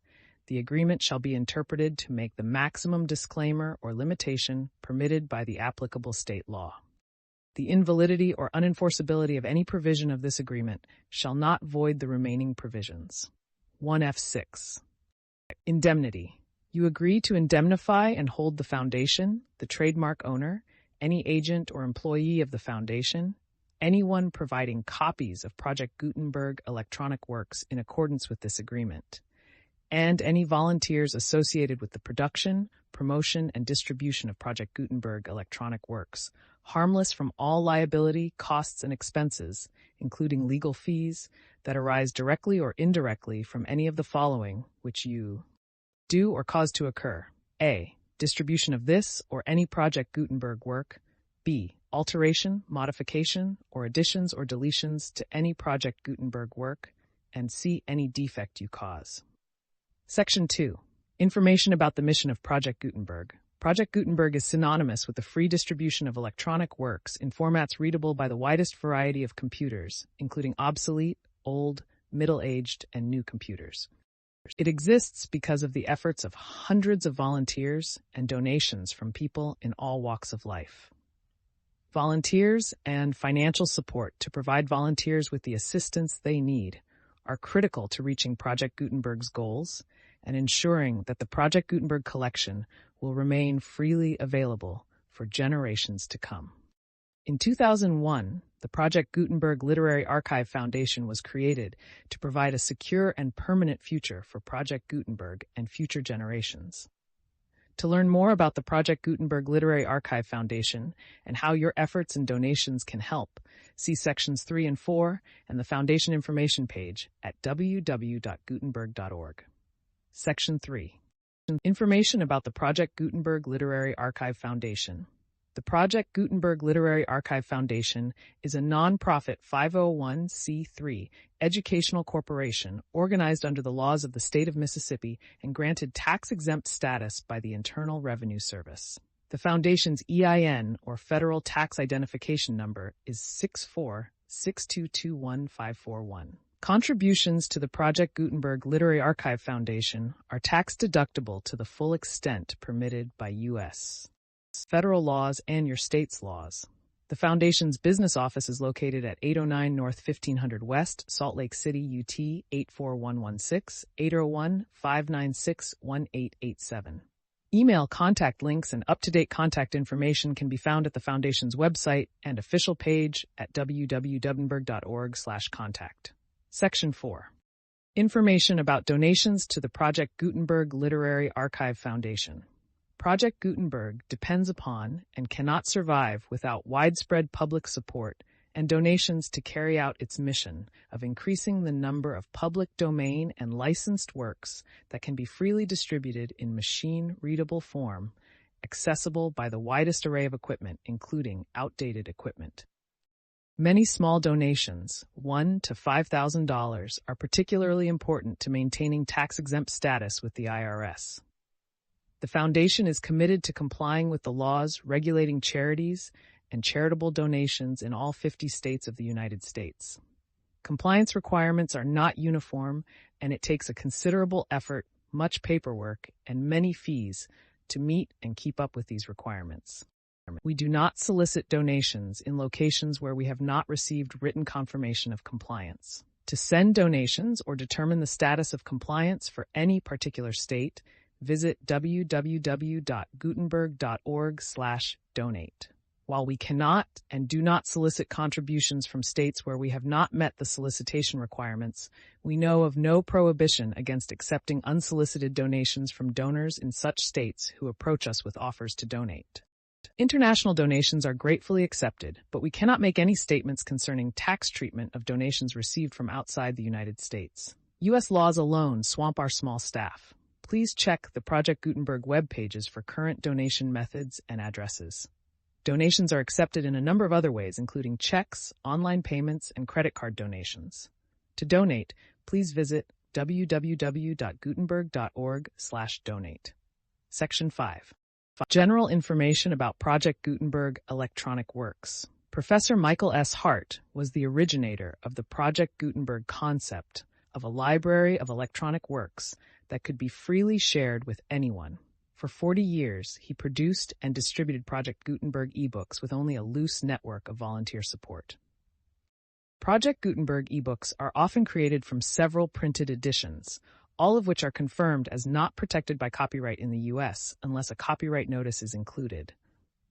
the agreement shall be interpreted to make the maximum disclaimer or limitation permitted by the applicable state law. The invalidity or unenforceability of any provision of this agreement shall not void the remaining provisions. 1F6. Indemnity. You agree to indemnify and hold the foundation, the trademark owner, any agent or employee of the foundation, anyone providing copies of Project Gutenberg electronic works in accordance with this agreement, and any volunteers associated with the production, promotion, and distribution of Project Gutenberg electronic works, harmless from all liability, costs, and expenses, including legal fees, that arise directly or indirectly from any of the following which you do or cause to occur. A. Distribution of this or any Project Gutenberg work. B. Alteration, modification, or additions or deletions to any Project Gutenberg work. And C. Any defect you cause. Section 2. Information about the mission of Project Gutenberg. Project Gutenberg is synonymous with the free distribution of electronic works in formats readable by the widest variety of computers, including obsolete, old, middle-aged, and new computers. It exists because of the efforts of hundreds of volunteers and donations from people in all walks of life. Volunteers and financial support to provide volunteers with the assistance they need are critical to reaching Project Gutenberg's goals and ensuring that the Project Gutenberg collection will remain freely available for generations to come. In 2001, the Project Gutenberg Literary Archive Foundation was created to provide a secure and permanent future for Project Gutenberg and future generations. To learn more about the Project Gutenberg Literary Archive Foundation and how your efforts and donations can help, see Sections 3 and 4 and the Foundation information page at www.gutenberg.org. Section 3. Information about the Project Gutenberg Literary Archive Foundation. The Project Gutenberg Literary Archive Foundation is a non-profit 501c3 educational corporation organized under the laws of the state of Mississippi and granted tax-exempt status by the Internal Revenue Service. The Foundation's EIN, or Federal Tax Identification Number, is 6462215541. Contributions to the Project Gutenberg Literary Archive Foundation are tax-deductible to the full extent permitted by U.S. federal laws and your state's laws. The Foundation's business office is located at 809 North 1500 West, Salt Lake City, UT 84116, 801-596-1887. Email contact links and up-to-date contact information can be found at the Foundation's website and official page at www.gutenberg.org/contact. Section 4. Information about donations to the Project Gutenberg Literary Archive Foundation. Project Gutenberg depends upon and cannot survive without widespread public support and donations to carry out its mission of increasing the number of public domain and licensed works that can be freely distributed in machine-readable form, accessible by the widest array of equipment, including outdated equipment. Many small donations, $1 to $5,000, are particularly important to maintaining tax-exempt status with the IRS. The Foundation is committed to complying with the laws regulating charities and charitable donations in all 50 states of the United States. Compliance requirements are not uniform, and it takes a considerable effort, much paperwork, and many fees to meet and keep up with these requirements. We do not solicit donations in locations where we have not received written confirmation of compliance. To send donations or determine the status of compliance for any particular state, visit www.gutenberg.org/donate. While we cannot and do not solicit contributions from states where we have not met the solicitation requirements, we know of no prohibition against accepting unsolicited donations from donors in such states who approach us with offers to donate. International donations are gratefully accepted, but we cannot make any statements concerning tax treatment of donations received from outside the United States. U.S. laws alone swamp our small staff. Please check the Project Gutenberg web pages for current donation methods and addresses. Donations are accepted in a number of other ways, including checks, online payments, and credit card donations. To donate, please visit www.gutenberg.org/donate. Section 5. General information about Project Gutenberg electronic works. Professor Michael S. Hart was the originator of the Project Gutenberg concept of a library of electronic works that could be freely shared with anyone. For 40 years, he produced and distributed Project Gutenberg ebooks with only a loose network of volunteer support. Project Gutenberg ebooks are often created from several printed editions, all of which are confirmed as not protected by copyright in the U.S. unless a copyright notice is included.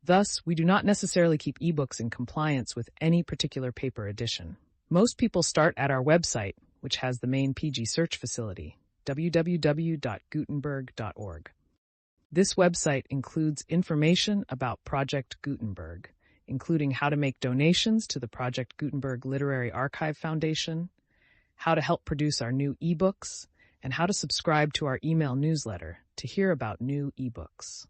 Thus, we do not necessarily keep ebooks in compliance with any particular paper edition. Most people start at our website, which has the main PG search facility, www.gutenberg.org. This website includes information about Project Gutenberg, including how to make donations to the Project Gutenberg Literary Archive Foundation, how to help produce our new ebooks, and how to subscribe to our email newsletter to hear about new ebooks.